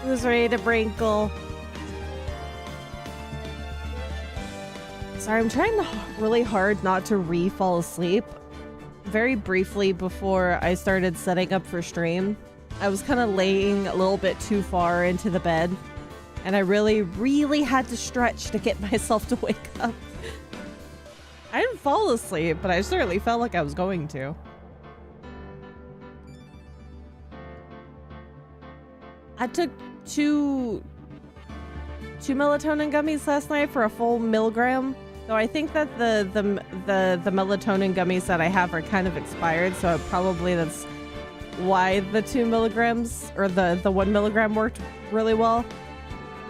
Who's ready to brinkle? Sorry, I'm trying really hard not to fall asleep. Very briefly before I started setting up for stream, I was kind of laying a little bit too far into the bed, and I really had to stretch to get myself to wake up. I didn't fall asleep, but I certainly felt like I was going to. I took two melatonin gummies last night for a full milligram. So I think that the melatonin gummies that I have are kind of expired. So probably that's why the 2 milligrams or the 1 milligram worked really well.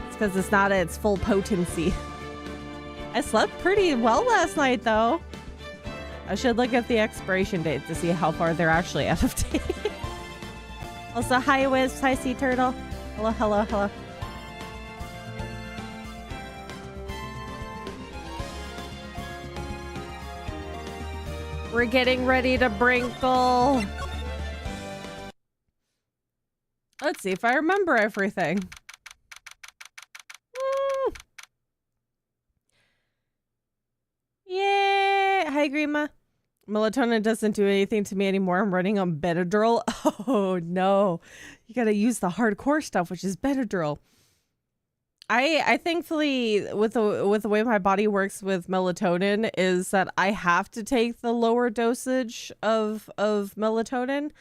It's because it's not at its full potency. I slept pretty well last night though. I should look at the expiration date to see how far they're actually out of date. Also, hi Wiz, hi Sea Turtle. Hello, hello, hello. We're getting ready to brinkle. Let's see if I remember everything. Yeah. Hi, Grima. Melatonin doesn't do anything to me anymore. I'm running on Benadryl. Oh no, you gotta use the hardcore stuff, which is Benadryl. I thankfully, with the way my body works with melatonin, is that I have to take the lower dosage of melatonin.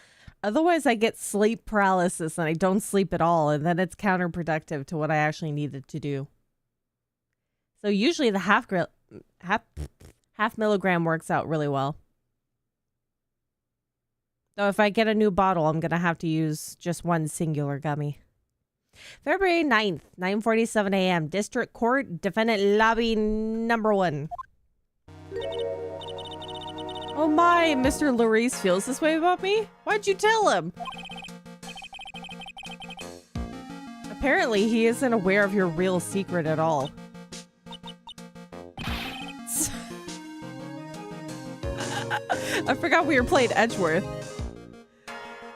Otherwise, I get sleep paralysis and I don't sleep at all, and then it's counterproductive to what I actually needed to do. So usually the half milligram works out really well. So if I get a new bottle, I'm gonna have to use just one singular gummy. February 9th, 9:47 a.m. District Court, Defendant Lobby number 1. Oh my, Mr. Larice feels this way about me? Why'd you tell him? Apparently, he isn't aware of your real secret at all. I forgot we were playing Edgeworth.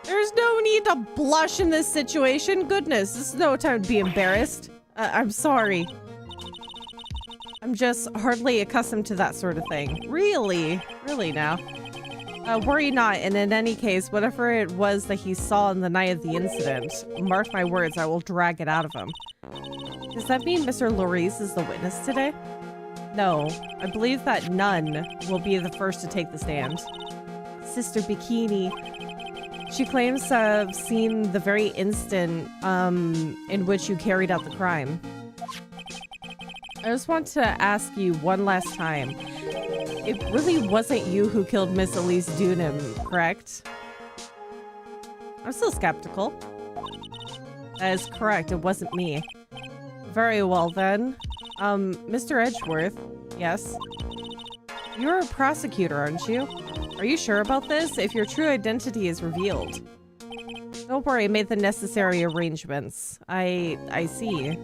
There's no need to blush in this situation. Goodness, this is no time to be embarrassed. I'm sorry. I'm just hardly accustomed to that sort of thing. Really? Really now? Worry not, and in any case, whatever it was that he saw on the night of the incident, mark my words, I will drag it out of him. Does that mean Mr. Larice is the witness today? No, I believe that none will be the first to take the stand. Sister Bikini. She claims to have seen the very instant in which you carried out the crime. I just want to ask you one last time. It really wasn't you who killed Miss Elise Dunham, correct? I'm still skeptical. That is correct, it wasn't me. Very well then. Mr. Edgeworth, yes? You're a prosecutor, aren't you? Are you sure about this? If your true identity is revealed. Don't worry, I made the necessary arrangements. I see.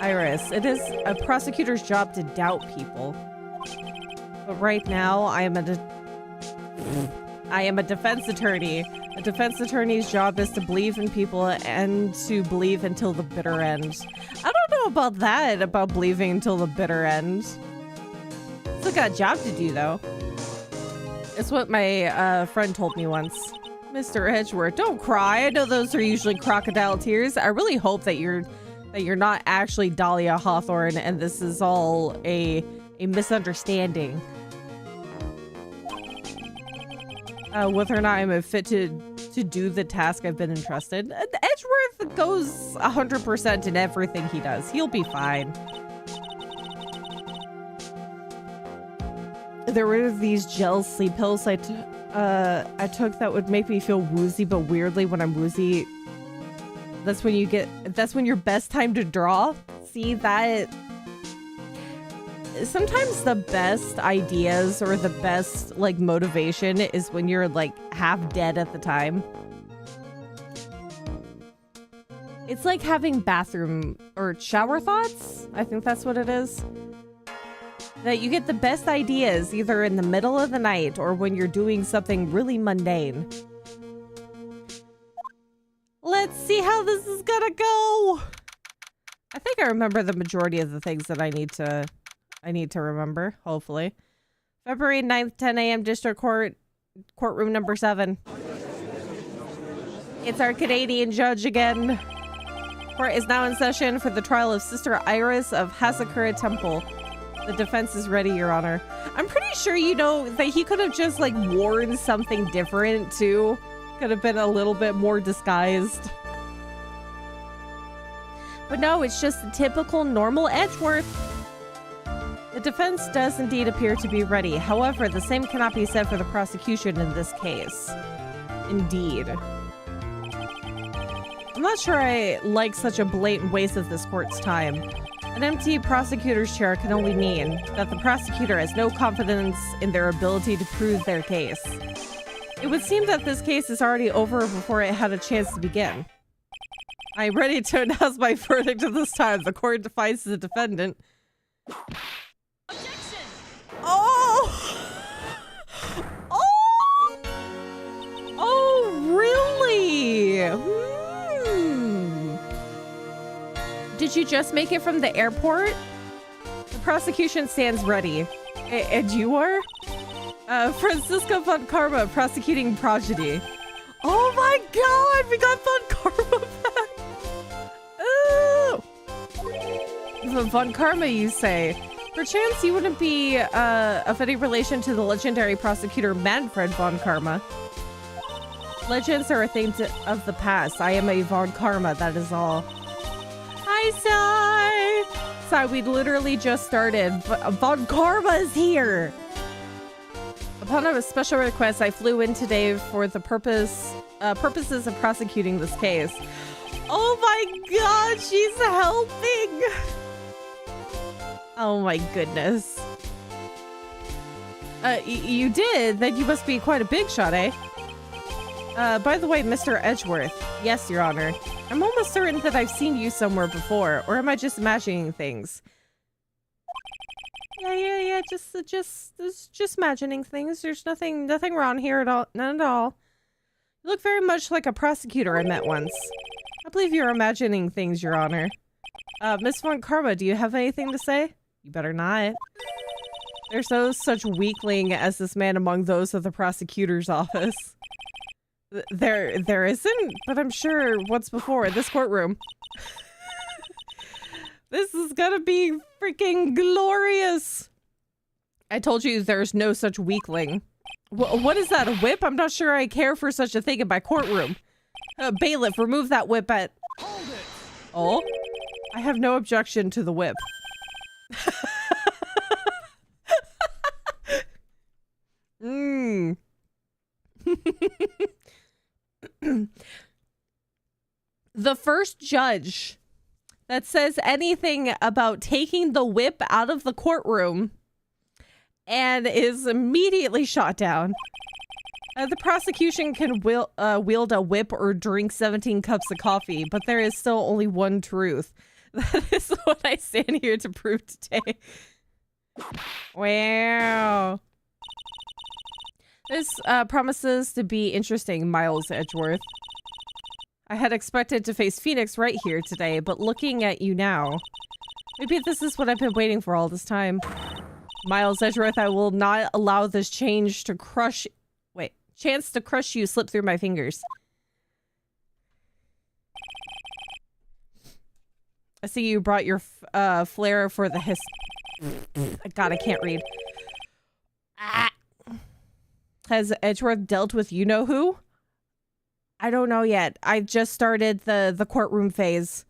Iris, it is a prosecutor's job to doubt people. But right now, I am a defense attorney. A defense attorney's job is to believe in people and to believe until the bitter end. I don't know about that, about believing until the bitter end. Still got a job to do, though. It's what my friend told me once. Mr. Edgeworth, don't cry. I know those are usually crocodile tears. I really hope that you're not actually Dahlia Hawthorne and this is all a misunderstanding. Whether or not I'm fit to do the task I've been entrusted. Edgeworth goes 100% in everything he does. He'll be fine. There were these gel sleep pills I took that would make me feel woozy, but weirdly when I'm woozy, that's when your best time to draw. See that? Sometimes the best ideas or the best like motivation is when you're like half dead at the time. It's like having bathroom or shower thoughts. I think that's what it is. That you get the best ideas either in the middle of the night or when you're doing something really mundane. Let's see how this is gonna go. I think I remember the majority of the things that I need to remember, hopefully. February 9th, 10 a.m. District Court, courtroom number 7. It's our Canadian judge again. Court is now in session for the trial of Sister Iris of Hasakura Temple. The defense is ready, Your Honor. I'm pretty sure you know that he could have just like worn something different too. Could have been a little bit more disguised. But no, it's just the typical normal Edgeworth. The defense does indeed appear to be ready. However, the same cannot be said for the prosecution in this case. Indeed. I'm not sure I like such a blatant waste of this court's time. An empty prosecutor's chair can only mean that the prosecutor has no confidence in their ability to prove their case. It would seem that this case is already over before it had a chance to begin. I'm ready to announce my verdict at this time. The court defines the defendant. Objection! Oh! Oh! Oh, really? Did you just make it from the airport? The prosecution stands ready. And you are? Francisco Von Karma, prosecuting prodigy. Oh my god, we got Von Karma back! Ooh! Von Karma, you say? Perchance you wouldn't be of any relation to the legendary prosecutor Manfred Von Karma. Legends are a thing of the past. I am a Von Karma, that is all. Hi, Sai! Sai, we literally just started. Von Karma is here! Upon a special request, I flew in today for the purposes of prosecuting this case. Oh my god, she's helping! Oh my goodness. You did? Then you must be quite a big shot, eh? By the way, Mr. Edgeworth. Yes, Your Honor. I'm almost certain that I've seen you somewhere before, or am I just imagining things? Yeah, just imagining things. There's nothing wrong here at all. None at all. You look very much like a prosecutor I met once. I believe you're imagining things, Your Honor. Miss Von Karma, do you have anything to say? You better not. There's no such weakling as this man among those of the prosecutor's office. There isn't, but I'm sure what's before this courtroom. This is gonna be freaking glorious. I told you there's no such weakling. What is that, a whip? I'm not sure I care for such a thing in my courtroom. Bailiff, remove that whip at... Hold it. Oh? I have no objection to the whip. The first judge that says anything about taking the whip out of the courtroom and is immediately shot down. The prosecution can wield a whip or drink 17 cups of coffee, but there is still only one truth. That is what I stand here to prove today. Wow. This promises to be interesting, Miles Edgeworth. I had expected to face Phoenix right here today, but looking at you now, maybe this is what I've been waiting for all this time. Miles Edgeworth, I will not allow this chance to crush you slip through my fingers. I see you brought your flair for the God, I can't read. Ah. Has Edgeworth dealt with you-know-who? I don't know yet. I just started the courtroom phase.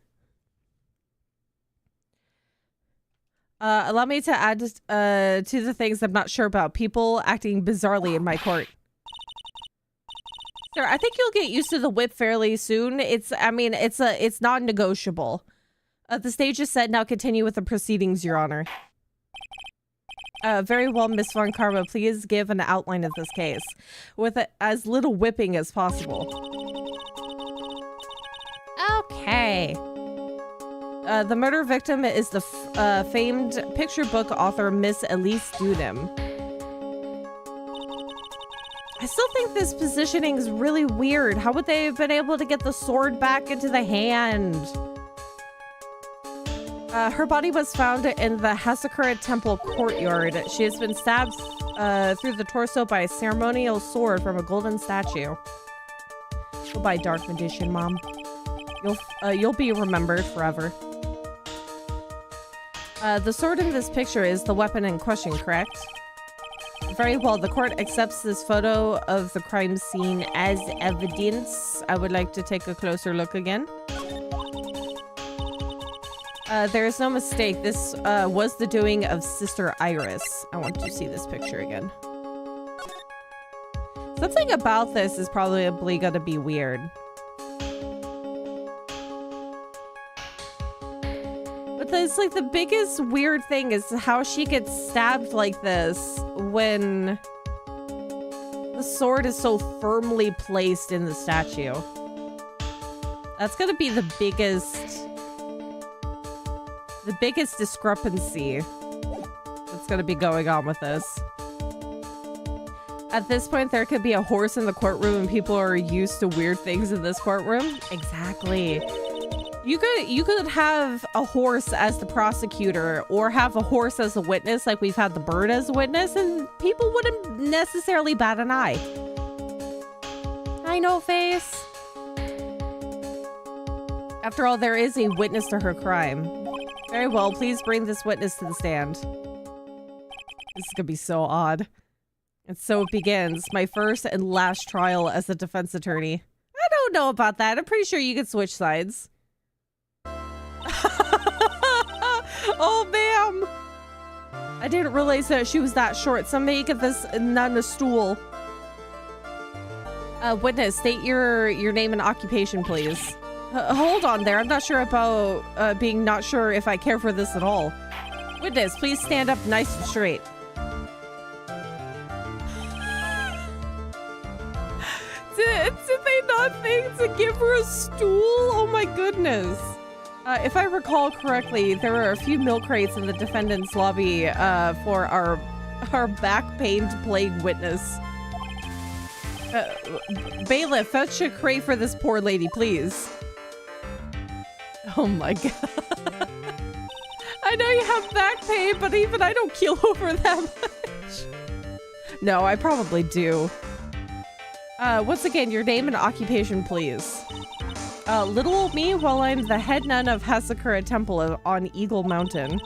Allow me to add to the things I'm not sure about. People acting bizarrely in my court. Sir, I think you'll get used to the whip fairly soon. It's non-negotiable. The stage is set. Now continue with the proceedings, Your Honor. Very well, Miss Von Karma. Please give an outline of this case with as little whipping as possible. Okay. The murder victim is the famed picture book author Miss Elise Dunham. I still think this positioning is really weird. How would they have been able to get the sword back into the hand? Her body was found in the Hasakura Temple courtyard. She has been stabbed through the torso by a ceremonial sword from a golden statue. Goodbye, Dark Magician Mom. You'll be remembered forever. The sword in this picture is the weapon in question, correct? Very well, the court accepts this photo of the crime scene as evidence. I would like to take a closer look again. There is no mistake. This was the doing of Sister Iris. I want to see this picture again. Something about this is probably gonna be weird. But it's like the biggest weird thing is how she gets stabbed like this when the sword is so firmly placed in the statue. That's gonna be the biggest discrepancy that's gonna be going on with this. At this point, there could be a horse in the courtroom and people are used to weird things in this courtroom. Exactly. You could have a horse as the prosecutor or have a horse as a witness, like we've had the bird as a witness, and people wouldn't necessarily bat an eye. I know, face. After all, there is a witness to her crime. Very well, please bring this witness to the stand. This is gonna be so odd. And so it begins. My first and last trial as a defense attorney. I don't know about that. I'm pretty sure you can switch sides. Oh, ma'am. I didn't realize that she was that short. Somebody get this nun a stool. Witness, state your name and occupation, please. Hold on there. I'm not sure about being not sure if I care for this at all. Witness, please stand up nice and straight. Did they not think to give her a stool? Oh my goodness. If I recall correctly, there were a few milk crates in the defendant's lobby for our back pain plagued witness. Bailiff, fetch a crate for this poor lady, please. Oh my god. I know you have back pain, but even I don't keel over that much. No, I probably do. Once again, your name and occupation, please. Little old me, while I'm the head nun of Hasakura Temple on Eagle Mountain.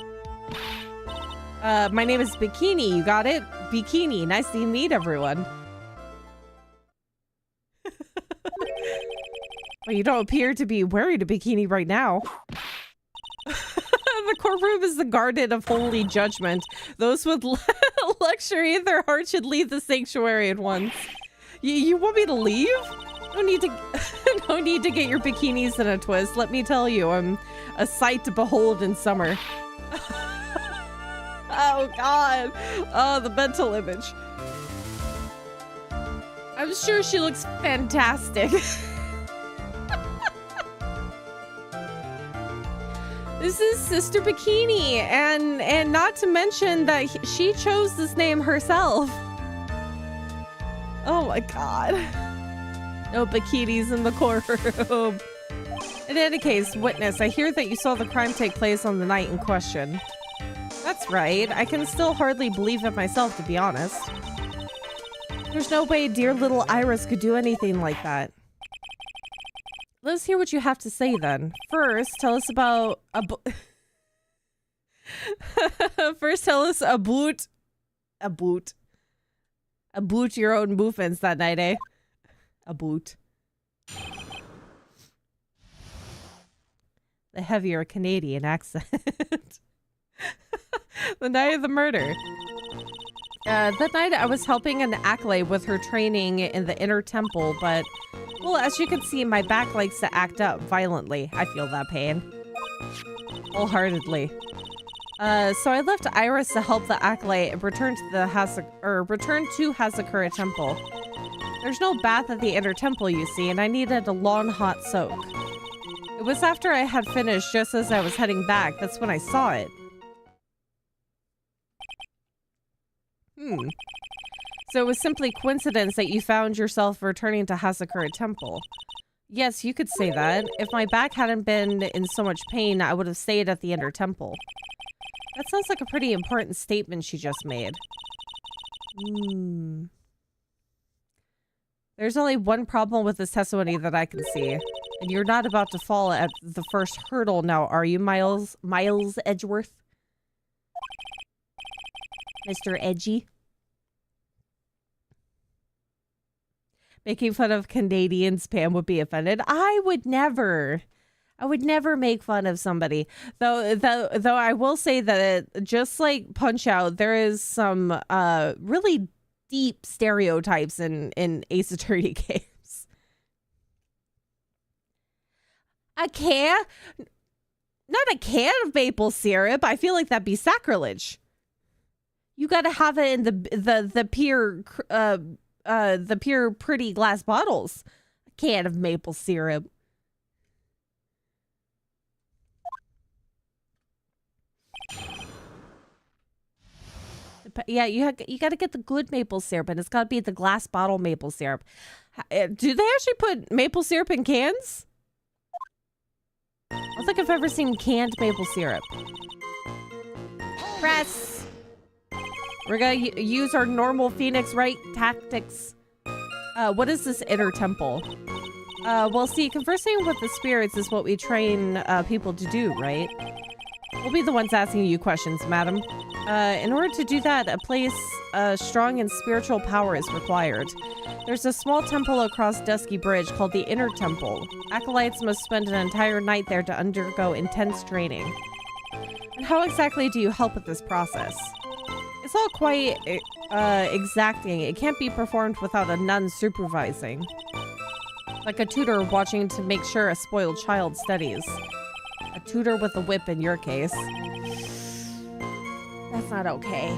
My name is Bikini, you got it? Bikini, nice to meet everyone. Well, you don't appear to be wearing a bikini right now. The courtroom is the garden of holy judgment. Those with luxury in their heart should leave the sanctuary at once. You want me to leave? No need to, no need to get your bikinis in a twist. Let me tell you, I'm a sight to behold in summer. Oh God! Oh, the mental image. I'm sure she looks fantastic. This is Sister Bikini, and not to mention that she chose this name herself. Oh my god. No bikinis in the courtroom. In any case, witness, I hear that you saw the crime take place on the night in question. That's right. I can still hardly believe it myself, to be honest. There's no way dear little Iris could do anything like that. Let's hear what you have to say then. First, tell us about First, tell us about your own movements that night, eh? About. The heavier Canadian accent. The night of the murder. That night I was helping an acolyte with her training in the inner temple, but, well, as you can see, my back likes to act up violently. I feel that pain. Wholeheartedly. So I left Iris to help the acolyte and returned to Hasakura Temple. There's no bath at the inner temple, you see, and I needed a long hot soak. It was after I had finished, just as I was heading back, that's when I saw it. So it was simply coincidence that you found yourself returning to Hasakura Temple. Yes, you could say that. If my back hadn't been in so much pain, I would have stayed at the Inner Temple. That sounds like a pretty important statement she just made. There's only one problem with this testimony that I can see. And you're not about to fall at the first hurdle now, are you, Miles Edgeworth? Mr. Edgy? Making fun of Canadians, Pam would be offended. I would never make fun of somebody. Though I will say that just like Punch-Out, there is some really deep stereotypes in Ace Attorney games. Not a can of maple syrup. I feel like that'd be sacrilege. You gotta have it in the pure pretty glass bottles. A can of maple syrup. Yeah, you got to get the good maple syrup, and it's got to be the glass bottle maple syrup. Do they actually put maple syrup in cans? I don't think I've ever seen canned maple syrup. Press. We're going to use our normal Phoenix Wright tactics. What is this Inner Temple? Well, see, conversing with the spirits is what we train people to do, right? We'll be the ones asking you questions, madam. In order to do that, a place strong in spiritual power is required. There's a small temple across Dusky Bridge called the Inner Temple. Acolytes must spend an entire night there to undergo intense training. And how exactly do you help with this process? It's all quite exacting. It can't be performed without a nun supervising. Like a tutor watching to make sure a spoiled child studies. A tutor with a whip in your case. That's not okay.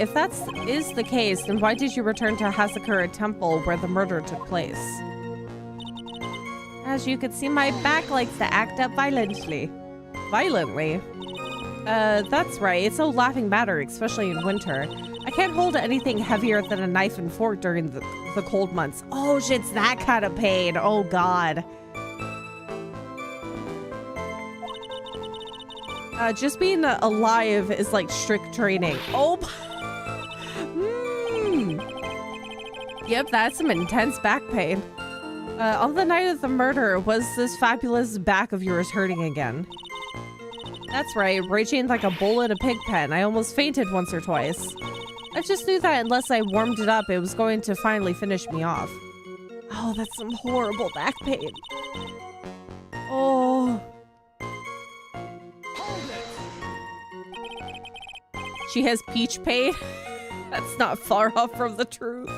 If that is the case, then why did you return to Hasakura Temple where the murder took place? As you can see, my back likes to act up violently. Violently? That's right. It's no laughing matter, especially in winter. I can't hold anything heavier than a knife and fork during the cold months. Oh, shit's that kind of pain. Oh, God. Just being alive is like strict training. Oh. Yep, that's some intense back pain. On the night of the murder, was this fabulous back of yours hurting again? That's right, raging like a bull in a pig pen. I almost fainted once or twice. I just knew that unless I warmed it up, it was going to finally finish me off. Oh, that's some horrible back pain. Oh. She has peach pain? That's not far off from the truth.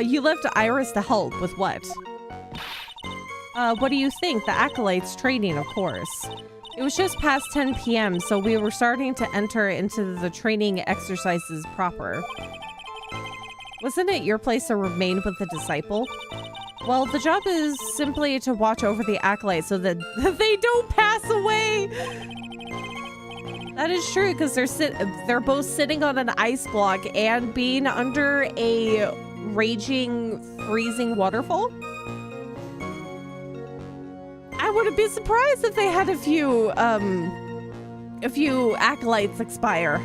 You left Iris to help with what? What do you think? The Acolyte's training, of course. It was just past 10 p.m., so we were starting to enter into the training exercises proper. Wasn't it your place to remain with the disciple? Well, the job is simply to watch over the Acolyte so that they don't pass away! That is true, because they're both sitting on an ice block and being under a raging, freezing waterfall? I wouldn't be surprised if they had a few acolytes expire.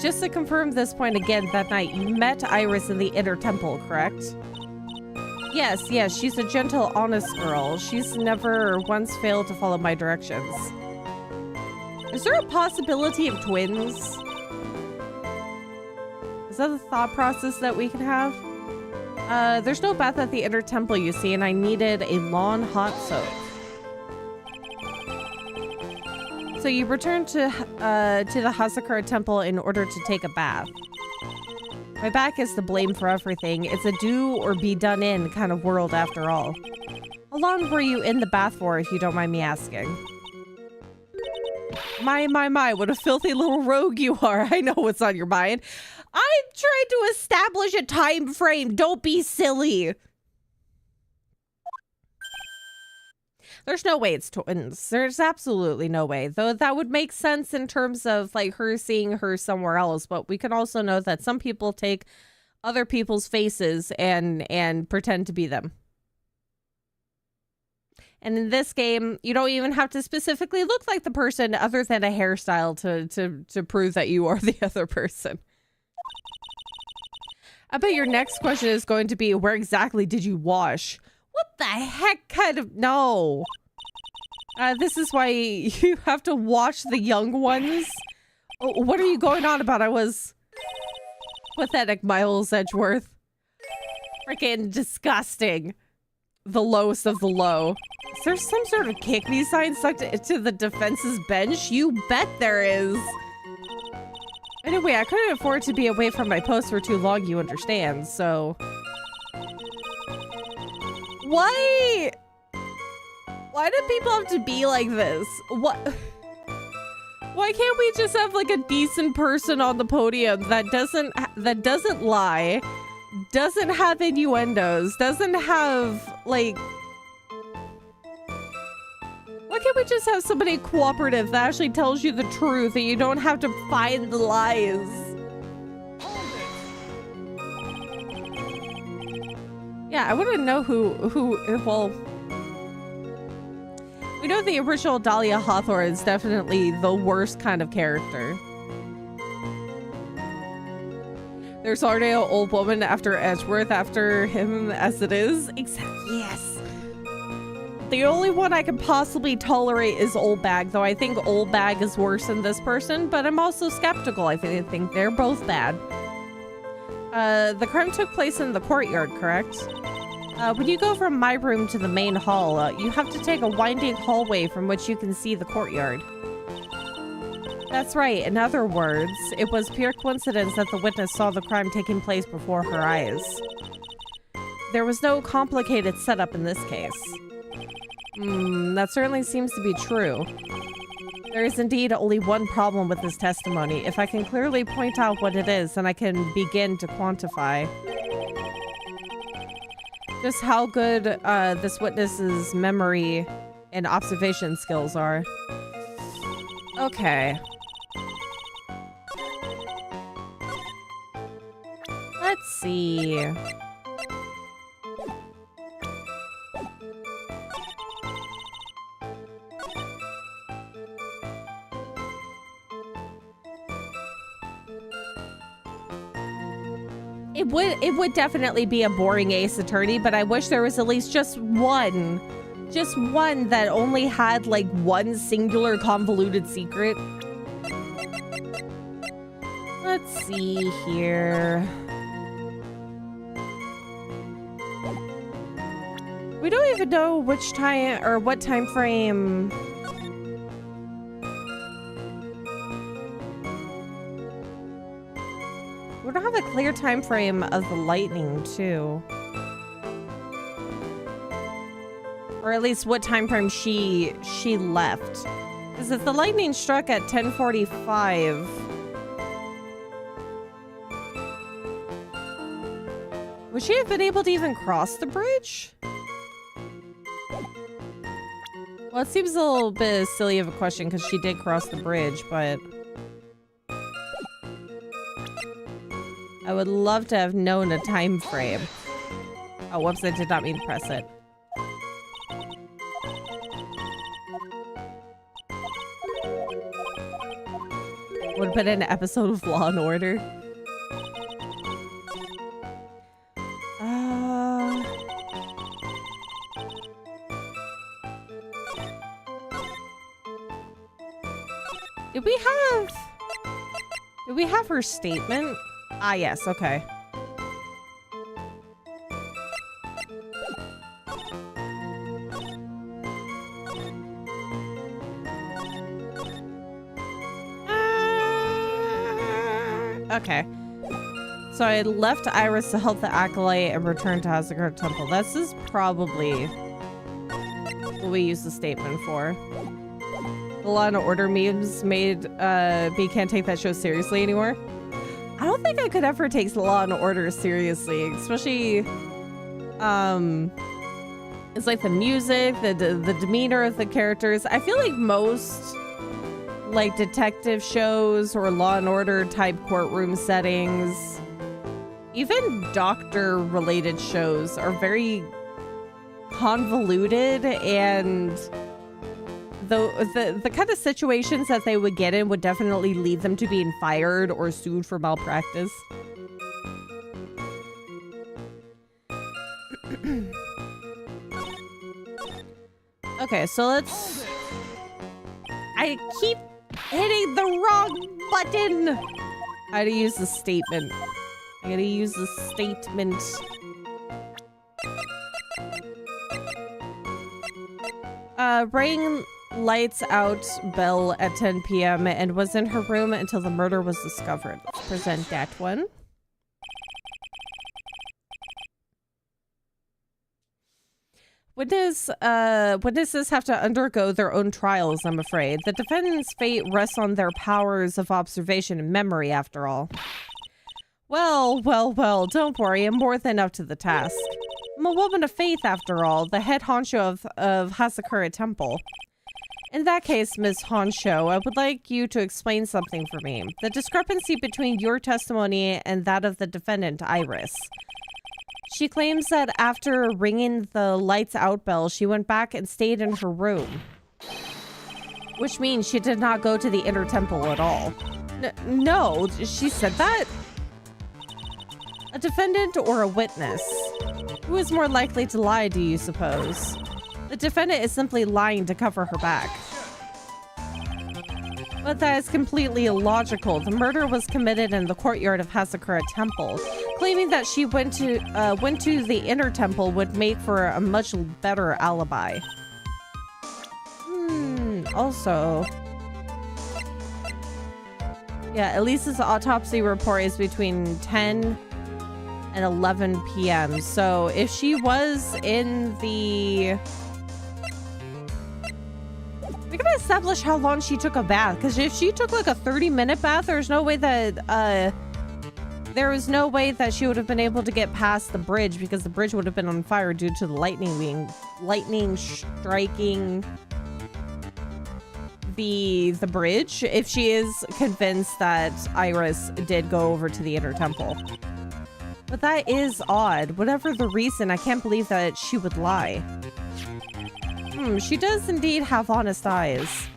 Just to confirm this point again, that night you met Iris in the Inner Temple, correct? Yes, she's a gentle, honest girl. She's never once failed to follow my directions. Is there a possibility of twins? Is that a thought process that we can have? There's no bath at the Inner Temple, you see, and I needed a lawn hot soak. So you returned to the Hasakura Temple in order to take a bath. My back is to blame for everything. It's a do or be done in kind of world after all. How long were you in the bath for, if you don't mind me asking? My, what a filthy little rogue you are. I know what's on your mind. I'm trying to establish a time frame. Don't be silly. There's no way it's twins. There's absolutely no way. Though that would make sense in terms of like her seeing her somewhere else. But we can also know that some people take other people's faces and pretend to be them. And in this game, you don't even have to specifically look like the person other than a hairstyle to prove that you are the other person. I bet your next question is going to be, where exactly did you wash? What the heck kind of... No. This is why you have to watch the young ones. Oh, what are you going on about? I was... Pathetic, Miles Edgeworth. Freaking disgusting. The lowest of the low. Is there some sort of kick me sign stuck to the defense's bench? You bet there is. Anyway, I couldn't afford to be away from my post for too long, you understand, so... Why do people have to be like this? What? Why can't we just have like a decent person on the podium that doesn't lie, doesn't have innuendos, doesn't have like... Why can't we just have somebody cooperative that actually tells you the truth and you don't have to find the lies? Yeah, I want to know well, we know the original Dahlia Hawthorne is definitely the worst kind of character. There's already an old woman after Edgeworth after him as it is. Exactly, yes. The only one I can possibly tolerate is Old Bag, though I think Old Bag is worse than this person, but I'm also skeptical. I think they're both bad. The crime took place in the courtyard, correct? When you go from my room to the main hall, you have to take a winding hallway from which you can see the courtyard. That's right. In other words, it was pure coincidence that the witness saw the crime taking place before her eyes. There was no complicated setup in this case. That certainly seems to be true. There is indeed only one problem with this testimony. If I can clearly point out what it is, then I can begin to quantify just how good this witness's memory and observation skills are. Okay. Let's see. It would definitely be a boring Ace Attorney, but I wish there was at least just one that only had like one singular convoluted secret. Let's see here. We don't even know which time or what time frame. We don't have a clear time frame of the lightning, too. Or at least what time frame she left. Because if the lightning struck at 10:45... would she have been able to even cross the bridge? Well, it seems a little bit silly of a question because she did cross the bridge, but... I would love to have known a time frame. Oh, whoops, I did not mean to press it. Would have been an episode of Law and Order. Did we have her statement? Ah, yes, okay. Okay. So I left Iris to help the Acolyte and returned to Hazard Temple. This is probably what we use the statement for. The Law and Order memes made me can't take that show seriously anymore. I don't think I could ever take Law and Order seriously, especially It's like the music, the demeanor of the characters. I feel like most like detective shows or Law and Order type courtroom settings, even doctor related shows, are very convoluted, and the kind of situations that they would get in would definitely lead them to being fired or sued for malpractice. Okay, so let's... I keep hitting the wrong button! How to use the statement. I gotta use the statement. Rang lights out bell at 10 p.m. and was in her room until the murder was discovered. Let's present that one. Witnesses have to undergo their own trials, I'm afraid. The defendant's fate rests on their powers of observation and memory, after all. Well, don't worry, I'm more than up to the task. I'm a woman of faith, after all, the head honcho of Hasakura Temple. In that case, Miss Honcho, I would like you to explain something for me. The discrepancy between your testimony and that of the defendant, Iris. She claims that after ringing the lights out bell, she went back and stayed in her room. Which means she did not go to the inner temple at all. No, she said that? A defendant or a witness? Who is more likely to lie, do you suppose? The defendant is simply lying to cover her back. But that is completely illogical. The murder was committed in the courtyard of Hasakura Temple. Claiming that she went to the inner temple would make for a much better alibi. Also... yeah, Elise's autopsy report is between 10 and 11 p.m. So if she was in the... we gotta establish how long she took a bath, because if she took like a 30-minute bath, there's no way that there was no way that she would have been able to get past the bridge, because the bridge would have been on fire due to the lightning striking the bridge, if she is convinced that Iris did go over to the inner temple. But that is odd. Whatever the reason, I can't believe that she would lie. She does indeed have honest eyes.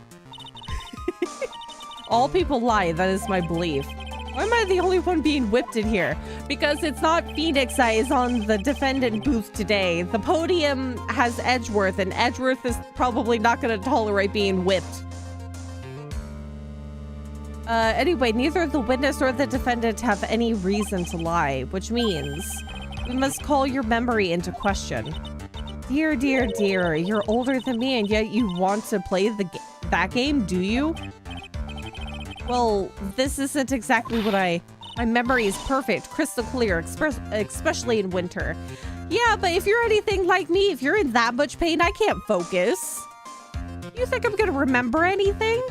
All people lie, that is my belief. Why am I the only one being whipped in here? Because it's not Phoenix that is on the defendant booth today. The podium has Edgeworth, and Edgeworth is probably not going to tolerate being whipped. Anyway, neither the witness or the defendant have any reason to lie, which means we must call your memory into question. Dear, you're older than me and yet you want to play that game, do you? Well, this isn't exactly what my memory is perfect, crystal clear, especially in winter. Yeah, but if you're anything like me, if you're in that much pain, I can't focus. You think I'm gonna remember anything?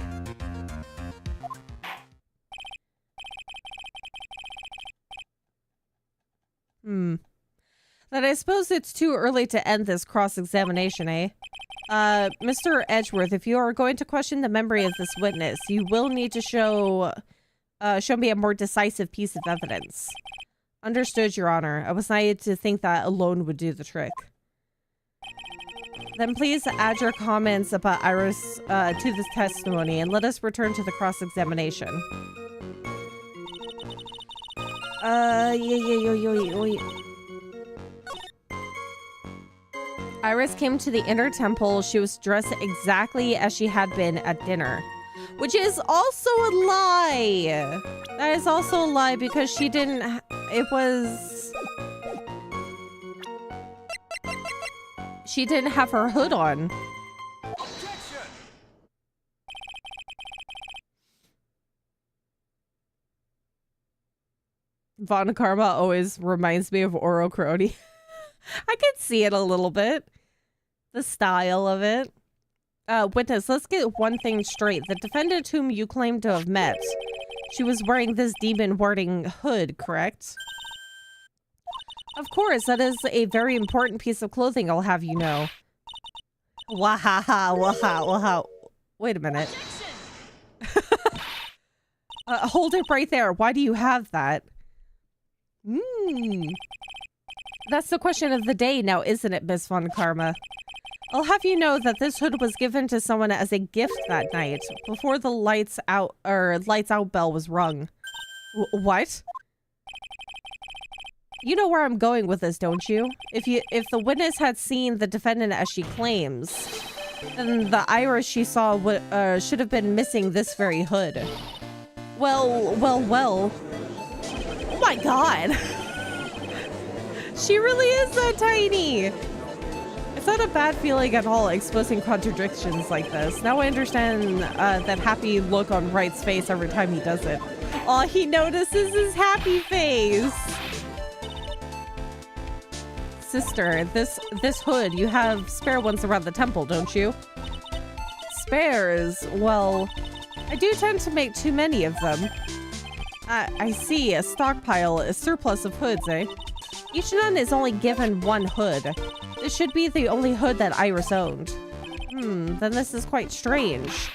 Then I suppose it's too early to end this cross-examination, eh? Mr. Edgeworth, if you are going to question the memory of this witness, you will need to show me a more decisive piece of evidence. Understood, Your Honor. I was naive to think that alone would do the trick. Then please add your comments about Iris to this testimony and let us return to the cross-examination. Iris came to the inner temple. She was dressed exactly as she had been at dinner. Which is also a lie! That is also a lie because she didn't... she didn't have her hood on. Von Karma always reminds me of Oro Crony. I can see it a little bit. The style of it. Witness, let's get one thing straight. The defendant whom you claim to have met, she was wearing this demon warding hood, correct? Of course, that is a very important piece of clothing, I'll have you know. Wahaha, waha, waha. Wait a minute. Hold it right there. Why do you have that? That's the question of the day now, isn't it, Miss Von Karma? I'll have you know that this hood was given to someone as a gift that night, before the lights out bell was rung. What? You know where I'm going with this, don't you? If the witness had seen the defendant as she claims, then the iris she saw should have been missing this very hood. Well. Oh my god. She really is that tiny. It's not a bad feeling at all exposing contradictions like this. Now I understand that happy look on Wright's face every time he does it. Aw, he notices his happy face. Sister, this hood, you have spare ones around the temple, don't you? Spares? Well, I do tend to make too many of them. I see, a stockpile, a surplus of hoods, eh? Each nun is only given one hood. This should be the only hood that Iris owned. Then this is quite strange.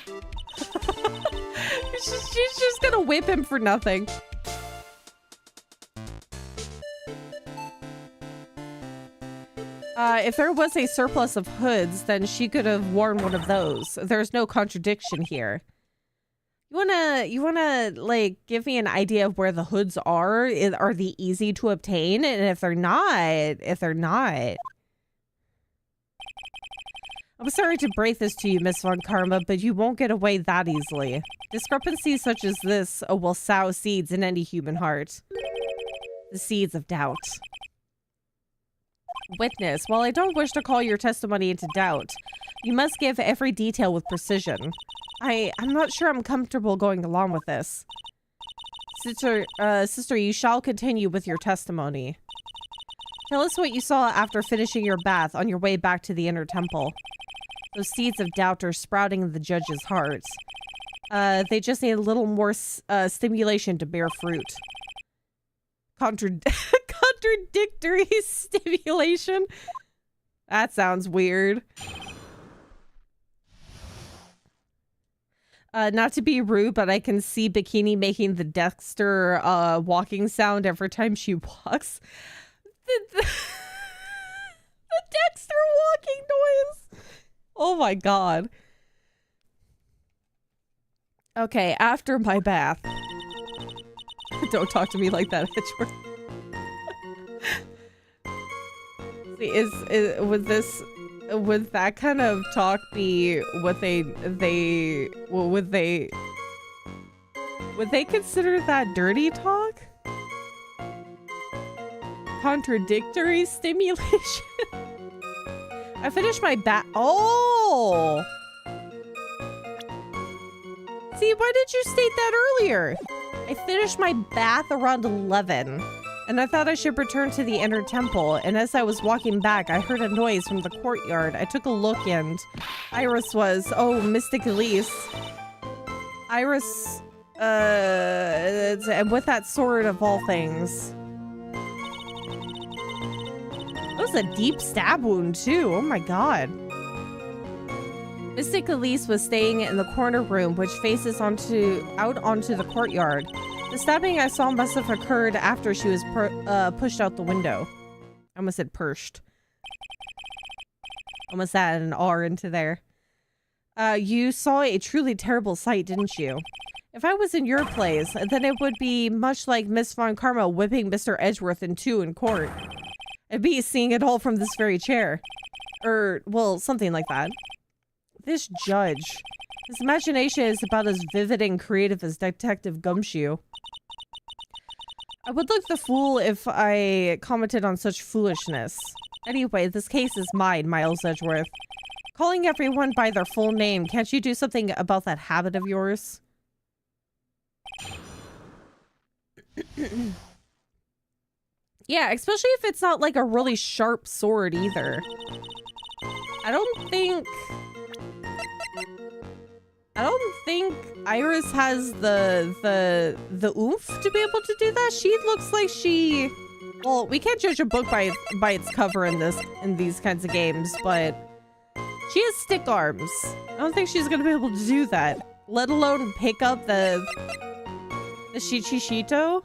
She's just gonna whip him for nothing. If there was a surplus of hoods, then she could have worn one of those. There's no contradiction here. You wanna like give me an idea of where the hoods are? Are they easy to obtain? And if they're not, I'm sorry to break this to you, Miss Von Karma, but you won't get away that easily. Discrepancies such as this will sow seeds in any human heart. The seeds of doubt. Witness, while I don't wish to call your testimony into doubt, you must give every detail with precision. I'm not sure I'm comfortable going along with this. Sister, you shall continue with your testimony. Tell us what you saw after finishing your bath on your way back to the inner temple. Those seeds of doubt are sprouting in the judge's heart. They just need a little more stimulation to bear fruit. Contradictory stimulation? That sounds weird. Not to be rude, but I can see Bikini making the Dexter walking sound every time she walks. The Dexter walking noise. Oh my god. Okay, after my bath. Don't talk to me like that, Edgeworth. See, would that kind of talk be what would they consider that dirty talk? Contradictory stimulation? I finished my bath. Oh! See, why did you state that earlier? I finished my bath around 11, and I thought I should return to the inner temple, and as I was walking back, I heard a noise from the courtyard. I took a look, and Iris was, oh, Mystic Elise. Iris, and with that sword of all things. That was a deep stab wound, too. Oh my god. Mystic Elise was staying in the corner room, which faces out onto the courtyard. The stabbing I saw must have occurred after she was pushed out the window. I almost said pursed. Almost added an R into there. You saw a truly terrible sight, didn't you? If I was in your place, then it would be much like Miss Von Karma whipping Mr. Edgeworth in two in court. I'd be seeing it all from this very chair. Well, something like that. This judge. His imagination is about as vivid and creative as Detective Gumshoe. I would look the fool if I commented on such foolishness. Anyway, this case is mine, Miles Edgeworth. Calling everyone by their full name, can't you do something about that habit of yours? Yeah, especially if it's not like a really sharp sword either. I don't think Iris has the oomph to be able to do that. She looks like she Well, we can't judge a book by its cover in these kinds of games, but she has stick arms. I don't think she's gonna be able to do that, let alone pick up the Shichishito.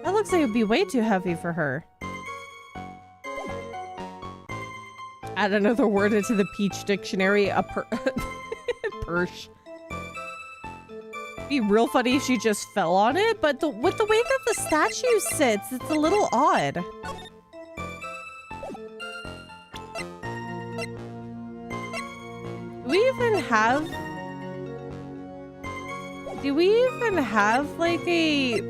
That looks like it'd be way too heavy for her. Add another word into the Peach dictionary, a perch. Be real funny if she just fell on it, but with the way that the statue sits, it's a little odd. Do we even have like a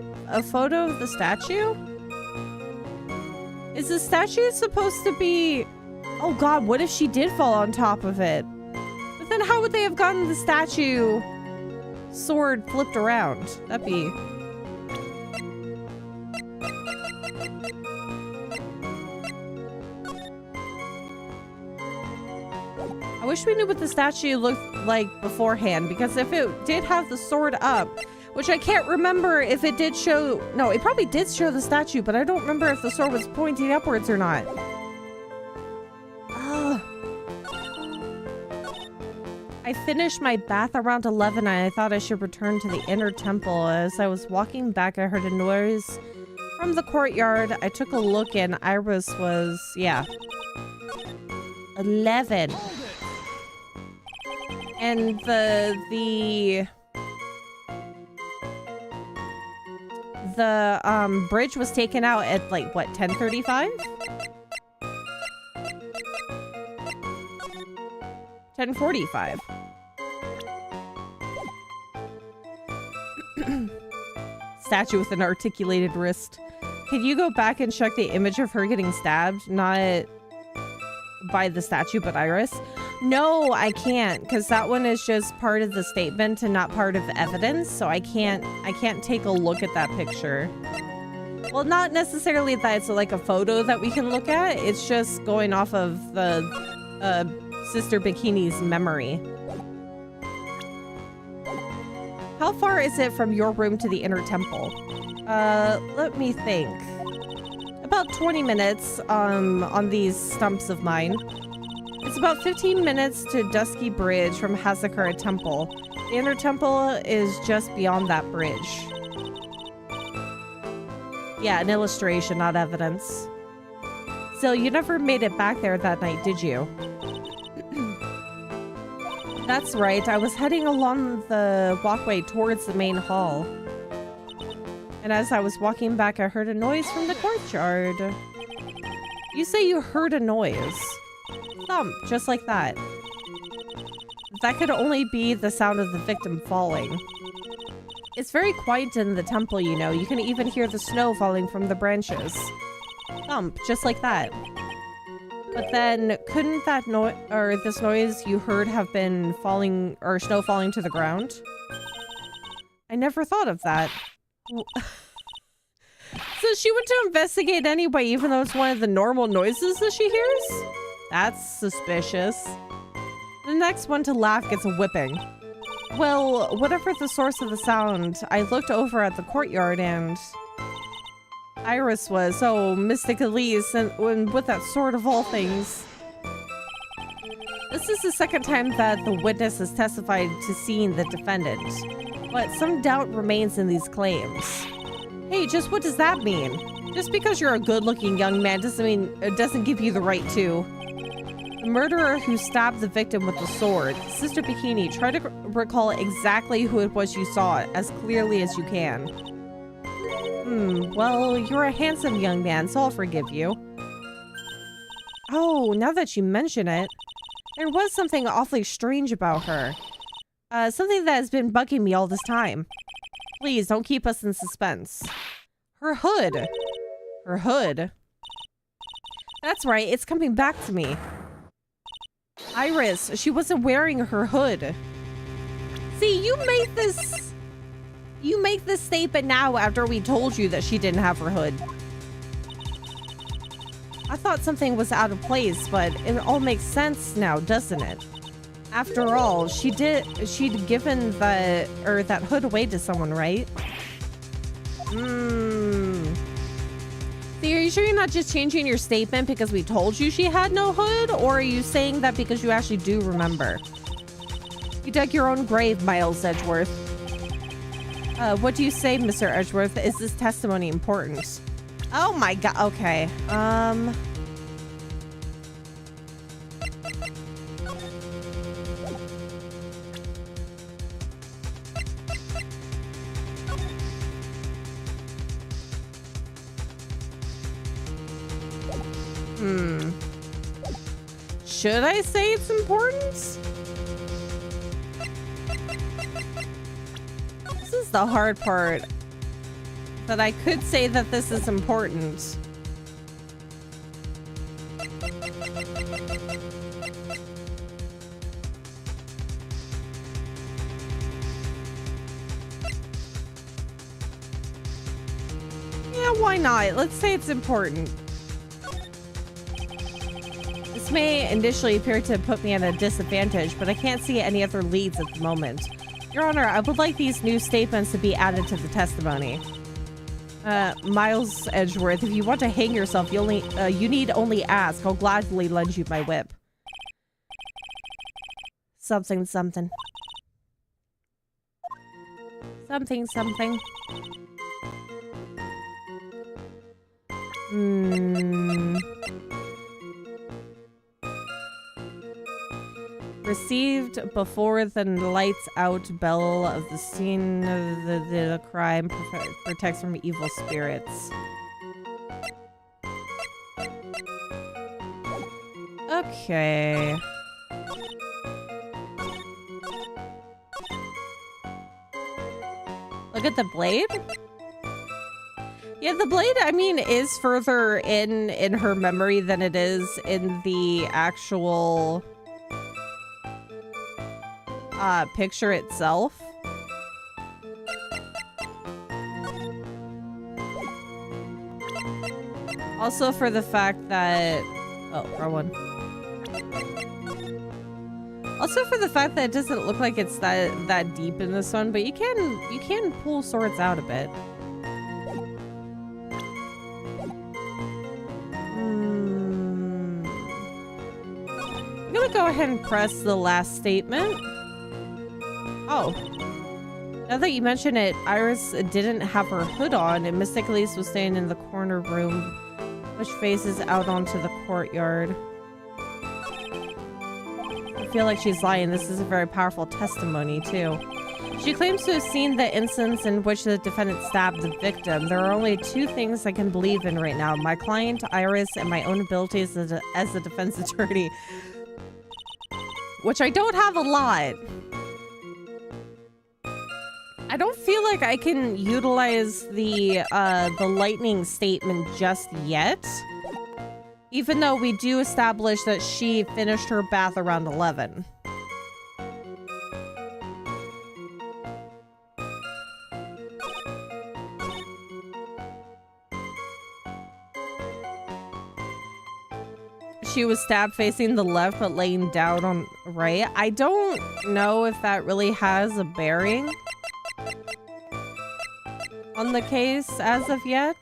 photo of the statue? Is the statue supposed to be... Oh god, what if she did fall on top of it? But then how would they have gotten the statue sword flipped around? That'd be... I wish we knew what the statue looked like beforehand, because if it did have the sword up, which I can't remember if it did show... No, it probably did show the statue, but I don't remember if the sword was pointing upwards or not. I finished my bath around 11 and I thought I should return to the inner temple. As I was walking back, I heard a noise from the courtyard. I took a look and Iris was, yeah, 11. And the bridge was taken out at like, what, 10:35? 10:45. Statue with an articulated wrist. Can you go back and check the image of her getting stabbed? Not by the statue, but Iris? No, I can't, because that one is just part of the statement and not part of the evidence, so I can't take a look at that picture. Well, not necessarily that it's like a photo that we can look at, it's just going off of the Sister Bikini's memory. How far is it from your room to the inner temple? Let me think. About 20 minutes on these stumps of mine. It's about 15 minutes to Dusky Bridge from Hazakura Temple. The inner temple is just beyond that bridge. Yeah, an illustration, not evidence. Still, you never made it back there that night, did you? That's right, I was heading along the walkway towards the main hall. And as I was walking back, I heard a noise from the courtyard. You say you heard a noise. Thump, just like that. That could only be the sound of the victim falling. It's very quiet in the temple, you know. You can even hear the snow falling from the branches. Thump, just like that. But then, couldn't that this noise you heard have been falling, or snow falling to the ground? I never thought of that. So she went to investigate anyway, even though it's one of the normal noises that she hears? That's suspicious. The next one to laugh gets a whipping. Well, whatever the source of the sound, I looked over at the courtyard and... Iris was, oh, Mystic Elise, and with that sword of all things. This is the second time that the witness has testified to seeing the defendant, but some doubt remains in these claims. Hey, just what does that mean? Just because you're a good-looking young man doesn't mean it doesn't give you the right to. The murderer who stabbed the victim with the sword, Sister Bikini, try to recall exactly who it was you saw as clearly as you can. Well, you're a handsome young man, so I'll forgive you. Oh, now that you mention it, there was something awfully strange about her. Something that has been bugging me all this time. Please, don't keep us in suspense. Her hood. Her hood. That's right, it's coming back to me. Iris, she wasn't wearing her hood. See, you make this statement now after we told you that she didn't have her hood. I thought something was out of place, but it all makes sense now, doesn't it? After all, she'd given that hood away to someone, right? So are you sure you're not just changing your statement because we told you she had no hood? Or are you saying that because you actually do remember? You dug your own grave, Miles Edgeworth. What do you say, Mr. Edgeworth? Is this testimony important? Oh my god, okay. Should I say it's important? This is the hard part. That I could say that this is important. Yeah, why not? Let's say it's important. This may initially appear to put me at a disadvantage, but I can't see any other leads at the moment. Your Honor, I would like these new statements to be added to the testimony. Miles Edgeworth, if you want to hang yourself, you need only ask. I'll gladly lend you my whip. Something, something. Something, something. Received before the lights out bell of the scene of the crime protects from evil spirits. Okay. Look at the blade. Yeah, the blade, I mean, is further in her memory than it is in the actual picture itself. Also for the fact that... Oh, wrong one. Also for the fact that it doesn't look like it's that deep in this one, but you can pull swords out a bit. I'm gonna go ahead and press the last statement. Oh. Now that you mention it, Iris didn't have her hood on, and Mystic Elise was staying in the corner room, which faces out onto the courtyard. I feel like she's lying. This is a very powerful testimony, too. She claims to have seen the instance in which the defendant stabbed the victim. There are only two things I can believe in right now. My client, Iris, and my own abilities as a defense attorney. Which I don't have a lot. I don't feel like I can utilize the lightning statement just yet. Even though we do establish that she finished her bath around 11. She was stabbed facing the left but laying down on right. I don't know if that really has a bearing on the case as of yet.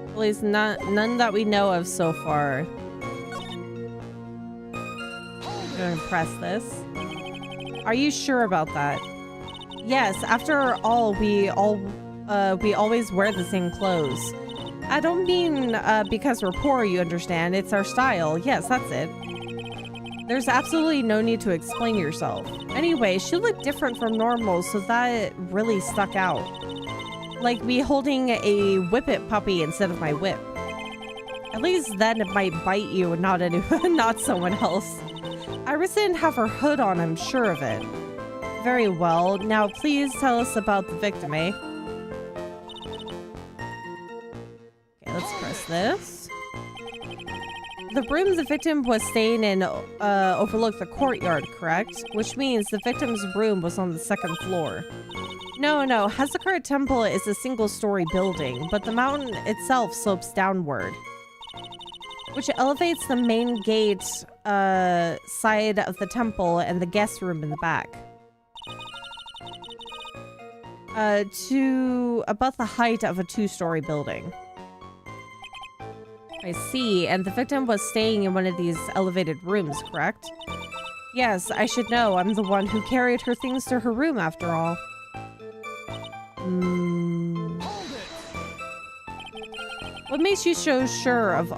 At least none that we know of so far. I'm gonna press this. Are you sure about that? Yes, after all, we always wear the same clothes. I don't mean because we're poor, you understand. It's our style. Yes, that's it. There's absolutely no need to explain yourself. Anyway, she looked different from normal, so that really stuck out. Like me holding a whippet puppy instead of my whip. At least then it might bite you and not someone else. Iris didn't have her hood on, I'm sure of it. Very well. Now please tell us about the victim, eh? Okay, let's press this. The room the victim was staying in overlooked the courtyard, correct? Which means the victim's room was on the second floor. No, Hazakar Temple is a single-story building, but the mountain itself slopes downward, which elevates the main gate side of the temple and the guest room in the back. to about the height of a 2-story building. I see, and the victim was staying in one of these elevated rooms, correct? Yes, I should know. I'm the one who carried her things to her room, after all. What makes you so sure of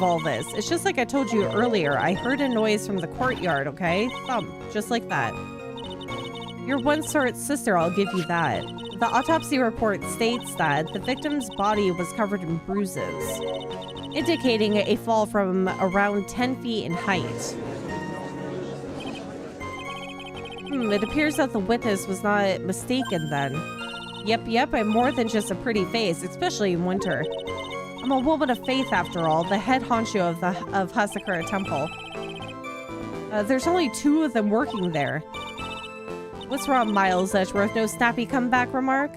all this? It's just like I told you earlier. I heard a noise from the courtyard, okay? Thump, just like that. You're one sort's sister, I'll give you that. The autopsy report states that the victim's body was covered in bruises, indicating a fall from around 10 feet in height. It appears that the witness was not mistaken then. Yep, I'm more than just a pretty face, especially in winter. I'm a woman of faith, after all, the head honcho of Hasakura Temple. There's only 2 of them working there. What's wrong, Miles Edgeworth? No snappy comeback remark?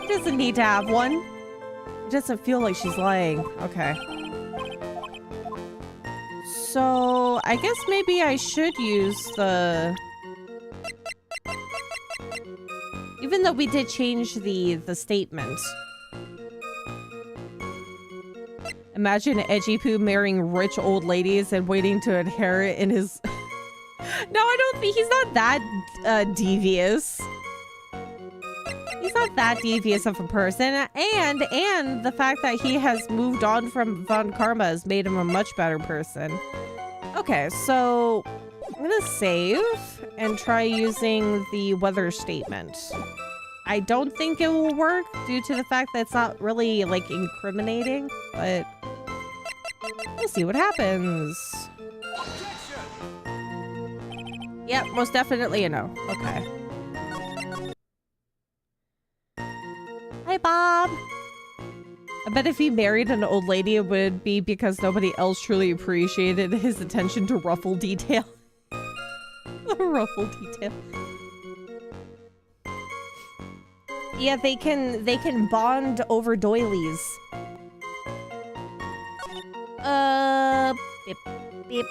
He doesn't need to have one. It doesn't feel like she's lying. Okay. So, I guess maybe I should use the... Even though we did change the statement. Imagine Edgy Poo marrying rich old ladies and waiting to inherit in his... No, I don't think he's not that devious. He's not that devious of a person. And the fact that he has moved on from Von Karma has made him a much better person. Okay, so I'm gonna save and try using the weather statement. I don't think it will work due to the fact that it's not really, like, incriminating, but we'll see what happens. Yep, most definitely a no. Okay. Hi, Bob. I bet if he married an old lady, it would be because nobody else truly appreciated his attention to ruffle detail. Ruffle detail. Yeah, they can bond over doilies. Beep, beep.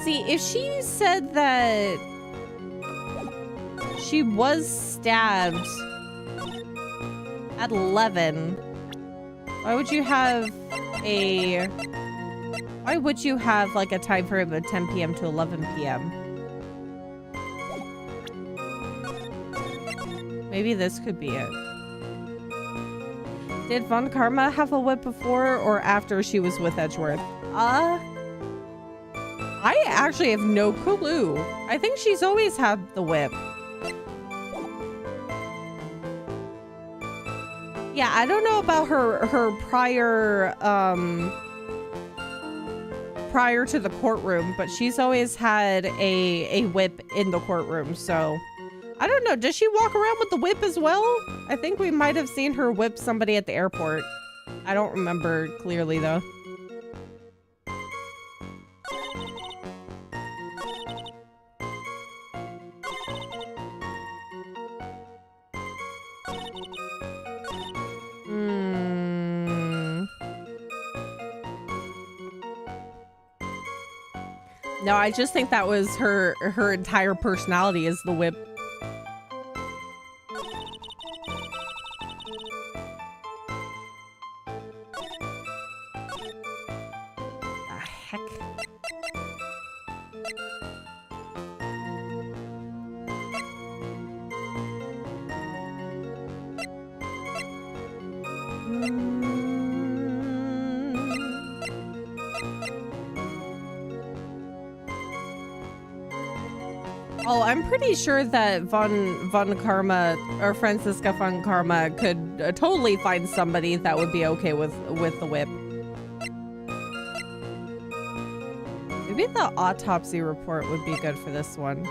See, if she said that she was stabbed at 11, why would you have like a time frame of 10 p.m. to 11 p.m.? Maybe this could be it. Did Von Karma have a whip before or after she was with Edgeworth? I actually have no clue. I think she's always had the whip. Yeah, I don't know about her prior to the courtroom, but she's always had a whip in the courtroom, so I don't know. Does she walk around with the whip as well? I think we might have seen her whip somebody at the airport. I don't remember clearly though. No, I just think that was her entire personality is the whip. The heck? Oh, I'm pretty sure that Von Karma or Franziska Von Karma could totally find somebody that would be okay with the whip. Maybe the autopsy report would be good for this one.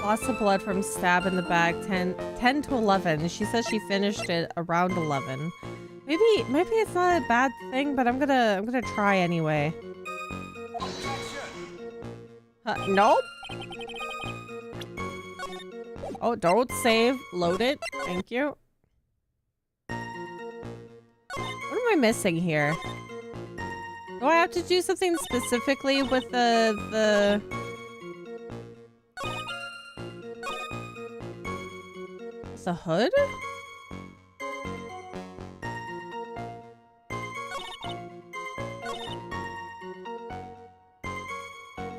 Lots of blood from stab in the back. 10 to 11. She says she finished it around 11. Maybe it's not a bad thing, but I'm gonna try anyway. Nope. Oh, don't save. Load it. Thank you. What am I missing here? Do I have to do something specifically with the... It's a hood?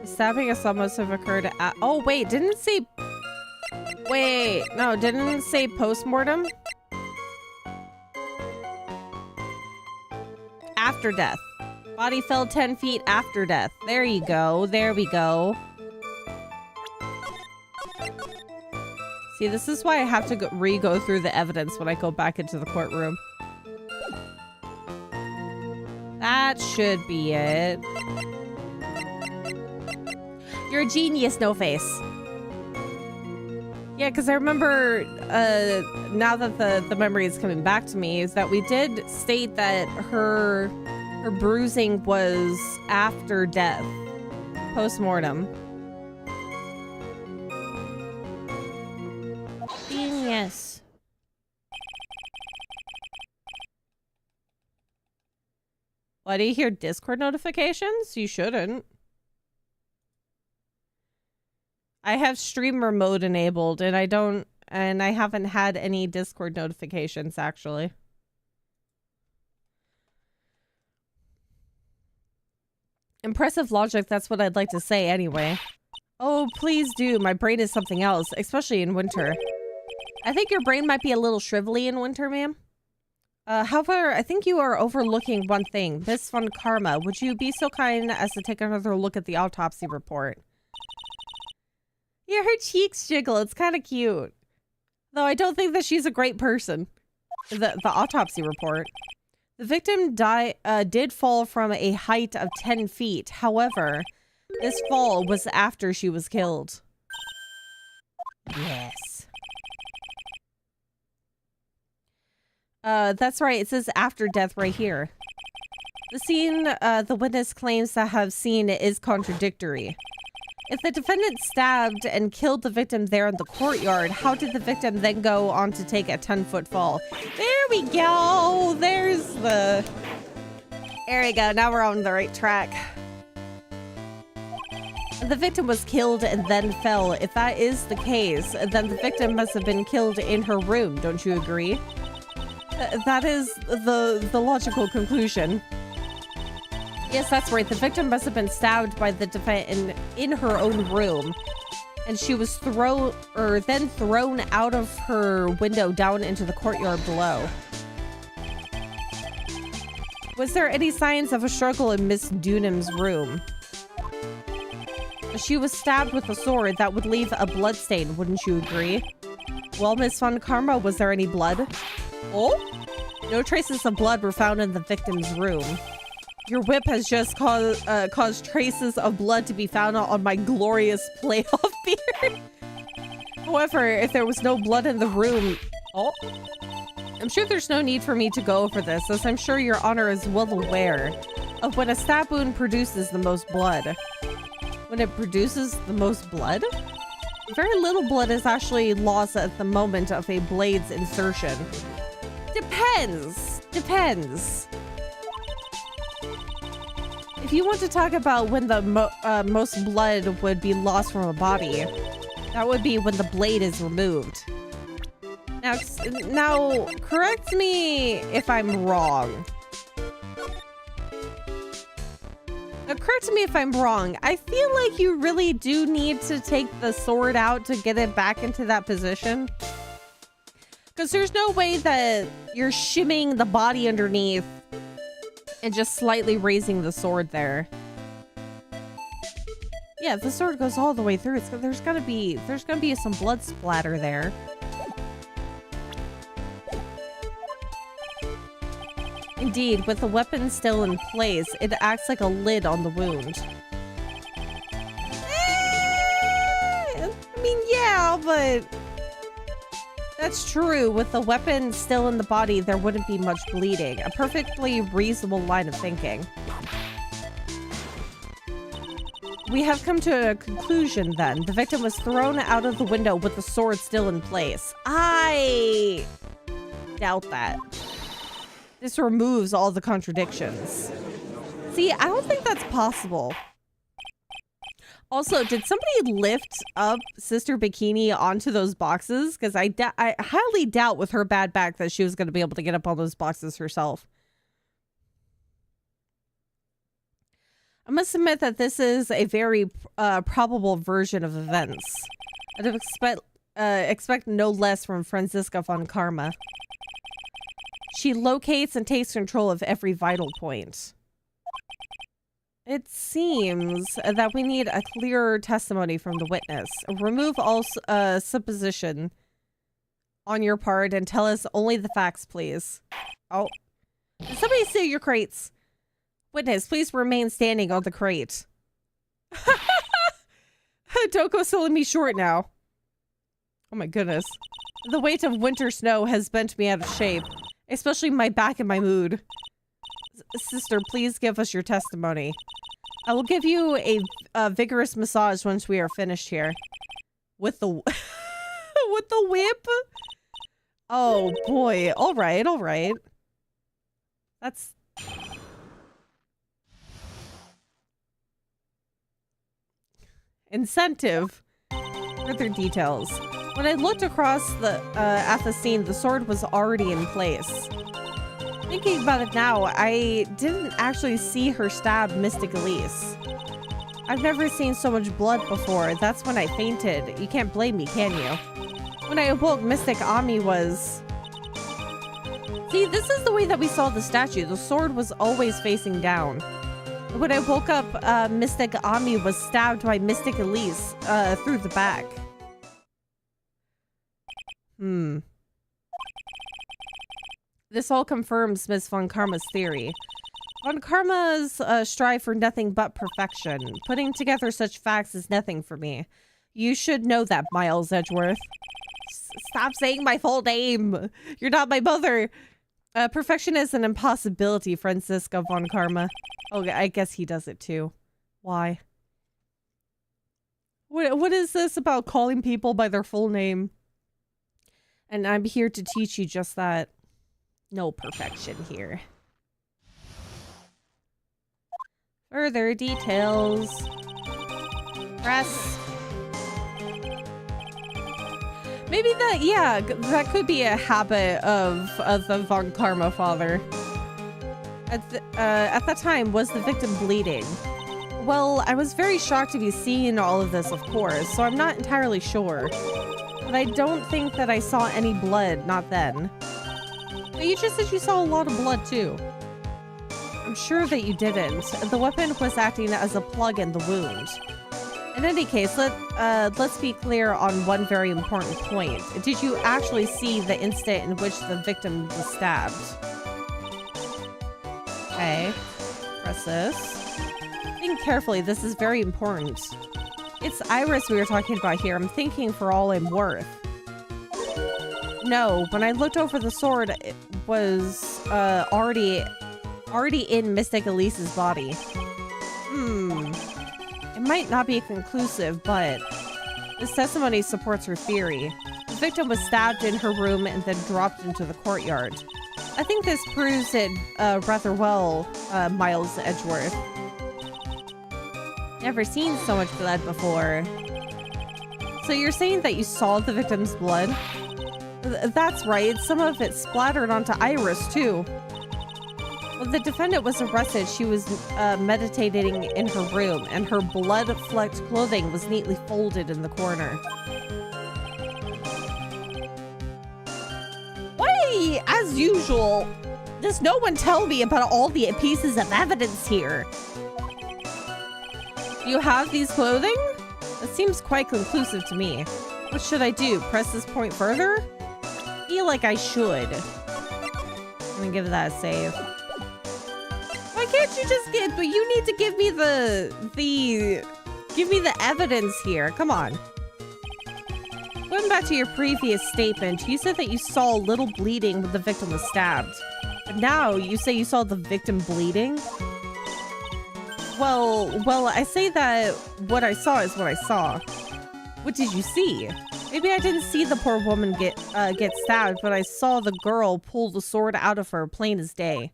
The stabbing assault must have occurred at... Oh, wait, didn't it say... Wait, no, didn't it say post-mortem? After death. Body fell 10 feet after death. There you go. There we go. See, this is why I have to re-go through the evidence when I go back into the courtroom. That should be it. You're a genius, No Face. Yeah, because I remember, now that the memory is coming back to me, is that we did state that her bruising was after death. Post-mortem. Genius. Why do you hear Discord notifications? You shouldn't. I have streamer mode enabled and I haven't had any Discord notifications actually. Impressive logic, that's what I'd like to say anyway. Oh, please do. My brain is something else, especially in winter. I think your brain might be a little shrivelly in winter, ma'am. However, I think you are overlooking one thing. Miss Von Karma, would you be so kind as to take another look at the autopsy report? Yeah, her cheeks jiggle. It's kind of cute. Though I don't think that she's a great person. The autopsy report. The victim did fall from a height of 10 feet. However, this fall was after she was killed. Yes. That's right. It says after death right here. The scene the witness claims to have seen is contradictory. If the defendant stabbed and killed the victim there in the courtyard, how did the victim then go on to take a 10-foot fall? There we go! There's the... There we go. Now we're on the right track. The victim was killed and then fell. If that is the case, then the victim must have been killed in her room. Don't you agree? That is the logical conclusion. Yes, that's right. The victim must have been stabbed by the defendant in her own room. And she was then thrown out of her window down into the courtyard below. Was there any signs of a struggle in Miss Dunham's room? She was stabbed with a sword that would leave a blood stain, wouldn't you agree? Well, Miss Von Karma, was there any blood? Oh? No traces of blood were found in the victim's room. Your whip has just caused traces of blood to be found on my glorious playoff beard. However, if there was no blood in the room... Oh. I'm sure there's no need for me to go over this, as I'm sure your honor is well aware of when a stab wound produces the most blood. When it produces the most blood? Very little blood is actually lost at the moment of a blade's insertion. Depends. Depends. If you want to talk about when the most blood would be lost from a body, that would be when the blade is removed. Now, correct me if I'm wrong. Now, correct me if I'm wrong. I feel like you really do need to take the sword out to get it back into that position. Because there's no way that you're shimming the body underneath and just slightly raising the sword there. Yeah, if the sword goes all the way through, there's gonna be some blood splatter there. Indeed, with the weapon still in place, it acts like a lid on the wound. I mean, Yeah, but that's true. With the weapon still in the body, there wouldn't be much bleeding. A perfectly reasonable line of thinking. We have come to a conclusion then. The victim was thrown out of the window with the sword still in place. I doubt that. This removes all the contradictions. See, I don't think that's possible. Also, did somebody lift up Sister Bikini onto those boxes? Because I highly doubt with her bad back that she was going to be able to get up on those boxes herself. I must admit that this is a very probable version of events. I'd expect no less from Franziska von Karma. She locates and takes control of every vital point. It seems that we need a clearer testimony from the witness. Remove all supposition on your part and tell us only the facts, please. Oh. Did somebody steal your crates? Witness, please remain standing on the crate. Don't go selling me short now. Oh my goodness. The weight of winter snow has bent me out of shape, especially my back and my mood. Sister, please give us your testimony. I will give you a vigorous massage once we are finished here. With the with the whip? Oh boy. All right, all right. That's incentive. Further details. When I looked across the at the scene, the sword was already in place. Thinking about it now, I didn't actually see her stab Mystic Elise. I've never seen so much blood before. That's when I fainted. You can't blame me, can you? When I awoke, Mystic Ami was... See, this is the way that we saw the statue. The sword was always facing down. When I woke up, Mystic Ami was stabbed by Mystic Elise through the back. This all confirms Ms. Von Karma's theory. Von Karma's strive for nothing but perfection. Putting together such facts is nothing for me. You should know that, Miles Edgeworth. Stop saying my full name. You're not my mother. Perfection is an impossibility, Franziska Von Karma. Oh, I guess he does it too. Why? What is this about calling people by their full name? And I'm here to teach you just that. No perfection here. Further details. Press. Maybe that, yeah, that could be a habit of the Von Karma father. At that time, was the victim bleeding? Well, I was very shocked to be seeing all of this, of course, so I'm not entirely sure. But I don't think that I saw any blood, not then. But you just said you saw a lot of blood, too. I'm sure that you didn't. The weapon was acting as a plug in the wound. In any case, let's be clear on one very important point. Did you actually see the instant in which the victim was stabbed? Okay. Press this. Think carefully, this is very important. It's Iris we were talking about here. I'm thinking for all I'm worth. No, when I looked over the sword, it was already in Mystic Elise's body. It might not be conclusive, but this testimony supports her theory. The victim was stabbed in her room and then dropped into the courtyard. I think this proves it rather well, Miles Edgeworth. Never seen so much blood before. So you're saying that you saw the victim's blood? That's right. Some of it splattered onto Iris, too. When the defendant was arrested, she was meditating in her room, and her blood-flecked clothing was neatly folded in the corner. Why, as usual, does no one tell me about all the pieces of evidence here? You have these clothing? That seems quite conclusive to me. What should I do? Press this point further? I feel like I should. I'm gonna give that a save. Why can't you just get, but you need to give me give me the evidence here. Come on. Going back to your previous statement, you said that you saw a little bleeding when the victim was stabbed. But now you say you saw the victim bleeding? Well, I say that what I saw is what I saw. What did you see? Maybe I didn't see the poor woman get stabbed, but I saw the girl pull the sword out of her, plain as day.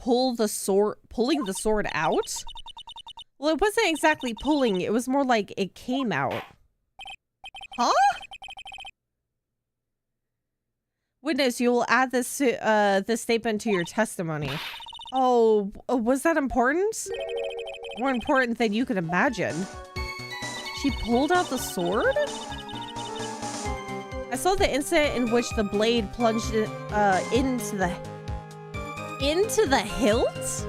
Pulling the sword out? Well, it wasn't exactly pulling, it was more like it came out. Huh? Witness, you will add this this statement to your testimony. Oh, was that important? More important than you could imagine. She pulled out the sword? I saw the incident in which the blade plunged into the hilt?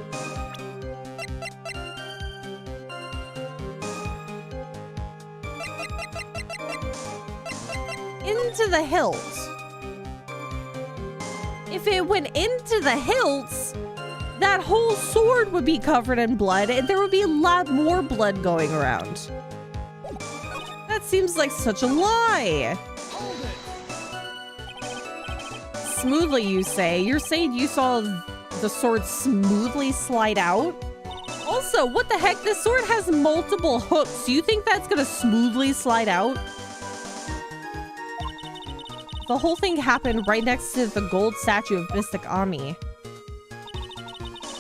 Into the hilt. If it went into the hilts, that whole sword would be covered in blood and there would be a lot more blood going around. That seems like such a lie. Smoothly, you say? You're saying you saw the sword smoothly slide out? Also, what the heck? This sword has multiple hooks. Do you think that's gonna smoothly slide out? The whole thing happened right next to the gold statue of Mystic Ami.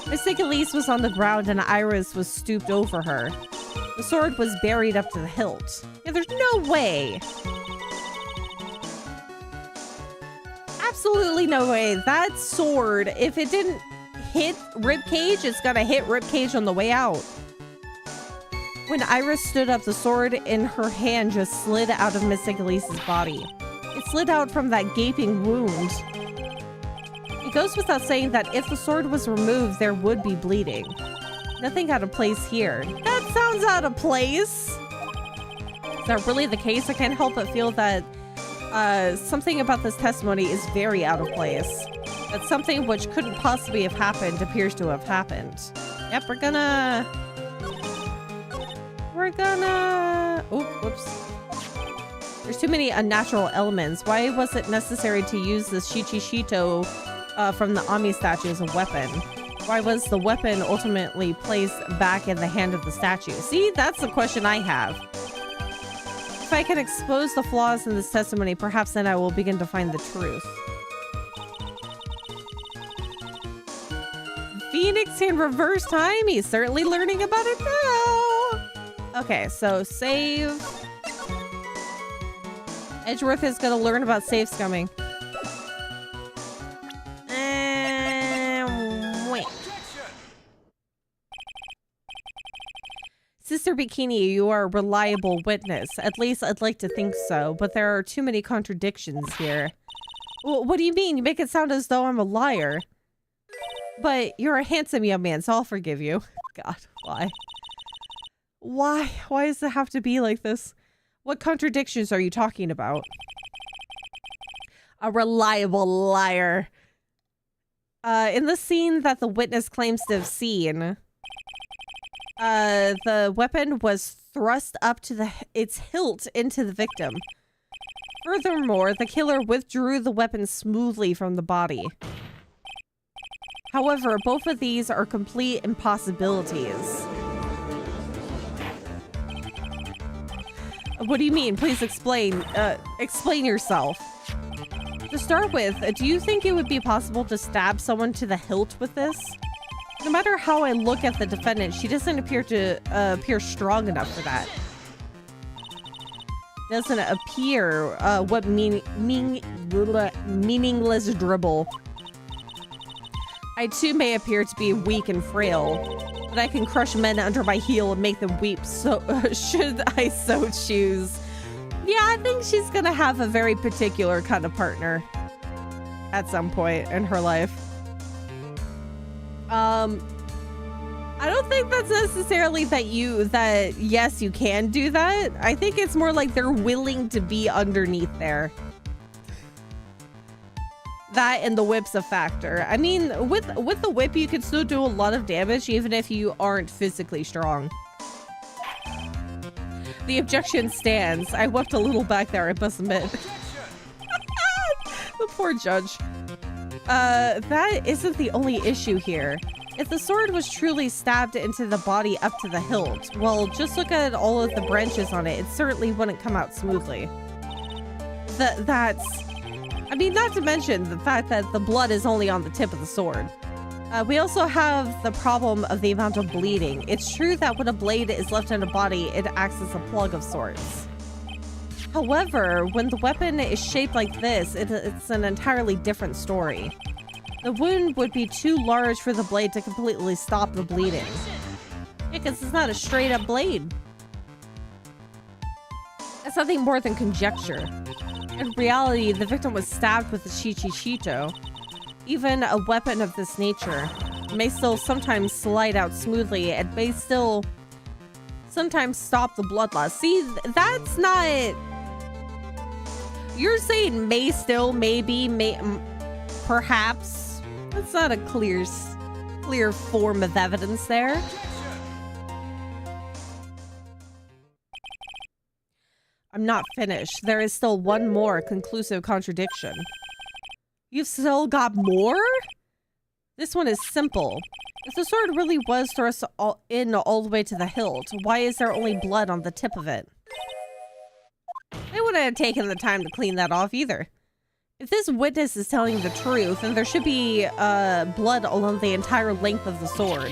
Mystic Elise was on the ground and Iris was stooped over her. The sword was buried up to the hilt. Yeah, there's no way. Absolutely no way. That sword, if it didn't hit ribcage, it's gonna hit ribcage on the way out. When Iris stood up, the sword in her hand just slid out of Mystic Elise's body. It slid out from that gaping wound. It goes without saying that if the sword was removed, there would be bleeding. Nothing out of place here. That sounds out of place. Is that really the case? I can't help but feel that something about this testimony is very out of place. That something which couldn't possibly have happened appears to have happened. Yep, we're gonna... Oh, whoops. There's too many unnatural elements. Why was it necessary to use this Shichishito from the Ami statue as a weapon? Why was the weapon ultimately placed back in the hand of the statue? See, that's the question I have. If I can expose the flaws in this testimony, perhaps then I will begin to find the truth. Phoenix in reverse time? He's certainly learning about it now. Okay, so save. Edgeworth is gonna learn about save scumming. Wait. Sister Bikini, you are a reliable witness. At least I'd like to think so, but there are too many contradictions here. Well, what do you mean? You make it sound as though I'm a liar. But you're a handsome young man, so I'll forgive you. God, why? Why? Why does it have to be like this? What contradictions are you talking about? A reliable liar. In the scene that the witness claims to have seen, the weapon was thrust up to its hilt into the victim. Furthermore, the killer withdrew the weapon smoothly from the body. However, both of these are complete impossibilities. What do you mean? Please explain. Explain yourself. To start with, do you think it would be possible to stab someone to the hilt with this? No matter how I look at the defendant, she doesn't appear to appear strong enough for that. Doesn't appear what meaningless dribble. I too may appear to be weak and frail, but I can crush men under my heel and make them weep, so should I so choose. Yeah, I think she's gonna have a very particular kind of partner at some point in her life. I don't think that's necessarily that yes, you can do that. I think it's more like they're willing to be underneath there. That and the whip's a factor. I mean, with the whip, you can still do a lot of damage even if you aren't physically strong. The objection stands. I wept a little back there, I must admit. The poor judge. That isn't the only issue here. If the sword was truly stabbed into the body up to the hilt, well, just look at all of the branches on it. It certainly wouldn't come out smoothly. I mean, not to mention the fact that the blood is only on the tip of the sword. We also have the problem of the amount of bleeding. It's true that when a blade is left in a body, it acts as a plug of sorts. However, when the weapon is shaped like this, it's an entirely different story. The wound would be too large for the blade to completely stop the bleeding. Yeah, because it's not a straight up blade. It's nothing more than conjecture. In reality, the victim was stabbed with a Peachyforest. Even a weapon of this nature may still sometimes slide out smoothly and may still sometimes stop the blood loss. See, that's not... You're saying may still, maybe, may, perhaps. That's not a clear form of evidence there. I'm not finished. There is still one more conclusive contradiction. You've still got more? This one is simple. If the sword really was thrust all the way to the hilt, why is there only blood on the tip of it? They wouldn't have taken the time to clean that off either. If this witness is telling the truth, then there should be blood along the entire length of the sword.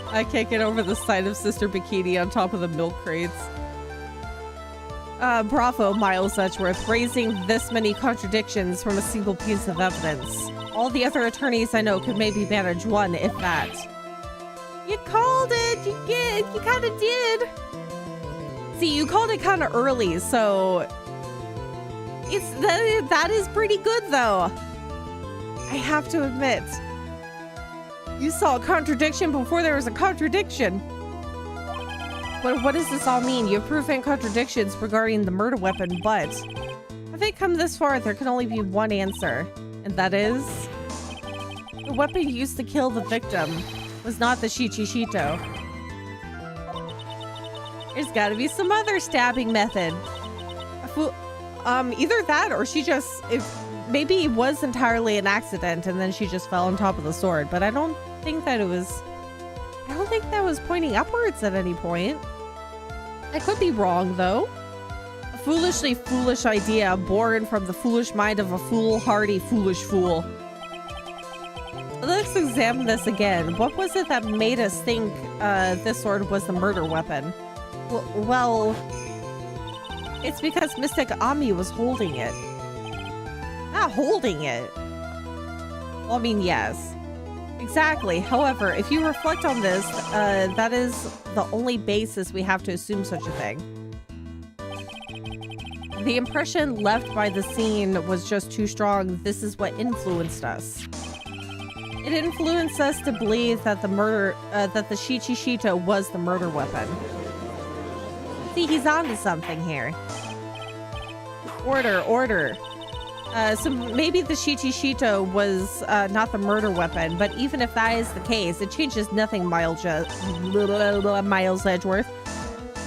I can't get over the sight of Sister Bikini on top of the milk crates. Bravo, Miles Edgeworth, raising this many contradictions from a single piece of evidence. All the other attorneys I know could maybe manage one, if that. You called it! You kind of did! See, you called it kind of early, so... that is pretty good, though. I have to admit. You saw a contradiction before there was a contradiction. What does this all mean? You have proven contradictions regarding the murder weapon, but having come this far, there can only be one answer, and that is the weapon used to kill the victim was not the Peachyforest. There's got to be some other stabbing method. Either that, or maybe it was entirely an accident, and then she just fell on top of the sword. But I don't think that was pointing upwards at any point. I could be wrong, though. A foolishly foolish idea born from the foolish mind of a foolhardy foolish fool. Let's examine this again. What was it that made us think this sword was the murder weapon? Well, it's because Mystic Ami was holding it. Not holding it. Well, I mean, yes. Exactly. However, if you reflect on this, that is the only basis we have to assume such a thing. The impression left by the scene was just too strong. This is what influenced us. It influenced us to believe that the Peachyforest was the murder weapon. See, he's onto something here. Order. So maybe the Peachyforest was not the murder weapon, but even if that is the case, it changes nothing, Miles Edgeworth.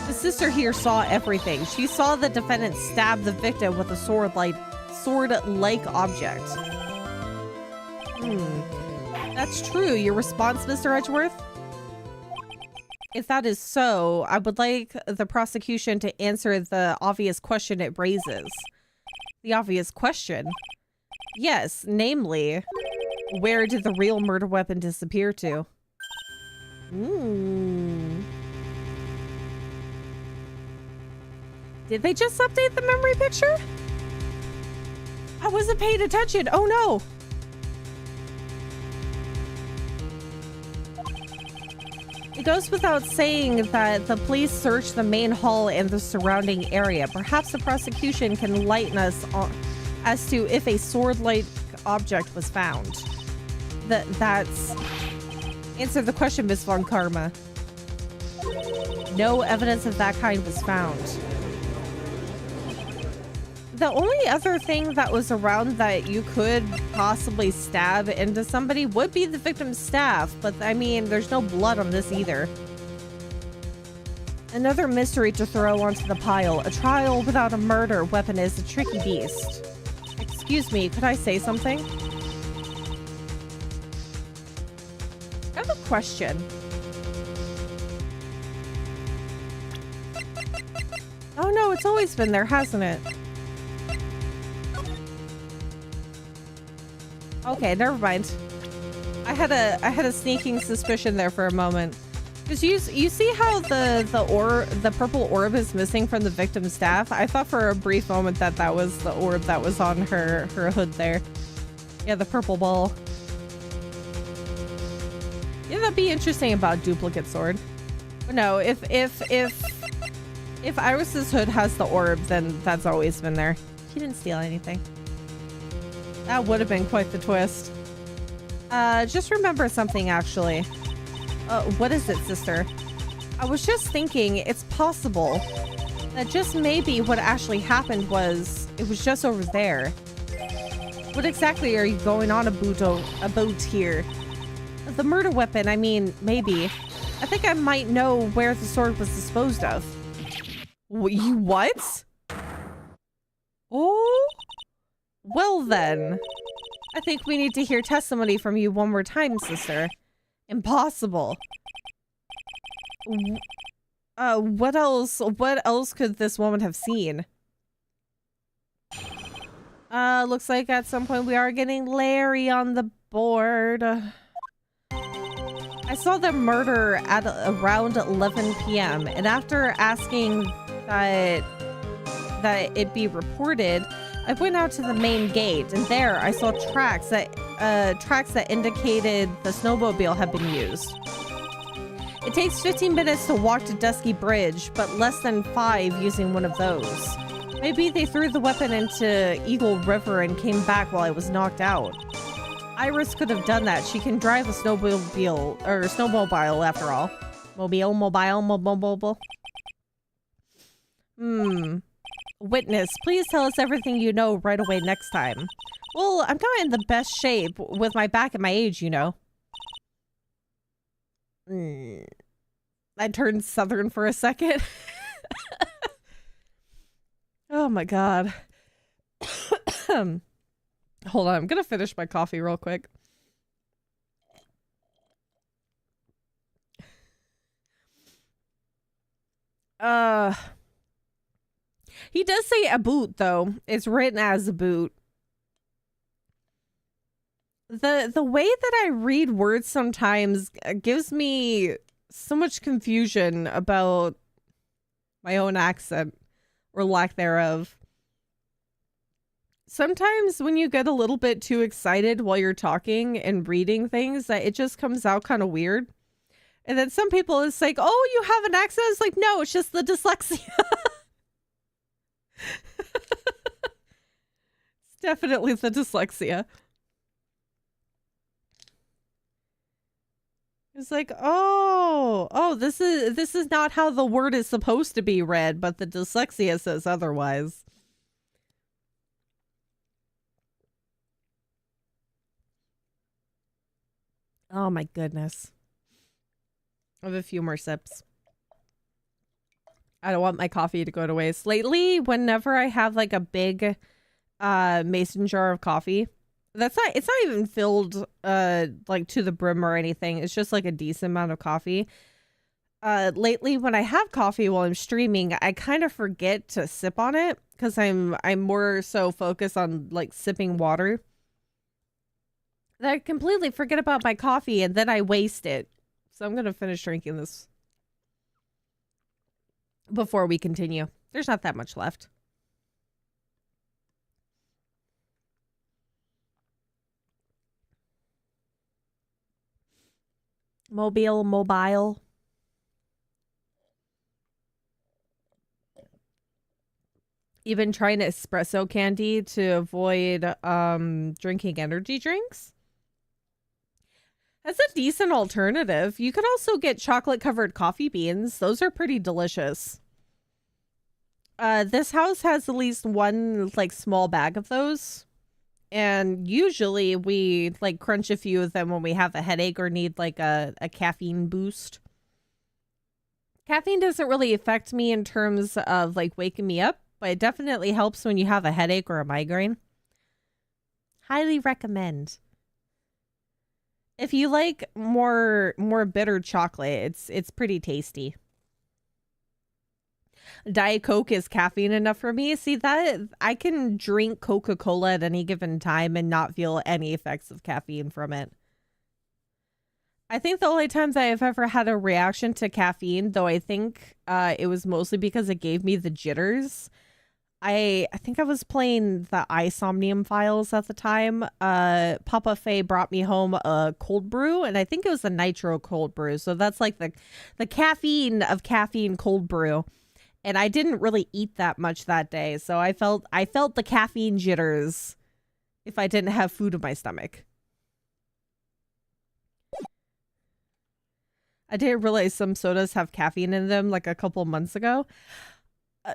The sister here saw everything. She saw the defendant stab the victim with a sword-like object. That's true. Your response, Mr. Edgeworth? If that is so, I would like the prosecution to answer the obvious question it raises. The obvious question? Yes, namely, where did the real murder weapon disappear to? Did they just update the memory picture? I wasn't paying attention. Oh no. It goes without saying that the police searched the main hall and the surrounding area. Perhaps the prosecution can enlighten us as to if a sword-like object was found. That's... Answer the question, Miss Von Karma. No evidence of that kind was found. the only other thing that was around that you could possibly stab into somebody would be the victim's staff, but I mean, there's no blood on this either. Another mystery to throw onto the pile. A trial without a murder weapon is a tricky beast. Excuse me, could I say something? I have a question. Oh no, it's always been there, hasn't it? Okay, never mind. I had a sneaking suspicion there for a moment. Because you see how the purple orb is missing from the victim's staff? I thought for a brief moment that that was the orb that was on her hood there. Yeah, the purple ball. Yeah, that'd be interesting about duplicate sword. But no, if Iris's hood has the orb, then that's always been there. She didn't steal anything. That would have been quite the twist. Just remember something, actually. What is it, sister? I was just thinking it's possible that just maybe what actually happened was it was just over there. What exactly are you going on about here? The murder weapon, I mean, maybe. I think I might know where the sword was disposed of. You what? Oh? Well then. I think we need to hear testimony from you one more time, sister. Impossible. What else could this woman have seen? Looks like at some point we are getting Larry on the board. I saw the murder at around 11 p.m. and after asking that it be reported, I went out to the main gate and there I saw tracks that indicated the snowmobile had been used. It takes 15 minutes to walk to Dusky Bridge, but less than 5 using one of those. Maybe they threw the weapon into Eagle River and came back while I was knocked out. Iris could have done that. She can drive a snowmobile after all. Mobile. Witness, please tell us everything you know right away next time. Well, I'm not in the best shape with my back at my age, you know. I turned southern for a second. Oh my god. Hold on, I'm gonna finish my coffee real quick. He does say a boot though. It's written as a boot. The way that I read words sometimes gives me so much confusion about my own accent or lack thereof. Sometimes when you get a little bit too excited while you're talking and reading things, that it just comes out kind of weird. And then some people, it's like, oh, you have an accent? It's like, no, it's just the dyslexia. It's definitely the dyslexia. It's like, oh, this is not how the word is supposed to be read, but the dyslexia says otherwise. Oh my goodness. I have a few more sips. I don't want my coffee to go to waste. Lately, whenever I have like a big mason jar of coffee, it's not even filled like to the brim or anything. It's just like a decent amount of coffee. Lately when I have coffee while I'm streaming, I kind of forget to sip on it because I'm more so focused on like sipping water that I completely forget about my coffee and then I waste it. So I'm gonna finish drinking this before we continue. There's not that much left. Mobile. Even trying espresso candy to avoid drinking energy drinks. That's a decent alternative. You could also get chocolate covered coffee beans. Those are pretty delicious. This house has at least one, like, small bag of those. And usually we, like, crunch a few of them when we have a headache or need, like, a caffeine boost. Caffeine doesn't really affect me in terms of, like, waking me up, but it definitely helps when you have a headache or a migraine. Highly recommend. If you like more bitter chocolate, it's pretty tasty. Diet Coke is caffeine enough for me. See, that I can drink Coca-Cola at any given time and not feel any effects of caffeine from it. I think the only times I have ever had a reaction to caffeine, though I think it was mostly because it gave me the jitters. I think I was playing the iSomnium files at the time. Papa Faye brought me home a cold brew, and I think it was a nitro cold brew. So that's like the caffeine of caffeine cold brew. And I didn't really eat that much that day, so I felt the caffeine jitters if I didn't have food in my stomach. I didn't realize some sodas have caffeine in them like a couple months ago.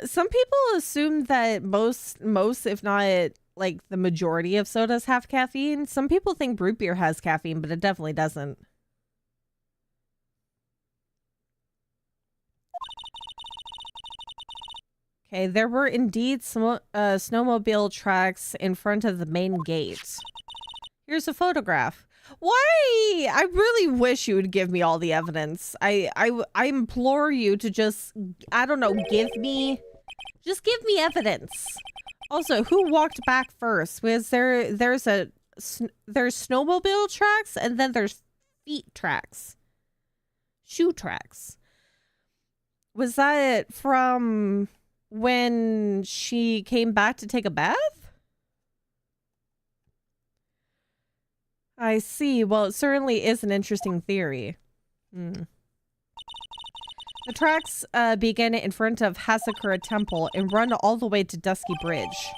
Some people assume that most, if not like the majority of sodas have caffeine. Some people think root beer has caffeine, but it definitely doesn't. Okay, there were indeed snowmobile tracks in front of the main gate. Here's a photograph. Why? I really wish you would give me all the evidence. I implore you to just, I don't know, just give me evidence. Also, who walked back first? Was there's snowmobile tracks and then there's feet tracks. Shoe tracks. Was that from when she came back to take a bath? I see. Well, it certainly is an interesting theory. The tracks begin in front of Hasakura Temple and run all the way to Dusky Bridge.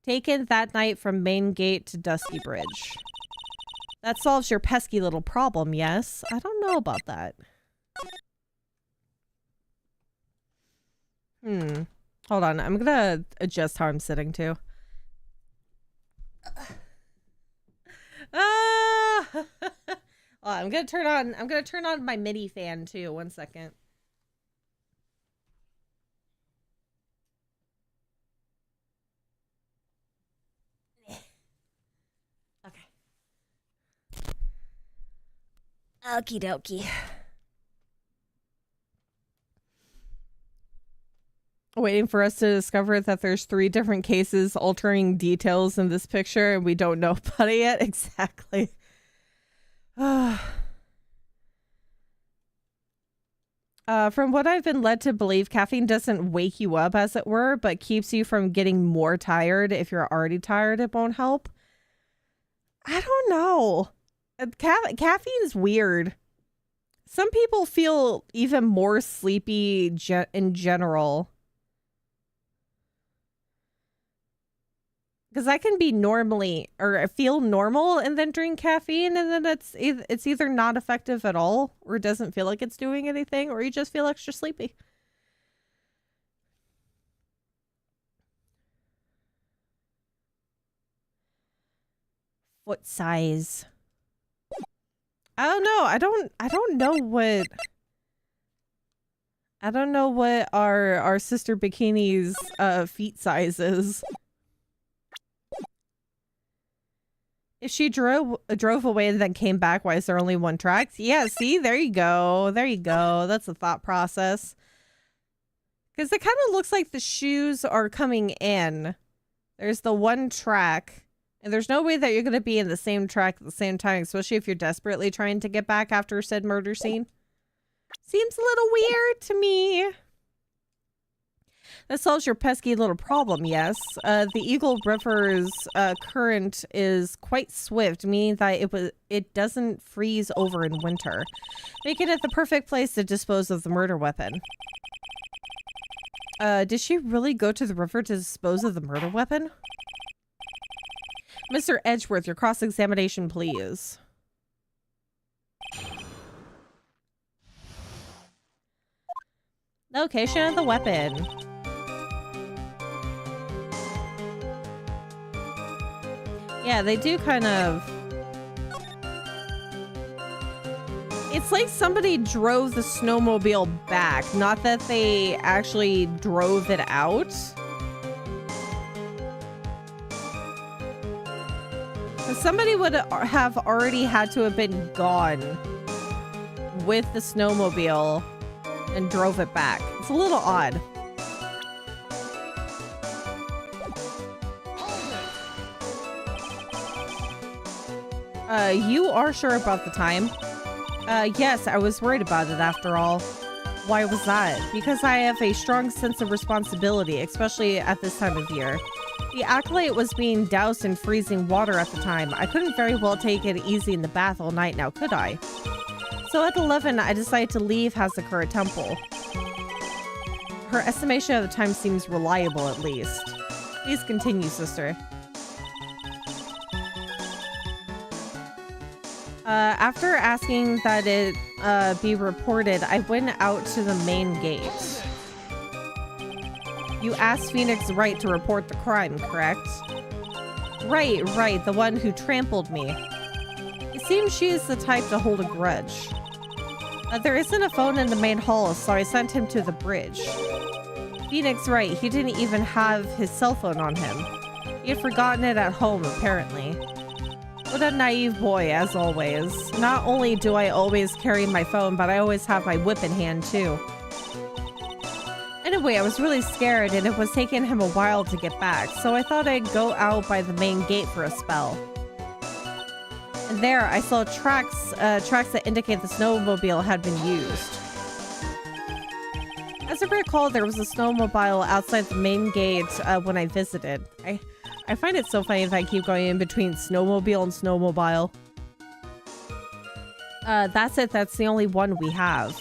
Taken that night from Main Gate to Dusky Bridge. That solves your pesky little problem, yes? I don't know about that. Hold on. I'm gonna adjust how I'm sitting too. Oh, I'm gonna turn on my MIDI fan too. 1 second. Okay. Okie dokie. Waiting for us to discover that there's 3 different cases altering details in this picture and we don't know about it yet. Exactly. From what I've been led to believe, caffeine doesn't wake you up, as it were, but keeps you from getting more tired. If you're already tired, it won't help. I don't know. Caffeine's weird. Some people feel even more sleepy in general. Because I can be normally, or feel normal and then drink caffeine, and then it's either not effective at all, or it doesn't feel like it's doing anything, or you just feel extra sleepy. Foot size. I don't know. I don't know what our sister Bikini's feet size is. If she drove away and then came back, why is there only 1 track? Yeah, see? There you go. There you go. That's the thought process. Because it kind of looks like the shoes are coming in. There's the 1 track. And there's no way that you're going to be in the same track at the same time, especially if you're desperately trying to get back after said murder scene. Seems a little weird to me. That solves your pesky little problem, yes. The Eagle River's current is quite swift, meaning that it doesn't freeze over in winter, making it the perfect place to dispose of the murder weapon. Did she really go to the river to dispose of the murder weapon? Mr. Edgeworth, your cross-examination, please. Location of the weapon. Yeah, they do kind of... It's like somebody drove the snowmobile back, not that they actually drove it out. Somebody would have already had to have been gone with the snowmobile and drove it back. It's a little odd. You are sure about the time? Yes, I was worried about it after all. Why was that? Because I have a strong sense of responsibility, especially at this time of year. The acolyte was being doused in freezing water at the time. I couldn't very well take it easy in the bath all night now, could I? So at 11, I decided to leave Hazakura Temple. Her estimation of the time seems reliable, at least. Please continue, sister. After asking that it be reported, I went out to the main gate. You asked Phoenix Wright to report the crime, correct? Right, the one who trampled me. It seems she is the type to hold a grudge. There isn't a phone in the main hall, so I sent him to the bridge. Phoenix Wright, he didn't even have his cell phone on him. He had forgotten it at home, apparently. What a naive boy, as always. Not only do I always carry my phone, but I always have my whip in hand, too. Anyway, I was really scared, and it was taking him a while to get back, so I thought I'd go out by the main gate for a spell. And there, I saw tracks that indicate the snowmobile had been used. As I recall, there was a snowmobile outside the main gate when I visited. I find it so funny if I keep going in between snowmobile and snowmobile. That's it. That's the only one we have.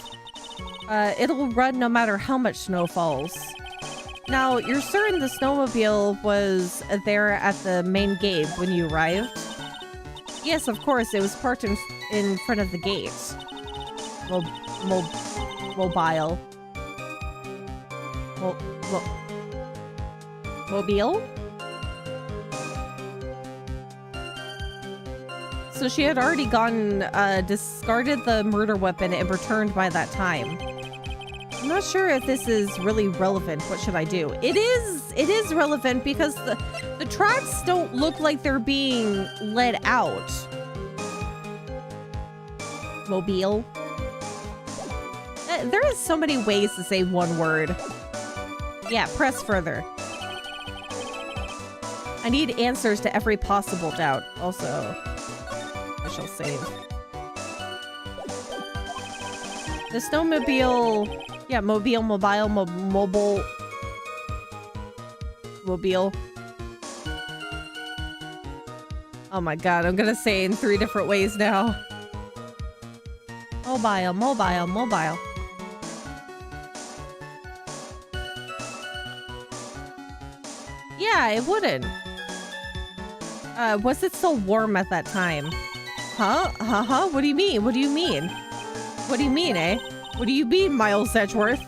It'll run no matter how much snow falls. Now, you're certain the snowmobile was there at the main gate when you arrived? Yes, of course. It was parked in front of the gate. Mobile. Mobile? So she had already discarded the murder weapon and returned by that time. I'm not sure if this is really relevant. What should I do? It is relevant because the tracks don't look like they're being let out. Mobile. There is so many ways to say one word. Yeah, press further. I need answers to every possible doubt. Also, I shall save. The snowmobile... Yeah, mobile. Oh my god, I'm gonna say it in 3 different ways now. Mobile. Yeah, it wouldn't. Was it still warm at that time? Huh? What do you mean? What do you mean, eh? What do you mean, Miles Edgeworth?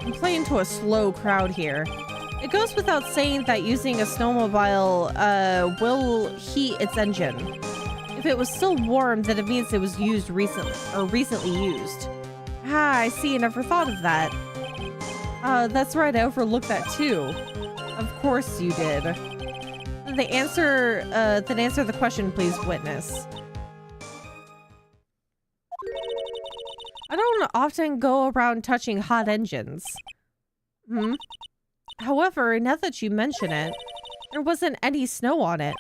I'm playing to a slow crowd here. It goes without saying that using a snowmobile will heat its engine. If it was still warm, then it means it was used recently used. Ah, I see. I never thought of that. That's right. I overlooked that too. Of course you did. Then answer the question, please, witness. I don't often go around touching hot engines. However, now that you mention it, there wasn't any snow on it.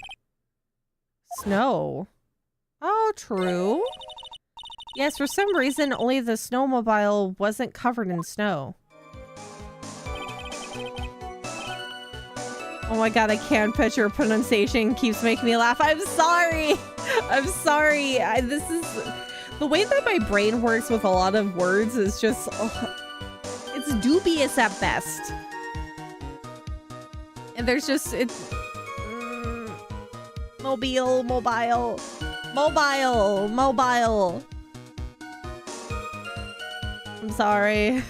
Snow? Oh, true. Yes, for some reason, only the snowmobile wasn't covered in snow. Oh my god, I can't picture pronunciation. Keeps making me laugh. I'm sorry. I'm sorry. This is... The way that my brain works with a lot of words is just... it's dubious at best. And there's just... It's... Mobile. I'm sorry.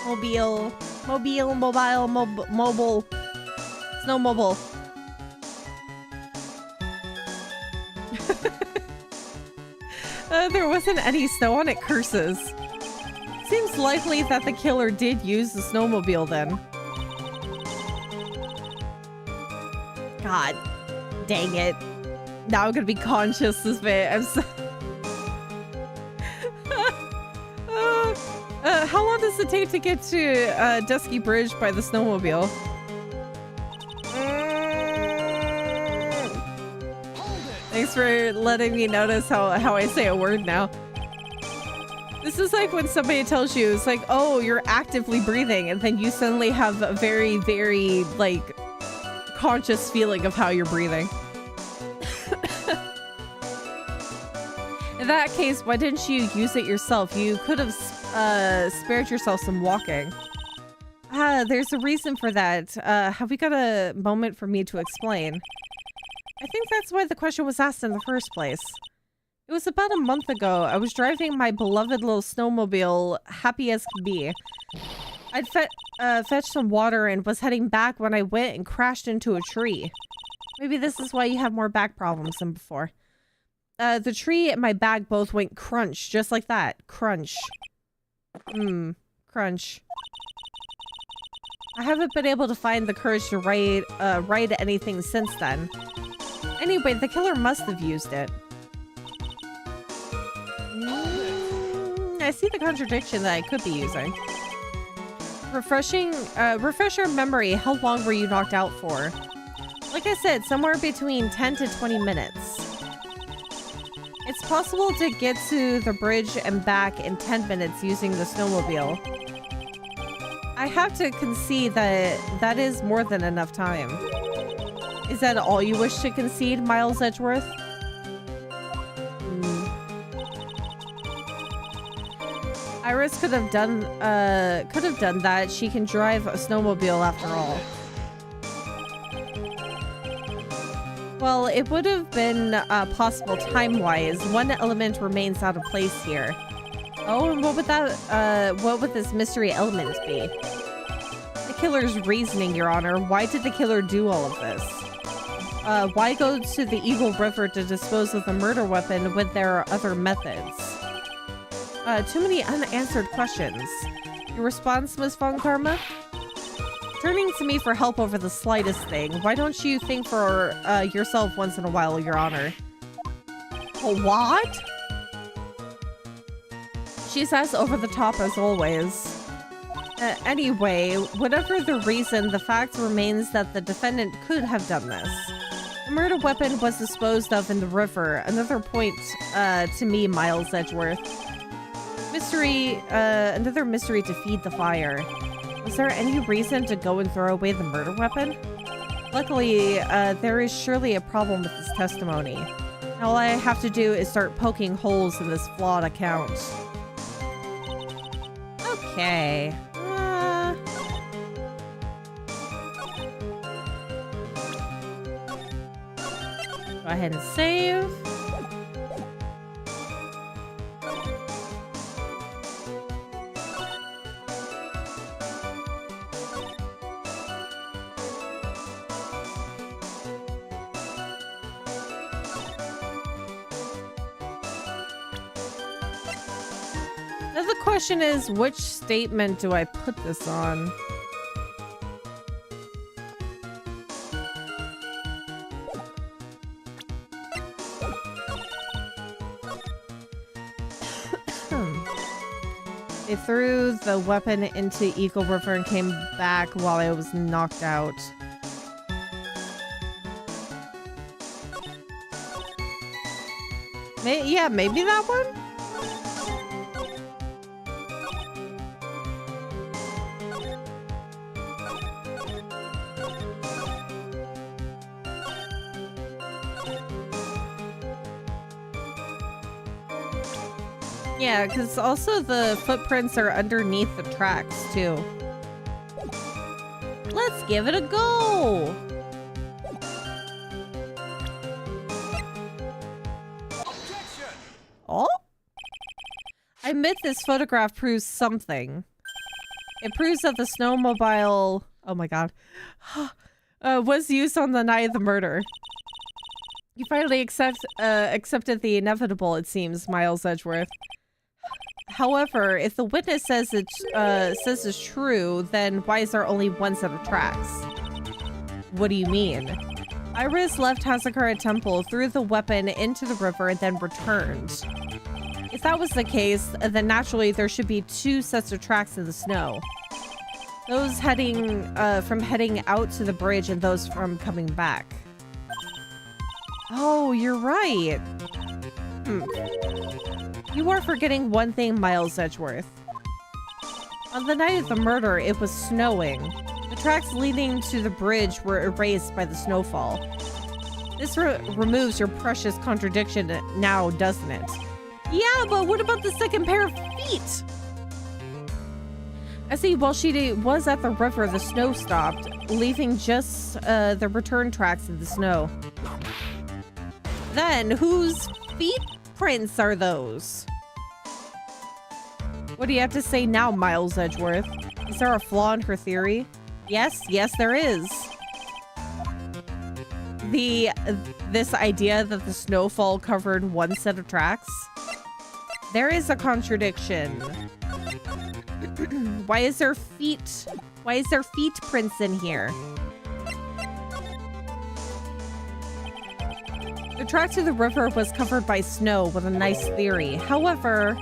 Mobile. Snowmobile. There wasn't any snow on it, curses. Seems likely that the killer did use the snowmobile then. God dang it. Now I'm gonna be conscious this bit. I'm so how long does it take to get to Dusky Bridge by the snowmobile? Thanks for letting me notice how I say a word now. This is like when somebody tells you, it's like, oh, you're actively breathing, and then you suddenly have a very, very, like, conscious feeling of how you're breathing. In that case, why didn't you use it yourself? You could have spared yourself some walking. There's a reason for that. Have we got a moment for me to explain? I think that's why the question was asked in the first place. It was about a month ago. I was driving my beloved little snowmobile, happy as could be. I'd fetched some water and was heading back when I went and crashed into a tree. Maybe this is why you have more back problems than before. The tree and my bag both went crunch, just like that. Crunch. Crunch. I haven't been able to find the courage to write anything since then. Anyway, the killer must have used it. I see the contradiction that I could be using. Refresh your memory. How long were you knocked out for? Like I said, somewhere between 10 to 20 minutes. It's possible to get to the bridge and back in 10 minutes using the snowmobile. I have to concede that that is more than enough time. Is that all you wish to concede, Miles Edgeworth? Iris could have done that. She can drive a snowmobile after all. Well, it would have been possible time-wise. One element remains out of place here. Oh, and what would this mystery element be? The killer's reasoning, Your Honor. Why did the killer do all of this? Why go to the Eagle River to dispose of the murder weapon when there are other methods? Too many unanswered questions. Your response, Ms. Von Karma? Turning to me for help over the slightest thing. Why don't you think for yourself once in a while, Your Honor? What? She's as over the top as always. Anyway, whatever the reason, the fact remains that the defendant could have done this. The murder weapon was disposed of in the river. Another point to me, Miles Edgeworth. Another mystery to feed the fire. Was there any reason to go and throw away the murder weapon? Luckily, there is surely a problem with this testimony. All I have to do is start poking holes in this flawed account. Okay. Go ahead and save. Now the question is, which statement do I put this on? They threw the weapon into Eagle River and came back while I was knocked out. Yeah, maybe that one? Yeah, because also the footprints are underneath the tracks, too. Let's give it a go! Oh? I admit this photograph proves something. It proves that the snowmobile... Oh my god. Was used on the night of the murder. You finally accepted the inevitable, it seems, Miles Edgeworth. However, if the witness says it's true, then why is there only one set of tracks? What do you mean? Iris left Hazakura Temple, threw the weapon into the river, and then returned. If that was the case, then naturally there should be two sets of tracks in the snow. Those heading out to the bridge and those from coming back. Oh, you're right. You are forgetting one thing, Miles Edgeworth. On the night of the murder, it was snowing. The tracks leading to the bridge were erased by the snowfall. This removes your precious contradiction now, doesn't it? Yeah, but what about the second pair of feet? I see, while she was at the river, the snow stopped, leaving just the return tracks in the snow. Then, whose feet prints are those? What do you have to say now, Miles Edgeworth? Is there a flaw in her theory? Yes, there is. This idea that the snowfall covered one set of tracks? There is a contradiction. Why is there feet prints in here? The track to the river was covered by snow with a nice theory. However,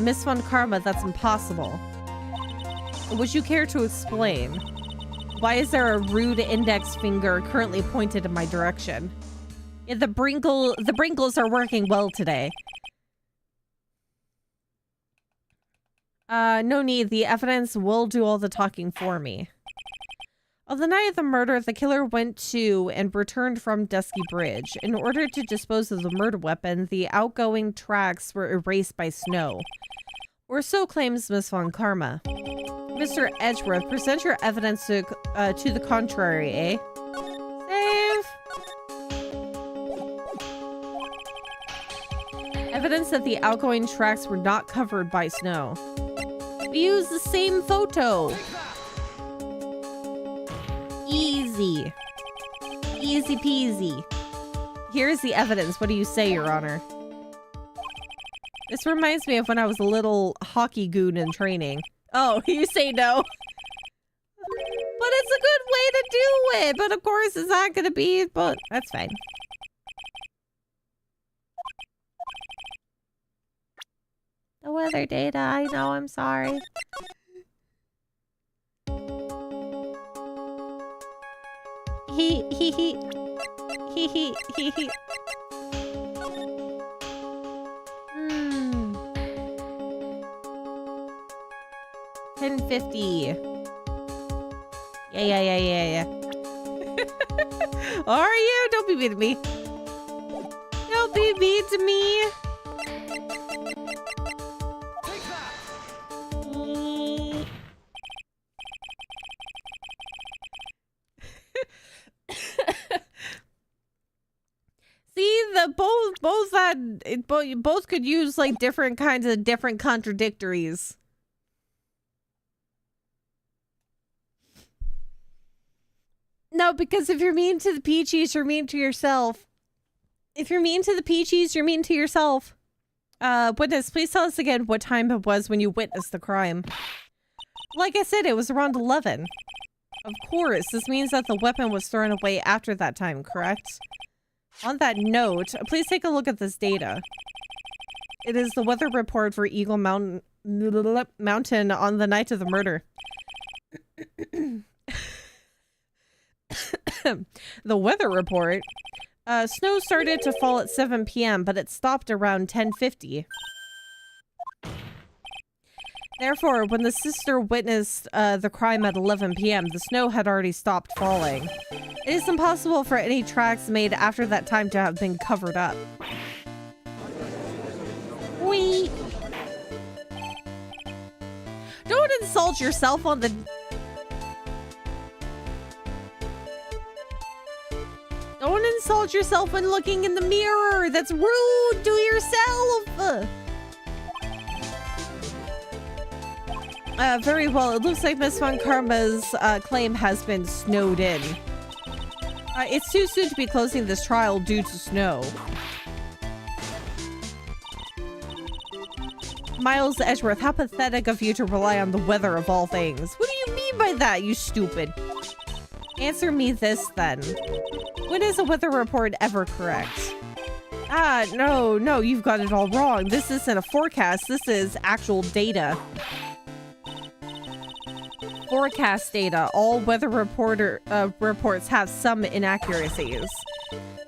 Miss Von Karma, that's impossible. Would you care to explain? Why is there a rude index finger currently pointed in my direction? Yeah, the Brinkles are working well today. No need. The evidence will do all the talking for me. On the night of the murder, the killer went to and returned from Dusky Bridge. In order to dispose of the murder weapon, the outgoing tracks were erased by snow. Or so claims Miss Von Karma. Mr. Edgeworth, present your evidence to the contrary, eh? Save! Evidence that the outgoing tracks were not covered by snow. We use the same photo! Easy. Easy peasy. Here's the evidence. What do you say, Your Honor? This reminds me of when I was a little hockey goon in training. Oh, you say no. But it's a good way to do it. But of course, it's not going to be, but that's fine. The weather data, I know, I'm sorry. He. 1050. Yeah. Are you? Don't be mean to me. Don't be mean to me. See, both could use like different kinds of different contradictories. No, because if you're mean to the Peachies, you're mean to yourself. If you're mean to the Peachies, you're mean to yourself. Witness, please tell us again what time it was when you witnessed the crime. Like I said, it was around 11. Of course, this means that the weapon was thrown away after that time, correct? On that note, please take a look at this data. It is the weather report for Eagle Mountain on the night of the murder. The weather report? Snow started to fall at 7 p.m., but it stopped around 10:50. Therefore, when the sister witnessed the crime at 11 p.m., the snow had already stopped falling. It is impossible for any tracks made after that time to have been covered up. Whee! Don't insult yourself on the... Don't insult yourself when looking in the mirror! That's rude to yourself! Very well. It looks like Miss Von Karma's claim has been snowed in. It's too soon to be closing this trial due to snow. Miles Edgeworth, how pathetic of you to rely on the weather of all things. What do you mean by that, you stupid? Answer me this, then. When is a weather report ever correct? No, you've got it all wrong. This isn't a forecast. This is actual data. Forecast data. All weather reports have some inaccuracies.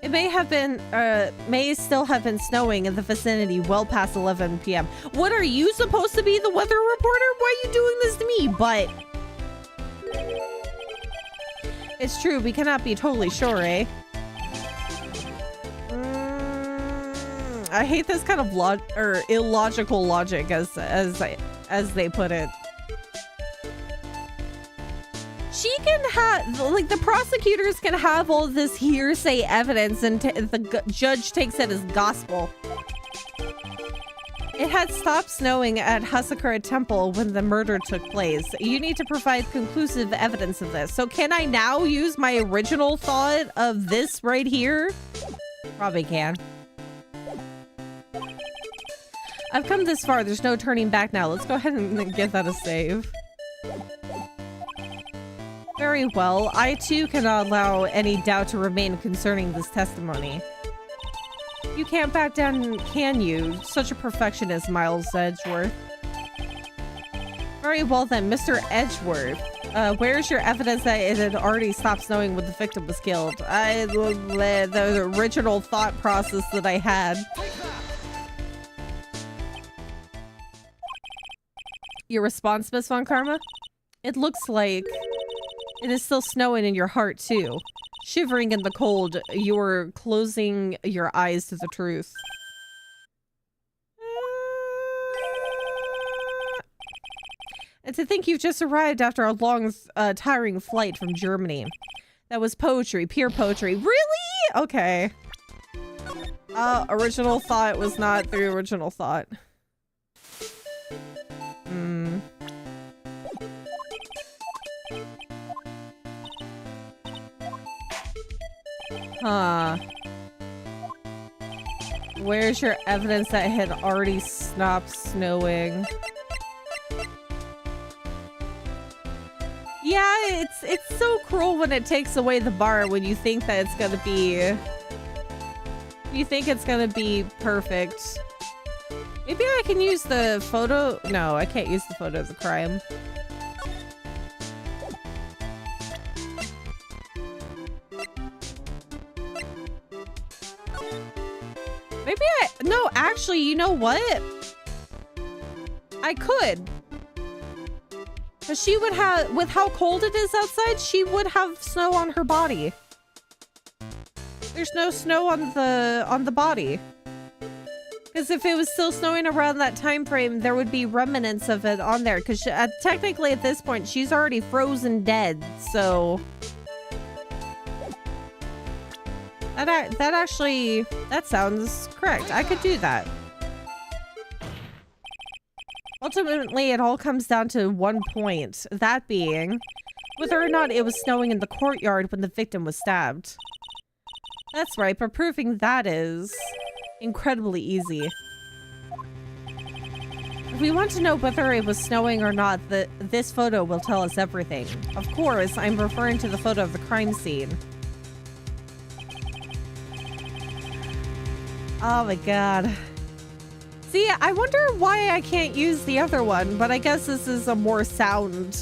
It may still have been snowing in the vicinity well past 11 p.m. What are you supposed to be, the weather reporter? Why are you doing this to me? But it's true, we cannot be totally sure, eh? I hate this kind of illogical logic, as they put it. She can have, like, the prosecutors can have all this hearsay evidence, and the judge takes it as gospel. It had stopped snowing at Hasakura Temple when the murder took place. You need to provide conclusive evidence of this. So can I now use my original thought of this right here? Probably can. I've come this far. There's no turning back now. Let's go ahead and give that a save. Very well. I too cannot allow any doubt to remain concerning this testimony. You can't back down, can you? Such a perfectionist, Miles Edgeworth. Very well then, Mr. Edgeworth. Where's your evidence that it had already stopped snowing when the victim was killed? The original thought process that I had. Your response, Miss Von Karma? It looks like it is still snowing in your heart, too. Shivering in the cold, you're closing your eyes to the truth. And to think you've just arrived after a long, tiring flight from Germany. That was poetry, pure poetry. Really? Okay. Original thought was not the original thought. Huh. Where's your evidence that it had already stopped snowing? Yeah, it's so cruel when it takes away the bar when you think that it's gonna be... You think it's gonna be perfect. Maybe I can use the photo... No, I can't use the photo of the crime. No, actually, you know what? I could. Because she would have, with how cold it is outside, she would have snow on her body. There's no snow on the body. Because if it was still snowing around that time frame, there would be remnants of it on there. Because technically at this point, she's already frozen dead, so... That sounds correct. I could do that. Ultimately, it all comes down to one point. That being, whether or not it was snowing in the courtyard when the victim was stabbed. That's right, but proving that is incredibly easy. If we want to know whether it was snowing or not, this photo will tell us everything. Of course, I'm referring to the photo of the crime scene. Oh my god. See, I wonder why I can't use the other one, but I guess this is a more sound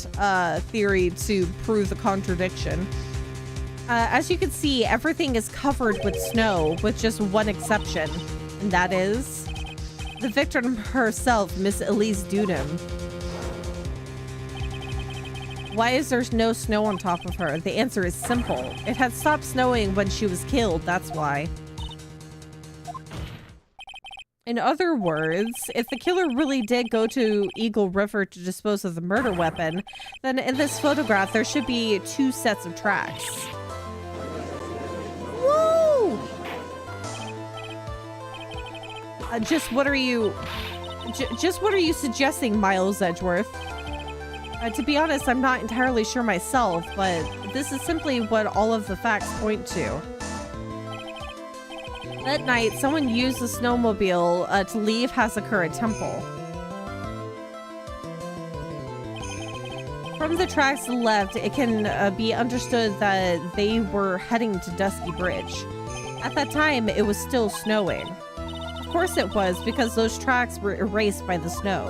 theory to prove the contradiction. As you can see, everything is covered with snow, with just one exception, and that is the victim herself, Miss Elise Dunham. Why is there no snow on top of her? The answer is simple. It had stopped snowing when she was killed, that's why. In other words, if the killer really did go to Eagle River to dispose of the murder weapon, then in this photograph there should be 2 sets of tracks. Woo! Just what are you suggesting, Miles Edgeworth? To be honest, I'm not entirely sure myself, but this is simply what all of the facts point to. That night, someone used the snowmobile to leave Hasakura Temple. From the tracks to the left, it can be understood that they were heading to Dusky Bridge. At that time, it was still snowing. Of course it was, because those tracks were erased by the snow.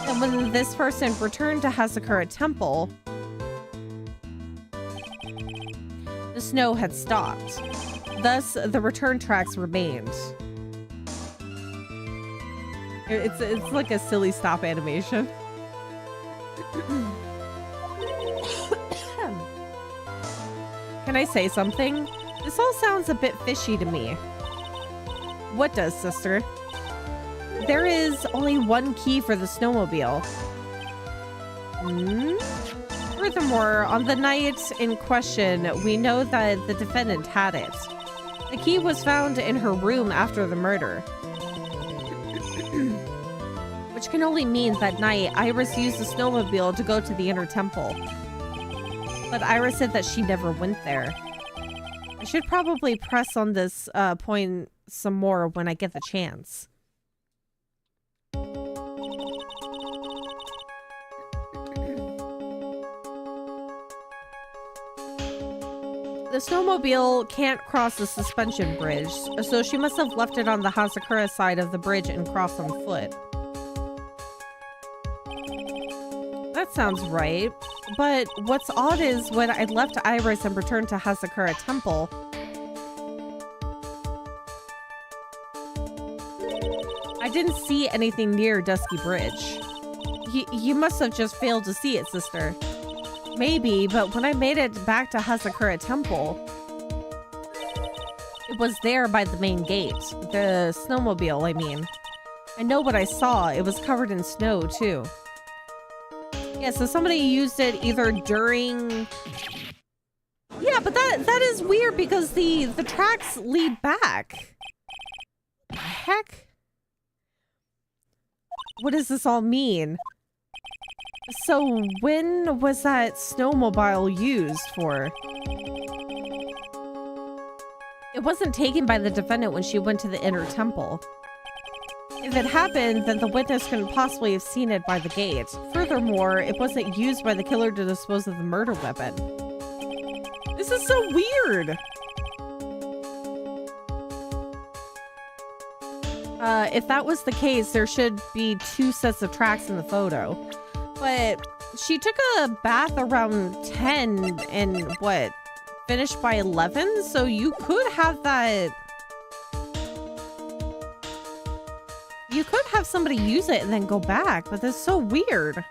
And when this person returned to Hasakura Temple, the snow had stopped. Thus, the return tracks remained. It's like a silly stop animation. Can I say something? This all sounds a bit fishy to me. What does, sister? There is only one key for the snowmobile. Furthermore, on the night in question, we know that the defendant had it. The key was found in her room after the murder. Which can only mean that night, Iris used the snowmobile to go to the inner temple. But Iris said that she never went there. I should probably press on this point some more when I get the chance. The snowmobile can't cross the suspension bridge, so she must have left it on the Hasakura side of the bridge and crossed on foot. That sounds right, but what's odd is when I left Iris and returned to Hasakura Temple, I didn't see anything near Dusky Bridge. You must have just failed to see it, sister. Maybe, but when I made it back to Hasakura Temple, it was there by the main gate. The snowmobile, I mean. I know what I saw. It was covered in snow, too. Yeah, so somebody used it either during... Yeah, but that is weird because the tracks lead back. Heck? What does this all mean? So when was that snowmobile used for? It wasn't taken by the defendant when she went to the inner temple. If it happened, then the witness couldn't possibly have seen it by the gate. Furthermore, it wasn't used by the killer to dispose of the murder weapon. This is so weird! If that was the case, there should be 2 sets of tracks in the photo. But she took a bath around 10 and what? Finished by 11? So you could have that... You could have somebody use it and then go back, but that's so weird.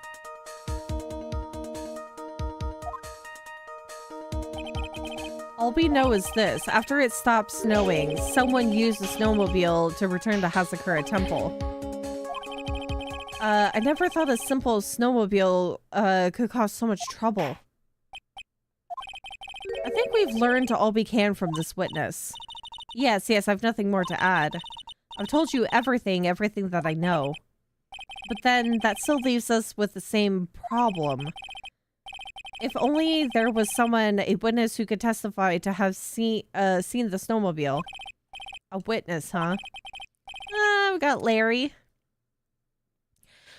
All we know is this. After it stopped snowing, someone used the snowmobile to return to Hasakura Temple. I never thought a simple snowmobile could cause so much trouble. I think we've learned all we can from this witness. Yes, I've nothing more to add. I've told you everything that I know. But then that still leaves us with the same problem. If only there was someone, a witness who could testify to have seen the snowmobile. A witness, huh? We got Larry.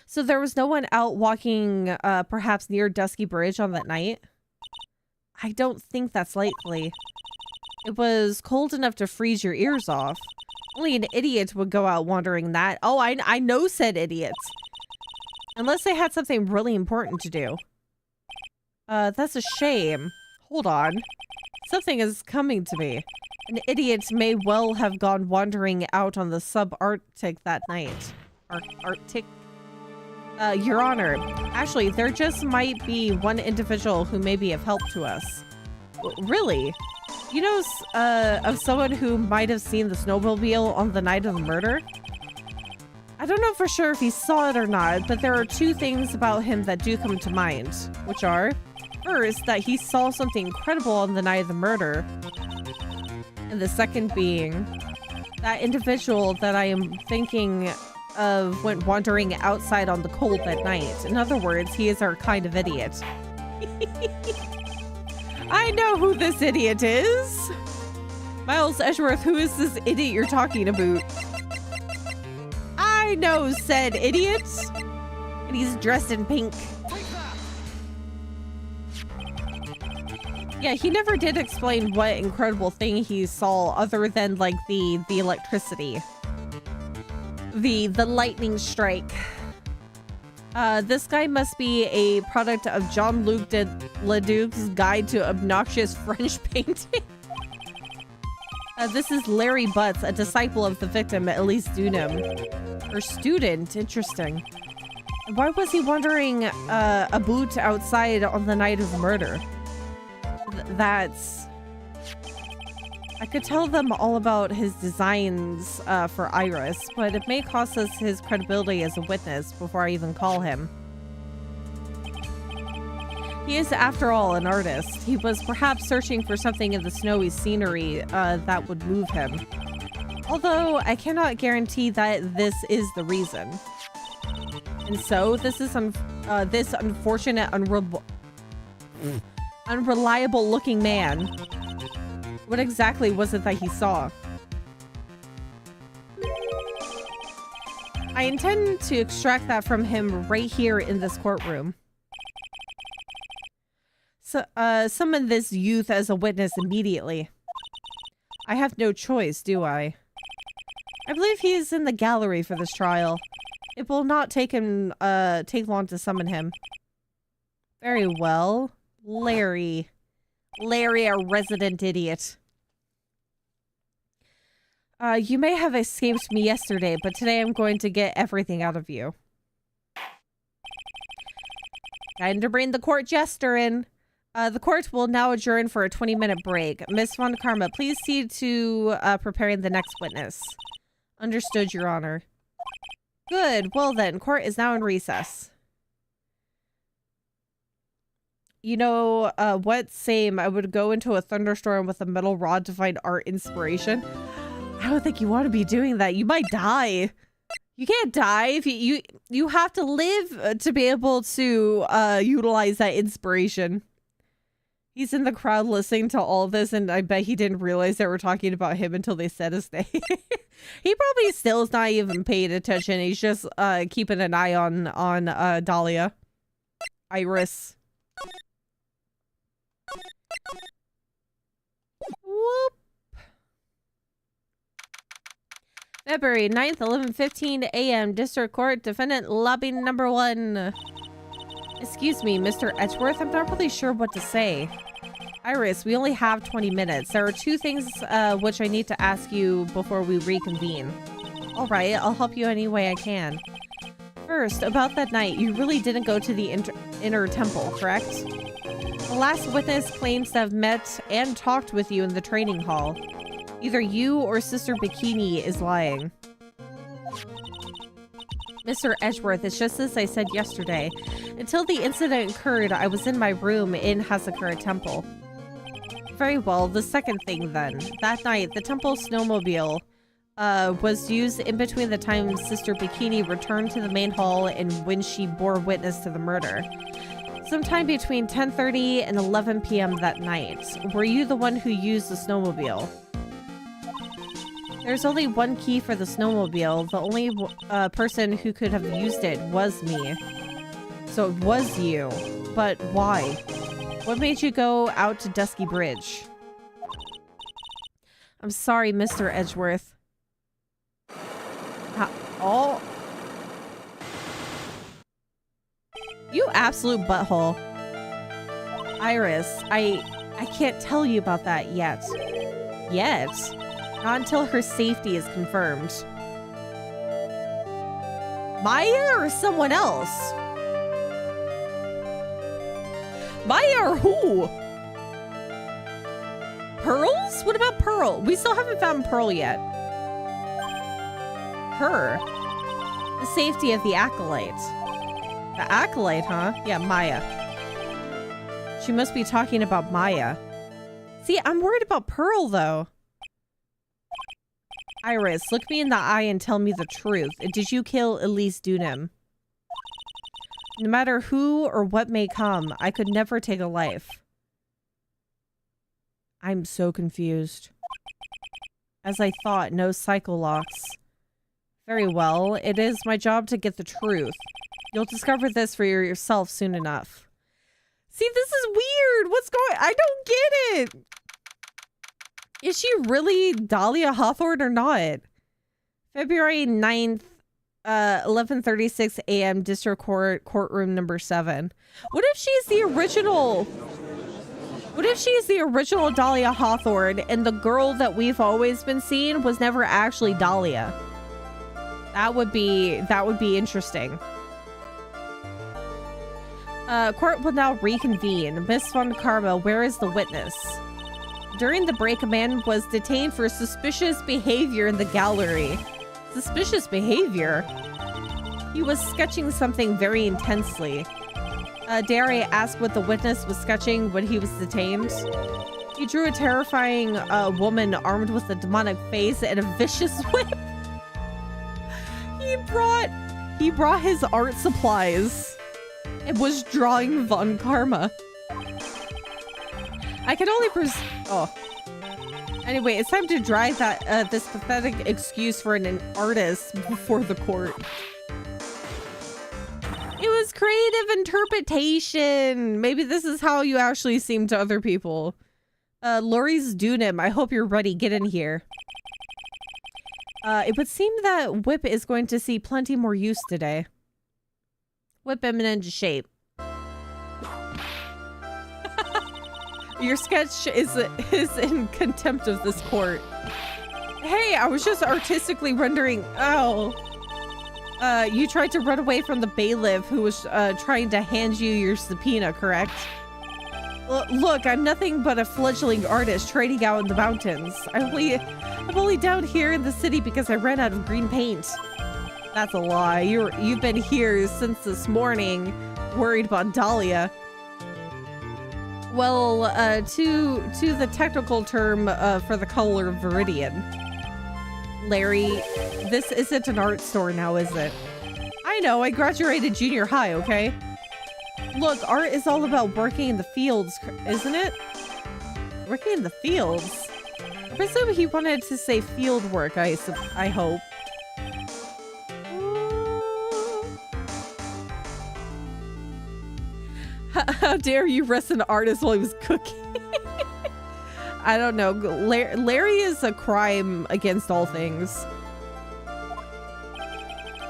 So there was no one out walking, perhaps near Dusky Bridge on that night? I don't think that's likely. It was cold enough to freeze your ears off. Only an idiot would go out wandering that. Oh, I know said idiots. Unless they had something really important to do. That's a shame. Hold on. Something is coming to me. An idiot may well have gone wandering out on the subarctic that night. Arctic? Your Honor, actually, there just might be one individual who may be of help to us. Really? You know of someone who might have seen the snowmobile on the night of the murder? I don't know for sure if he saw it or not, but there are 2 things about him that do come to mind, which are, first, that he saw something incredible on the night of the murder, and the second being, that individual that I am thinking of went wandering outside on the cold that night. In other words, he is our kind of idiot. I know who this idiot is. Miles Edgeworth, who is this idiot you're talking about? I know said idiot. And he's dressed in pink. Yeah, he never did explain what incredible thing he saw other than like the electricity. The lightning strike. This guy must be a product of Jean-Luc Leduc's Guide to Obnoxious French Painting. This is Larry Butts, a disciple of the victim, Elise Dunham. Her student, interesting. Why was he wandering a boot outside on the night of the murder? That's... I could tell them all about his designs for Iris, but it may cost us his credibility as a witness before I even call him. He is, after all, an artist. He was perhaps searching for something in the snowy scenery that would move him. Although, I cannot guarantee that this is the reason. And so, this is this unfortunate, unreliable-looking man. What exactly was it that he saw? I intend to extract that from him right here in this courtroom. So, summon this youth as a witness immediately. I have no choice, do I? I believe he is in the gallery for this trial. It will not take him, take long to summon him. Very well. Larry. Larry, a resident idiot. You may have escaped me yesterday, but today I'm going to get everything out of you. Time to bring the court jester in. The court will now adjourn for a 20-minute break. Miss Von Karma, please see to preparing the next witness. Understood, Your Honor. Good. Well then, court is now in recess. You know, what? Same. I would go into a thunderstorm with a metal rod to find art inspiration. I don't think you want to be doing that. You might die. You can't die if you have to live to be able to utilize that inspiration. He's in the crowd listening to all this, and I bet he didn't realize they were talking about him until they said his name. He probably still is not even paying attention. He's just keeping an eye on Dahlia. Iris. Whoop. February 9th, 11:15 a.m. District Court, Defendant Lobby Number 1. Excuse me, Mr. Edgeworth, I'm not really sure what to say. Iris, we only have 20 minutes. There are two things which I need to ask you before we reconvene. Alright, I'll help you any way I can. First, about that night, you really didn't go to the inner temple, correct? The last witness claims to have met and talked with you in the training hall. Either you or Sister Bikini is lying. Mr. Edgeworth, it's just as I said yesterday. Until the incident occurred, I was in my room in Hasakura Temple. Very well, the second thing then. That night, the temple snowmobile was used in between the time Sister Bikini returned to the main hall and when she bore witness to the murder. Sometime between 10:30 and 11 p.m. that night. Were you the one who used the snowmobile? There's only one key for the snowmobile. The only person who could have used it was me. So it was you. But why? What made you go out to Dusky Bridge? I'm sorry, Mr. Edgeworth. Oh. You absolute butthole. Iris, I can't tell you about that yet. Yet? Not until her safety is confirmed. Maya or someone else? Maya or who? Pearls? What about Pearl? We still haven't found Pearl yet. Her. The safety of the Acolyte. The Acolyte, huh? Yeah, Maya. She must be talking about Maya. See, I'm worried about Pearl, though. Iris, look me in the eye and tell me the truth. Did you kill Elise Dunham? No matter who or what may come, I could never take a life. I'm so confused. As I thought, no cycle locks. Very well, it is my job to get the truth. You'll discover this for yourself soon enough. See, this is weird. What's going... I don't get it. Is she really Dahlia Hawthorne or not? February 9th, 11:36 a.m. District Court, courtroom number 7. What if she's the original... What if she's the original Dahlia Hawthorne and the girl that we've always been seeing was never actually Dahlia? That would be interesting. Court will now reconvene. Miss Von Karma, where is the witness? During the break, a man was detained for suspicious behavior in the gallery. Suspicious behavior? He was sketching something very intensely. Dare I ask what the witness was sketching when he was detained? He drew a terrifying woman armed with a demonic face and a vicious whip. He brought his art supplies and was drawing Von Karma. I can only oh. Anyway, it's time to drive that this pathetic excuse for an artist before the court. It was creative interpretation. Maybe this is how you actually seem to other people. Lori's Dunim, I hope you're ready. Get in here. It would seem that Whip is going to see plenty more use today. Whip him into shape. Your sketch is in contempt of this court. Hey, I was just artistically rendering... Oh. You tried to run away from the bailiff who was trying to hand you your subpoena, correct? Look, I'm nothing but a fledgling artist trading out in the mountains. I'm only down here in the city because I ran out of green paint. That's a lie. You've been here since this morning, worried about Dahlia. Well, to the technical term for the color viridian. Larry, this isn't an art store now, is it? I know, I graduated junior high, okay? Look, art is all about working in the fields, isn't it? Working in the fields? I presume he wanted to say field work, I hope. How dare you arrest an artist while he was cooking? I don't know. Larry is a crime against all things.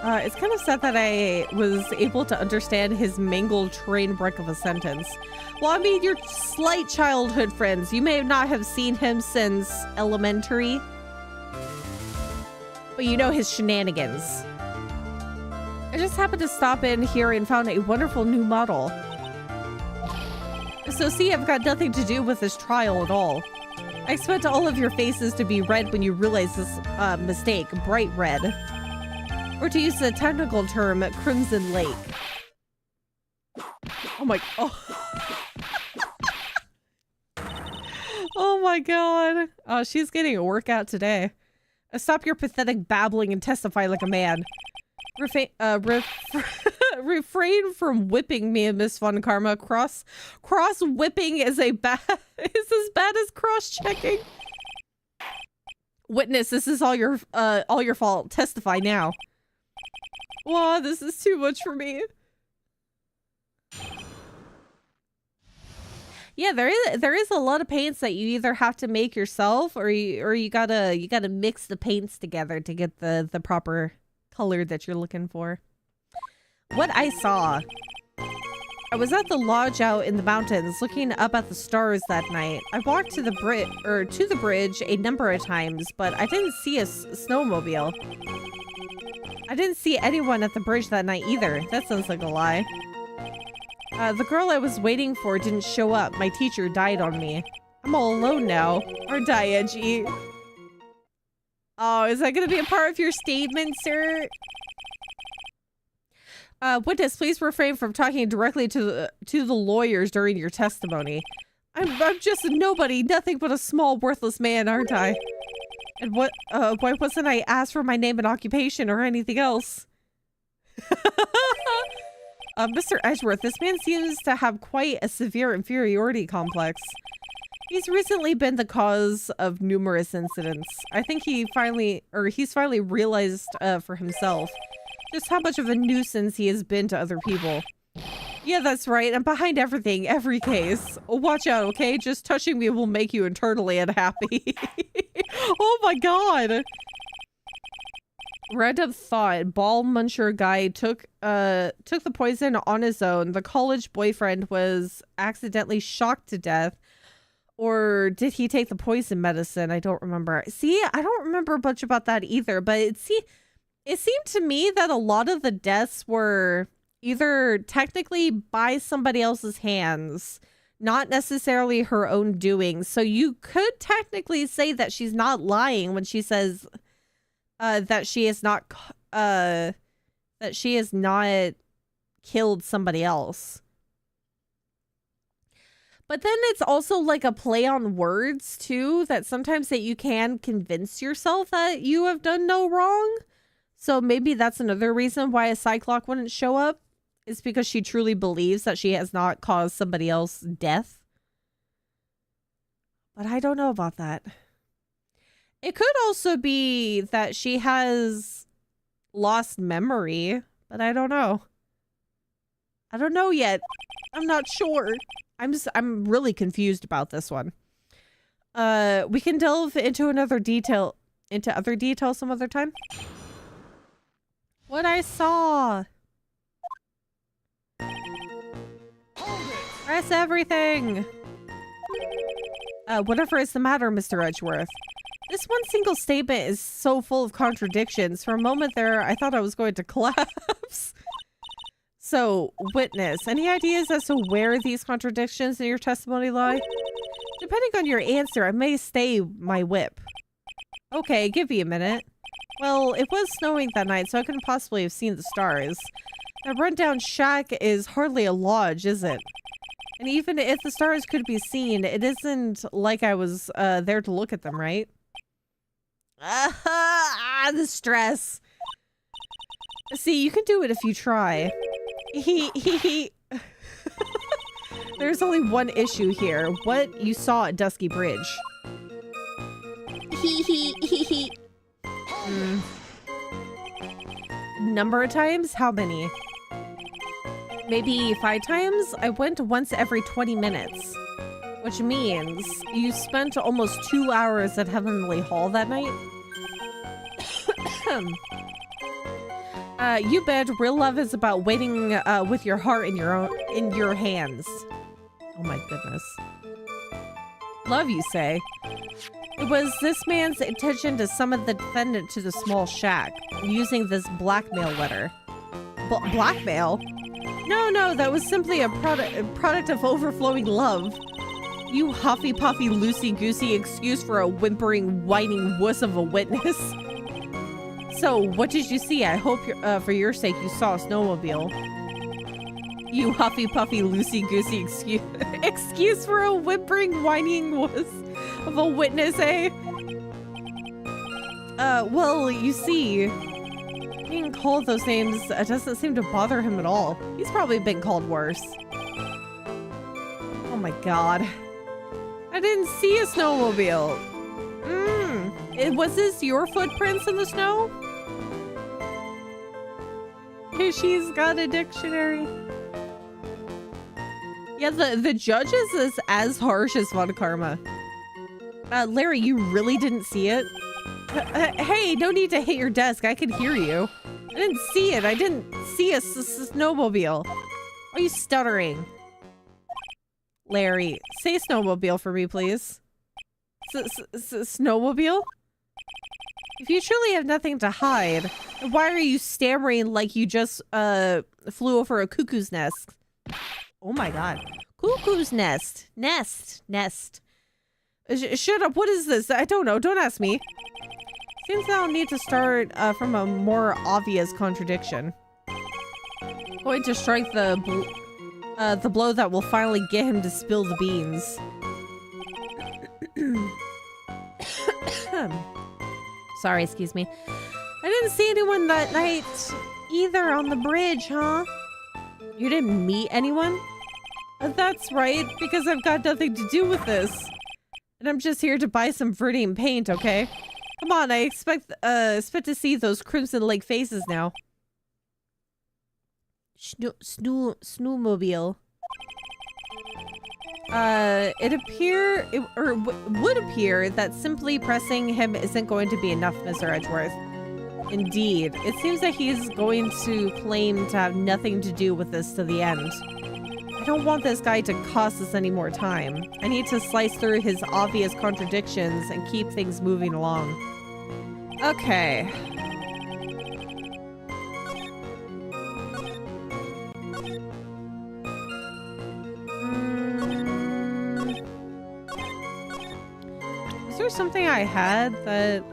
It's kind of sad that I was able to understand his mangled train wreck of a sentence. Well, I mean, you're slight childhood friends. You may not have seen him since elementary, but you know his shenanigans. I just happened to stop in here and found a wonderful new model. So see, I've got nothing to do with this trial at all. I expect all of your faces to be red when you realize this mistake, bright red. Or to use the technical term, Crimson Lake. Oh my... Oh, oh my god. Oh, she's getting a workout today. Stop your pathetic babbling and testify like a man. Refrain from whipping me and Miss Von Karma. Cross whipping is as bad as cross-checking. Witness, this is all your fault. Testify now. Wow, this is too much for me. Yeah, there is a lot of paints that you either have to make yourself or you gotta mix the paints together to get the proper color that you're looking for. What I saw. I was at the lodge out in the mountains looking up at the stars that night. I walked to the bridge a number of times, but I didn't see a snowmobile. I didn't see anyone at the bridge that night either. That sounds like a lie. The girl I was waiting for didn't show up. My teacher died on me. I'm all alone now. Or die, Edgy. Oh, is that gonna be a part of your statement, sir? Witness, please refrain from talking directly to the lawyers during your testimony. I'm just a nobody, nothing but a small, worthless man, aren't I? And why wasn't I asked for my name and occupation or anything else? Mr. Edgeworth, this man seems to have quite a severe inferiority complex. He's recently been the cause of numerous incidents. I think he's finally realized for himself just how much of a nuisance he has been to other people. Yeah, that's right. I'm behind everything, every case. Oh, watch out, okay? Just touching me will make you internally unhappy. Oh my god. Random thought. Ball muncher guy took the poison on his own. The college boyfriend was accidentally shocked to death. Or did he take the poison medicine? I don't remember. See, I don't remember much about that either, but it seemed to me that a lot of the deaths were either technically by somebody else's hands, not necessarily her own doing. So you could technically say that she's not lying when she says that she has not killed somebody else. But then it's also like a play on words too, that sometimes that you can convince yourself that you have done no wrong. So maybe that's another reason why a Cyclock wouldn't show up. It's because she truly believes that she has not caused somebody else death. But I don't know about that. It could also be that she has lost memory, but I don't know. I don't know yet. I'm not sure. I'm really confused about this one. We can delve into other details some other time. What I saw. Press everything. Whatever is the matter, Mr. Edgeworth? This one single statement is so full of contradictions. For a moment there, I thought I was going to collapse. So, witness, any ideas as to where these contradictions in your testimony lie? Depending on your answer, I may stay my whip. Okay, give me a minute. Well, it was snowing that night, so I couldn't possibly have seen the stars. That rundown shack is hardly a lodge, is it? And even if the stars could be seen, it isn't like I was there to look at them, right? The stress. See, you can do it if you try. There's only one issue here. What you saw at Dusky Bridge. Number of times? How many? Maybe 5 times? I went once every 20 minutes. Which means you spent almost 2 hours at Heavenly Hall that night? You bet real love is about waiting with your heart in your hands. Oh my goodness. Love, you say? It was this man's intention to summon the defendant to the small shack using this blackmail letter. Blackmail? No, that was simply a product of overflowing love. You huffy-puffy, loosey-goosey excuse for a whimpering, whining wuss of a witness. So, what did you see? I hope for your sake you saw a snowmobile. You huffy-puffy, loosey-goosey excuse for a whimpering, whining wuss of a witness, eh? Well, you see, being called those names doesn't seem to bother him at all. He's probably been called worse. Oh my god. I didn't see a snowmobile. Was this your footprints in the snow? She's got a dictionary. Yeah, the judges is as harsh as Von Karma. Larry, you really didn't see it? Hey, no need to hit your desk. I can hear you. I didn't see it. I didn't see a snowmobile. Why are you stuttering? Larry, say snowmobile for me, please. Snowmobile? If you truly have nothing to hide, why are you stammering like you just flew over a cuckoo's nest? Oh my god. Cuckoo's nest. Nest. Shut up. What is this? I don't know. Don't ask me. Seems I'll need to start from a more obvious contradiction. Going to strike the blow that will finally get him to spill the beans. Sorry, excuse me. I didn't see anyone that night either on the bridge, huh? You didn't meet anyone? That's right, because I've got nothing to do with this. And I'm just here to buy some Viridian paint, okay? Come on, I expect to see those Crimson Lake faces now. Snowmobile. Would appear that simply pressing him isn't going to be enough, Mr. Edgeworth. Indeed. It seems that he's going to claim to have nothing to do with this to the end. I don't want this guy to cost us any more time. I need to slice through his obvious contradictions and keep things moving along. Okay. Is there something I had that...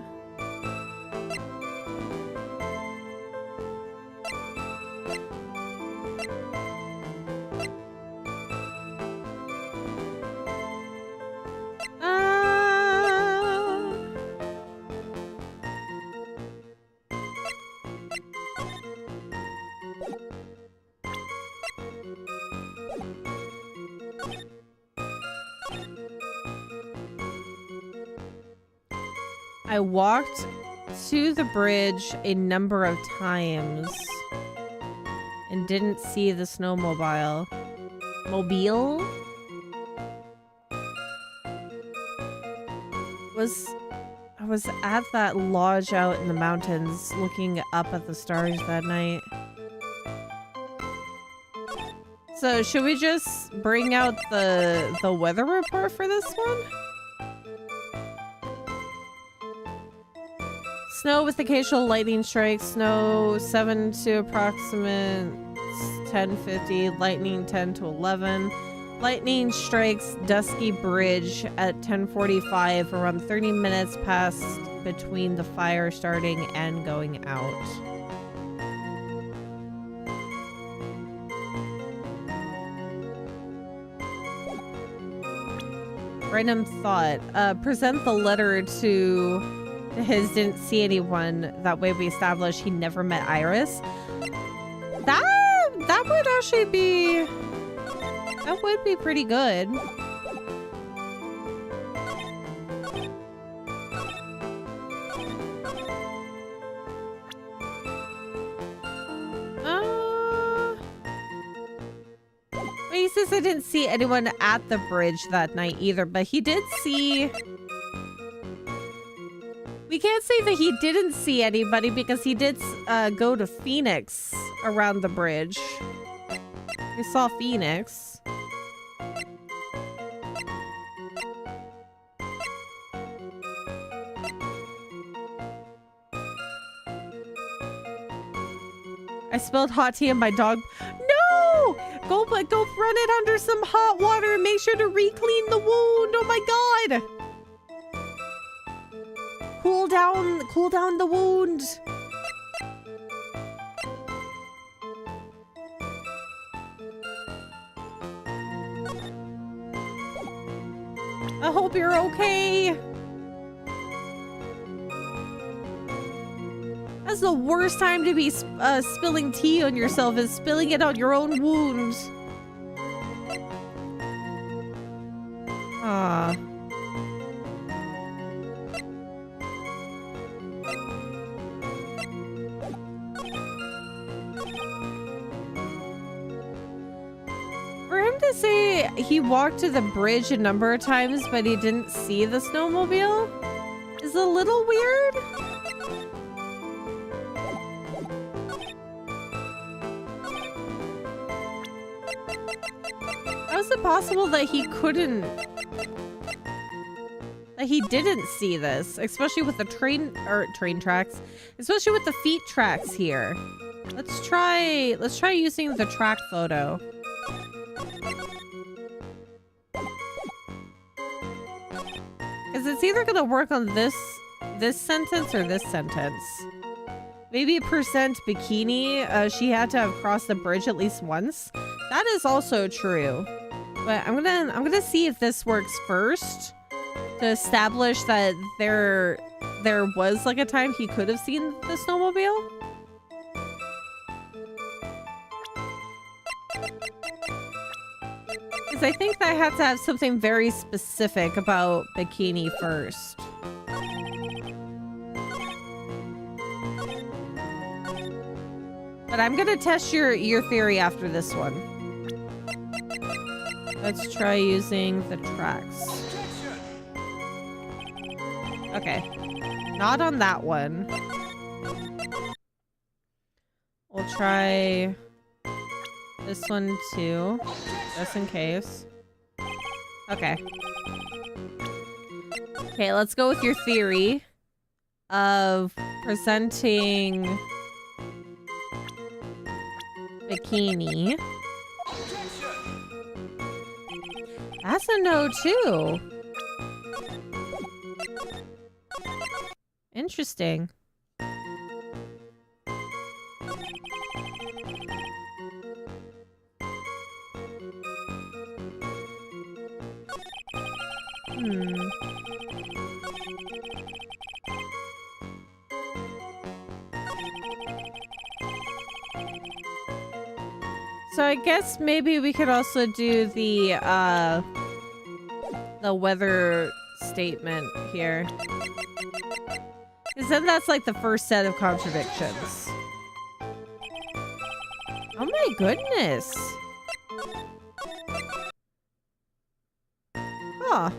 I walked to the bridge a number of times and didn't see the snowmobile. Mobile? I was at that lodge out in the mountains looking up at the stars that night. So should we just bring out the weather report for this one? Snow with occasional lightning strikes. Snow 7 to approximate 10:50. Lightning 10 to 11. Lightning strikes Dusky Bridge at 10:45, around 30 minutes past between the fire starting and going out. Random thought. Present the letter to his didn't see anyone. That way we establish he never met Iris. That would actually be... That would be pretty good. He says I didn't see anyone at the bridge that night either, but he did see... We can't say that he didn't see anybody because he did go to Phoenix around the bridge. We saw Phoenix. I spilled hot tea and my dog... No! Go run it under some hot water and make sure to re-clean the wound. Oh my god! Cool down the wound. I hope you're okay. That's the worst time to be spilling tea on yourself, is spilling it on your own wound. Ah. Say he walked to the bridge a number of times, but he didn't see the snowmobile is a little weird. How is it possible that he couldn't... That he didn't see this, especially with the train tracks, especially with the feet tracks here. Let's try using the track photo. Because it's either going to work on this sentence or this sentence. Maybe percent bikini, she had to have crossed the bridge at least once. That is also true. But I'm gonna see if this works first to establish that there was like a time he could have seen the snowmobile. Because I think that I had to have something very specific about Bikini first. But I'm gonna test your theory after this one. Let's try using the tracks. Okay. Not on that one. We'll try this one too, just in case. Okay. Okay, let's go with your theory of presenting Bikini. That's a no too. Interesting. So I guess maybe we could also do the weather statement here. Because then that's like the first set of contradictions. Oh my goodness. Huh.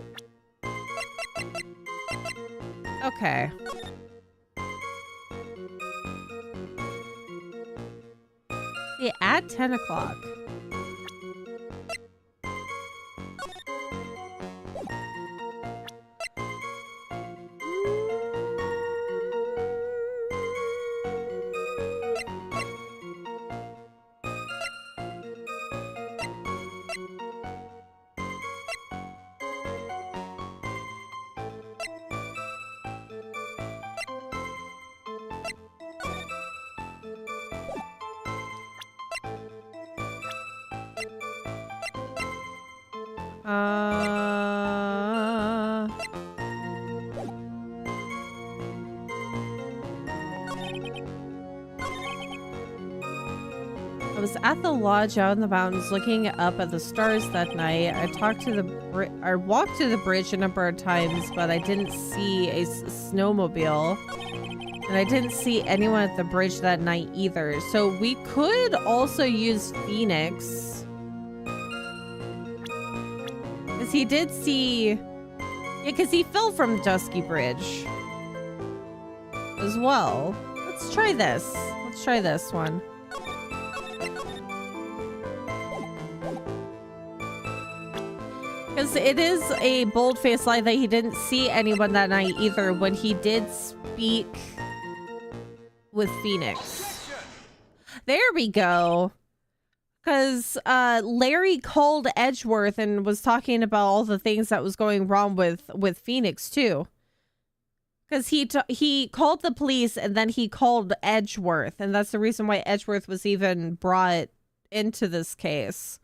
Okay. See, at 10 o'clock. I was at the lodge out in the mountains looking up at the stars that night. I walked to the bridge a number of times, but I didn't see a snowmobile. And I didn't see anyone at the bridge that night either. So we could also use Phoenix. Because he did see... Yeah, because he fell from Dusky Bridge. As well. Let's try this. Let's try this one. Because it is a bold-faced lie that he didn't see anyone that night either when he did speak with Phoenix. There we go. Because Larry called Edgeworth and was talking about all the things that was going wrong with Phoenix too. Because he called the police and then he called Edgeworth, and that's the reason why Edgeworth was even brought into this case.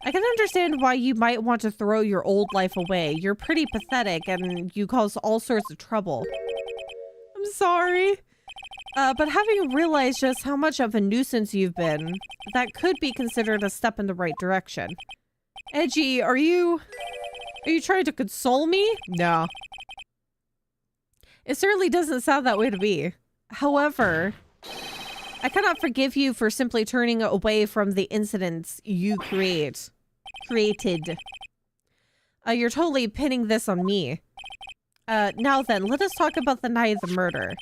I can understand why you might want to throw your old life away. You're pretty pathetic and you cause all sorts of trouble. I'm sorry. But having realized just how much of a nuisance you've been, that could be considered a step in the right direction. Edgy, are you trying to console me? No. It certainly doesn't sound that way to me. However, I cannot forgive you for simply turning away from the incidents you created. You're totally pinning this on me. Now then, let us talk about the night of the murder.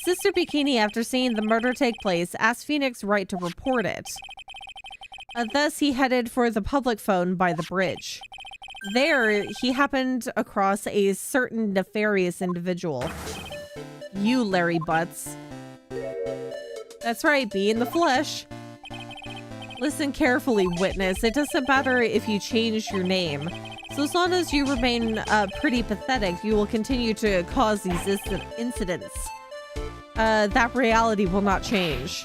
Sister Bikini, after seeing the murder take place, asked Phoenix Wright to report it. Thus, he headed for the public phone by the bridge. There, he happened across a certain nefarious individual. You, Larry Butts. That's right, be in the flesh. Listen carefully, witness. It doesn't matter if you change your name. So as long as you remain pretty pathetic, you will continue to cause these incidents. That reality will not change.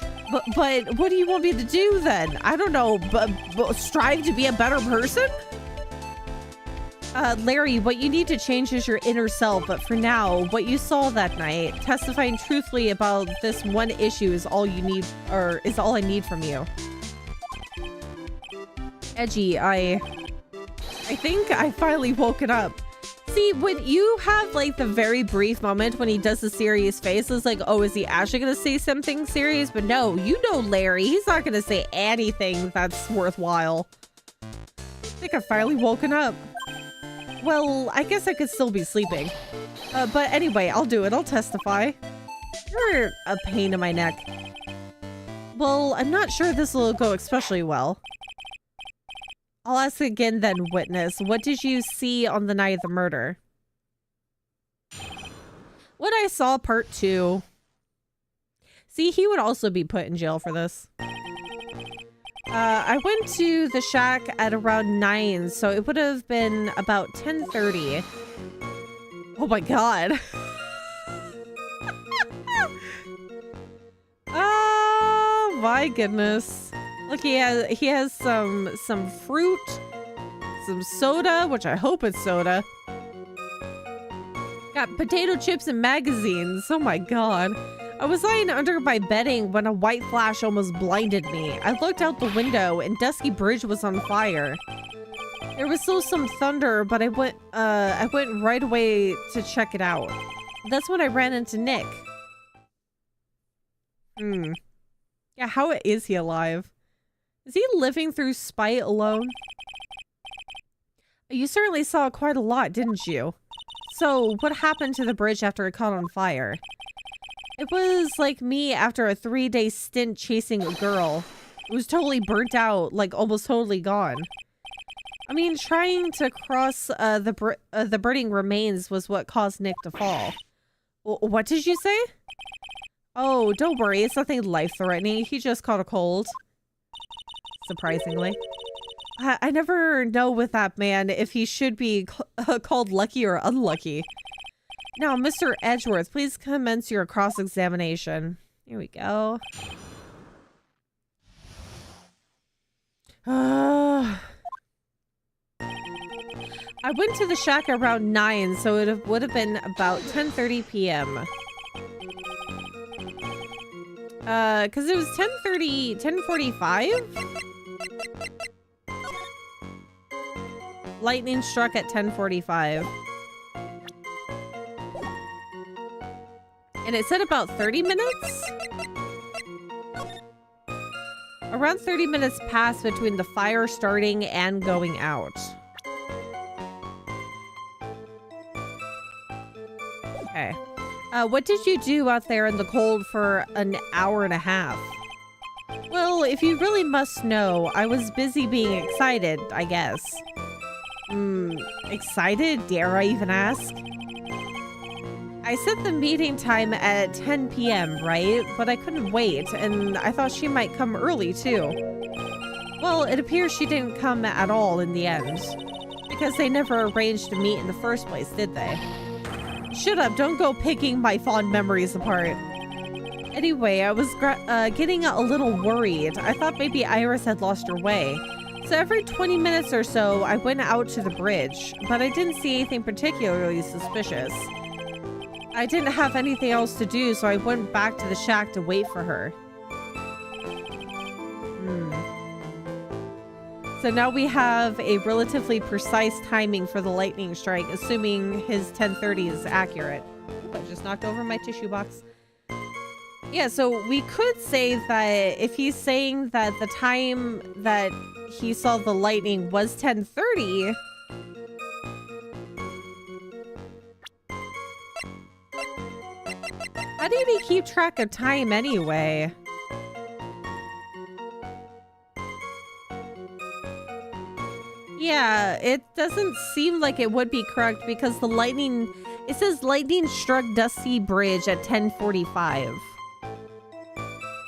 But what do you want me to do then? I don't know, but strive to be a better person? Larry, what you need to change is your inner self, but for now, what you saw that night, testifying truthfully about this one issue is all you need, or is all I need from you. Edgy, I think I finally woken up. See, when you have like the very brief moment when he does the serious face, it's like, oh, is he actually gonna say something serious? But no, you know Larry, he's not gonna say anything that's worthwhile. I think I've finally woken up. Well, I guess I could still be sleeping. But anyway, I'll do it. I'll testify. You're a pain in my neck. Well, I'm not sure this will go especially well. I'll ask again then, witness. What did you see on the night of the murder? What I saw, part 2. See, he would also be put in jail for this. I went to the shack at around 9, so it would have been about 10:30. Oh my god. Oh my goodness. Look, he has some fruit, some soda, which I hope it's soda. Got potato chips and magazines. Oh my god. I was lying under my bedding when a white flash almost blinded me. I looked out the window and Dusky Bridge was on fire. There was still some thunder, but I went right away to check it out. That's when I ran into Nick. Yeah, how is he alive? Is he living through spite alone? You certainly saw quite a lot, didn't you? So, what happened to the bridge after it caught on fire? It was like me after a 3-day stint chasing a girl. It was totally burnt out, like almost totally gone. I mean, trying to cross the burning remains was what caused Nick to fall. What did you say? Oh, don't worry, it's nothing life-threatening. He just caught a cold. Surprisingly. I never know with that man if he should be called lucky or unlucky. Now, Mr. Edgeworth, please commence your cross-examination. Here we go. I went to the shack around 9, so it would have been about 10:30 p.m. Because it was 10:45? Lightning struck at 10:45. And it said about 30 minutes? Around 30 minutes passed between the fire starting and going out. Okay. What did you do out there in the cold for an hour and a half? Well, if you really must know, I was busy being excited, I guess. Excited? Dare I even ask? I set the meeting time at 10 p.m., right? But I couldn't wait, and I thought she might come early, too. Well, it appears she didn't come at all in the end. Because they never arranged to meet in the first place, did they? Shut up, don't go picking my fond memories apart. Anyway, I was getting a little worried. I thought maybe Iris had lost her way. So every 20 minutes or so, I went out to the bridge, but I didn't see anything particularly suspicious. I didn't have anything else to do, so I went back to the shack to wait for her. So now we have a relatively precise timing for the lightning strike, assuming his 10:30 is accurate. Ooh, I just knocked over my tissue box. Yeah, so we could say that if he's saying that the time that he saw the lightning was 10:30... How did he keep track of time anyway? Yeah, it doesn't seem like it would be correct because the lightning... It says lightning struck Dusty Bridge at 10:45.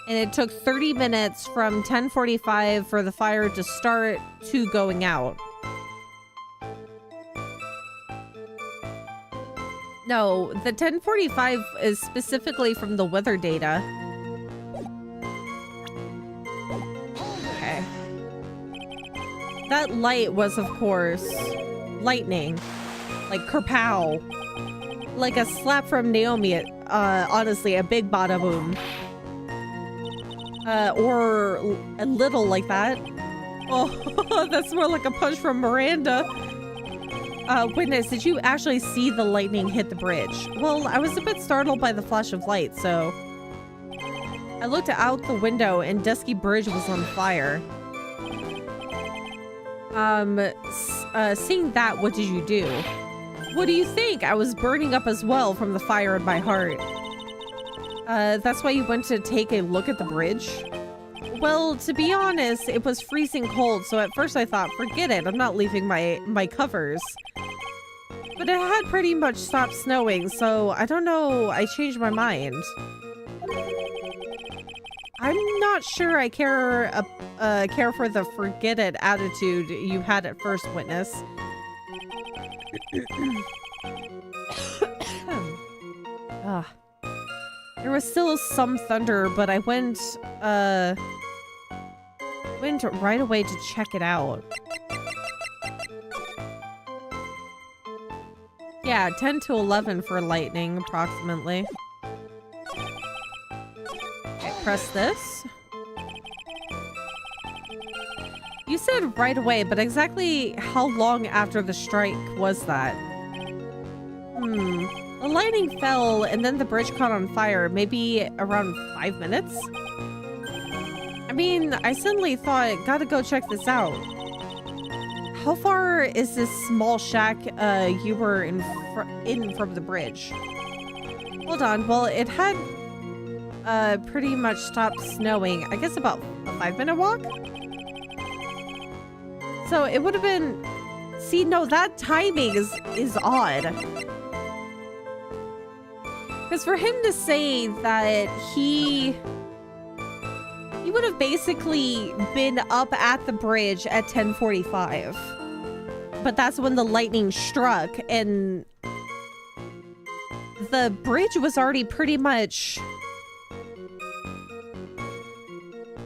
And it took 30 minutes from 10:45 for the fire to start to going out. No, the 10:45 is specifically from the weather data. Okay. That light was, of course, lightning. Like kerpow. Like a slap from Naomi, honestly, a big bada boom. Or a little like that. Oh, that's more like a punch from Miranda. Witness, did you actually see the lightning hit the bridge? Well, I was a bit startled by the flash of light, so I looked out the window and dusky bridge was on fire. Seeing that, what did you do? What do you think? I was burning up as well from the fire in my heart. That's why you went to take a look at the bridge? Well, to be honest, it was freezing cold, so at first I thought, forget it, I'm not leaving my covers. But it had pretty much stopped snowing, so I don't know, I changed my mind. I'm not sure I care for the forget it attitude you had at first, Witness. There was still some thunder, but I went right away to check it out. Yeah, 10 to 11 for lightning, approximately. Okay, press this. You said right away, but exactly how long after the strike was that? The lightning fell and then the bridge caught on fire, maybe around 5 minutes? I mean, I suddenly thought, gotta go check this out. How far is this small shack you were in from the bridge? Hold on, well, it had pretty much stopped snowing. I guess about a 5-minute walk? So it would have been... See, no, that timing is odd. Because for him to say that he would have basically been up at the bridge at 10:45. But that's when the lightning struck and the bridge was already pretty much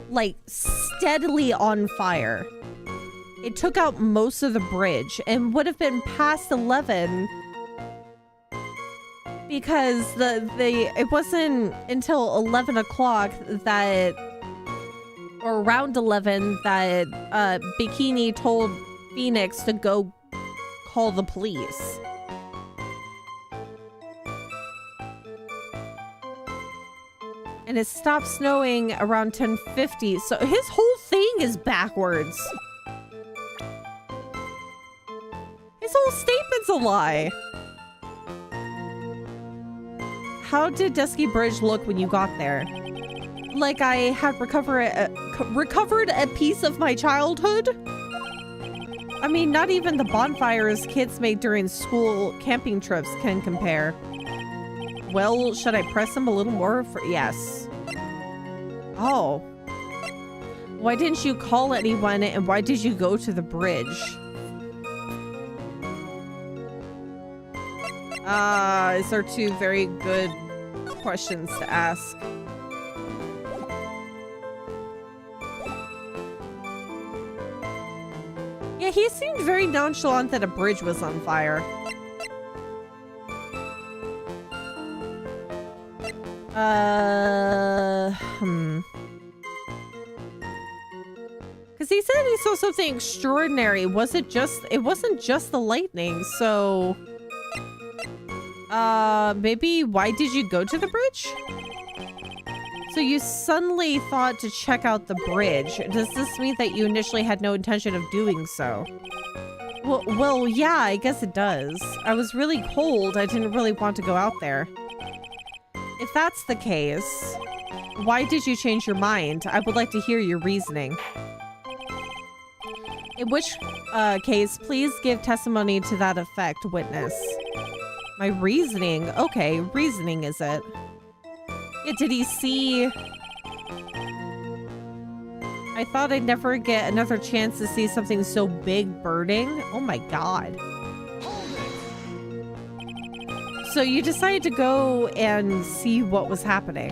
like steadily on fire. It took out most of the bridge and would have been past 11 because it wasn't until 11 o'clock that, or around 11, that Bikini told Phoenix to go call the police. And it stopped snowing around 10:50, so his whole thing is backwards. His whole statement's a lie. How did Dusky Bridge look when you got there? Like I had recovered a piece of my childhood? I mean, not even the bonfires kids made during school camping trips can compare. Well, should I press him a little more for... Yes. Oh. Why didn't you call anyone and why did you go to the bridge? These are two very good questions to ask. Yeah, he seemed very nonchalant that a bridge was on fire. Because he said he saw something extraordinary. It wasn't just the lightning, so... maybe why did you go to the bridge? So you suddenly thought to check out the bridge. Does this mean that you initially had no intention of doing so? Well, yeah, I guess it does. I was really cold. I didn't really want to go out there. If that's the case, why did you change your mind? I would like to hear your reasoning. In which case, please give testimony to that effect, witness. My reasoning? Okay, reasoning is it? Yeah, did he see... I thought I'd never get another chance to see something so big burning. Oh my god. So you decided to go and see what was happening.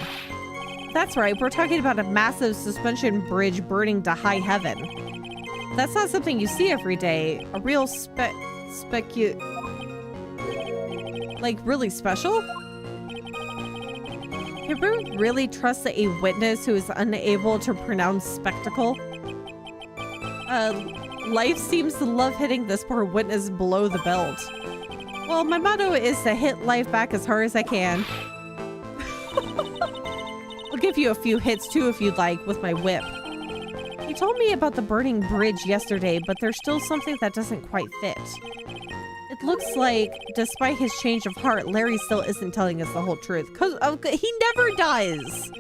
That's right, we're talking about a massive suspension bridge burning to high heaven. That's not something you see every day. A real like, really special? Can we really trust a witness who is unable to pronounce spectacle? Life seems to love hitting this poor witness below the belt. Well, my motto is to hit life back as hard as I can. I'll give you a few hits too if you'd like with my whip. You told me about the burning bridge yesterday, but there's still something that doesn't quite fit. It looks like, despite his change of heart, Larry still isn't telling us the whole truth. 'Cause he never does!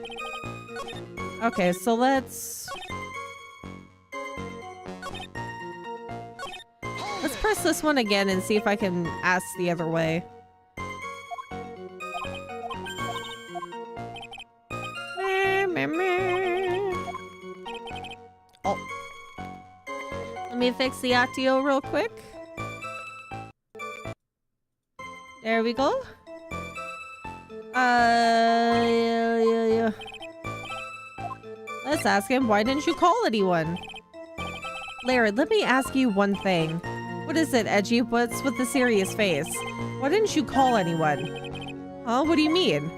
Okay, so let's press this one again and see if I can ask the other way. Oh. Let me fix the audio real quick. There we go. Yeah. Let's ask him, why didn't you call anyone? Larry, let me ask you one thing. What is it, Edgy? What's with the serious face? Why didn't you call anyone? Huh? What do you mean?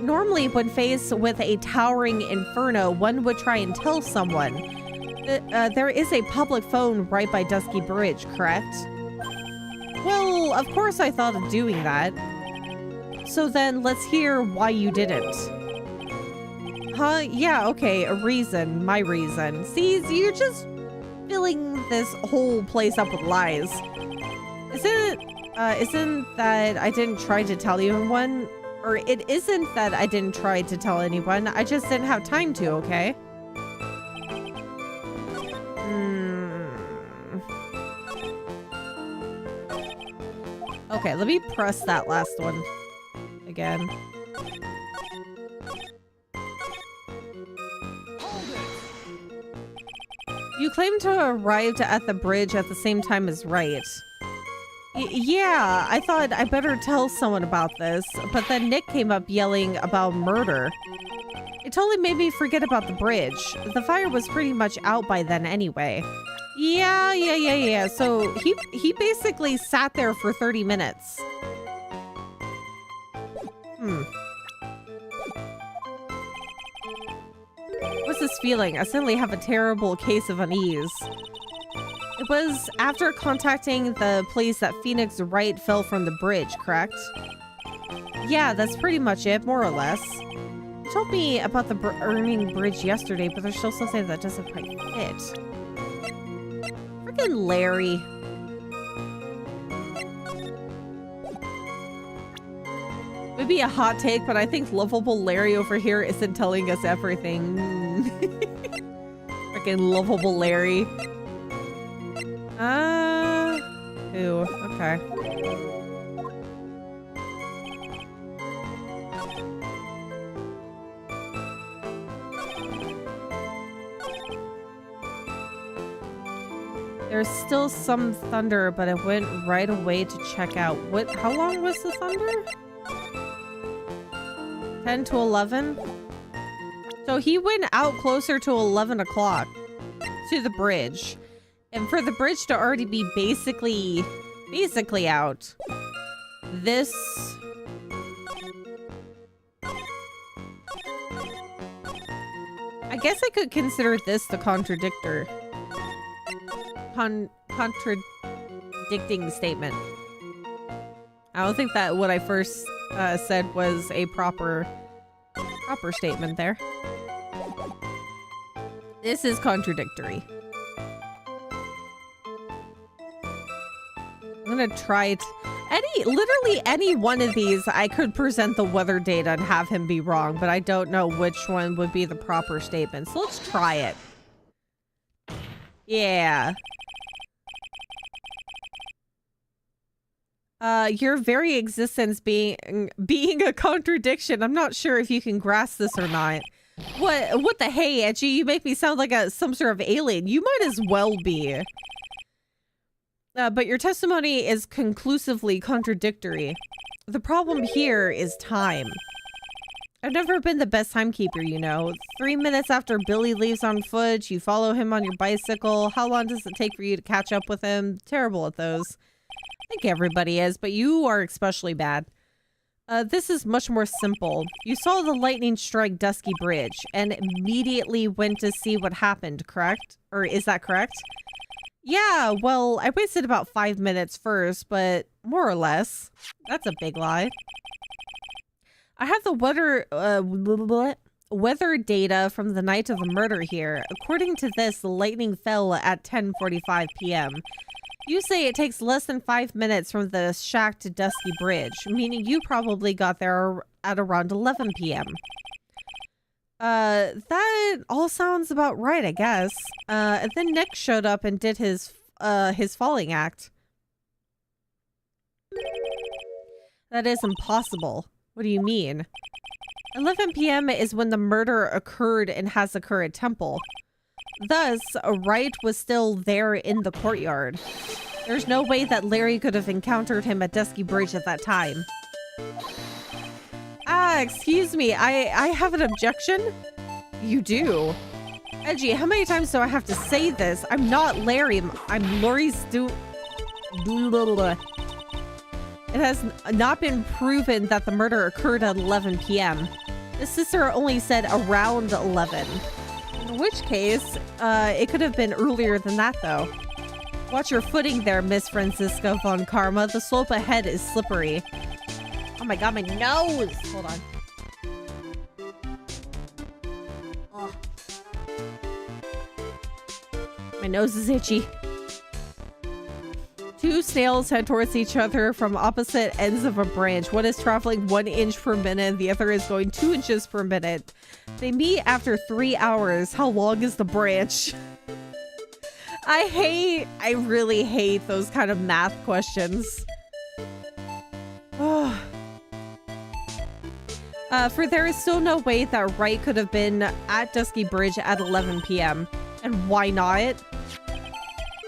Normally when faced with a towering inferno, one would try and tell someone. There is a public phone right by Dusky Bridge, correct? Well, of course I thought of doing that. So then, let's hear why you didn't. Huh? Yeah, okay, a reason. My reason. See, you're just filling this whole place up with lies. Isn't that I didn't try to tell anyone? Or it isn't that I didn't try to tell anyone. I just didn't have time to, okay? Okay, let me press that last one again. You claim to have arrived at the bridge at the same time as Wright. Yeah, I thought I better tell someone about this, but then Nick came up yelling about murder. It totally made me forget about the bridge. The fire was pretty much out by then anyway. Yeah. So he basically sat there for 30 minutes. What's this feeling? I suddenly have a terrible case of unease. It was after contacting the police that Phoenix Wright fell from the bridge, correct? Yeah, that's pretty much it, more or less. You told me about the burning bridge yesterday, but there's still something that doesn't quite fit. Frickin' Larry. Maybe a hot take, but I think lovable Larry over here isn't telling us everything. Frickin' lovable Larry. Ooh, okay. There's still some thunder, but I went right away to check out. How long was the thunder? 10 to 11? So he went out closer to 11 o'clock to the bridge. And for the bridge to already be basically out. This... I guess I could consider this the contradictor. Contradicting statement. I don't think that what I first said was a proper statement there. This is contradictory. I'm gonna try it. Literally any one of these, I could present the weather data and have him be wrong, but I don't know which one would be the proper statement. So let's try it. Yeah. Your very existence being a contradiction. I'm not sure if you can grasp this or not. What the hey, Edgy? You make me sound like some sort of alien. You might as well be. But your testimony is conclusively contradictory. The problem here is time. I've never been the best timekeeper, you know. 3 minutes after Billy leaves on foot, you follow him on your bicycle. How long does it take for you to catch up with him? Terrible at those. I think everybody is, but you are especially bad. This is much more simple. You saw the lightning strike Dusky Bridge and immediately went to see what happened, correct? Or is that correct? Yeah, well, I wasted about 5 minutes first, but more or less. That's a big lie. I have the weather data from the night of the murder here. According to this, the lightning fell at 10:45 p.m. You say it takes less than 5 minutes from the shack to Dusky Bridge, meaning you probably got there at around 11 p.m. That all sounds about right, I guess. And then Nick showed up and did his falling act. That is impossible. What do you mean? 11 p.m. is when the murder occurred in Hazakura Temple. Thus, Wright was still there in the courtyard. There's no way that Larry could have encountered him at Dusky Bridge at that time. Ah, excuse me, I have an objection? You do? Edgy, how many times do I have to say this? I'm not Larry, I'm Lori It has not been proven that the murder occurred at 11 p.m. The sister only said around 11. In which case, it could have been earlier than that, though. Watch your footing there, Miss Francisca von Karma. The slope ahead is slippery. Oh my god, my nose! Hold on. Oh. My nose is itchy. Two snails head towards each other from opposite ends of a branch. One is traveling 1 inch per minute, the other is going 2 inches per minute. They meet after 3 hours. How long is the branch? I really hate those kind of math questions. Oh. For there is still no way that Wright could have been at Dusky Bridge at 11 p.m. And why not?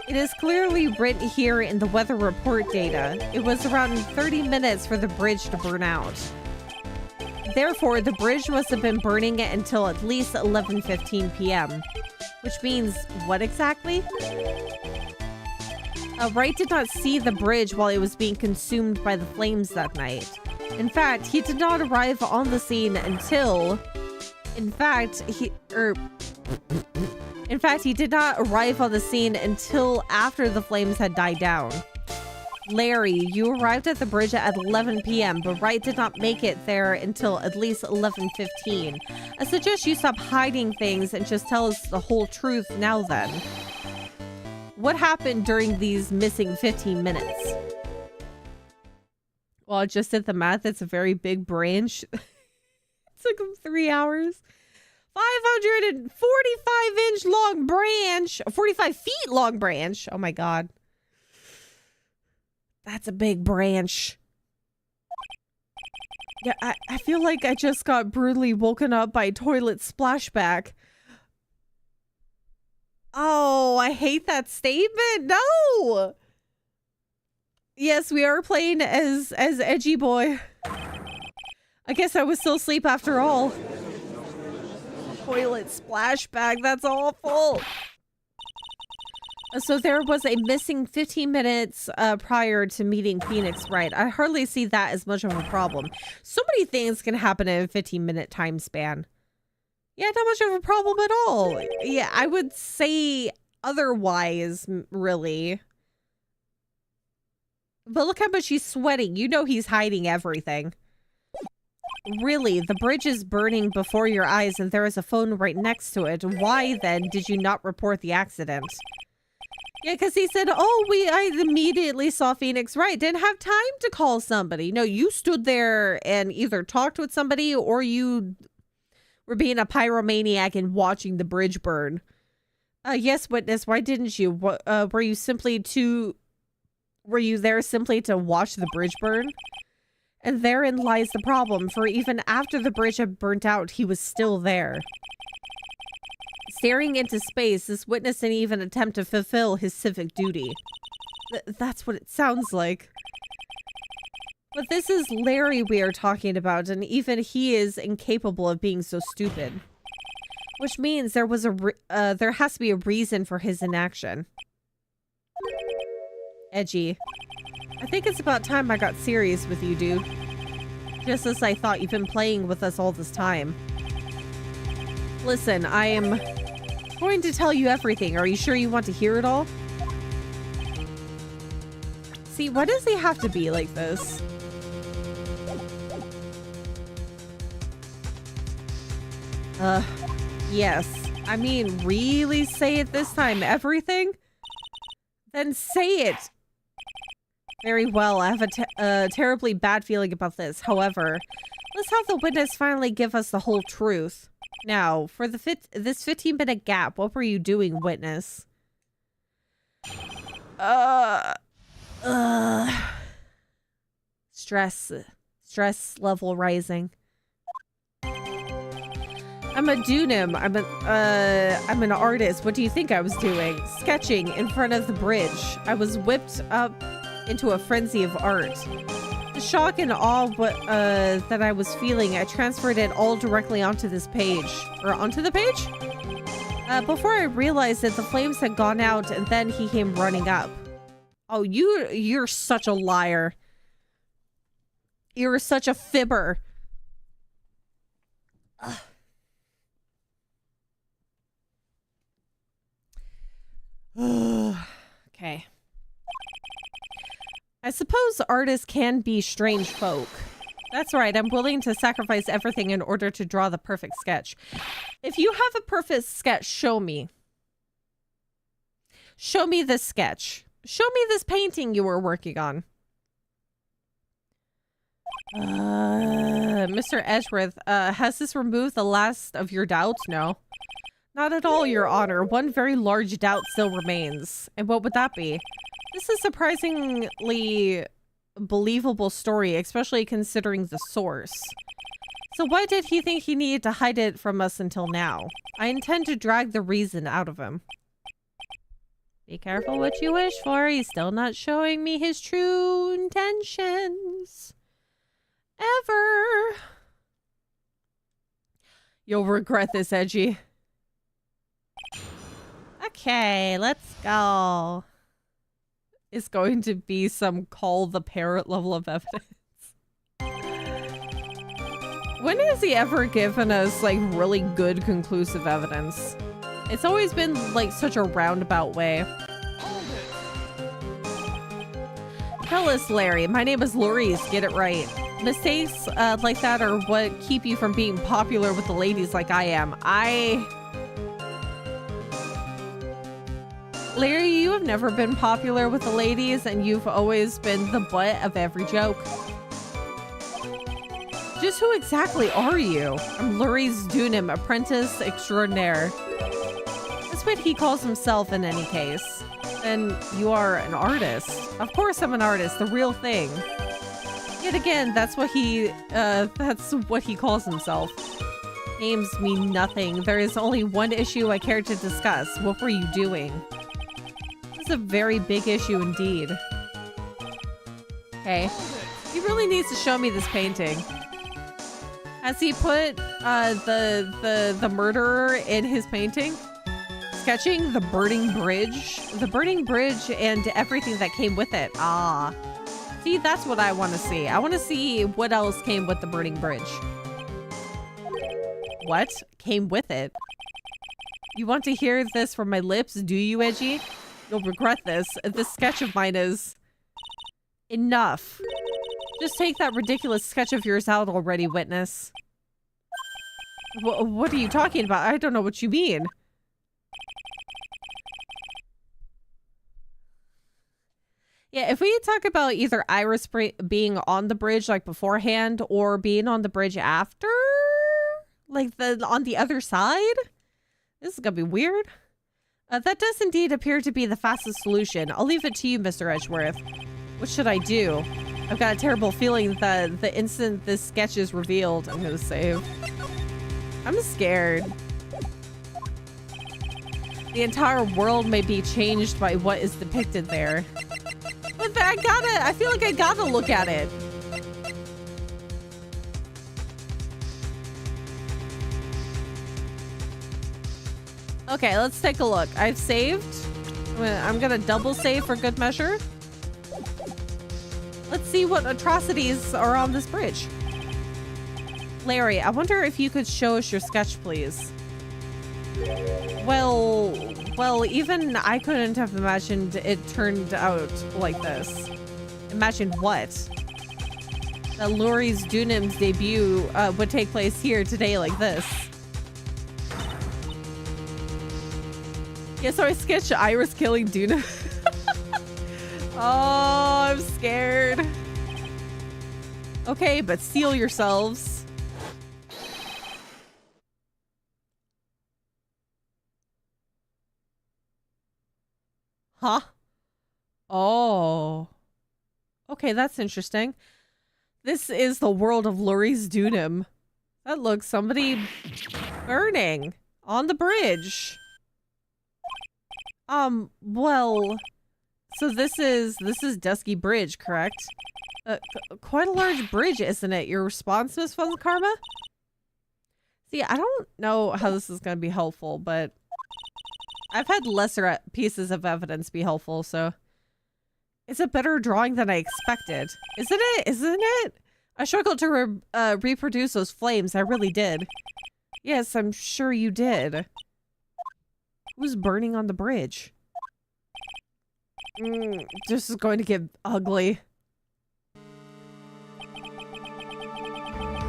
It is clearly written here in the weather report data. It was around 30 minutes for the bridge to burn out. Therefore, the bridge must have been burning until at least 11:15 p.m. Which means, what exactly? Wright did not see the bridge while it was being consumed by the flames that night. In fact, he did not arrive on the scene until... In fact, he did not arrive on the scene until after the flames had died down. Larry, you arrived at the bridge at 11 p.m., but Wright did not make it there until at least 11:15. I suggest you stop hiding things and just tell us the whole truth now then. What happened during these missing 15 minutes? Well, I just did the math. It's a very big branch. It took him 3 hours. 545-inch long branch. 45 feet long branch. Oh my god. That's a big branch. Yeah, I feel like I just got brutally woken up by toilet splashback. Oh, I hate that statement. No. Yes, we are playing as Edgy Boy. I guess I was still asleep after all. Toilet splashback, that's awful. So there was a missing 15 minutes prior to meeting Phoenix Wright. I hardly see that as much of a problem. So many things can happen in a 15-minute time span. Yeah, not much of a problem at all. Yeah, I would say otherwise, really. But look how much he's sweating. You know he's hiding everything. Really, the bridge is burning before your eyes and there is a phone right next to it. Why, then, did you not report the accident? Yeah, because he said, oh, I immediately saw Phoenix Wright. Didn't have time to call somebody. No, you stood there and either talked with somebody or you were being a pyromaniac and watching the bridge burn. Yes, witness, why didn't you? Were you there simply to watch the bridge burn? And therein lies the problem, for even after the bridge had burnt out, he was still there. Staring into space, this witness didn't even attempt to fulfill his civic duty. That's what it sounds like. But this is Larry we are talking about, and even he is incapable of being so stupid. Which means there has to be a reason for his inaction. Edgy. I think it's about time I got serious with you, dude. just as I thought. You've been playing with us all this time. Listen, I am going to tell you everything. Are you sure you want to hear it all? See, why does he have to be like this? Yes. I mean, really say it this time. Everything? Then say it. Very well. I have a terribly bad feeling about this. However, let's have the witness finally give us the whole truth. Now, for this 15-minute gap, what were you doing, witness? Stress level rising. I'm a Dunim. I'm an artist. What do you think I was doing? Sketching in front of the bridge. I was whipped up into a frenzy of art. The shock and awe that I was feeling, I transferred it all directly onto this page. Or onto the page? Before I realized that the flames had gone out, and then he came running up. Oh, you're such a liar. You're such a fibber. Ugh. Okay. I suppose artists can be strange folk. That's right, I'm willing to sacrifice everything in order to draw the perfect sketch. If you have a perfect sketch, show me. Show me this sketch. Show me this painting you were working on. Mr. Edgeworth, has this removed the last of your doubts? No. Not at all, Your Honor. One very large doubt still remains. And what would that be? This is a surprisingly believable story, especially considering the source. So why did he think he needed to hide it from us until now? I intend to drag the reason out of him. Be careful what you wish for. He's still not showing me his true intentions. Ever. You'll regret this, Edgy. Okay, let's go. It's going to be some call the parrot level of evidence. When has he ever given us, like, really good conclusive evidence? It's always been, like, such a roundabout way. Tell us, Larry. My name is Laurice. Get it right. Mistakes like that are what keep you from being popular with the ladies like I am. Larry, you have never been popular with the ladies, and you've always been the butt of every joke. Just who exactly are you? I'm Laurice Dunim, apprentice extraordinaire. That's what he calls himself in any case. And you are an artist. Of course I'm an artist, the real thing. Yet again, that's what he calls himself. Names mean nothing. There is only one issue I care to discuss. What were you doing? A very big issue indeed. Okay. He really needs to show me this painting. Has he put the murderer in his painting? Sketching the burning bridge? The burning bridge and everything that came with it. Ah. See, that's what I want to see. I want to see what else came with the burning bridge. What came with it? You want to hear this from my lips, do you, Edgy? You'll regret this. This sketch of mine is enough. Just take that ridiculous sketch of yours out already, witness. What are you talking about? I don't know what you mean. Yeah, if we talk about either Iris being on the bridge like beforehand or being on the bridge after, like on the other side, this is gonna be weird. That does indeed appear to be the fastest solution. I'll leave it to you, Mr. Edgeworth. What should I do? I've got a terrible feeling that the instant this sketch is revealed, I'm gonna save. I'm scared. The entire world may be changed by what is depicted there. But I feel like I gotta look at it. Okay, let's take a look. I've saved. I'm gonna double save for good measure. Let's see what atrocities are on this bridge. Larry, I wonder if you could show us your sketch, please. Well, even I couldn't have imagined it turned out like this. Imagine what? That Lori's Dunham's debut would take place here today like this. Yeah, so I sketched Iris killing Dunham. Oh, I'm scared. Okay, but seal yourselves. Huh? Oh. Okay, that's interesting. This is the world of Lori's Dunham. That looks somebody burning on the bridge. Well, so this is Dusky Bridge, correct? Quite a large bridge, isn't it? Your response, Miss Fun Karma? See, I don't know how this is going to be helpful, but I've had lesser pieces of evidence be helpful, so it's a better drawing than I expected. Isn't it? Isn't it? I struggled to reproduce those flames. I really did. Yes, I'm sure you did. Who's burning on the bridge? This is going to get ugly.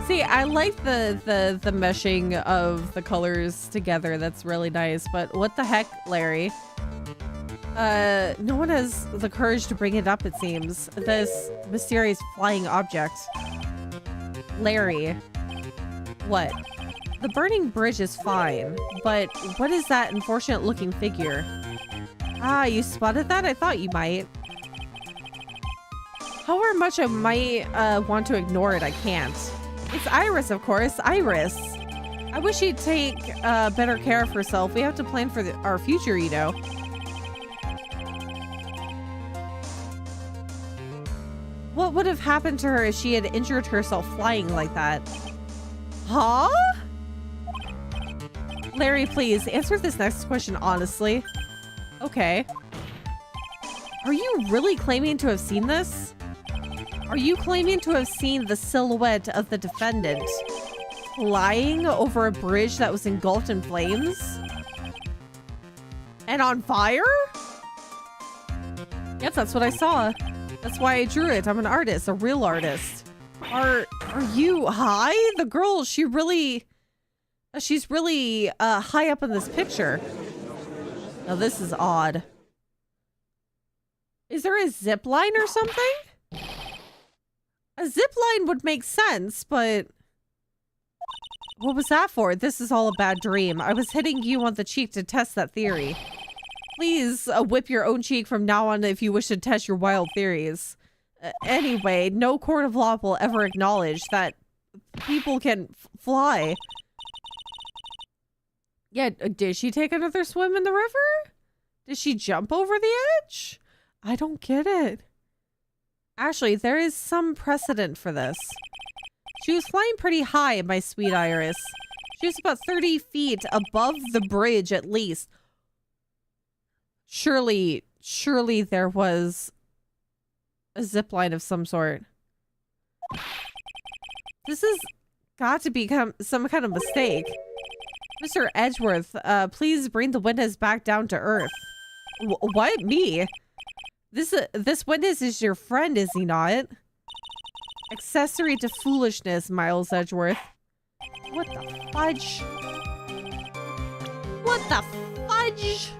See, I like the meshing of the colors together. That's really nice. But what the heck, Larry? No one has the courage to bring it up, it seems. This mysterious flying object. Larry. What? The burning bridge is fine, but what is that unfortunate looking figure? Ah, you spotted that? I thought you might. However much I might want to ignore it, I can't. It's Iris, of course. Iris. I wish she'd take better care of herself. We have to plan for our future, you know. What would have happened to her if she had injured herself flying like that? Huh? Larry, please answer this next question honestly. Okay. Are you really claiming to have seen this? Are you claiming to have seen the silhouette of the defendant flying over a bridge that was engulfed in flames? And on fire? Yes, that's what I saw. That's why I drew it. I'm an artist, a real artist. Are you high? The girl, she's really high up in this picture. Now this is odd. Is there a zip line or something? A zip line would make sense, but what was that for? This is all a bad dream. I was hitting you on the cheek to test that theory. Please whip your own cheek from now on if you wish to test your wild theories. Anyway, no court of law will ever acknowledge that people can fly. Yeah, did she take another swim in the river? Did she jump over the edge? I don't get it. Actually, there is some precedent for this. She was flying pretty high, my sweet Iris. She was about 30 feet above the bridge at least. Surely there was a zip line of some sort. This has got to become some kind of mistake. Mr. Edgeworth, please bring the witness back down to earth. What? Me? This witness is your friend, is he not? Accessory to foolishness, Miles Edgeworth. What the fudge? What the fudge?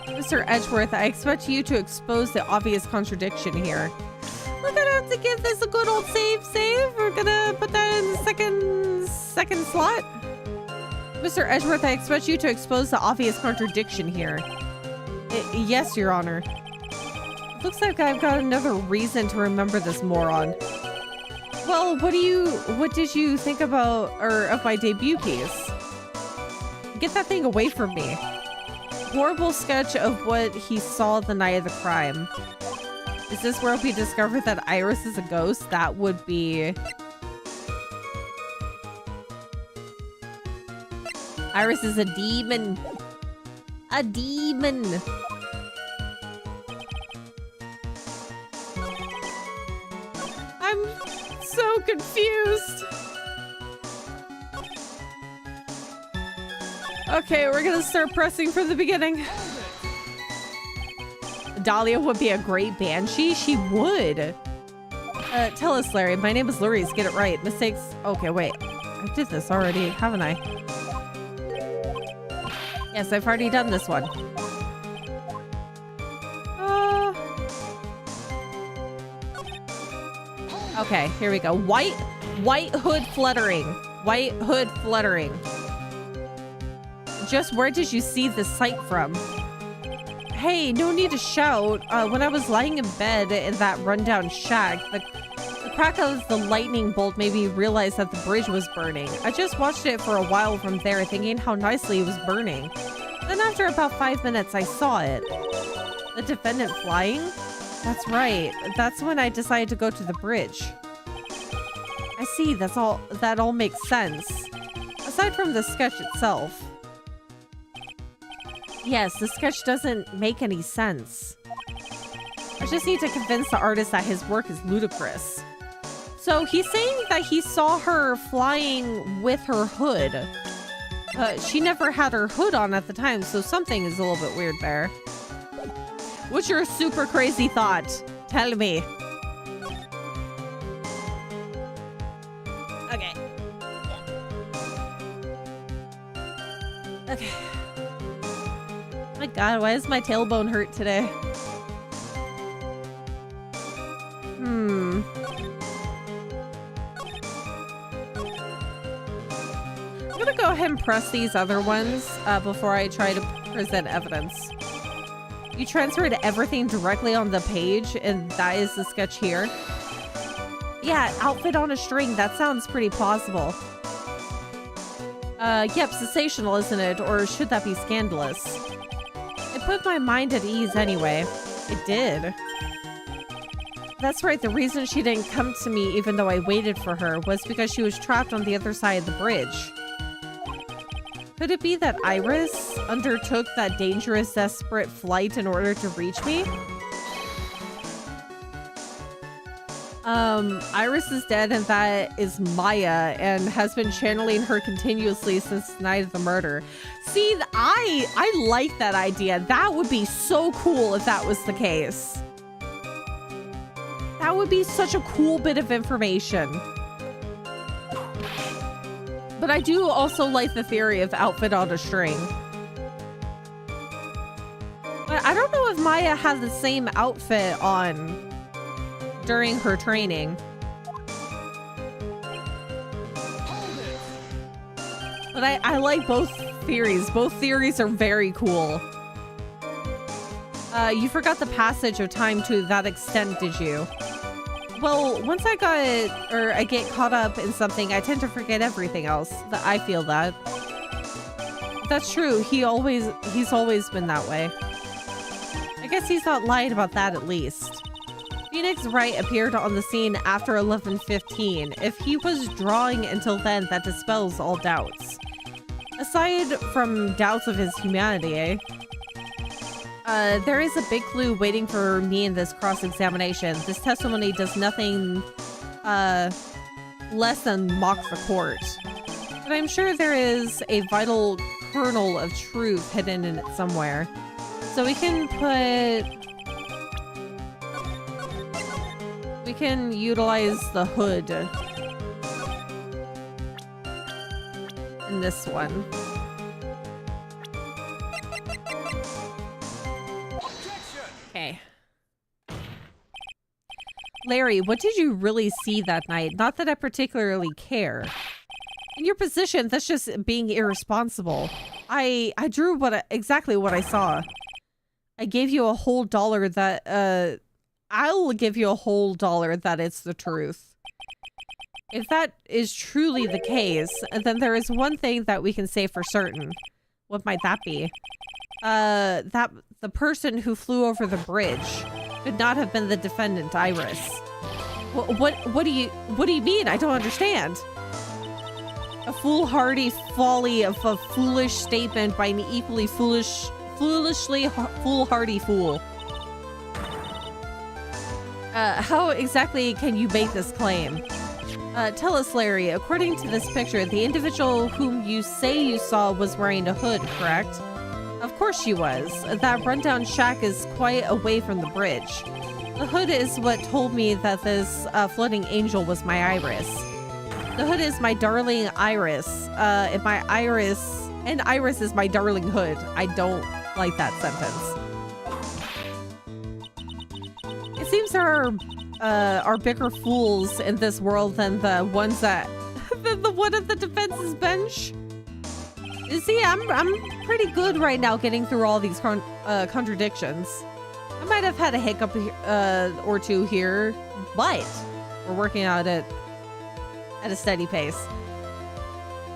Mr. Edgeworth, I expect you to expose the obvious contradiction here. We're gonna have to give this a good old save. We're gonna put that in the second slot. Mr. Edgeworth, I expect you to expose the obvious contradiction here. Yes, Your Honor. Looks like I've got another reason to remember this moron. Well, what did you think about, of my debut piece? Get that thing away from me. Horrible sketch of what he saw the night of the crime. Is this where we discovered that Iris is a ghost? That would be... Iris is a demon. A demon. I'm so confused. Okay, we're gonna start pressing from the beginning. Dahlia would be a great banshee. She would. Tell us, Larry. My name is Louise. Get it right. Mistakes. Okay, wait. I did this already, haven't I? Yes, I've already done this one. Okay, here we go. White hood fluttering. White hood fluttering. Just where did you see this sight from? Hey, no need to shout. When I was lying in bed in that rundown shack, the crack of the lightning bolt made me realize that the bridge was burning. I just watched it for a while from there, thinking how nicely it was burning. Then after about 5 minutes, I saw it. The defendant flying? That's right. That's when I decided to go to the bridge. I see. That all makes sense. Aside from the sketch itself. Yes, the sketch doesn't make any sense. I just need to convince the artist that his work is ludicrous. So he's saying that he saw her flying with her hood. She never had her hood on at the time, so something is a little bit weird there. What's your super crazy thought? Tell me. Okay. Okay. My God, why does my tailbone hurt today? I'm gonna go ahead and press these other ones before I try to present evidence. You transferred everything directly on the page, and that is the sketch here. Yeah, outfit on a string. That sounds pretty plausible. Yep, sensational, isn't it? Or should that be scandalous? It put my mind at ease anyway. It did. That's right, the reason she didn't come to me even though I waited for her was because she was trapped on the other side of the bridge. Could it be that Iris undertook that dangerous, desperate flight in order to reach me? Iris is dead and that is Maya and has been channeling her continuously since the night of the murder. See, I like that idea. That would be so cool if that was the case. That would be such a cool bit of information. But I do also like the theory of outfit on a string. But I don't know if Maya had the same outfit on during her training. But I like both theories. Both theories are very cool. You forgot the passage of time to that extent, did you? Well, once I get caught up in something, I tend to forget everything else. I feel that. That's true. He's always been that way. I guess he's not lying about that at least. Phoenix Wright appeared on the scene after 11:15. If he was drawing until then, that dispels all doubts. Aside from doubts of his humanity, eh? There is a big clue waiting for me in this cross-examination. This testimony does nothing less than mock the court. But I'm sure there is a vital kernel of truth hidden in it somewhere. So we can utilize the hood in this one. Okay. Larry, what did you really see that night? Not that I particularly care. In your position, that's just being irresponsible. I drew exactly what I saw. I gave you a whole dollar that, I'll give you a whole dollar that it's the truth. If that is truly the case, then there is one thing that we can say for certain. What might that be? That the person who flew over the bridge could not have been the defendant, Iris. What do you mean? I don't understand. A foolhardy folly of a foolish statement by an equally foolishly foolhardy fool. How exactly can you make this claim? Tell us, Larry. According to this picture, the individual whom you say you saw was wearing a hood, correct? Of course she was. That rundown shack is quite away from the bridge. The hood is what told me that this floating angel was my Iris. The hood is my darling Iris. And my Iris... And Iris is my darling hood. I don't like that sentence. It seems there are bigger fools in this world than the ones that... than the one at the defense's bench. You see, I'm pretty good right now getting through all these contradictions. I might have had a hiccup or two here, but we're working on it at a steady pace.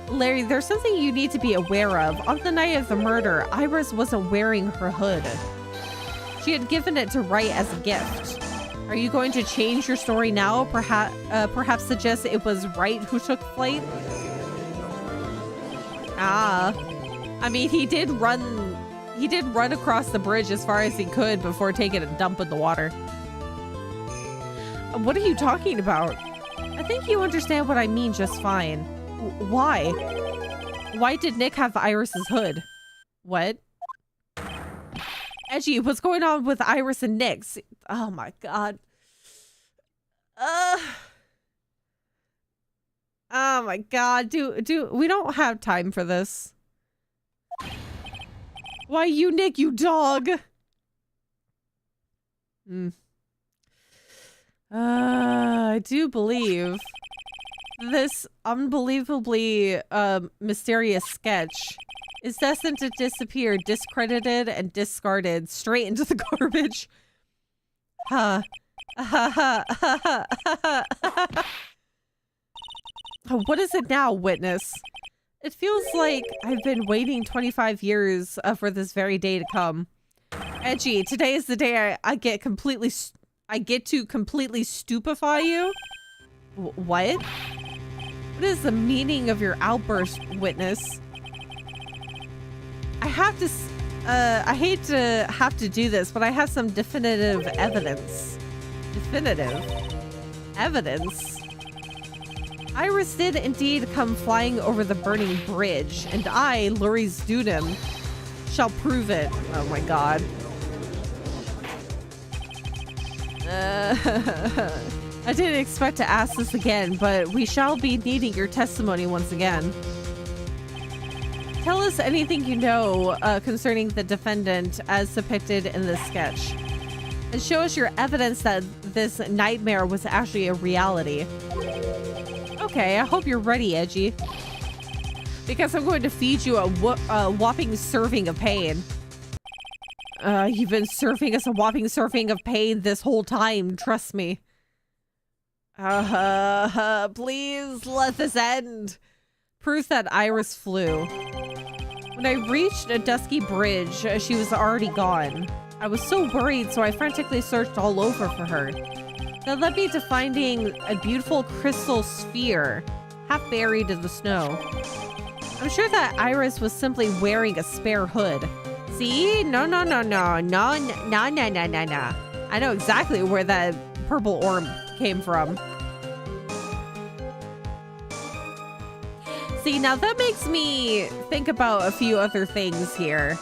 Larry, there's something you need to be aware of. On the night of the murder, Iris wasn't wearing her hood. She had given it to Wright as a gift. Are you going to change your story now? Perhaps suggest it was Wright who took flight? I mean, he did run across the bridge as far as he could before taking a dump in the water. What are you talking about? I think you understand what I mean just fine. Why? Why did Nick have Iris's hood? What? Edgy, what's going on with Iris and Nick's? Oh my god. Oh my god, we don't have time for this. Why you, Nick, you dog? I do believe this unbelievably mysterious sketch is destined to disappear, discredited and discarded straight into the garbage. What is it now, witness? It feels like I've been waiting 25 years for this very day to come. Edgy, today is the day I get to completely stupefy you? What? What is the meaning of your outburst, witness? I hate to have to do this, but I have some definitive evidence. Definitive evidence? Iris did indeed come flying over the burning bridge, and I, Lurie's Dudem, shall prove it. Oh my god. I didn't expect to ask this again, but we shall be needing your testimony once again. Tell us anything you know concerning the defendant as depicted in this sketch. And show us your evidence that this nightmare was actually a reality. Okay, I hope you're ready, Edgy. Because I'm going to feed you a whopping serving of pain. You've been serving us a whopping serving of pain this whole time, trust me. Please let this end. Proof that Iris flew. When I reached a dusky bridge, she was already gone. I was so worried, so I frantically searched all over for her. That led me to finding a beautiful crystal sphere, half buried in the snow. I'm sure that Iris was simply wearing a spare hood. See? No. I know exactly where that purple orb came from. See, now that makes me think about a few other things here.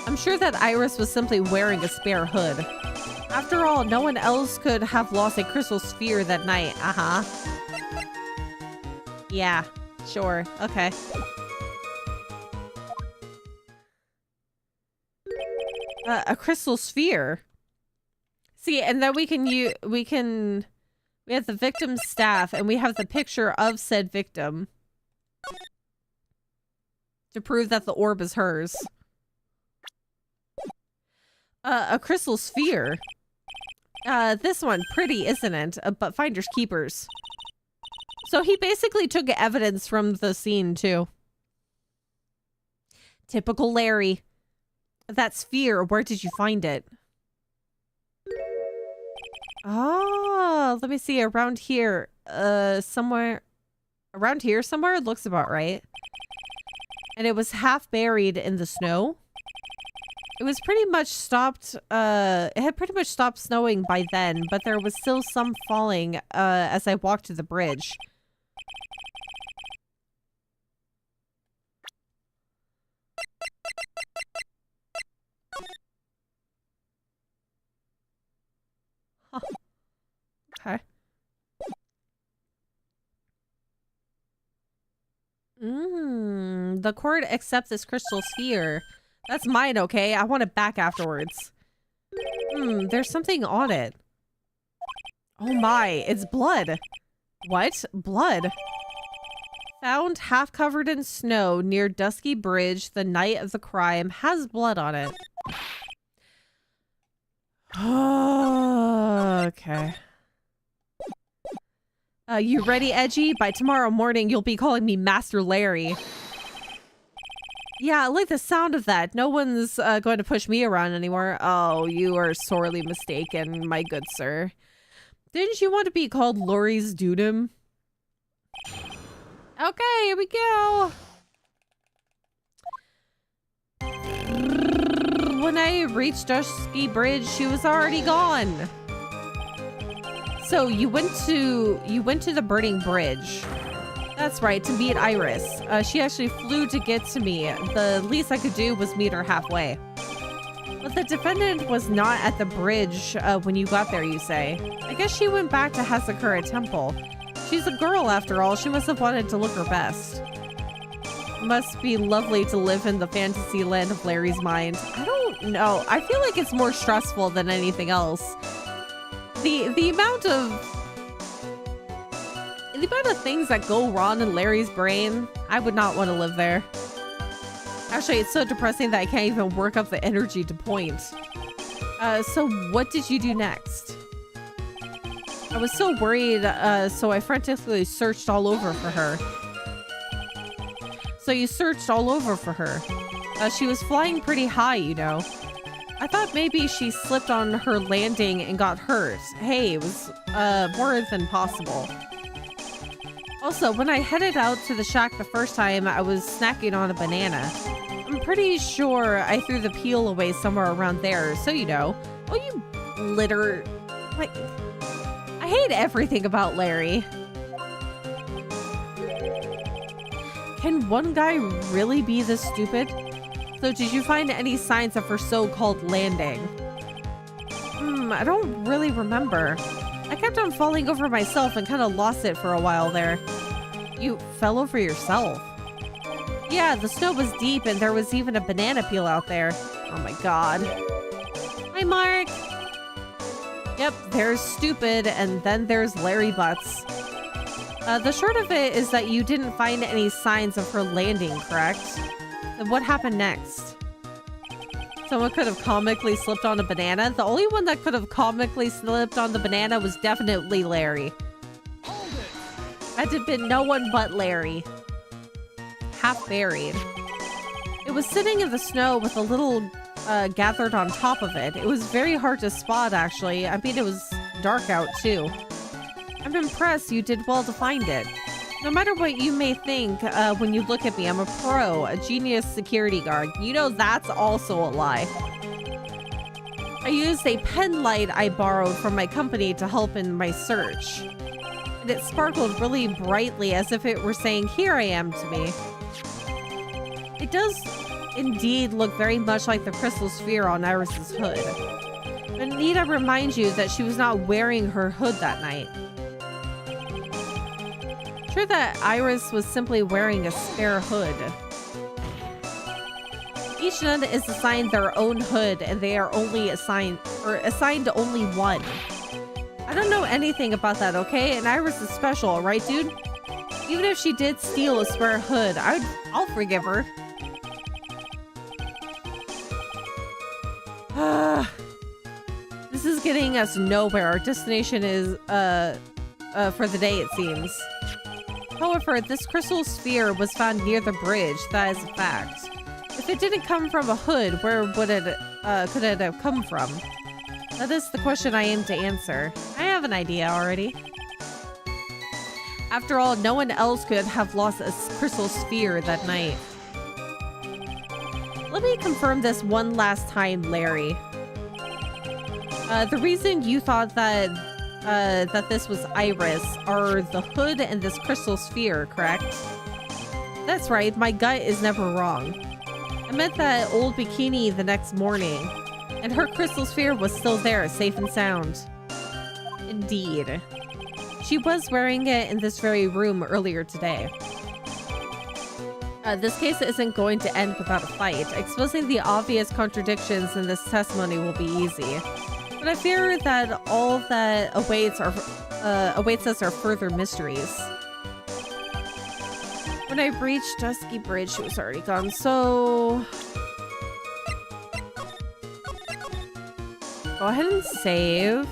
I'm sure that Iris was simply wearing a spare hood. After all, no one else could have lost a crystal sphere that night. Yeah, sure. Okay. A crystal sphere. See, and then we have the victim's staff, and we have the picture of said victim to prove that the orb is hers. A crystal sphere. This one, pretty, isn't it? But finders keepers. So he basically took evidence from the scene, too. Typical Larry. That sphere, where did you find it? Oh, let me see. Around here. Somewhere. Around here somewhere? It looks about right. And it was half buried in the snow. It was pretty much stopped, it had pretty much stopped snowing by then, but there was still some falling, as I walked to the bridge. Huh. Okay. The court accepts this crystal sphere. That's mine, okay? I want it back afterwards. There's something on it. Oh my, it's blood. What? Blood? Found half covered in snow near Dusky Bridge the night of the crime. Has blood on it. Okay. You ready, Edgy? By tomorrow morning, you'll be calling me Master Larry. Yeah, I like the sound of that. No one's going to push me around anymore. Oh, you are sorely mistaken, my good sir. Didn't you want to be called Laurie's Dudum? Okay, here we go. When I reached Dusky Bridge, she was already gone. So you went to the burning bridge. That's right, to meet Iris. She actually flew to get to me. The least I could do was meet her halfway. But the defendant was not at the bridge when you got there, you say. I guess she went back to Hasakura Temple. She's a girl after all. She must have wanted to look her best. Must be lovely to live in the fantasy land of Larry's mind. I don't know. I feel like it's more stressful than anything else. The amount of things that go wrong in Larry's brain, I would not want to live there. Actually, it's so depressing that I can't even work up the energy to point. So what did you do next? I was so worried, so I frantically searched all over for her. So you searched all over for her. She was flying pretty high, you know. I thought maybe she slipped on her landing and got hurt. Hey, it was more than possible. Also, when I headed out to the shack the first time, I was snacking on a banana. I'm pretty sure I threw the peel away somewhere around there, so you know. Oh, you litter. Like, I hate everything about Larry. Can one guy really be this stupid? So did you find any signs of her so-called landing? I don't really remember. I kept on falling over myself and kind of lost it for a while there. You fell over yourself? Yeah, the snow was deep and there was even a banana peel out there. Oh my god. Hi, Mark. Yep, there's stupid and then there's Larry Butts. The short of it is that you didn't find any signs of her landing, correct? Then what happened next? Someone could have comically slipped on a banana. The only one that could have comically slipped on the banana was definitely Larry. That had been no one but Larry. Half buried. It was sitting in the snow with a little gathered on top of it. It was very hard to spot, actually. I mean, it was dark out, too. I'm impressed you did well to find it. No matter what you may think when you look at me, I'm a pro, a genius security guard. You know that's also a lie. I used a pen light I borrowed from my company to help in my search. And it sparkled really brightly as if it were saying, "Here I am" to me. It does indeed look very much like the crystal sphere on Iris's hood. But need I remind you that she was not wearing her hood that night. Sure that Iris was simply wearing a spare hood. Each nun is assigned their own hood and they are only assigned to only one. I don't know anything about that, okay? And Iris is special, right, dude? Even if she did steal a spare hood, I'll forgive her. This is getting us nowhere. Our destination is for the day, it seems. However, this crystal sphere was found near the bridge. That is a fact. If it didn't come from a hood, where would it could it have come from? That is the question I aim to answer. I have an idea already. After all, no one else could have lost a crystal sphere that night. Let me confirm this one last time, Larry. The reason you thought that that this was Iris are the hood and this crystal sphere, correct? That's right, my gut is never wrong. I met that old bikini the next morning, and her crystal sphere was still there, safe and sound. Indeed. She was wearing it in this very room earlier today. This case isn't going to end without a fight. Exposing the obvious contradictions in this testimony will be easy. But I fear that all that awaits us are further mysteries. When I reached Dusky Bridge, she was already gone, so... Go ahead and save.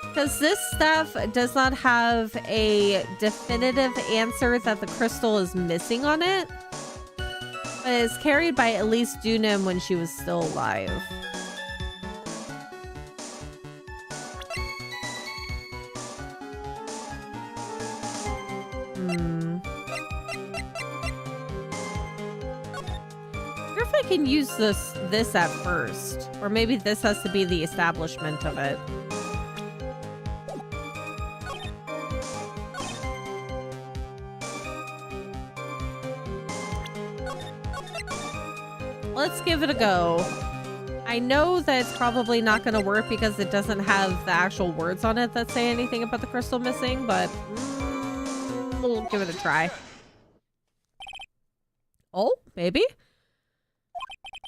Because this stuff does not have a definitive answer that the crystal is missing on it. But it's carried by Elise Dunham when she was still alive. I wonder if I can use this at first. Or maybe this has to be the establishment of it. Let's give it a go. I know that it's probably not going to work because it doesn't have the actual words on it that say anything about the crystal missing, but we'll give it a try. Oh, maybe?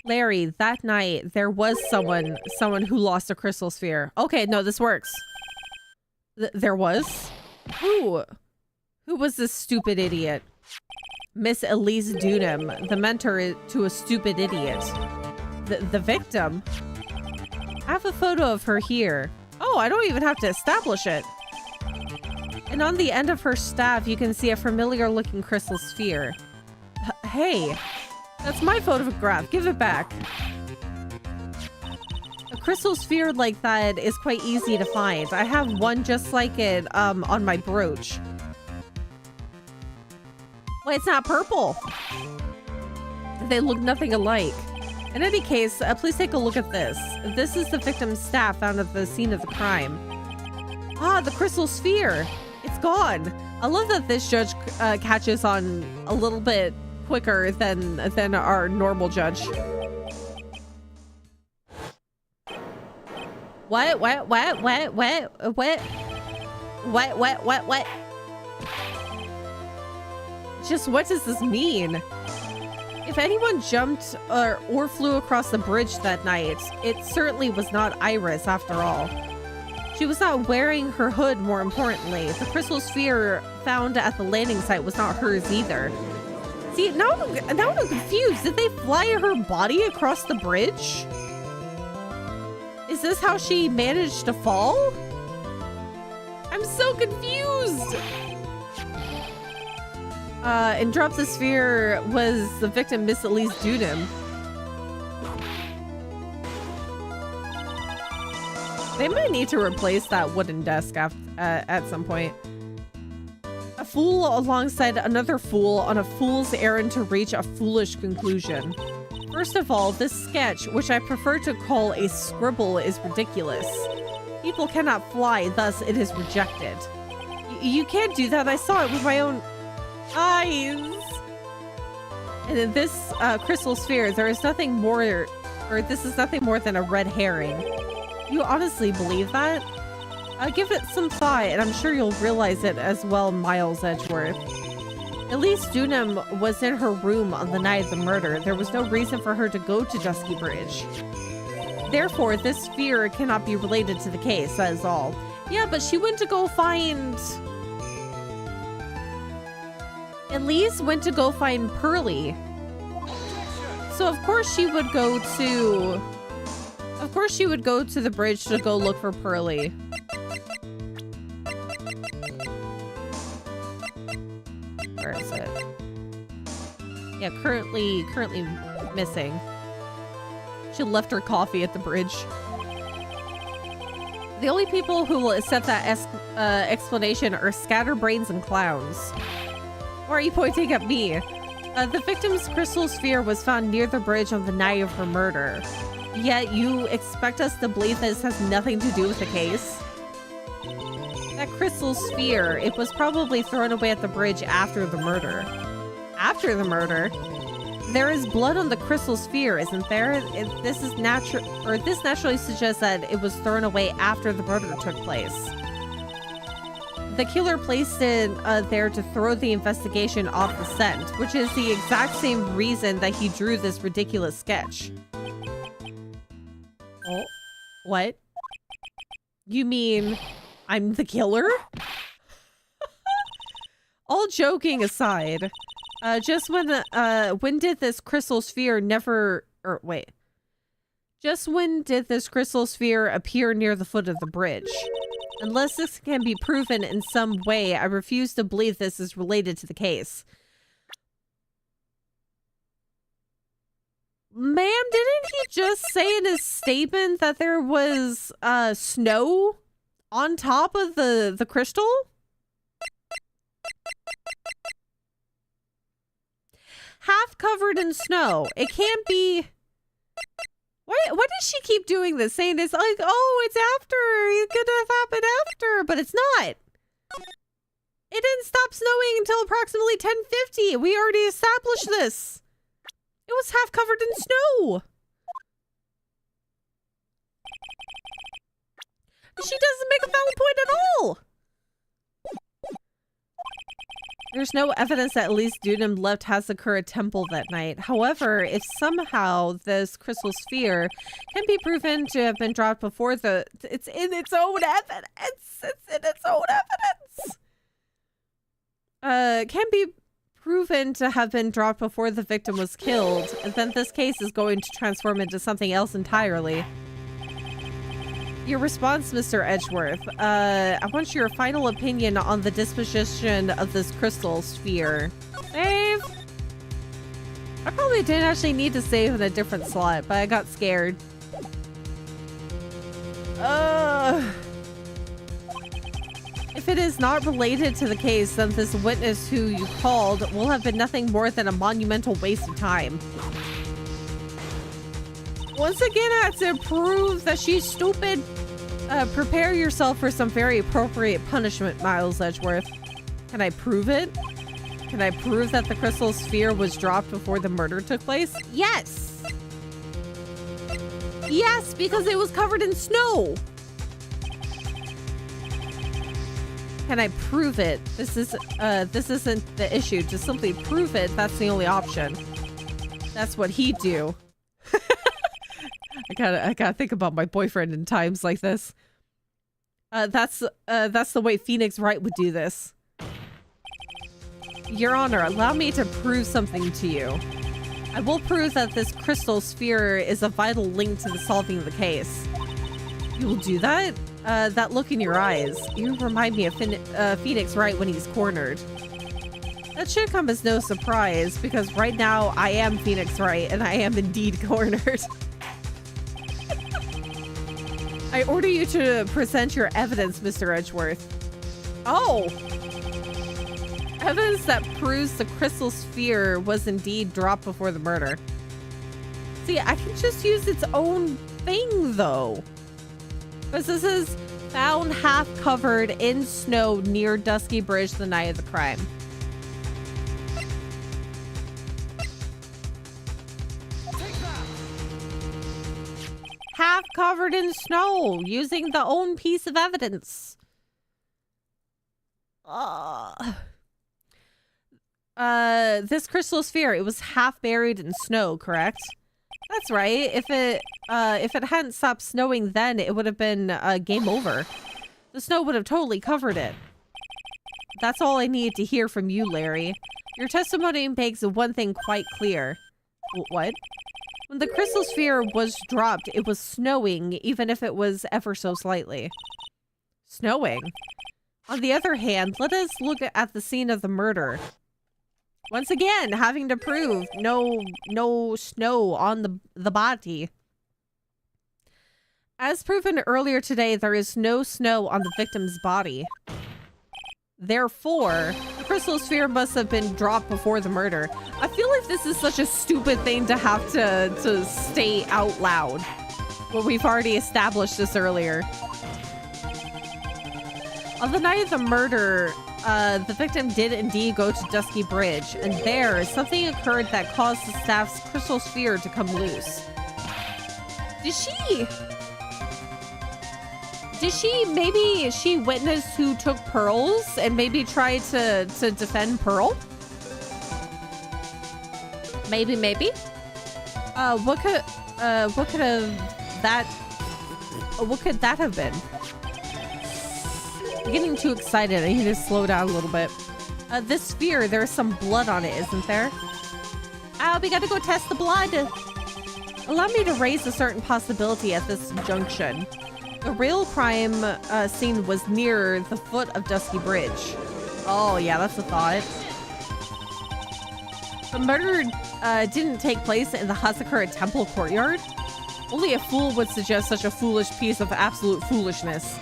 Larry, that night there was someone who lost a crystal sphere. Okay, no, this works. There was? Who? Who was this stupid idiot? Miss Elise Dunham, the mentor to a stupid idiot. The victim? I have a photo of her here. Oh, I don't even have to establish it. And on the end of her staff, you can see a familiar looking crystal sphere. Hey, that's my photograph. Give it back. A crystal sphere like that is quite easy to find. I have one just like it on my brooch. Well, it's not purple. They look nothing alike. In any case, please take a look at this. This is the victim's staff found at the scene of the crime. Ah, the crystal sphere. It's gone. I love that this judge catches on a little bit quicker than our normal judge. What? Just what does this mean? If anyone jumped or flew across the bridge that night, it certainly was not Iris after all. She was not wearing her hood, more importantly. The crystal sphere found at the landing site was not hers either. See, now I'm confused. Did they fly her body across the bridge? Is this how she managed to fall? I'm so confused. And drop the sphere was the victim, Miss Elise Dunham. They might need to replace that wooden desk at some point. A fool alongside another fool on a fool's errand to reach a foolish conclusion. First of all, this sketch, which I prefer to call a scribble, is ridiculous. People cannot fly, thus it is rejected. You can't do that. I saw it with my own eyes. And in this crystal sphere, there is nothing more, or this is nothing more than a red herring. You honestly believe that? Give it some thought, and I'm sure you'll realize it as well, Miles Edgeworth. Elise Dunham was in her room on the night of the murder. There was no reason for her to go to Dusky Bridge. Therefore, this sphere cannot be related to the case, that is all. Yeah, but she went to go find... Elise went to go find Pearly. So of course she would go to... Of course she would go to the bridge to go look for Pearly. Where is it? Yeah, currently missing. She left her coffee at the bridge. The only people who will accept that explanation are scatterbrains and clowns. Why are you pointing at me? The victim's crystal sphere was found near the bridge on the night of her murder. Yet you expect us to believe this has nothing to do with the case? That crystal sphere, it was probably thrown away at the bridge after the murder. After the murder? There is blood on the crystal sphere, isn't there? This naturally suggests that it was thrown away after the murder took place. The killer placed it there to throw the investigation off the scent, which is the exact same reason that he drew this ridiculous sketch. Oh, what? You mean I'm the killer? All joking aside, just when did this crystal sphere Just when did this crystal sphere appear near the foot of the bridge? Unless this can be proven in some way, I refuse to believe this is related to the case. Ma'am, didn't he just say in his statement that there was snow on top of the crystal? Half covered in snow. It can't be... Why does she keep doing this? Saying it's like, oh, it's after. It could have happened after. But it's not. It didn't stop snowing until approximately 10:50. We already established this. It was half covered in snow. She doesn't make a valid point at all. There's no evidence that at least Dudum left Hazakura Temple that night. However, if somehow this crystal sphere can be proven to have been dropped before it's in its own evidence. It's in its own evidence. Can be proven to have been dropped before the victim was killed, then this case is going to transform into something else entirely. Your response, Mr. Edgeworth. I want your final opinion on the disposition of this crystal sphere. Save? I probably didn't actually need to save in a different slot, but I got scared. If it is not related to the case, then this witness who you called will have been nothing more than a monumental waste of time. Once again, I have to prove that she's stupid. Prepare yourself for some very appropriate punishment, Miles Edgeworth. Can I prove it? Can I prove that the crystal sphere was dropped before the murder took place? Yes! Yes, because it was covered in snow! Can I prove it? This isn't the issue. Just simply prove it. That's the only option. That's what he'd do. I gotta think about my boyfriend in times like this. That's the way Phoenix Wright would do this. Your Honor, allow me to prove something to you. I will prove that this crystal sphere is a vital link to the solving of the case. You will do that? That look in your eyes. You remind me of Phoenix Wright when he's cornered. That should come as no surprise, because right now I am Phoenix Wright, and I am indeed cornered. I order you to present your evidence, Mr. Edgeworth. Oh! Evidence that proves the crystal sphere was indeed dropped before the murder. See, I can just use its own thing, though. Because this is found half covered in snow near Dusky Bridge the night of the crime. Half covered in snow, using the own piece of evidence. This crystal sphere, it was half buried in snow, correct? That's right. If it hadn't stopped snowing then, it would have been game over. The snow would have totally covered it. That's all I need to hear from you, Larry. Your testimony makes one thing quite clear. What? When the crystal sphere was dropped, it was snowing, even if it was ever so slightly. Snowing? On the other hand, let us look at the scene of the murder. Once again, having to prove no snow on the body. As proven earlier today, there is no snow on the victim's body. Therefore, the crystal sphere must have been dropped before the murder. I feel like this is such a stupid thing to have to state out loud. Well, we've already established this earlier. On the night of the murder, the victim did indeed go to Dusky Bridge, and there, something occurred that caused the staff's crystal sphere to come loose. Maybe she witnessed who took Pearls and maybe tried to defend Pearl? Maybe. What could that have been? I'm getting too excited. I need to slow down a little bit. This sphere, there's some blood on it, isn't there? We gotta go test the blood. Allow me to raise a certain possibility at this junction. The real crime scene was near the foot of Dusky Bridge. Oh, yeah, that's a thought. The murder didn't take place in the Hazakura Temple courtyard. Only a fool would suggest such a foolish piece of absolute foolishness.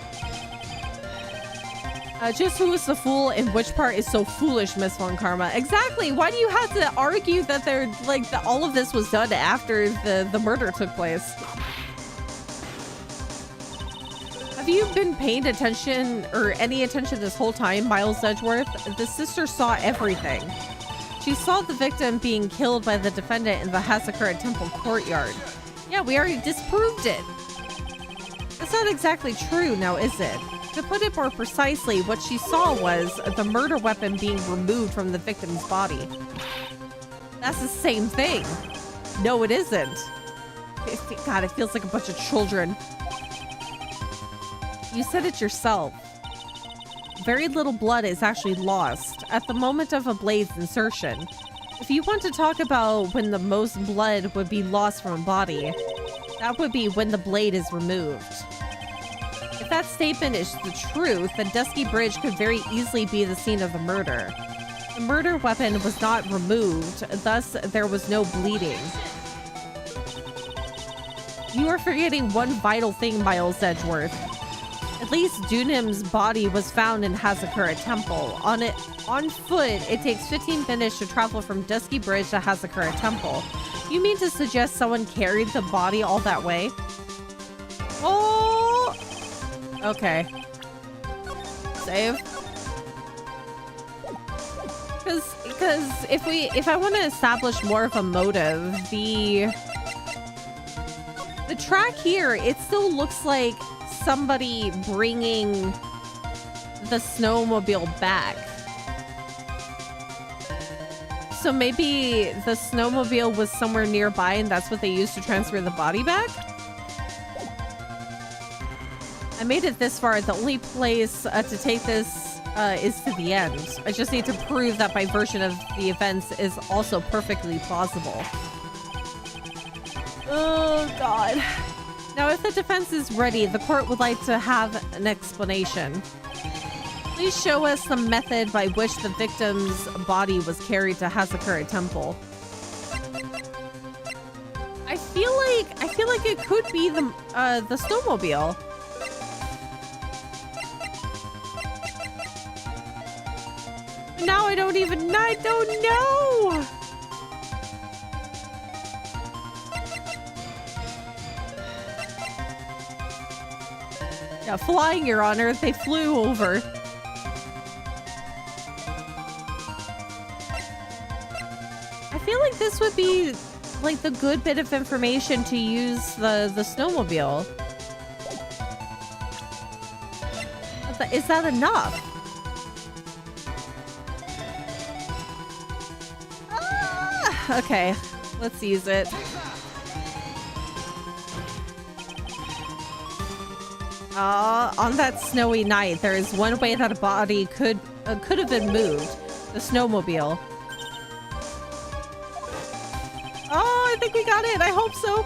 Just who is the fool and which part is so foolish, Miss Von Karma? Exactly. Why do you have to argue that they're like all of this was done after the murder took place? Have you been paying attention or any attention this whole time, Miles Edgeworth? The sister saw everything. She saw the victim being killed by the defendant in the Hazakura Temple courtyard. Yeah, we already disproved it. That's not exactly true now, is it? To put it more precisely, what she saw was the murder weapon being removed from the victim's body. That's the same thing. No, it isn't. God, it feels like a bunch of children. You said it yourself. Very little blood is actually lost at the moment of a blade's insertion. If you want to talk about when the most blood would be lost from a body, that would be when the blade is removed. If that statement is the truth, then Dusky Bridge could very easily be the scene of the murder. The murder weapon was not removed, thus there was no bleeding. You are forgetting one vital thing, Miles Edgeworth. At least Dunim's body was found in Hazakura Temple. On foot, it takes 15 minutes to travel from Dusky Bridge to Hazakura Temple. You mean to suggest someone carried the body all that way? Oh! Okay. Save. Because if I want to establish more of a motive, the track here, it still looks like somebody bringing the snowmobile back. So maybe the snowmobile was somewhere nearby and that's what they used to transfer the body back? I made it this far. The only place to take this is to the end. I just need to prove that my version of the events is also perfectly plausible. Oh, God. Now, if the defense is ready, the court would like to have an explanation. Please show us the method by which the victim's body was carried to Hazakura Temple. I feel like it could be the snowmobile. Now I don't know. Yeah, flying, Your Honor. They flew over. I feel like this would be like the good bit of information to use the snowmobile. Is that enough? Okay, let's use it. On that snowy night, there is one way that a body could have been moved. The snowmobile. Oh, I think we got it. I hope so.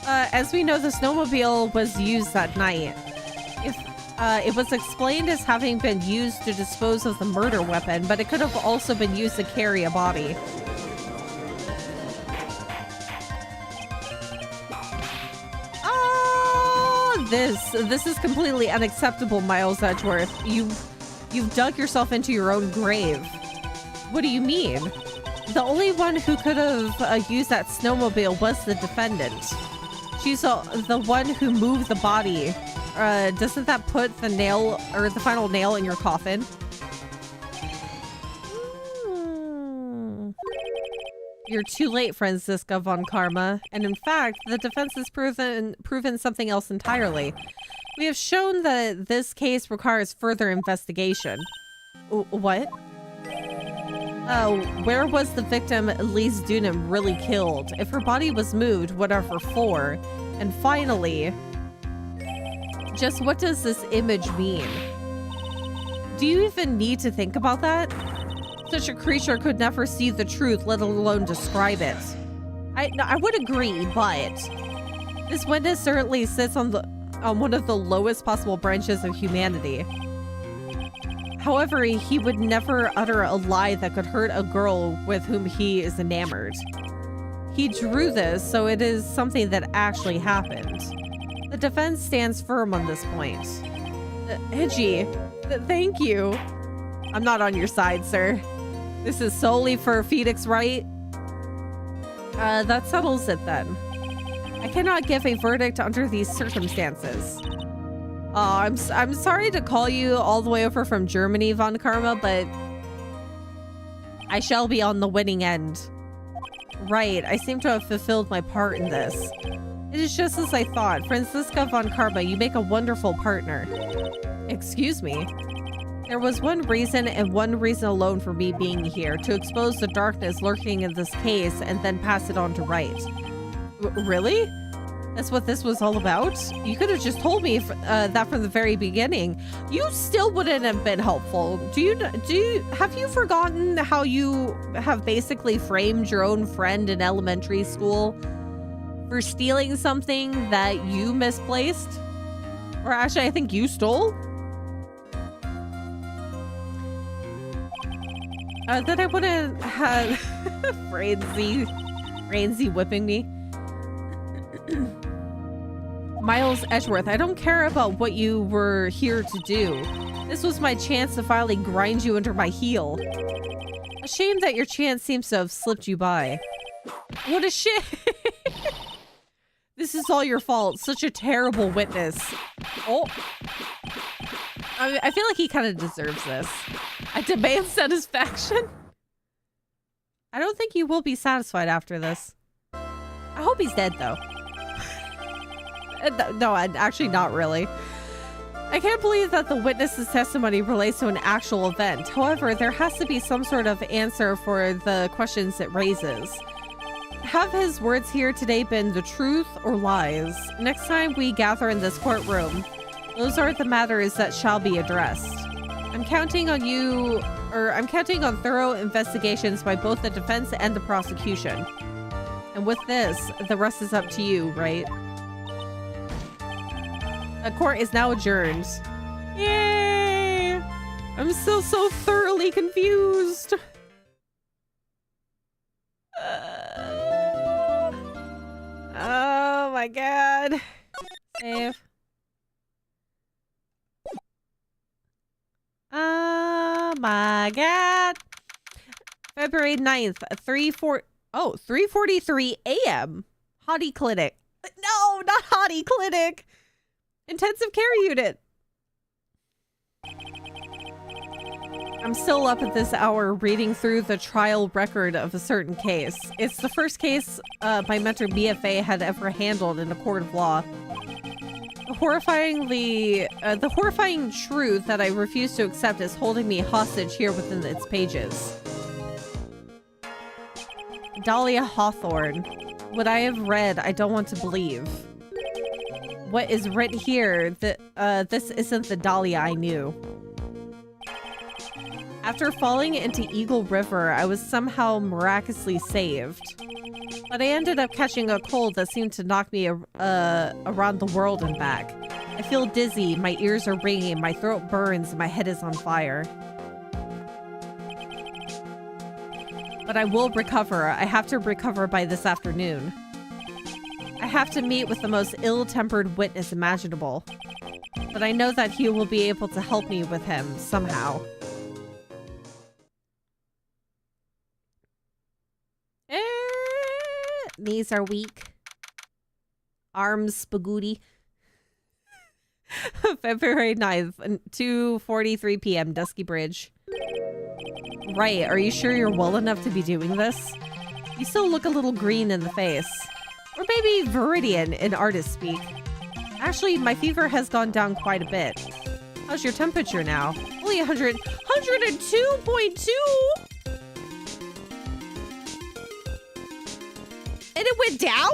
As we know, the snowmobile was used that night. It was explained as having been used to dispose of the murder weapon, but it could have also been used to carry a body. This is completely unacceptable, Miles Edgeworth. You've dug yourself into your own grave. What do you mean? The only one who could have used that snowmobile was the defendant. She's the one who moved the body. Doesn't that put the nail or the final nail in your coffin? You're too late, Franziska von Karma. And in fact, the defense has proven something else entirely. We have shown that this case requires further investigation. What? Where was the victim, Elise Dunham, really killed? If her body was moved, whatever for? And finally, just what does this image mean? Do you even need to think about that? Such a creature could never see the truth, let alone describe it. I would agree, but this witness certainly sits on one of the lowest possible branches of humanity. However, he would never utter a lie that could hurt a girl with whom he is enamored. He drew this, so it is something that actually happened. The defense stands firm on this point. Edgy, thank you. I'm not on your side, sir. This is solely for Phoenix, Wright? That settles it then. I cannot give a verdict under these circumstances. I'm sorry to call you all the way over from Germany, Von Karma, but I shall be on the winning end. Right, I seem to have fulfilled my part in this. It is just as I thought. Franziska von Karma, you make a wonderful partner. Excuse me? There was one reason and one reason alone for me being here, to expose the darkness lurking in this case and then pass it on to Wright. Really? That's what this was all about? You could have just told me that from the very beginning. You still wouldn't have been helpful. Have you forgotten how you have basically framed your own friend in elementary school for stealing something that you misplaced? Or actually, I think you stole? That I wouldn't have Franzi whipping me. Miles Edgeworth, I don't care about what you were here to do. This was my chance to finally grind you under my heel. A shame that your chance seems to have slipped you by. What a shit! This is all your fault. Such a terrible witness. Oh. I feel like he kind of deserves this. I demand satisfaction. I don't think you will be satisfied after this. I hope he's dead, though. No, actually not really. I can't believe that the witness's testimony relates to an actual event. However, there has to be some sort of answer for the questions it raises. Have his words here today been the truth or lies? Next time we gather in this courtroom, those are the matters that shall be addressed. I'm counting on thorough investigations by both the defense and the prosecution. And with this, the rest is up to you, right? The court is now adjourned. Yay! I'm still so thoroughly confused. Oh my god. Save. Oh my god. February 9th, 3:43 a.m. Hottie Clinic. No, not Hottie Clinic. Intensive care unit. I'm still up at this hour reading through the trial record of a certain case. It's the first case my mentor BFA had ever handled in a court of law. The horrifying truth that I refuse to accept is holding me hostage here within its pages. Dahlia Hawthorne. What I have read, I don't want to believe. What is written here, this isn't the Dahlia I knew. After falling into Eagle River, I was somehow miraculously saved. But I ended up catching a cold that seemed to knock me around the world and back. I feel dizzy, my ears are ringing, my throat burns, and my head is on fire. But I will recover. I have to recover by this afternoon. I have to meet with the most ill-tempered witness imaginable. But I know that he will be able to help me with him, somehow. Knees are weak. Arms spagooty. February 9th, 2:43 p.m. Dusky Bridge. Right, are you sure you're well enough to be doing this? You still look a little green in the face. Or maybe Viridian in artist speak. Actually, my fever has gone down quite a bit. How's your temperature now? Only 102.2? And it went down?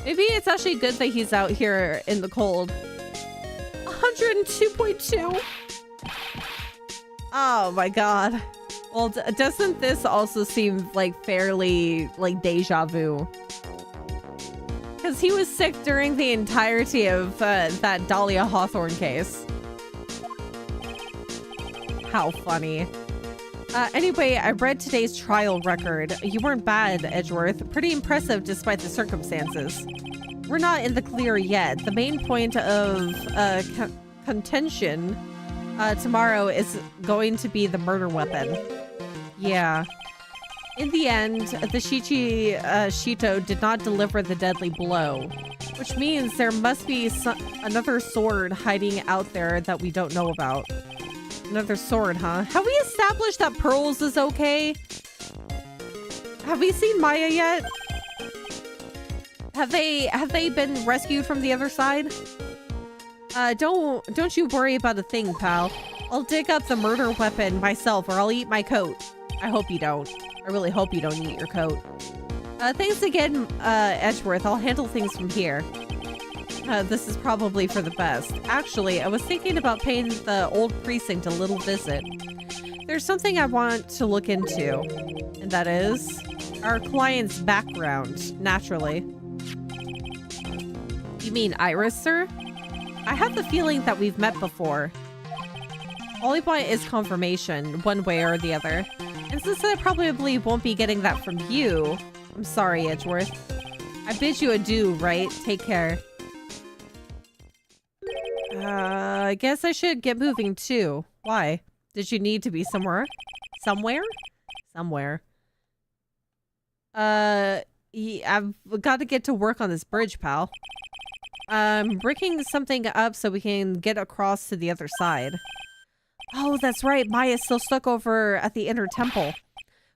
Maybe it's actually good that he's out here in the cold. 102.2? Oh my god. Well, doesn't this also seem like fairly like deja vu? Because he was sick during the entirety of that Dahlia Hawthorne case. How funny. Anyway, I read today's trial record. You weren't bad, Edgeworth. Pretty impressive despite the circumstances. We're not in the clear yet. The main point of contention tomorrow is going to be the murder weapon. Yeah. In the end, the Shito did not deliver the deadly blow, which means there must be another sword hiding out there that we don't know about. Another sword, huh? Have we established that Pearls is okay? Have we seen Maya yet? Have they been rescued from the other side? Don't you worry about a thing, pal. I'll dig up the murder weapon myself, or I'll eat my coat. I hope you don't. I really hope you don't eat your coat. Thanks again, Edgeworth. I'll handle things from here. This is probably for the best. Actually, I was thinking about paying the old precinct a little visit. There's something I want to look into, and that is our client's background, naturally. You mean Iris, sir? I have the feeling that we've met before. All I want is confirmation, one way or the other. And since I probably won't be getting that from you, I'm sorry, Edgeworth. I bid you adieu, right? Take care. I guess I should get moving too. Why? Did you need to be somewhere? Somewhere? Somewhere. I've got to get to work on this bridge, pal. Breaking something up so we can get across to the other side. Oh, that's right. Maya's still stuck over at the inner temple.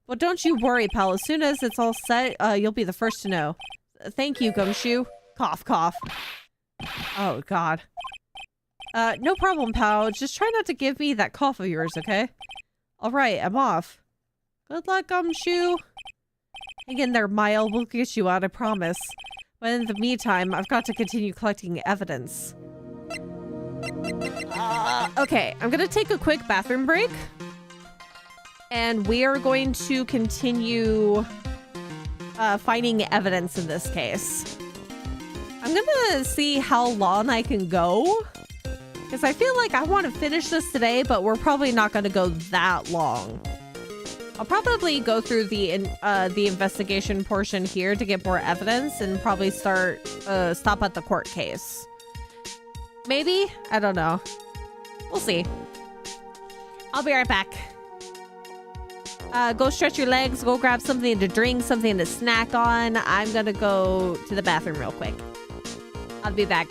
Well, don't you worry, pal. As soon as it's all set, you'll be the first to know. Thank you, Gumshoe. Cough, cough. Oh, God. No problem, pal. Just try not to give me that cough of yours, okay? All right, I'm off. Good luck, Gumshoe. Hang in there, Maya. We'll get you out, I promise. But in the meantime, I've got to continue collecting evidence. Okay, I'm gonna take a quick bathroom break. And we are going to continue finding evidence in this case. I'm gonna see how long I can go. Because I feel like I want to finish this today, but we're probably not going to go that long. I'll probably go through the investigation portion here to get more evidence and probably stop at the court case. Maybe? I don't know. We'll see. I'll be right back. Go stretch your legs, go grab something to drink, something to snack on. I'm gonna go to the bathroom real quick. I'll be back.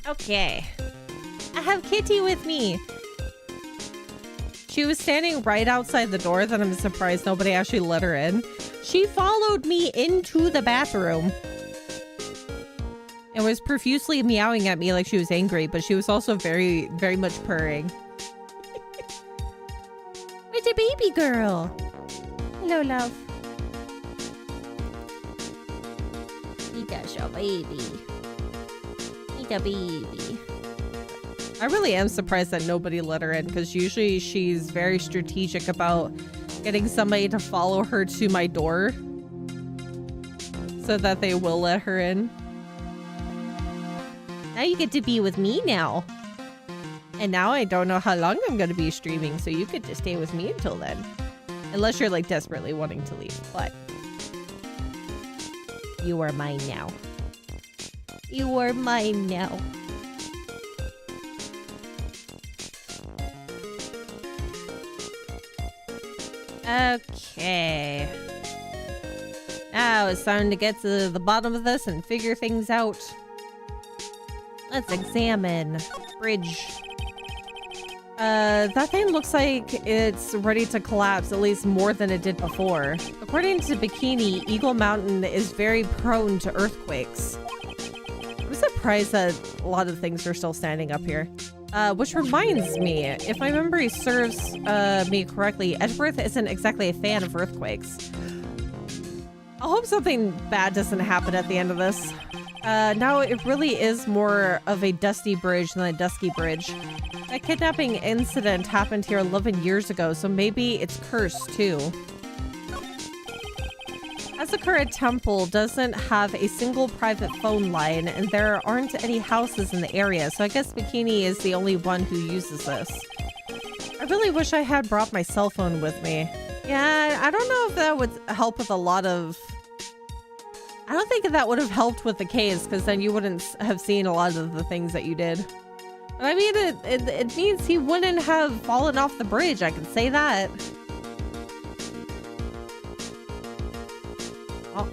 Okay. I have Kitty with me. She was standing right outside the door, then I'm surprised nobody actually let her in. She followed me into the bathroom and was profusely meowing at me like she was angry, but she was also very, very much purring. It's a baby girl. Hello, love. It's a baby. It's a baby. I really am surprised that nobody let her in, because usually she's very strategic about getting somebody to follow her to my door so that they will let her in. Now you get to be with me now. And now I don't know how long I'm going to be streaming, so you could just stay with me until then. Unless you're like desperately wanting to leave, but you are mine now. You are mine now. Okay. Now it's time to get to the bottom of this and figure things out. Let's examine. Bridge. That thing looks like it's ready to collapse, at least more than it did before. According to Bikini, Eagle Mountain is very prone to earthquakes. I'm surprised that a lot of things are still standing up here. Which reminds me, if my memory serves me correctly, Edgeworth isn't exactly a fan of earthquakes. I hope something bad doesn't happen at the end of this. Now it really is more of a dusty bridge than a dusky bridge. That kidnapping incident happened here 11 years ago, so maybe it's cursed too. Asakura Temple doesn't have a single private phone line, and there aren't any houses in the area, so I guess Bikini is the only one who uses this. I really wish I had brought my cell phone with me. Yeah, I don't know if that would help with a lot of... I don't think that would have helped with the case, because then you wouldn't have seen a lot of the things that you did. But I mean, it means he wouldn't have fallen off the bridge, I can say that. Oh,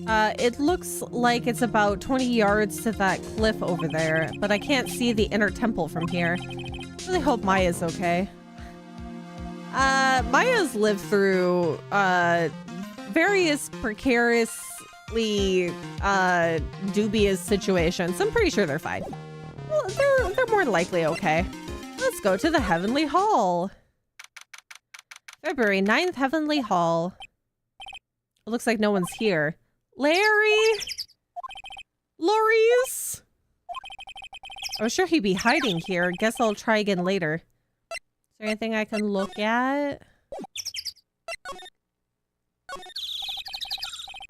yeah. It looks like it's about 20 yards to that cliff over there, but I can't see the inner temple from here. I really hope Maya's okay. Maya's lived through, various precariously, dubious situations. I'm pretty sure they're fine. Well, they're more likely okay. Let's go to the Heavenly Hall. February 9th, Heavenly Hall. It looks like no one's here. Larry? Loris? I was sure he'd be hiding here. Guess I'll try again later. Is there anything I can look at?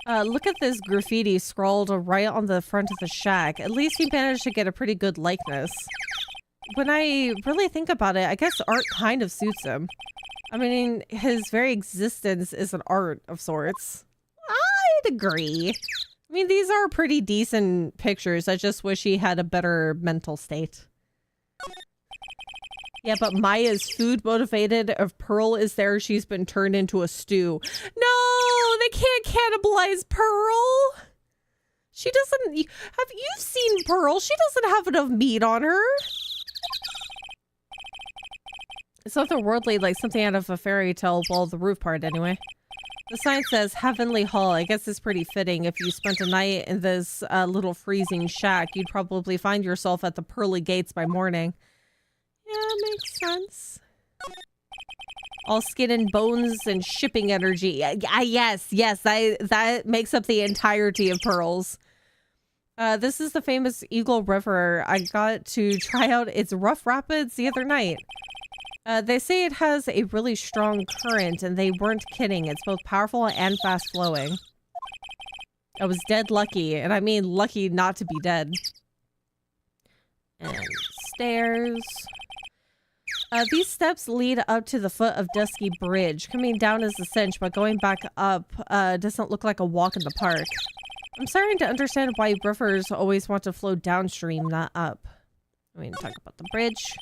Look at this graffiti scrawled right on the front of the shack. At least he managed to get a pretty good likeness. When I really think about it, I guess art kind of suits him. I mean, his very existence is an art of sorts. I'd agree. I mean, these are pretty decent pictures. I just wish he had a better mental state. Yeah, but Maya's food motivated. If Pearl is there, she's been turned into a stew. No, they can't cannibalize Pearl. She doesn't... Have you seen Pearl? She doesn't have enough meat on her. It's otherworldly, like something out of a fairy tale. Well, the roof part anyway. The sign says Heavenly Hall. I guess it's pretty fitting. If you spent a night in this little freezing shack, you'd probably find yourself at the pearly gates by morning. Yeah, makes sense. All skin and bones and shipping energy. Yes, that makes up the entirety of Pearls. This is the famous Eagle River. I got to try out its rough rapids the other night. They say it has a really strong current, and they weren't kidding. It's both powerful and fast-flowing. I was dead lucky, and I mean lucky not to be dead. And stairs. These steps lead up to the foot of Dusky Bridge. Coming down is a cinch, but going back up doesn't look like a walk in the park. I'm starting to understand why rivers always want to flow downstream, not up. I mean, talk about the bridge.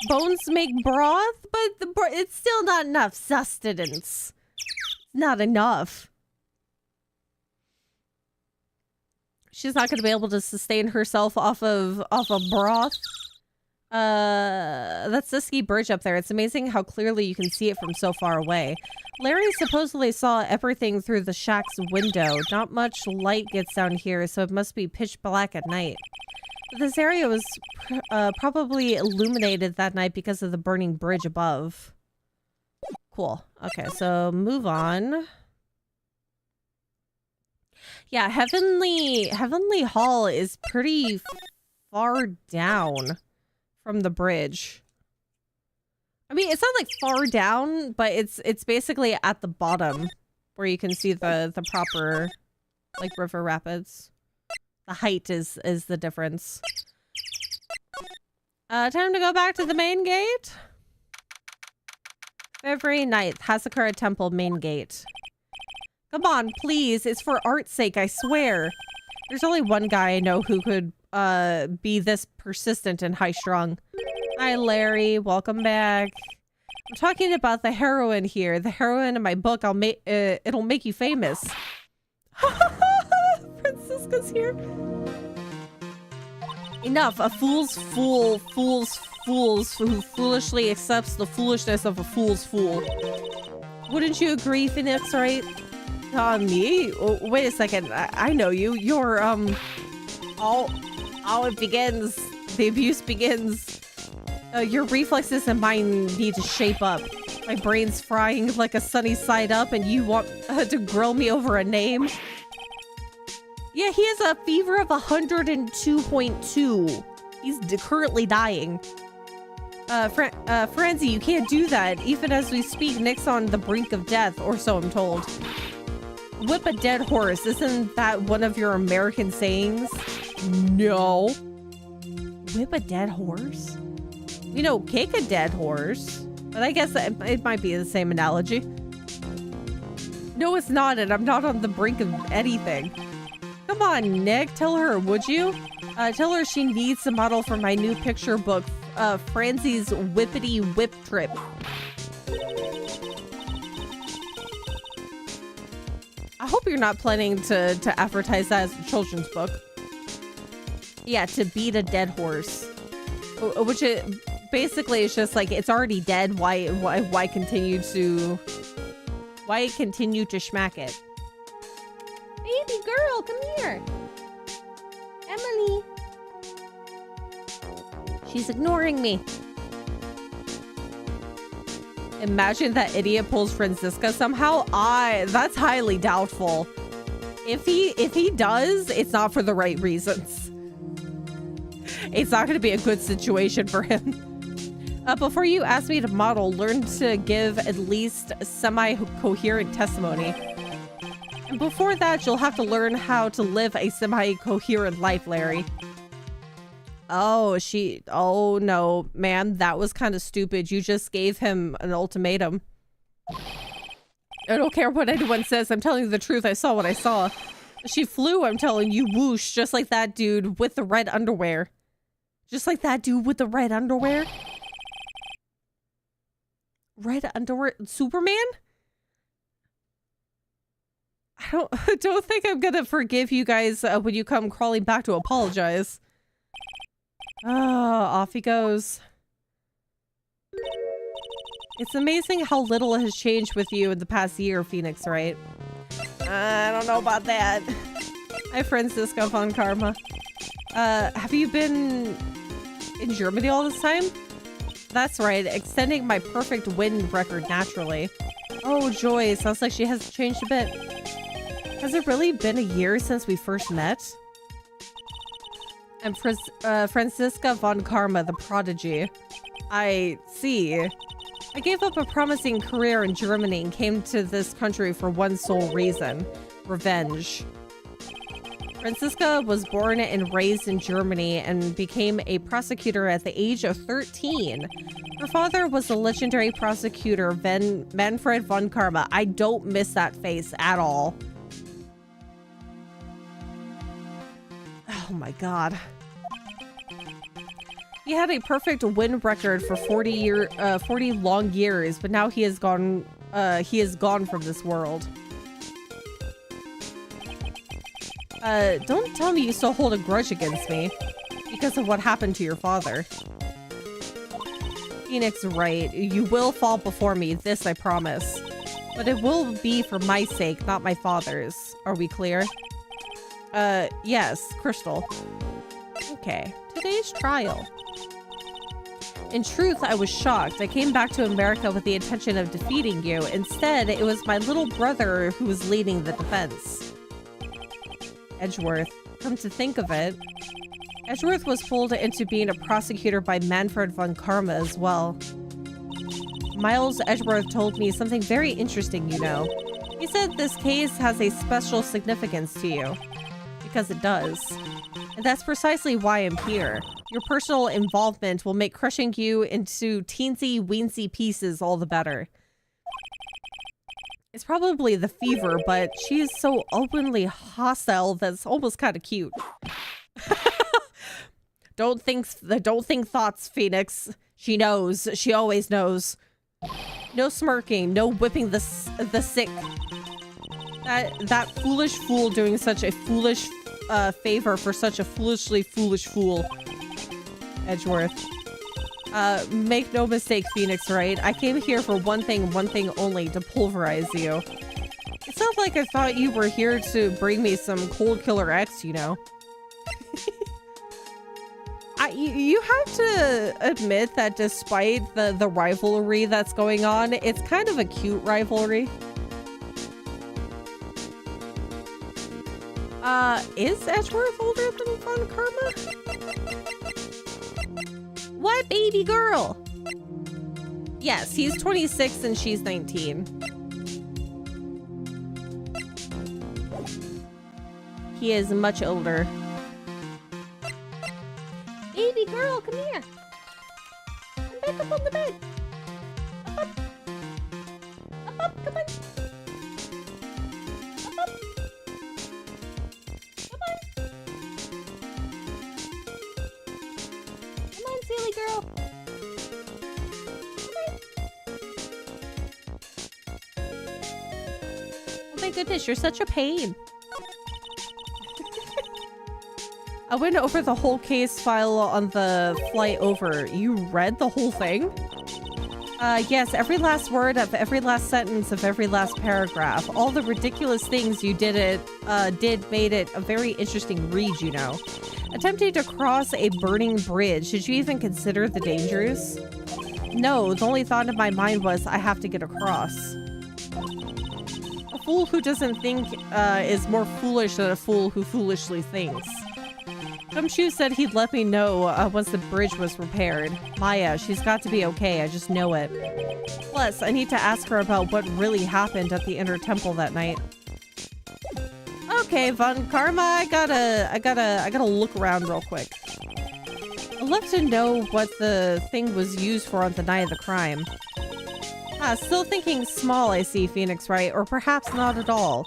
Bones make broth, but it's still not enough sustenance. Not enough. She's not going to be able to sustain herself off of broth. That's the ski bridge up there. It's amazing how clearly you can see it from so far away. Larry supposedly saw everything through the shack's window. Not much light gets down here, so it must be pitch black at night. But this area was probably illuminated that night because of the burning bridge above. Cool. Okay, so move on. Yeah, Heavenly Hall is pretty far down from the bridge. I mean, it's not like far down, but it's basically at the bottom where you can see the proper like river rapids. The height is the difference. Time to go back to the main gate. Every night, Hasakura Temple main gate. Come on, please. It's for art's sake, I swear. There's only one guy I know who could be this persistent and high-strung. Hi, Larry. Welcome back. I'm talking about the heroine here. The heroine in my book. It'll make you famous. Francisca's here. Enough. A fool's fool. Fools who foolishly accepts the foolishness of a fool's fool. Wouldn't you agree, Phoenix, right? Me? Oh, wait a second. I know you. You're, all it begins. The abuse begins. Your reflexes and mine need to shape up. My brain's frying like a sunny side up and you want to grill me over a name? Yeah, he has a fever of 102.2. He's currently dying. Franzi, you can't do that. Even as we speak, Nick's on the brink of death, or so I'm told. Whip a dead horse. Isn't that one of your American sayings? No. Whip a dead horse? You know, kick a dead horse. But I guess it might be the same analogy. No, it's not, and I'm not on the brink of anything. Come on, Nick. Tell her, would you? Tell her she needs a model for my new picture book, Franzi's Whippity Whip Trip. I hope you're not planning to advertise that as a children's book. Yeah, to beat a dead horse. Which basically is just like, it's already dead. Why continue to schmack it? Baby girl, come here. Emily. She's ignoring me. Imagine that idiot pulls Francisca somehow. That's highly doubtful. If he does, it's not for the right reasons. It's not going to be a good situation for him. Before you ask me to model, learn to give at least semi-coherent testimony. And before that, you'll have to learn how to live a semi-coherent life, Larry. Oh no, man, that was kind of stupid. You just gave him an ultimatum. I don't care what anyone says. I'm telling you the truth. I saw what I saw. She flew, I'm telling you, whoosh, just like that dude with the red underwear. Just like that dude with the red underwear. Red underwear? Superman? I don't think I'm gonna forgive you guys when you come crawling back to apologize. Oh, off he goes. It's amazing how little has changed with you in the past year, Phoenix, right? I don't know about that. Hi, Francisca von Karma. Have you been in Germany all this time? That's right, extending my perfect win record naturally. Oh, joy, sounds like she has changed a bit. Has it really been a year since we first met? I'm Francisca von Karma, the prodigy. I see. I gave up a promising career in Germany and came to this country for one sole reason: revenge. Francisca was born and raised in Germany and became a prosecutor at the age of 13. Her father was the legendary prosecutor Manfred von Karma. I don't miss that face at all. Oh my god. He had a perfect win record for 40 long years, but now he is gone from this world. Don't tell me you still hold a grudge against me because of what happened to your father. Phoenix, right. You will fall before me, this I promise. But it will be for my sake, not my father's. Are we clear? Yes, Crystal. Okay, today's trial. In truth, I was shocked. I came back to America with the intention of defeating you. Instead, it was my little brother who was leading the defense. Edgeworth. Come to think of it, Edgeworth was pulled into being a prosecutor by Manfred von Karma as well. Miles Edgeworth told me something very interesting, you know. He said this case has a special significance to you. Because it does. And that's precisely why I'm here. Your personal involvement will make crushing you into teensy-weensy pieces all the better. It's probably the fever, but she is so openly hostile that's almost kind of cute. Don't think thoughts, Phoenix. She knows. She always knows. No smirking. No whipping the sick. That foolish fool doing such a foolish favor for such a foolishly foolish fool. Edgeworth. Make no mistake, Phoenix, right? I came here for one thing only, to pulverize you. It's not like I thought you were here to bring me some cold killer X, you know? You have to admit that despite the rivalry that's going on, it's kind of a cute rivalry. Is Edgeworth older than Von Karma? What, baby girl? Yes, he's 26 and she's 19. He is much older. Baby girl, come here. Come back up on the bed. Up, up. Up, up, come on. Up, up. Come on. Come on, silly girl. Come on. Oh my goodness, you're such a pain. I went over the whole case file on the flight over. You read the whole thing? Yes, every last word of every last sentence of every last paragraph. All the ridiculous things you made it a very interesting read, you know. Attempting to cross a burning bridge. Did you even consider the dangers? No, the only thought in my mind was, I have to get across. A fool who doesn't think is more foolish than a fool who foolishly thinks. Gumshoe said he'd let me know once the bridge was repaired. Maya, she's got to be okay, I just know it. Plus, I need to ask her about what really happened at the Inner Temple that night. Okay, Von Karma, I gotta look around real quick. I'd love to know what the thing was used for on the night of the crime. Still thinking small, I see, Phoenix, right? Or perhaps not at all.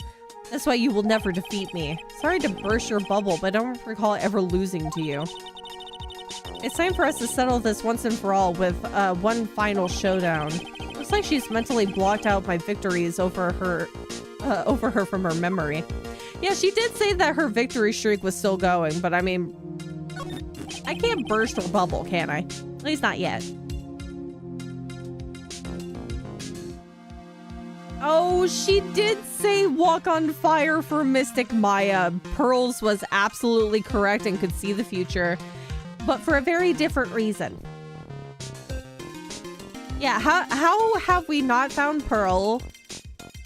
That's why you will never defeat me. Sorry to burst your bubble, but I don't recall ever losing to you. It's time for us to settle this once and for all with one final showdown. Looks like she's mentally blocked out my victories over her from her memory. Yeah, she did say that her victory streak was still going, but I mean, I can't burst her bubble, can I? At least not yet. Oh, she did say walk on fire for Mystic Maya. Pearls was absolutely correct and could see the future, but for a very different reason. Yeah, how have we not found Pearl?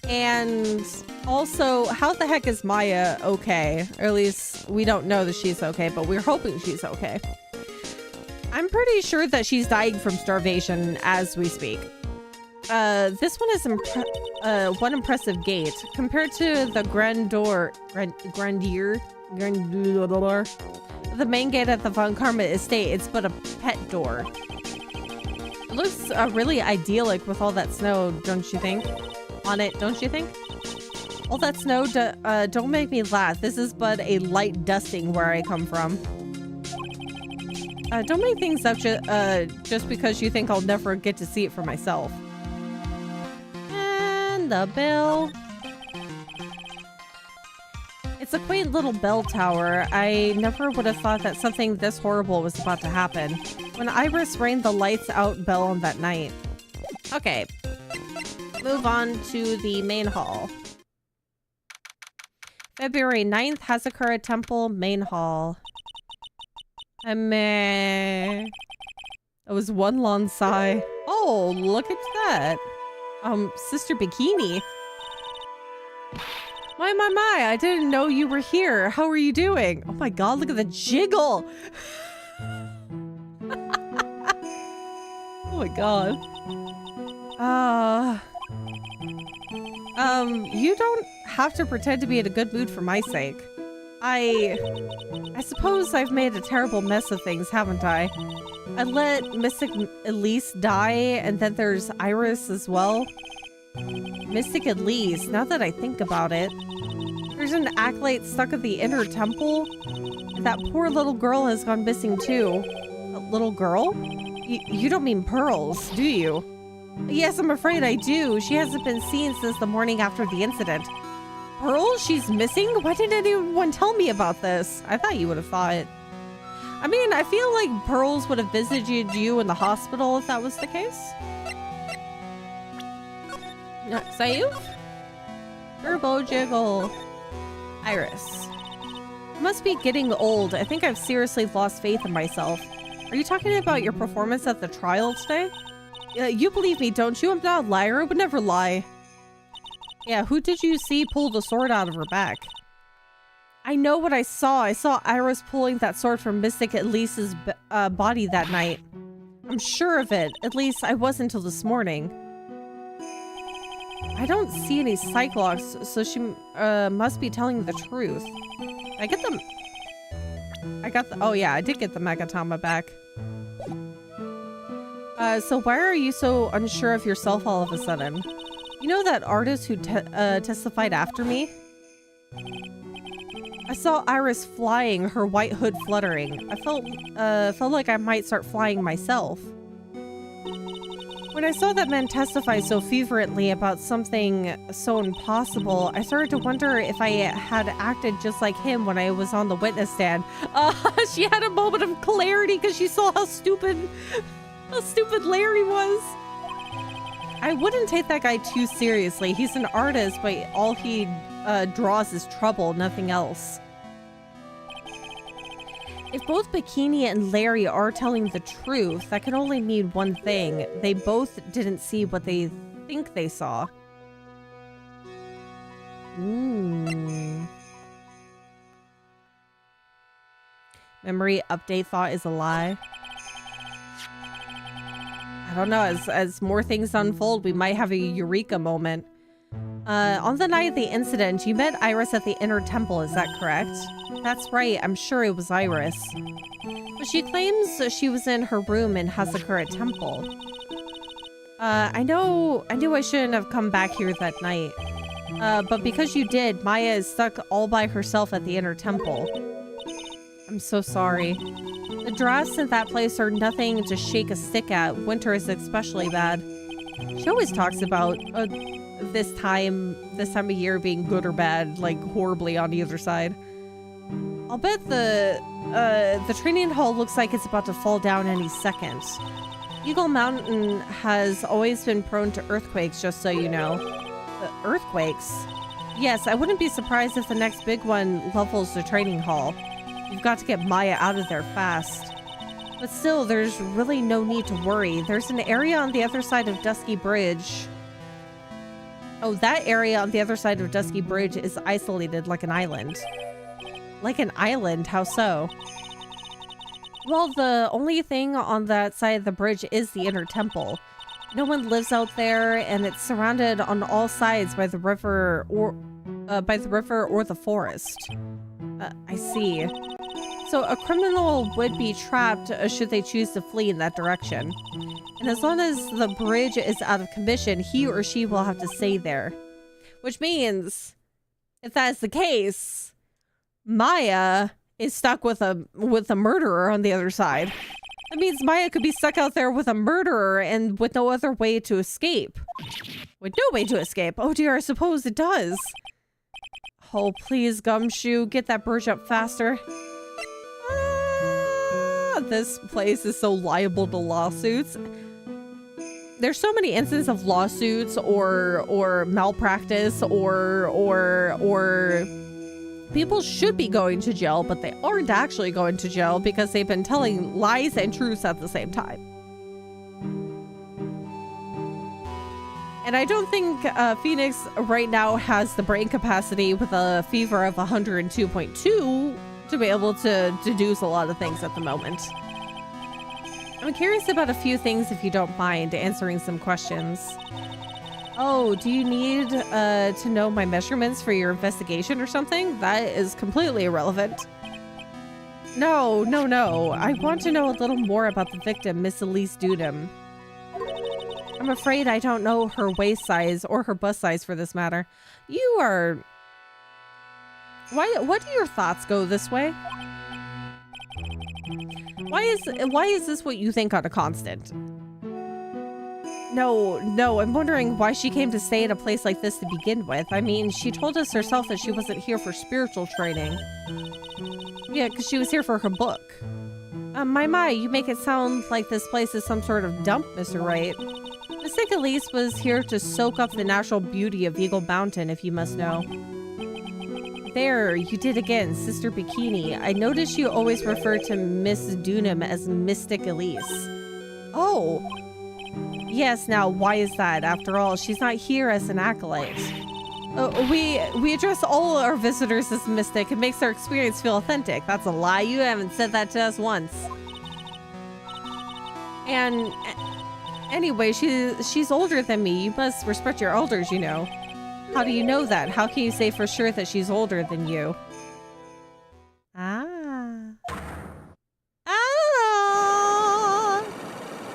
And also, how the heck is Maya okay? Or at least we don't know that she's okay, but we're hoping she's okay. I'm pretty sure that she's dying from starvation as we speak. This one is one impressive gate compared to the grandeur, the main gate at the Von Karma estate. It's but a pet door. It looks really idyllic with all that snow, don't you think? On it, don't you think? All that snow, don't make me laugh. This is but a light dusting where I come from. Don't make things up just because you think I'll never get to see it for myself. The bill. It's a quaint little bell tower. I never would have thought that something this horrible was about to happen when Iris rang the lights out bell on that night. Okay. Move on to the main hall. February 9th, Hazakura Temple, main hall. Meh. That was one long sigh. Oh, look at that. Sister Bikini. My, I didn't know you were here. How are you doing? Oh my god, look at the jiggle. Oh my god. You don't have to pretend to be in a good mood for my sake. I suppose I've made a terrible mess of things, haven't I? I let Mystic Elise die, and then there's Iris as well. Mystic Elise, now that I think about it. There's an acolyte stuck at the inner temple. That poor little girl has gone missing too. A little girl? You don't mean Pearls, do you? Yes, I'm afraid I do. She hasn't been seen since the morning after the incident. Pearl? She's missing? Why didn't anyone tell me about this? I thought you would have thought it. I mean, I feel like Pearls would have visited you in the hospital if that was the case. Save? Turbo Jiggle. Iris. I must be getting old. I think I've seriously lost faith in myself. Are you talking about your performance at the trial today? You believe me, don't you? I'm not a liar. I would never lie. Yeah, who did you see pull the sword out of her back? I know what I saw. I saw Iris pulling that sword from Mystic Elise's body that night. I'm sure of it. At least I was until this morning. I don't see any Cyclops, so she must be telling the truth. I got the... Oh yeah, I did get the Megatama back. So why are you so unsure of yourself all of a sudden? You know that artist who testified after me? I saw Iris flying, her white hood fluttering. I felt like I might start flying myself. When I saw that man testify so fervently about something so impossible, I started to wonder if I had acted just like him when I was on the witness stand. She had a moment of clarity because she saw how stupid Larry was. I wouldn't take that guy too seriously. He's an artist, but all he draws is trouble, nothing else. If both Bikini and Larry are telling the truth, that can only mean one thing. They both didn't see what they think they saw. Memory update thought is a lie. I don't know, as more things unfold, we might have a eureka moment. On the night of the incident, you met Iris at the inner temple, is that correct? That's right, I'm sure it was Iris. But she claims she was in her room in Hazakura Temple. I knew I shouldn't have come back here that night. But because you did, Maya is stuck all by herself at the inner temple. I'm so sorry. The drafts in that place are nothing to shake a stick at. Winter is especially bad. She always talks about this time of year being good or bad, like horribly on either side. I'll bet the training hall looks like it's about to fall down any second. Eagle Mountain has always been prone to earthquakes, just so you know. Earthquakes? Yes, I wouldn't be surprised if the next big one levels the training hall. You've got to get Maya out of there fast. But still, there's really no need to worry. There's an area on the other side of Dusky Bridge. Oh, that area on the other side of Dusky Bridge is isolated like an island. Like an island? How so? Well, the only thing on that side of the bridge is the inner temple. No one lives out there, and it's surrounded on all sides by the river or the forest. I see. So a criminal would be trapped should they choose to flee in that direction. And as long as the bridge is out of commission, he or she will have to stay there. Which means, if that is the case, Maya is stuck with a murderer on the other side. That means Maya could be stuck out there with a murderer and with no other way to escape. With no way to escape. Oh dear, I suppose it does. Oh, please, Gumshoe, get that bridge up faster. This place is so liable to lawsuits. There's so many instances of lawsuits or malpractice or people should be going to jail, but they aren't actually going to jail because they've been telling lies and truths at the same time. And I don't think Phoenix right now has the brain capacity with a fever of 102.2 to be able to deduce a lot of things at the moment. I'm curious about a few things if you don't mind answering some questions. Oh, do you need to know my measurements for your investigation or something? That is completely irrelevant. No. I want to know a little more about the victim, Miss Elise Dudem. I'm afraid I don't know her waist size or her bust size for this matter. You are... What do your thoughts go this way? Why is this what you think on a constant? No, I'm wondering why she came to stay in a place like this to begin with. I mean, she told us herself that she wasn't here for spiritual training. Yeah, because she was here for her book. My, you make it sound like this place is some sort of dump, Mr. Wright. Miss Elise was here to soak up the natural beauty of Eagle Mountain, if you must know. There, you did again, Sister Bikini. I noticed you always refer to Miss Dunham as Mystic Elise. Oh. Yes, now, why is that? After all, she's not here as an acolyte. We address all our visitors as mystic. It makes our experience feel authentic. That's a lie. You haven't said that to us once. And anyway, she's older than me. You must respect your elders, you know. How do you know that? How can you say for sure that she's older than you?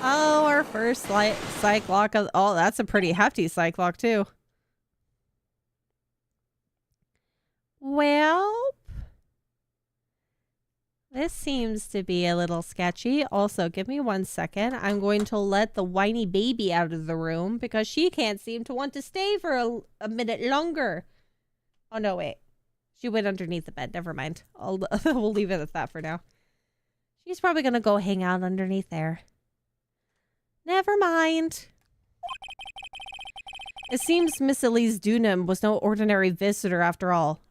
Oh, our first psych lock. Oh, that's a pretty hefty psych lock too. Well, this seems to be a little sketchy. Also, give me 1 second. I'm going to let the whiny baby out of the room because she can't seem to want to stay for a minute longer. Oh, no, wait. She went underneath the bed. Never mind. We'll leave it at that for now. She's probably going to go hang out underneath there. Never mind. It seems Miss Elise Dunham was no ordinary visitor after all.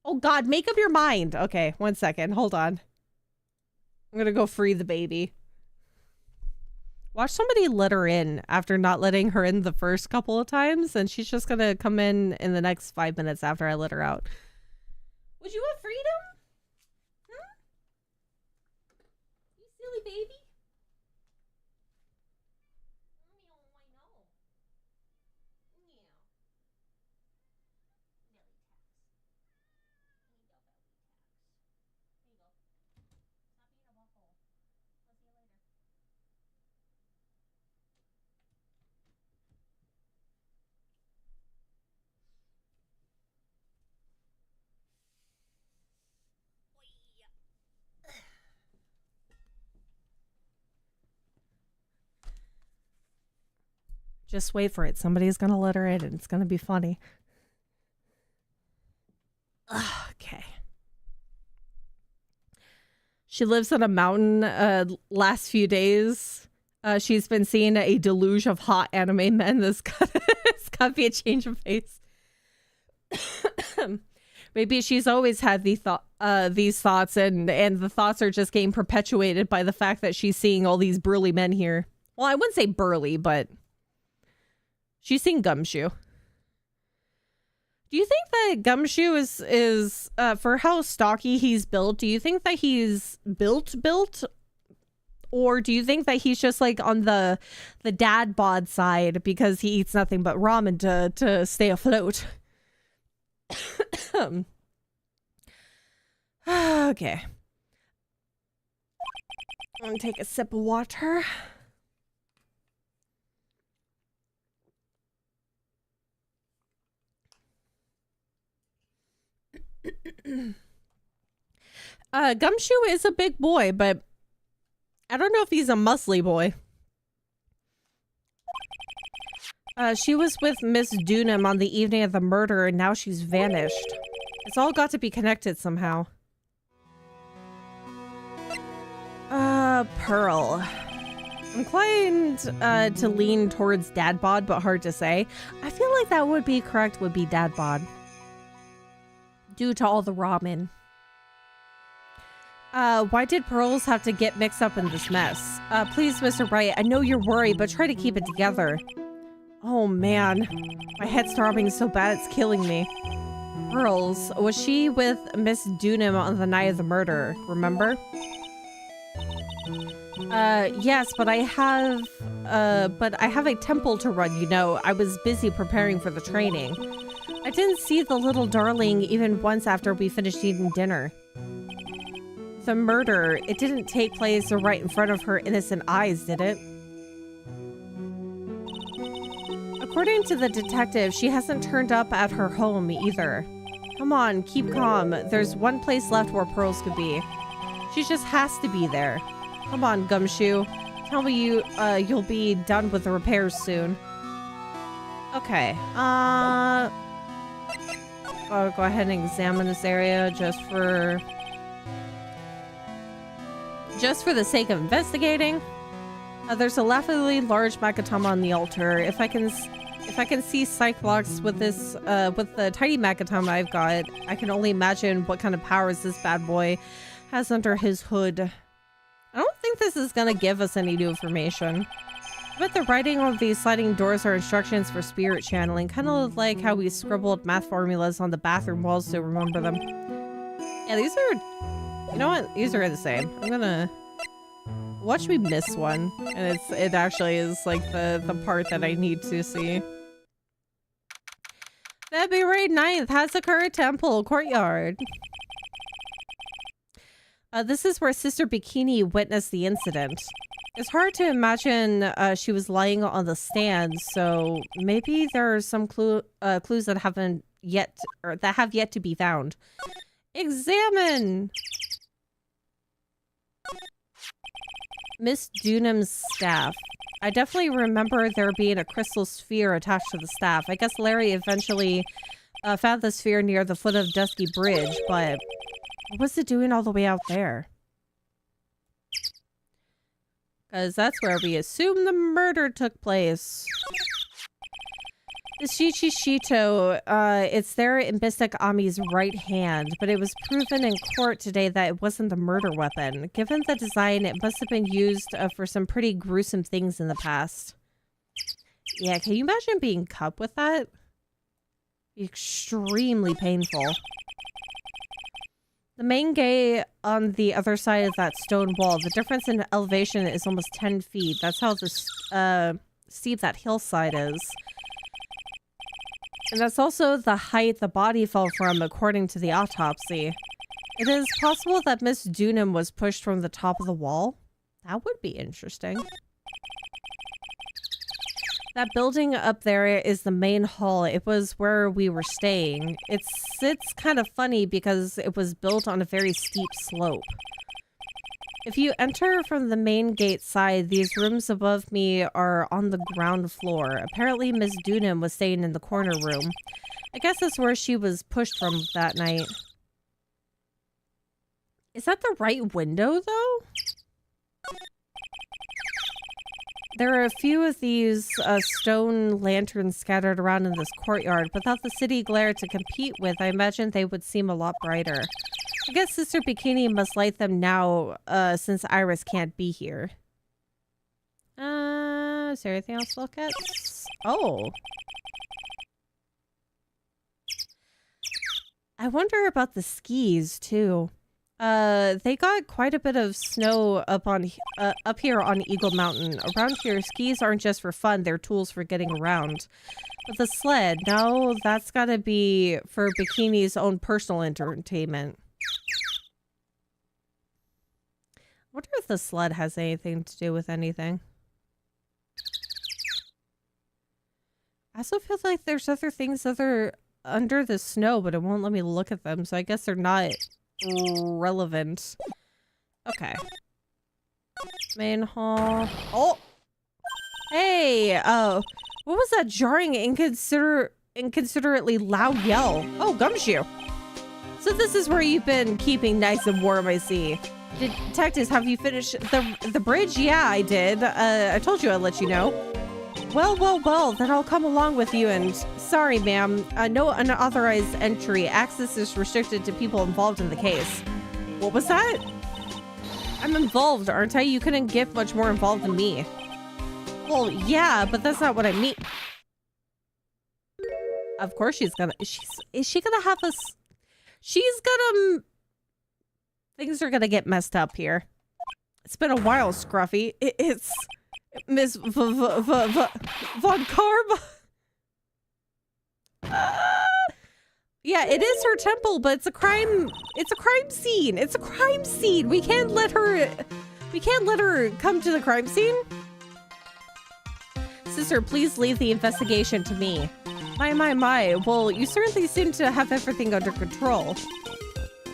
Oh God, make up your mind. Okay, 1 second. Hold on. I'm gonna go free the baby. Watch somebody let her in after not letting her in the first couple of times, and she's just gonna come in the next 5 minutes after I let her out. Would you have freedom? Hmm? You silly baby? Just wait for it. Somebody's gonna let her in and it's gonna be funny. Okay. She lives on a mountain last few days. She's been seeing a deluge of hot anime men. It's gotta be a change of pace. Maybe she's always had these thoughts and the thoughts are just getting perpetuated by the fact that she's seeing all these burly men here. Well, I wouldn't say burly, but she's seen Gumshoe. Do you think that Gumshoe is for how stocky he's built, do you think that he's built? Or do you think that he's just like on the dad bod side because he eats nothing but ramen to stay afloat? Okay. I'm gonna take a sip of water. Gumshoe is a big boy, but I don't know if he's a muscly boy. She was with Miss Dunham on the evening of the murder, and now she's vanished. It's all got to be connected somehow. Pearl. I'm inclined to lean towards dad bod, but hard to say. I feel like that would be correct, would be dad bod. Due to all the ramen. Why did pearls have to get mixed up in this mess? Please, Mr. Wright, I know you're worried, but try to keep it together. Oh man, my head's throbbing so bad it's killing me. Pearls, was she with Miss Dunham on the night of the murder, remember? Yes, but I have a temple to run, you know. I was busy preparing for the training. I didn't see the little darling even once after we finished eating dinner. The murder, it didn't take place right in front of her innocent eyes, did it? According to the detective, she hasn't turned up at her home either. Come on, keep calm. There's one place left where Pearls could be. She just has to be there. Come on, Gumshoe. Tell me you'll be done with the repairs soon. Okay. I'll go ahead and examine this area just for the sake of investigating. There's a laughably large Macatama on the altar. If I can see Cyclops with this with the tiny Macatama I've got, I can only imagine what kind of powers this bad boy has under his hood. I don't think this is gonna give us any new information. But the writing on these sliding doors are instructions for spirit channeling, kind of like how we scribbled math formulas on the bathroom walls to remember them. Yeah, these are, you know what? These are the same. I'm gonna watch me miss one, and it actually is like the part that I need to see. February 9th, Hazakura Temple Courtyard. This is where Sister Bikini witnessed the incident. It's hard to imagine she was lying on the stand, so maybe there are some clues that have yet to be found. Examine! Miss Dunham's staff. I definitely remember there being a crystal sphere attached to the staff. I guess Larry eventually found the sphere near the foot of Dusky Bridge, but what was it doing all the way out there? Because that's where we assume the murder took place. The Shichishito, it's there in Mystic Ami's right hand, but it was proven in court today that it wasn't the murder weapon. Given the design, it must have been used for some pretty gruesome things in the past. Yeah, can you imagine being cut with that? Extremely painful. The main gate on the other side of that stone wall, the difference in elevation is almost 10 feet. That's how steep that hillside is. And that's also the height the body fell from, according to the autopsy. It is possible that Miss Dunham was pushed from the top of the wall. That would be interesting. That building up there is the main hall. It was where we were staying. It's kind of funny because it was built on a very steep slope. If you enter from the main gate side, these rooms above me are on the ground floor. Apparently, Miss Dunham was staying in the corner room. I guess that's where she was pushed from that night. Is that the right window, though? There are a few of these stone lanterns scattered around in this courtyard. Without the city glare to compete with, I imagine they would seem a lot brighter. I guess Sister Bikini must light them now, since Iris can't be here. Is there anything else to look at? Oh. I wonder about the skis, too. They got quite a bit of snow up here on Eagle Mountain. Around here, skis aren't just for fun, they're tools for getting around. But the sled, no, that's gotta be for Bikini's own personal entertainment. I wonder if the sled has anything to do with anything. I also feel like there's other things that are under the snow, but it won't let me look at them, so I guess they're not relevant. Okay. Main hall. Oh! Hey! What was that jarring, inconsiderately loud yell? Oh, Gumshoe! So this is where you've been keeping nice and warm, I see. Detectives, have you finished the bridge? Yeah, I did. I told you I'd let you know. Well, then I'll come along with you and... Sorry, ma'am. No unauthorized entry. Access is restricted to people involved in the case. What was that? I'm involved, aren't I? You couldn't get much more involved than me. Well, yeah, but that's not what I mean. Of course she's gonna... Is she gonna have us... She's gonna... Things are gonna get messed up here. It's been a while, Scruffy. It's Miss Von Karma. Yeah, it is her temple, but it's a crime. It's a crime scene. It's a crime scene. We can't let her. We can't let her come to the crime scene. Sister, please leave the investigation to me. My. Well, you certainly seem to have everything under control.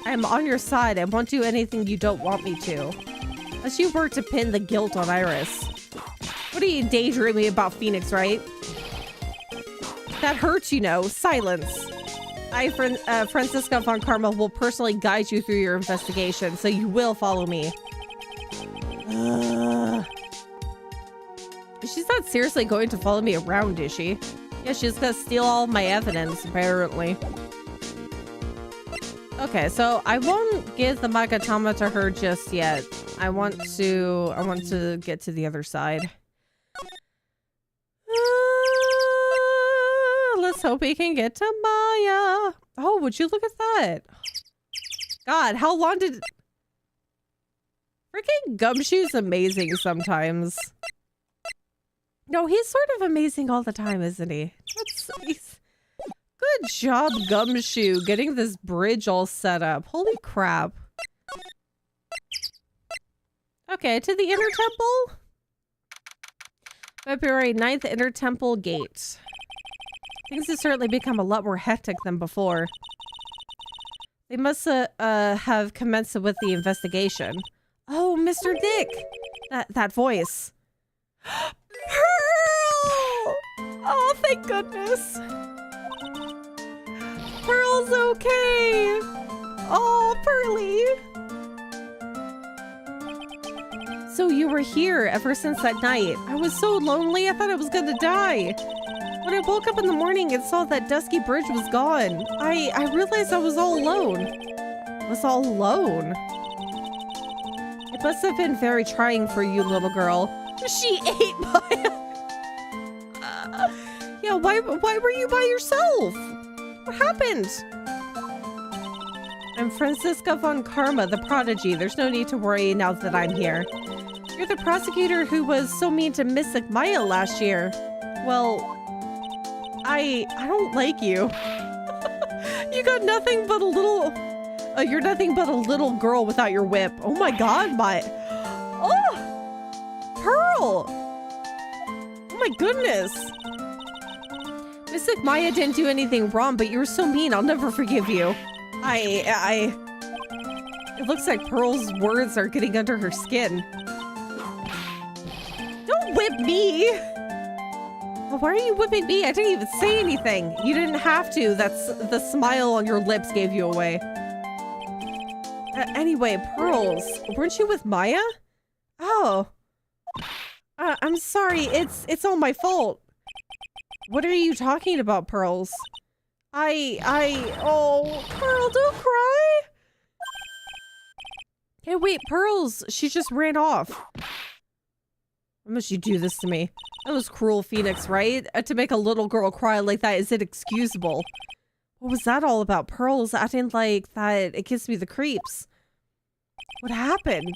I am on your side. I won't do anything you don't want me to. Unless you were to pin the guilt on Iris. What are you daydreaming about, Phoenix, right? That hurts, you know. Silence. Francisca Von Karma will personally guide you through your investigation, so you will follow me. She's not seriously going to follow me around, is she? Yeah, she's gonna steal all my evidence, apparently. Okay, so I won't give the Magatama to her just yet. I want to get to the other side. Let's hope we can get to Maya. Oh, would you look at that? God, how long did... Freaking Gumshoe's amazing sometimes. No, he's sort of amazing all the time, isn't he? Good job, Gumshoe, getting this bridge all set up. Holy crap. Okay, to the Inner Temple. February 9th, Inner Temple Gate. Things have certainly become a lot more hectic than before. They must have commenced with the investigation. Oh, Mr. Dick! That voice. Pearl! Oh, thank goodness. Pearl's okay. Oh, Pearly. So you were here ever since that night. I was so lonely, I thought I was gonna die. When I woke up in the morning and saw that dusky bridge was gone, I realized I was all alone. Was all alone? It must have been very trying for you, little girl. She ate my... yeah, why were you by yourself? What happened? I'm Francisca Von Karma, the prodigy. There's no need to worry now that I'm here. You're the prosecutor who was so mean to Miss Maya last year. Well, I don't like you. You got nothing but a little... you're nothing but a little girl without your whip. Oh my god, oh! Pearl! Oh my goodness. Miss Maya didn't do anything wrong, but you were so mean. I'll never forgive you. It looks like Pearl's words are getting under her skin. Don't whip me! Why are you whipping me? I didn't even say anything. You didn't have to. That's the smile on your lips gave you away. Anyway, Pearls, weren't you with Maya? Oh. I'm sorry. It's all my fault. What are you talking about, Pearls? Oh, Pearl, don't cry. Hey, wait, Pearls, she just ran off. Why must you do this to me? That was cruel, Phoenix, right? To make a little girl cry like that, is it excusable? What was that all about? Pearls acting like that, it gives me the creeps. What happened?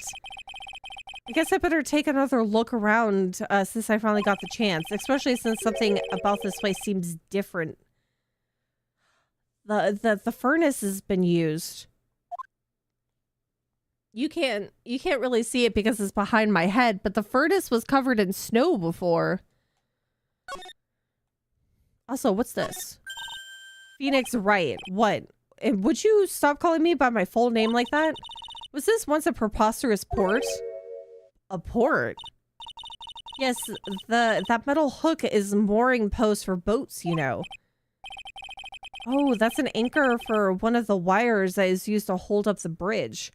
I guess I better take another look around since I finally got the chance, especially since something about this place seems different. The furnace has been used. You can't really see it because it's behind my head, but the furnace was covered in snow before. Also, what's this? Phoenix Wright. What? And would you stop calling me by my full name like that? Was this once a preposterous port? A port? Yes, that metal hook is mooring post for boats, you know. Oh, that's an anchor for one of the wires that is used to hold up the bridge.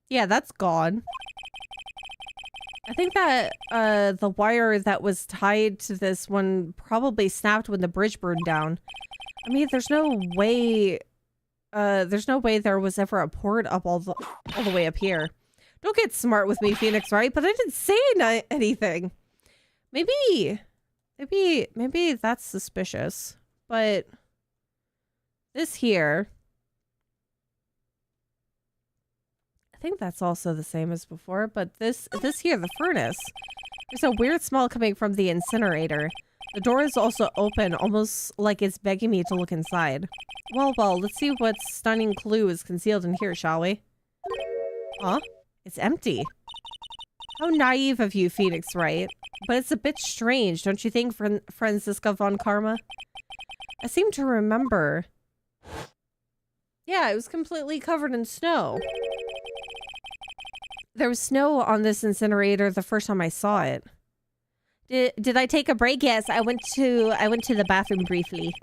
Yeah, that's gone. I think that the wire that was tied to this one probably snapped when the bridge burned down. I mean, there's no way there was ever a port up all the way up here. Don't get smart with me, Phoenix, right? But I didn't say anything. Maybe that's suspicious. But this here, I think that's also the same as before, but this here, the furnace, there's a weird smell coming from the incinerator. The door is also open, almost like it's begging me to look inside. Well, let's see what stunning clue is concealed in here, shall we? Huh? It's empty. How naive of you, Phoenix, right? But it's a bit strange, don't you think, Franziska von Karma? I seem to remember. Yeah, it was completely covered in snow. There was snow on this incinerator the first time I saw it. Did I take a break? Yes, I went to the bathroom briefly.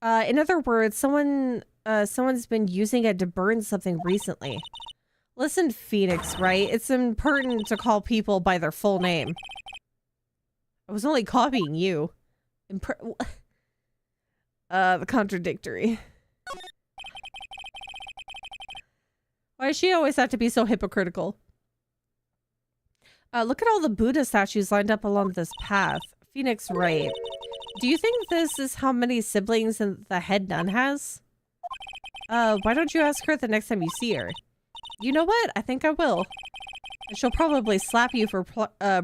In other words, someone's been using it to burn something recently. Listen, Phoenix, right? It's important to call people by their full name. I was only copying you. The contradictory. Why does she always have to be so hypocritical? Look at all the Buddha statues lined up along this path. Phoenix, right. Do you think this is how many siblings the head nun has? Why don't you ask her the next time you see her? You know what? I think I will. And she'll probably slap you for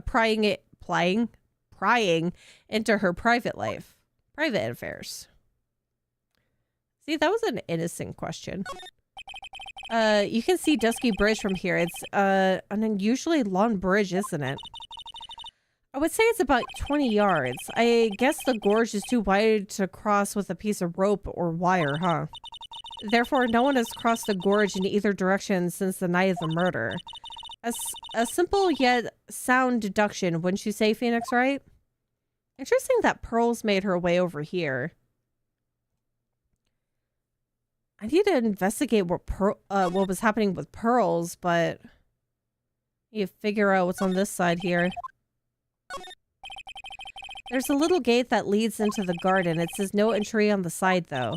prying into her private life. Private affairs. See, that was an innocent question. You can see Dusky Bridge from here. It's an unusually long bridge, isn't it? I would say it's about 20 yards. I guess the gorge is too wide to cross with a piece of rope or wire, huh? Therefore, no one has crossed the gorge in either direction since the night of the murder. A simple yet sound deduction, wouldn't you say, Phoenix, right? Interesting that Pearls made her way over here. I need to investigate what was happening with Pearls, but you figure out what's on this side here. There's a little gate that leads into the garden. It says no entry on the side, though.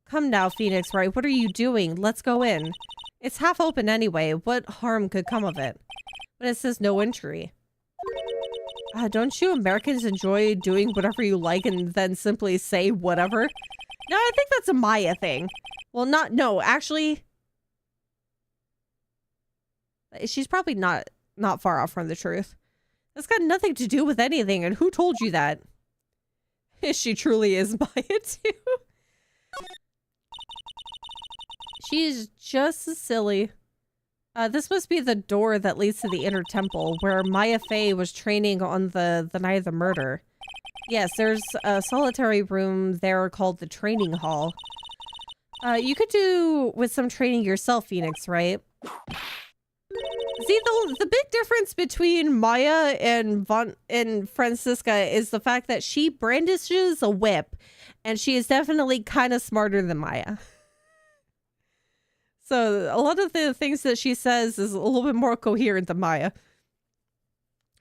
Come now, Phoenix, right? What are you doing? Let's go in. It's half open anyway. What harm could come of it? But it says no entry. Don't you Americans enjoy doing whatever you like and then simply say whatever? No, I think that's a Maya thing. Well, no, actually. She's probably not far off from the truth. That's got nothing to do with anything, and who told you that? She truly is Maya, too. She's just as silly. This must be the door that leads to the inner temple, where Maya Fey was training on the night of the murder. Yes, there's a solitary room there called the training hall. You could do with some training yourself, Phoenix, right? See, the big difference between Maya and Franziska is the fact that she brandishes a whip, and she is definitely kind of smarter than Maya. So a lot of the things that she says is a little bit more coherent than Maya.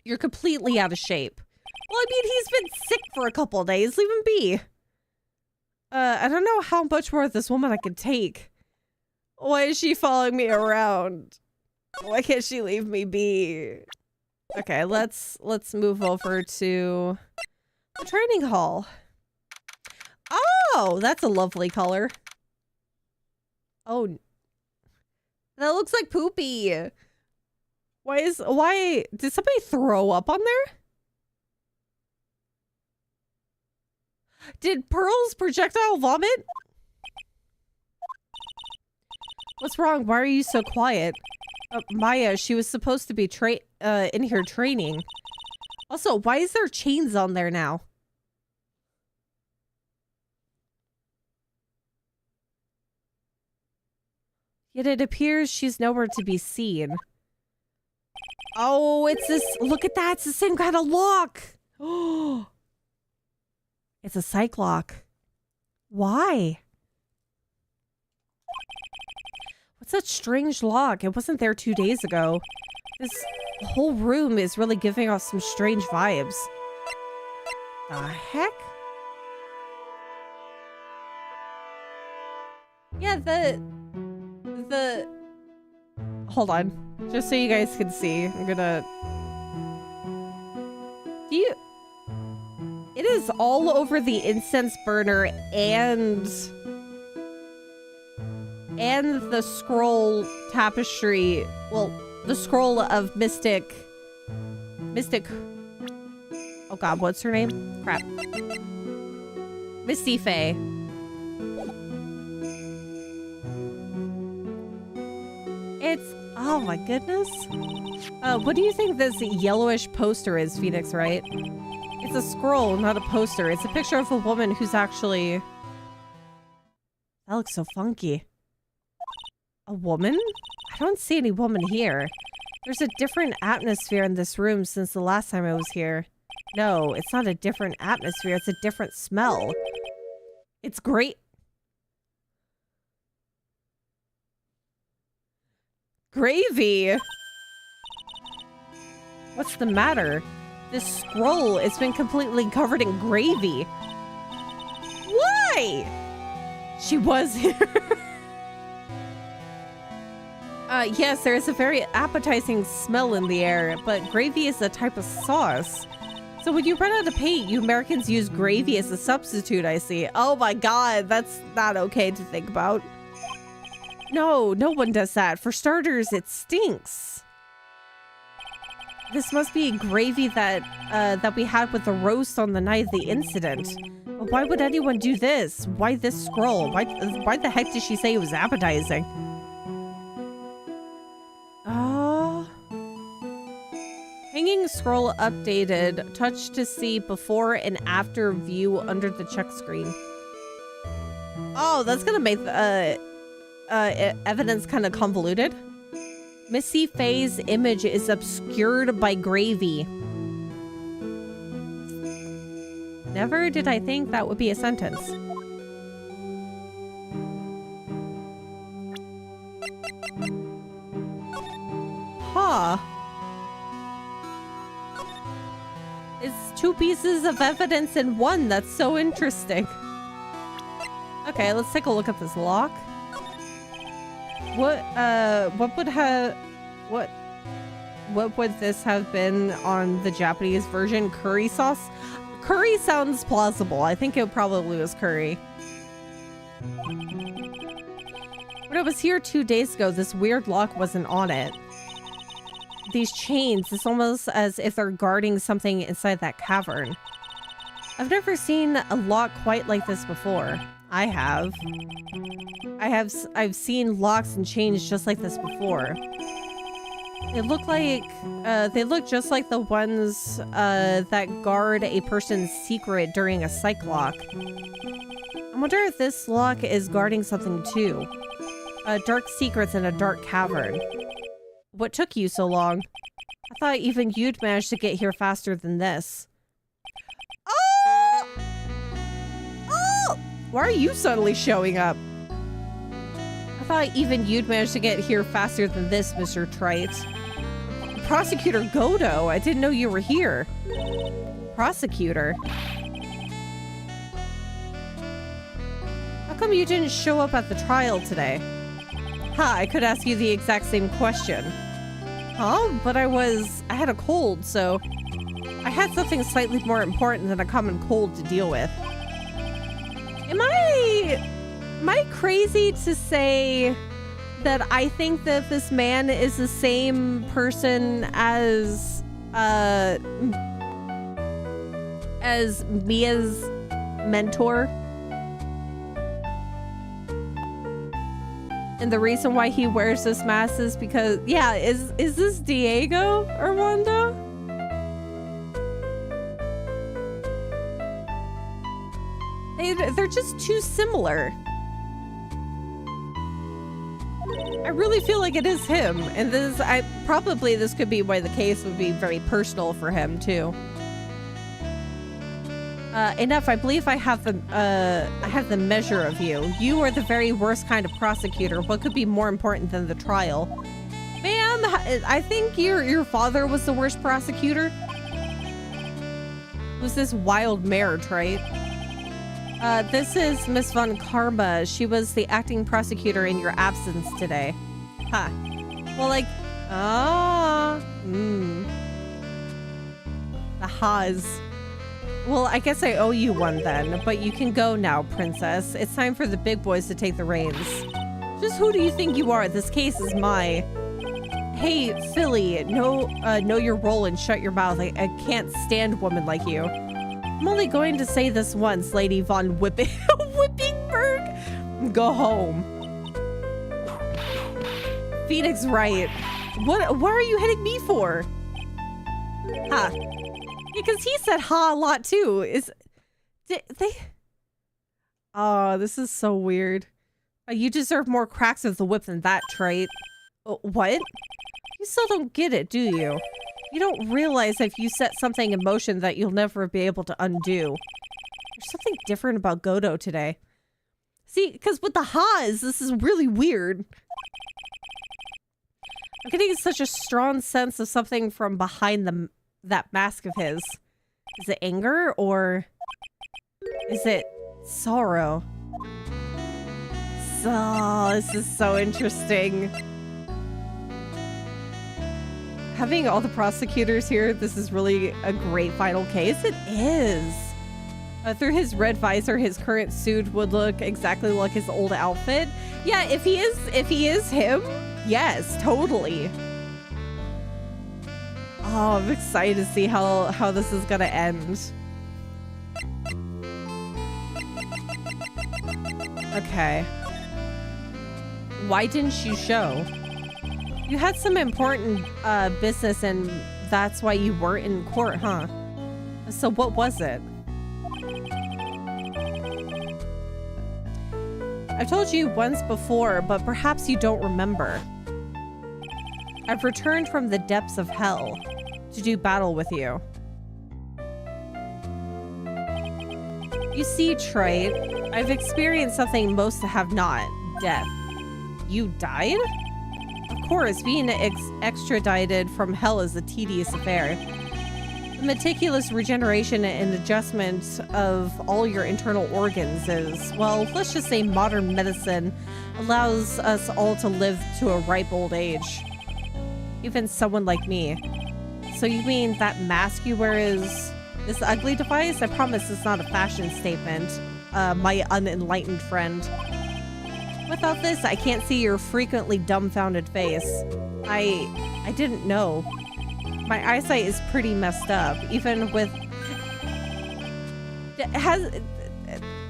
You're completely out of shape. Well, I mean, he's been sick for a couple of days. Leave him be. I don't know how much more of this woman I could take. Why is she following me around? Why can't she leave me be? Okay, let's move over to the training hall. Oh, that's a lovely color. Oh, that looks like poopy. Why did somebody throw up on there? Did Pearl's projectile vomit? What's wrong? Why are you so quiet? Maya, she was supposed to be in here training. Also, why is there chains on there now? Yet it appears she's nowhere to be seen. Oh, it's this. Look at that. It's the same kind of lock. Oh, it's a psych lock. Why? What's that strange lock? It wasn't there 2 days ago. This whole room is really giving off some strange vibes. The heck? Yeah, hold on. Just so you guys can see, I'm gonna... It is all over the incense burner and the scroll tapestry. Well, the scroll of Mystic. Oh god, what's her name? Crap. Misty Faye. Oh my goodness. What do you think this yellowish poster is, Phoenix, right? It's a scroll, not a poster. It's a picture of a woman who's actually... That looks so funky. A woman? I don't see any woman here. There's a different atmosphere in this room since the last time I was here. No, it's not a different atmosphere. It's a different smell. It's great. Gravy? What's the matter? This scroll has been completely covered in gravy. Why? She was here. Yes, there is a very appetizing smell in the air, but gravy is a type of sauce. So when you run out of paint, you Americans use gravy as a substitute, I see. Oh my god, that's not okay to think about. No, no one does that. For starters, it stinks. This must be gravy that we had with the roast on the night of the incident. But why would anyone do this? Why this scroll? Why the heck did she say it was appetizing? Hanging scroll updated. Touch to see before and after view under the check screen. Oh, that's gonna make evidence kind of convoluted. Missy Faye's image is obscured by gravy. Never did I think that would be a sentence. Huh. It's 2 pieces of evidence in one. That's so interesting. Okay, let's take a look at this lock. What would this have been on the Japanese version? Curry sauce? Curry sounds plausible. I think it probably was curry. When I was here 2 days ago, this weird lock wasn't on it. These chains, it's almost as if they're guarding something inside that cavern. I've never seen a lock quite like this before. I've seen locks and chains just like this before. They look just like the ones that guard a person's secret during a psych lock. I wonder if this lock is guarding something too. Dark secrets in a dark cavern. What took you so long? I thought even you'd managed to get here faster than this. Oh! Oh! Why are you suddenly showing up? I thought even you'd managed to get here faster than this, Mr. Trite. Prosecutor Godo, I didn't know you were here. Prosecutor? How come you didn't show up at the trial today? Ha, I could ask you the exact same question. Huh? But I had a cold, so I had something slightly more important than a common cold to deal with. Am I crazy to say that I think that this man is the same person as Mia's mentor? And the reason why he wears this mask is because, yeah, is this Diego Armando? They're just too similar. I really feel like it is him, and probably this could be why the case would be very personal for him too. Enough. I believe I have the measure of you. You are the very worst kind of prosecutor. What could be more important than the trial? Ma'am, I think your father was the worst prosecutor. Who's this wild mare, Trite? This is Miss Von Karma. She was the acting prosecutor in your absence today. Huh. Well, like, the ha's. Well, I guess I owe you one then, but you can go now, princess. It's time for the big boys to take the reins. Just who do you think you are? This case is my... Hey, Philly, know your role and shut your mouth. I can't stand women like you. I'm only going to say this once, Lady Von Whippingberg. Go home. Phoenix Wright. What are you hitting me for? Huh. Because he said ha a lot too. Oh, this is so weird. You deserve more cracks with the whip than that, Trite. What? You still don't get it, do you? You don't realize if you set something in motion that you'll never be able to undo. There's something different about Godot today. See, because with the ha's, this is really weird. I'm getting such a strong sense of something from behind that mask of his. Is it anger or is it sorrow? So, this is so interesting. Having all the prosecutors here, this is really a great final case. It is. Through his red visor, his current suit would look exactly like his old outfit. Yeah, if he is him, yes, totally. Oh, I'm excited to see how this is gonna end. Okay. Why didn't you show? You had some important business and that's why you weren't in court, huh? So what was it? I've told you once before, but perhaps you don't remember. I've returned from the depths of hell to do battle with you. You see, Trite, I've experienced something most have not. Death. You died? Of course, being extradited from hell is a tedious affair. The meticulous regeneration and adjustment of all your internal organs is, well, let's just say modern medicine allows us all to live to a ripe old age. Even someone like me. So you mean that mask you wear is this ugly device? I promise it's not a fashion statement, my unenlightened friend. Without this, I can't see your frequently dumbfounded face. I didn't know. My eyesight is pretty messed up, even with...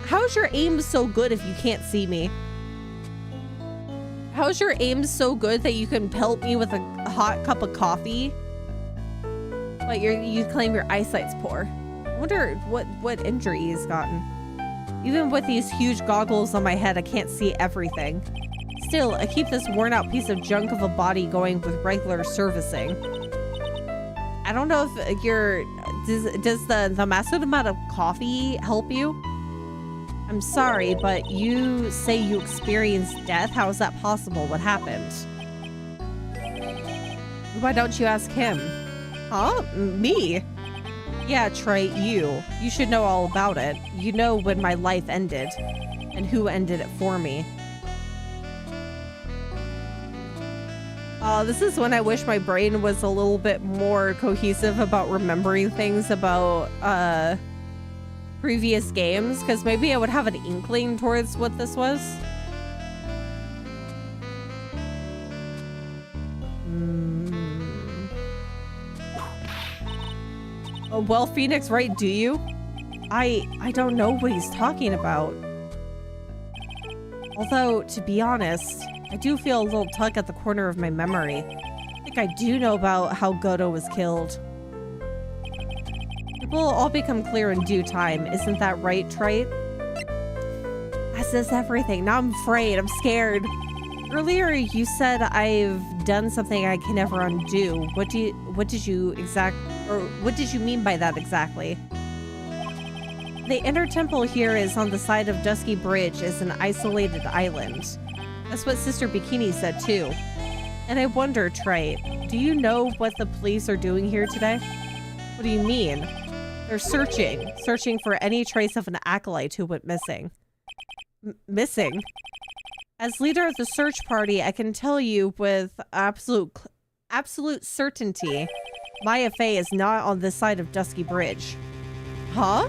How's your aim so good if you can't see me? How's your aim so good that you can pelt me with a hot cup of coffee? But you claim your eyesight's poor. I wonder what injury he's gotten. Even with these huge goggles on my head, I can't see everything. Still, I keep this worn out piece of junk of a body going with regular servicing. I don't know if does the massive amount of coffee help you? I'm sorry, but you say you experienced death? How is that possible? What happened? Why don't you ask him? Huh? Me? Yeah, Trite, you. You should know all about it. You know when my life ended, and who ended it for me. This is when I wish my brain was a little bit more cohesive about remembering things about, previous games, because maybe I would have an inkling towards what this was. Oh, well, Phoenix, right, do you? I don't know what he's talking about. Although, to be honest, I do feel a little tug at the corner of my memory. I think I do know about how Godot was killed. It will all become clear in due time, isn't that right, Trite? As is everything. Now I'm afraid. I'm scared. Earlier, you said I've done something I can never undo. What did you mean by that exactly? The inner temple here is on the side of Dusky Bridge is an isolated island. That's what Sister Bikini said too. And I wonder, Trite, do you know what the police are doing here today? What do you mean? They're searching for any trace of an acolyte who went missing. Missing? As leader of the search party, I can tell you with absolute certainty, Maya Fey is not on this side of Dusky Bridge. Huh?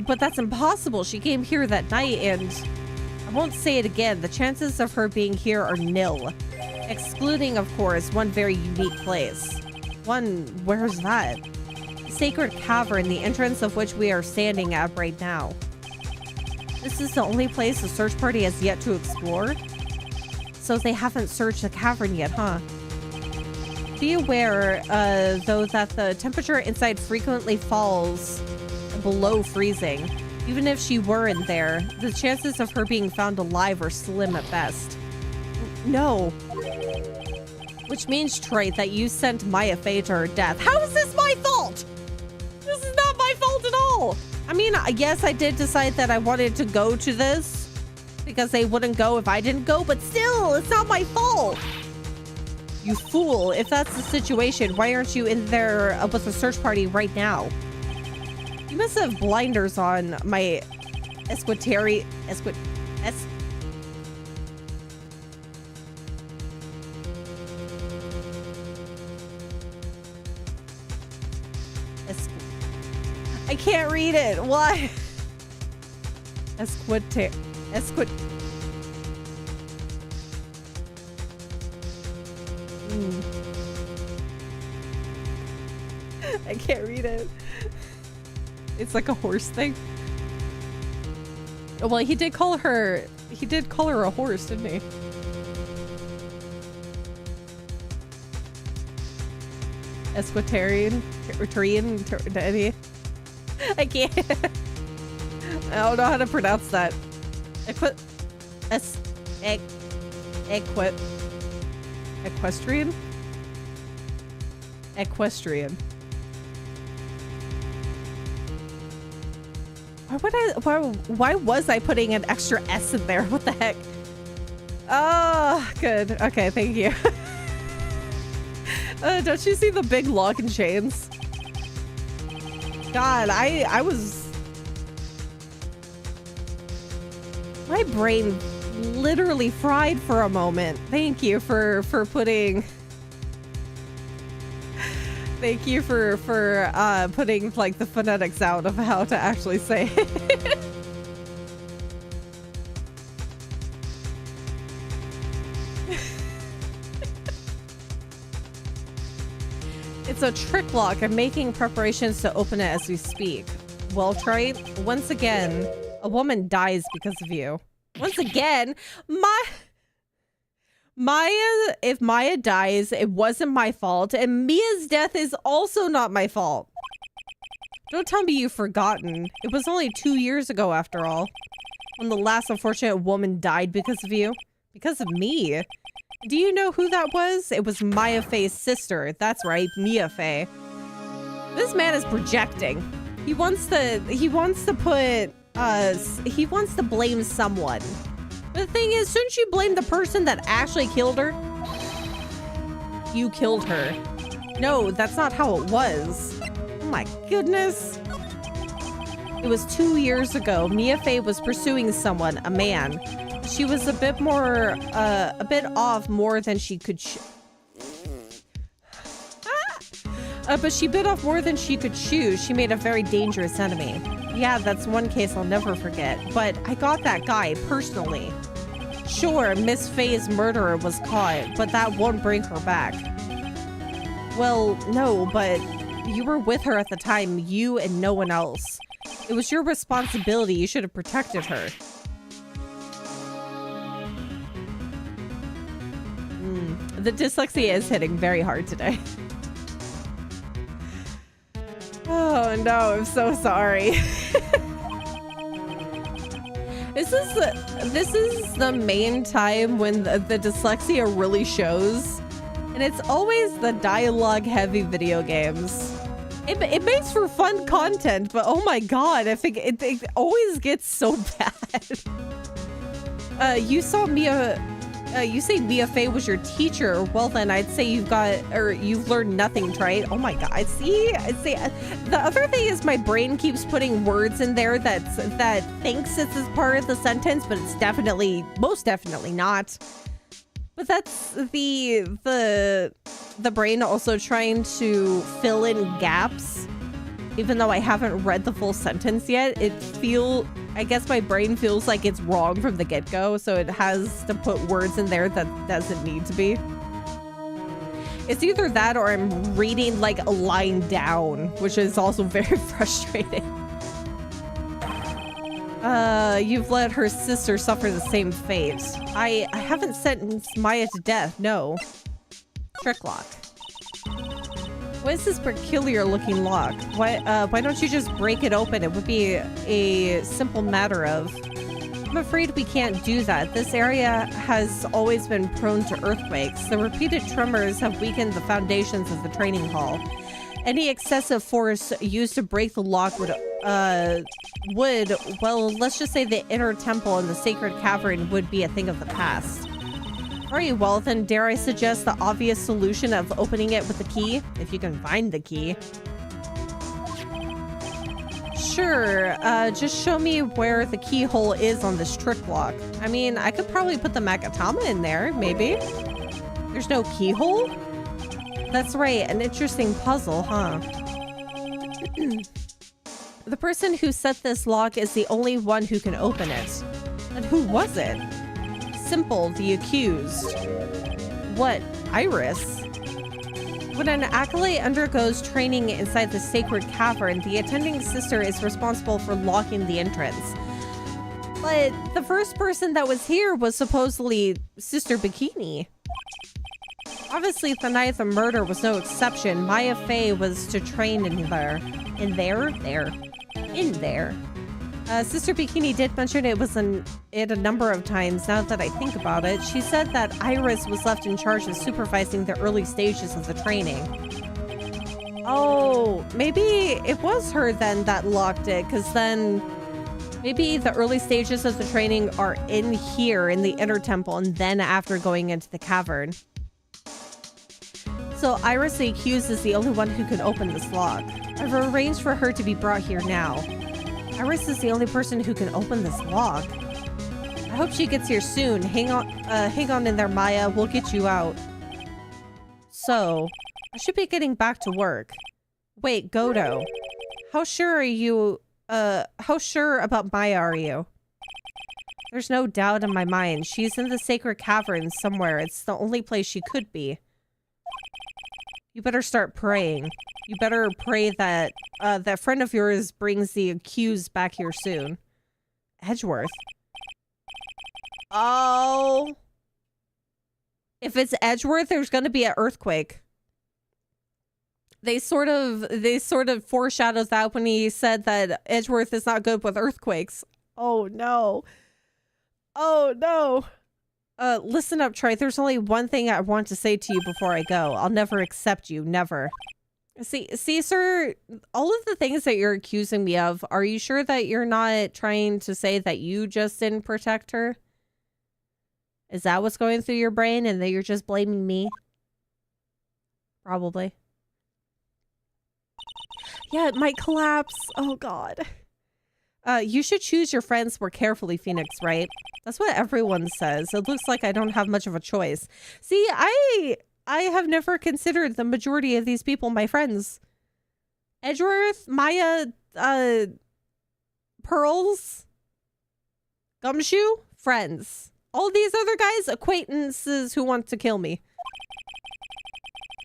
But that's impossible. She came here that night and... I won't say it again. The chances of her being here are nil. Excluding, of course, one very unique place. Where's that? Sacred cavern, the entrance of which we are standing at right now. This is the only place the search party has yet to explore? So they haven't searched the cavern yet, huh? Be aware, though, that the temperature inside frequently falls below freezing. Even if she were in there, the chances of her being found alive are slim at best. No. Which means, Troy, that you sent Maya Fey to her death. How is this my fault? This is not my fault at all. I mean, yes, I did decide that I wanted to go to this because they wouldn't go if I didn't go, but still, it's not my fault. You fool. If that's the situation, why aren't you in there with the search party right now? You must have blinders on, my I can't read it. Why? I can't read it. It's like a horse thing. Well, he did call her a horse, didn't he? Esquitarian, I can't. I don't know how to pronounce that. Equestrian? Equestrian. Why was I putting an extra S in there? What the heck? Oh, good. Okay, thank you. Don't you see the big lock and chains? God, I was... My brain literally fried for a moment. Thank you for putting... Thank you for putting like the phonetics out of how to actually say it. It's a trick lock. I'm making preparations to open it as we speak. Well, Troy, once again, a woman dies because of you. Once again, if Maya dies, it wasn't my fault, and Mia's death is also not my fault. Don't tell me you've forgotten. It was only 2 years ago, after all, when the last unfortunate woman died because of you. Because of me. Do you know who that was? It was Maya Fey's sister. That's right, Mia Fey. This man is projecting. He wants to blame someone. But the thing is, shouldn't you blame the person that actually killed her? You killed her. No, that's not how it was. Oh my goodness. It was 2 years ago. Mia Fey was pursuing someone, a man. She was a bit off more than she could but she bit off more than she could chew. She made a very dangerous enemy. Yeah, that's one case I'll never forget. But I got that guy personally. Sure, Miss Fey's murderer was caught, but that won't bring her back. Well, no, but you were with her at the time, you and no one else. It was your responsibility. You should have protected her. The dyslexia is hitting very hard today. Oh no, I'm so sorry. This is the main time when the dyslexia really shows. And it's always the dialogue heavy video games. It makes for fun content, but oh my god, I think it always gets so bad. You saw Mia, you say Mia Fey was your teacher. Well then, I'd say you've learned nothing, right? Oh my god, see? The other thing is my brain keeps putting words in there that thinks it's as part of the sentence, but it's most definitely not. But that's the brain also trying to fill in gaps. Even though I haven't read the full sentence yet, I guess my brain feels like it's wrong from the get-go, so it has to put words in there that doesn't need to be. It's either that or I'm reading like a line down, which is also very frustrating. You've let her sister suffer the same fate. I haven't sentenced Maya to death, no. Trick lock. What is this peculiar looking lock? Why don't you just break it open? It would be a simple matter of... I'm afraid we can't do that. This area has always been prone to earthquakes. The repeated tremors have weakened the foundations of the training hall. Any excessive force used to break the lock would, well, let's just say the inner temple and the sacred cavern would be a thing of the past. Very well, then dare I suggest the obvious solution of opening it with the key, if you can find the key. Sure, just show me where the keyhole is on this trick lock. I mean, I could probably put the Magatama in there, maybe. There's no keyhole? That's right, an interesting puzzle, huh? The person who set this lock is the only one who can open it. And who was it? Simple, the accused. What? Iris? When an acolyte undergoes training inside the sacred cavern, the attending sister is responsible for locking the entrance. But the first person that was here was supposedly Sister Bikini. Obviously, the night of the murder was no exception. Maya Fey was to train in there. In there? In there. Sister Bikini did mention it a number of times. Now that I think about it, she said that Iris was left in charge of supervising the early stages of the training. Oh, maybe it was her then that locked it, because then maybe the early stages of the training are in here in the inner temple and then after going into the cavern. So Iris the accused is the only one who can open this lock. I've arranged for her to be brought here now. Iris is the only person who can open this lock. I hope she gets here soon. Hang on in there, Maya. We'll get you out. So, I should be getting back to work. Wait, Godo. How sure about Maya are you? There's no doubt in my mind. She's in the sacred cavern somewhere. It's the only place she could be. You better start praying. You better pray that that friend of yours brings the accused back here soon. Edgeworth. Oh. If it's Edgeworth, there's going to be an earthquake. They sort of foreshadowed that when he said that Edgeworth is not good with earthquakes. Oh no. Oh no. Listen up, Troy. There's only one thing I want to say to you before I go. I'll never accept you. Never. See, sir, all of the things that you're accusing me of, are you sure that you're not trying to say that you just didn't protect her? Is that what's going through your brain and that you're just blaming me? Probably. Yeah, it might collapse. Oh, God. You should choose your friends more carefully, Phoenix, right? That's what everyone says. It looks like I don't have much of a choice. See, I have never considered the majority of these people my friends. Edgeworth, Maya, Pearls, Gumshoe, friends. All these other guys, acquaintances who want to kill me.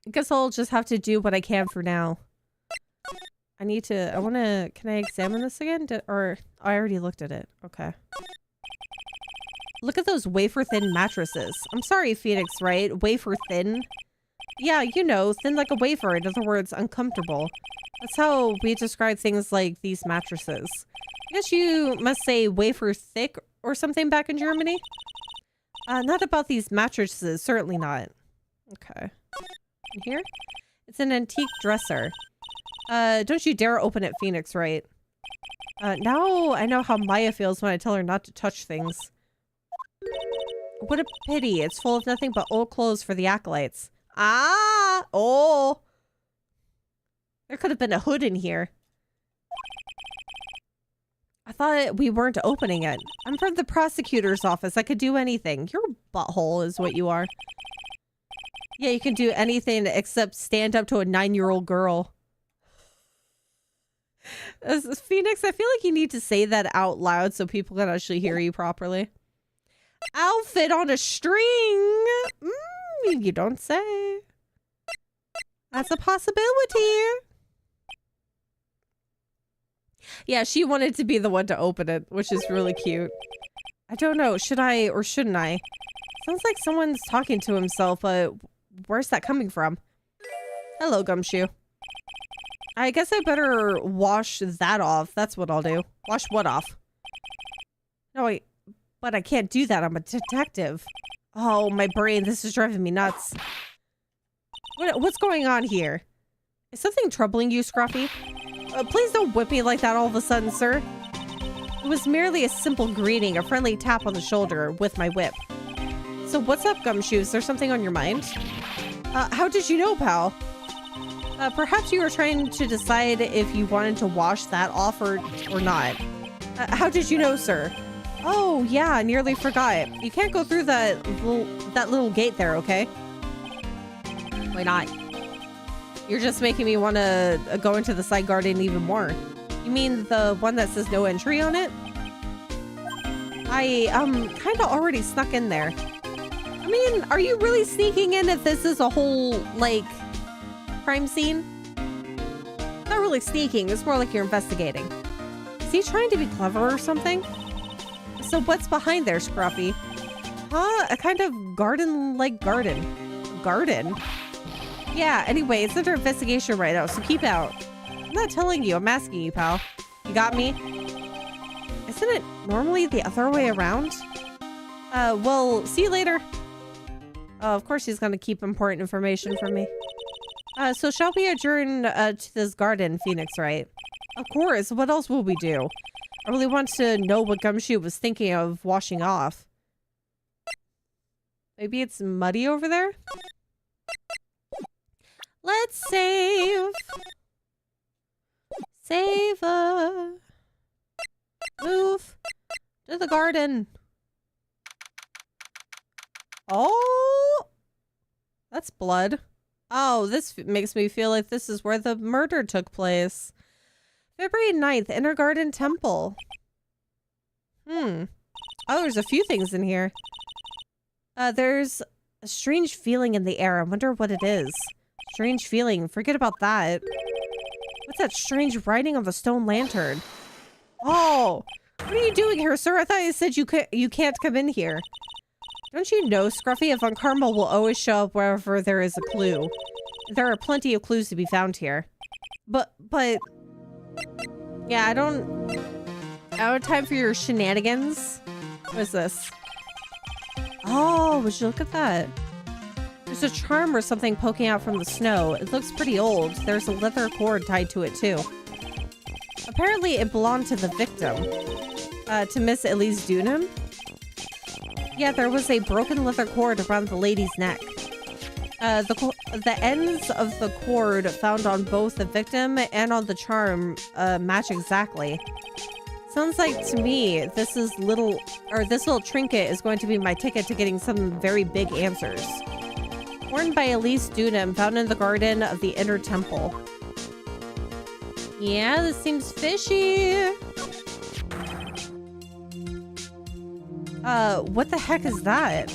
I guess I'll just have to do what I can for now. Can I examine this again? Or I already looked at it. Okay. Look at those wafer thin mattresses. I'm sorry, Phoenix, right? Wafer thin? Yeah, you know, thin like a wafer. In other words, uncomfortable. That's how we describe things like these mattresses. I guess you must say wafer thick or something back in Germany? Not about these mattresses. Certainly not. Okay. In here? It's an antique dresser. Don't you dare open it, Phoenix, right? Now I know how Maya feels when I tell her not to touch things. What a pity. It's full of nothing but old clothes for the acolytes. Ah! Oh! There could have been a hood in here. I thought we weren't opening it. I'm from the prosecutor's office. I could do anything. Your butthole is what you are. Yeah, you can do anything except stand up to a 9-year-old girl. Phoenix, I feel like you need to say that out loud so people can actually hear you properly. Outfit on a string! You don't say. That's a possibility. Yeah, she wanted to be the one to open it, which is really cute. I don't know, should I or shouldn't I? Sounds like someone's talking to himself, but where's that coming from? Hello, Gumshoe. I guess I better wash that off. That's what I'll do. Wash what off? No, wait. But I can't do that. I'm a detective. Oh, my brain. This is driving me nuts. What's going on here? Is something troubling you, Scruffy? Please don't whip me like that all of a sudden, sir. It was merely a simple greeting, a friendly tap on the shoulder with my whip. So what's up, Gumshoe? Is there something on your mind? How did you know, pal? Perhaps you were trying to decide if you wanted to wash that off or not. How did you know, sir? Oh, yeah, I nearly forgot. You can't go through that little gate there, okay? Why not? You're just making me want to go into the side garden even more. You mean the one that says no entry on it? I kind of already snuck in there. I mean, are you really sneaking in if this is a whole, like, crime scene? Not really sneaking, it's more like you're investigating. Is he trying to be clever or something? So what's behind there, Scruffy? Huh? A kind of garden-like garden. Garden? Yeah, anyway, it's under investigation right now, so keep out. I'm not telling you, I'm asking you, pal. You got me? Isn't it normally the other way around? Well, see you later. Oh, of course he's gonna keep important information from me. So shall we adjourn to this garden, Phoenix, right? Of course, what else will we do? I really want to know what Gumshoe was thinking of washing off. Maybe it's muddy over there? Let's save. Save. Move to the garden. Oh, that's blood. Oh, this makes me feel like this is where the murder took place. February 9th, Inner Garden Temple. Oh, there's a few things in here. There's a strange feeling in the air. I wonder what it is. Strange feeling. Forget about that. What's that strange writing on the stone lantern? Oh, what are you doing here, sir? I thought you said you can't come in here. Don't you know, Scruffy, Von Karma will always show up wherever there is a clue. There are plenty of clues to be found here. But, yeah, I don't have time for your shenanigans. What is this? Oh, would you look at that? There's a charm or something poking out from the snow. It looks pretty old. There's a leather cord tied to it, too. Apparently, it belonged to the victim. To Miss Elise Dunham? Yeah, there was a broken leather cord around the lady's neck. The ends of the cord found on both the victim and on the charm match exactly. Sounds like to me this little trinket is going to be my ticket to getting some very big answers. Worn by Elise Dunham, found in the garden of the Inner Temple. Yeah, this seems fishy. What the heck is that?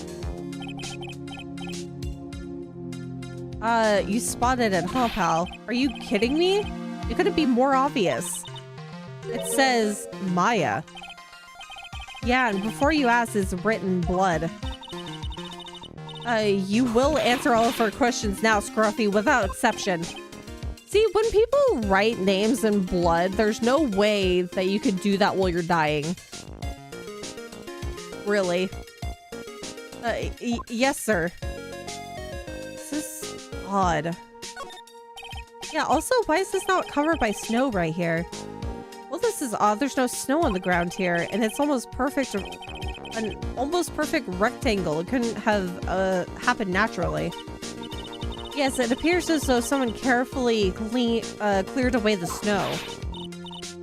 You spotted it, huh, pal? Are you kidding me? It couldn't be more obvious. It says Maya. Yeah, and before you ask, it's written blood. You will answer all of our questions now, Scruffy, without exception. See, when people write names in blood, there's no way that you could do that while you're dying. Really? Yes, sir. This is odd. Yeah, also, why is this not covered by snow right here? Well, this is odd. There's no snow on the ground here, and it's almost perfect. An almost perfect rectangle. It couldn't have happened naturally. Yes, it appears as though someone carefully cleared away the snow.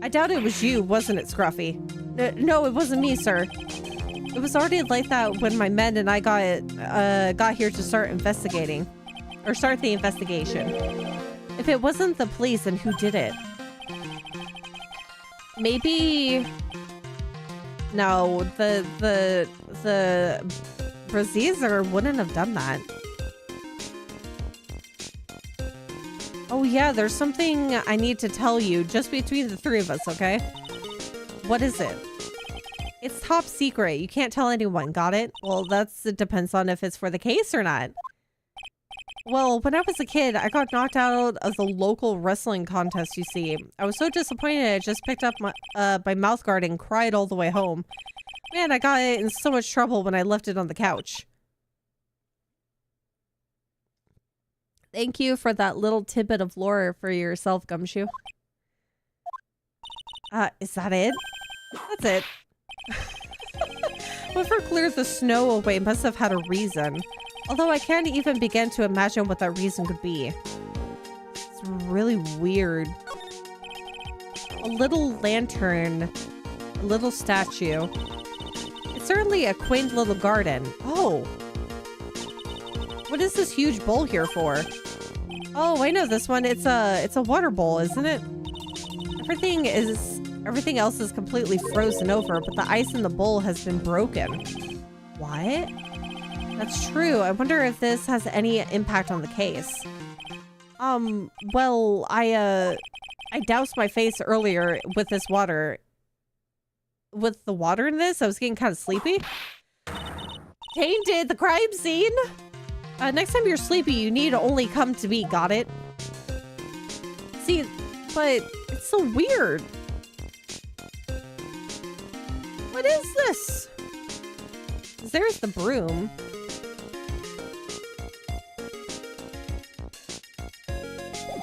I doubt it was you, wasn't it, Scruffy? No, it wasn't me, sir. It was already like that when my men and I got here to start investigating. Or start the investigation. If it wasn't the police, then who did it? Maybe... No, the Brazizer wouldn't have done that. Oh yeah, there's something I need to tell you just between the three of us, okay? What is it? It's top secret. You can't tell anyone, got it? Well, it depends on if it's for the case or not. Well, when I was a kid, I got knocked out of the local wrestling contest, you see. I was so disappointed I just picked up my mouthguard and cried all the way home. Man, I got in so much trouble when I left it on the couch. Thank you for that little tidbit of lore for yourself, Gumshoe. Is that it? That's it. Whoever cleared the snow away must have had a reason. Although I can't even begin to imagine what that reason could be. It's really weird. A little lantern. A little statue. It's certainly a quaint little garden. Oh. What is this huge bowl here for? Oh, I know this one. It's a water bowl, isn't it? Everything else is completely frozen over, but the ice in the bowl has been broken. What? That's true. I wonder if this has any impact on the case. Well, I doused my face earlier with this water. With the water in this, I was getting kind of sleepy. Tainted the crime scene. Next time you're sleepy, you need to only come to me, got it? See, but it's so weird. What is this? There's the broom.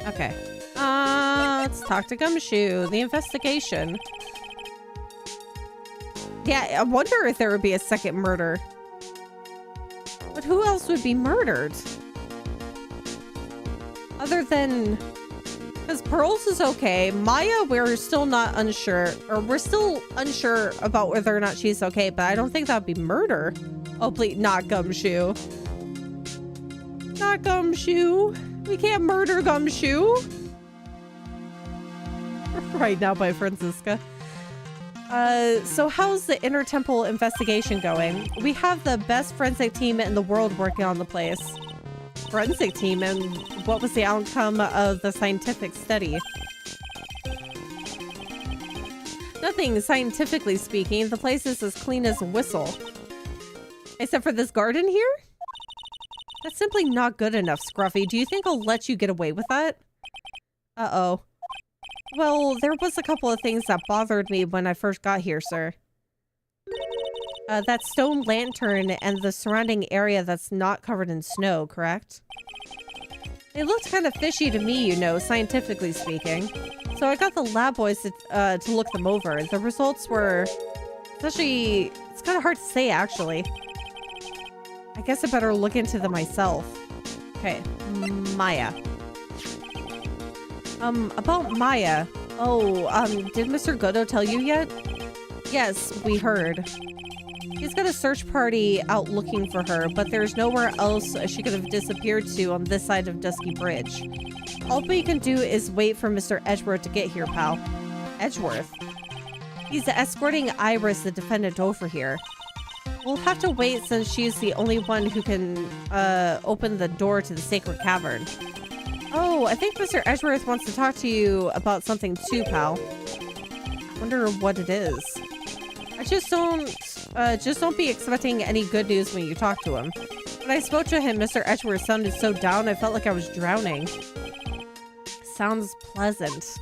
Okay. Let's talk to Gumshoe. The investigation. Yeah, I wonder if there would be a second murder. But who else would be murdered? Other than... Because Pearls is okay. Maya, we're still not unsure. Or we're still unsure about whether or not she's okay, but I don't think that would be murder. Oh, please, not Gumshoe. Not Gumshoe. We can't murder Gumshoe. Right now by Francisca. So how's the Inner Temple investigation going? We have the best forensic team in the world working on the place. Forensic team? And what was the outcome of the scientific study? Nothing, scientifically speaking. The place is as clean as a whistle. Except for this garden here? That's simply not good enough, Scruffy. Do you think I'll let you get away with that? Uh-oh. Well, there was a couple of things that bothered me when I first got here, sir. That stone lantern and the surrounding area that's not covered in snow, correct? It looked kind of fishy to me, you know, scientifically speaking. So I got the lab boys to look them over. The results were... It's kind of hard to say, actually. I guess I better look into them myself. Okay, Maya. About Maya. Oh, did Mr. Godo tell you yet? Yes, we heard. He's got a search party out looking for her, but there's nowhere else she could have disappeared to on this side of Dusky Bridge. All we can do is wait for Mr. Edgeworth to get here, pal. Edgeworth? He's escorting Iris, the defendant, over here. We'll have to wait since she's the only one who can open the door to the sacred cavern. Oh, I think Mr. Edgeworth wants to talk to you about something too, pal. I wonder what it is. Just don't be expecting any good news when you talk to him. When I spoke to him, Mr. Edgeworth sounded so down, I felt like I was drowning. Sounds pleasant.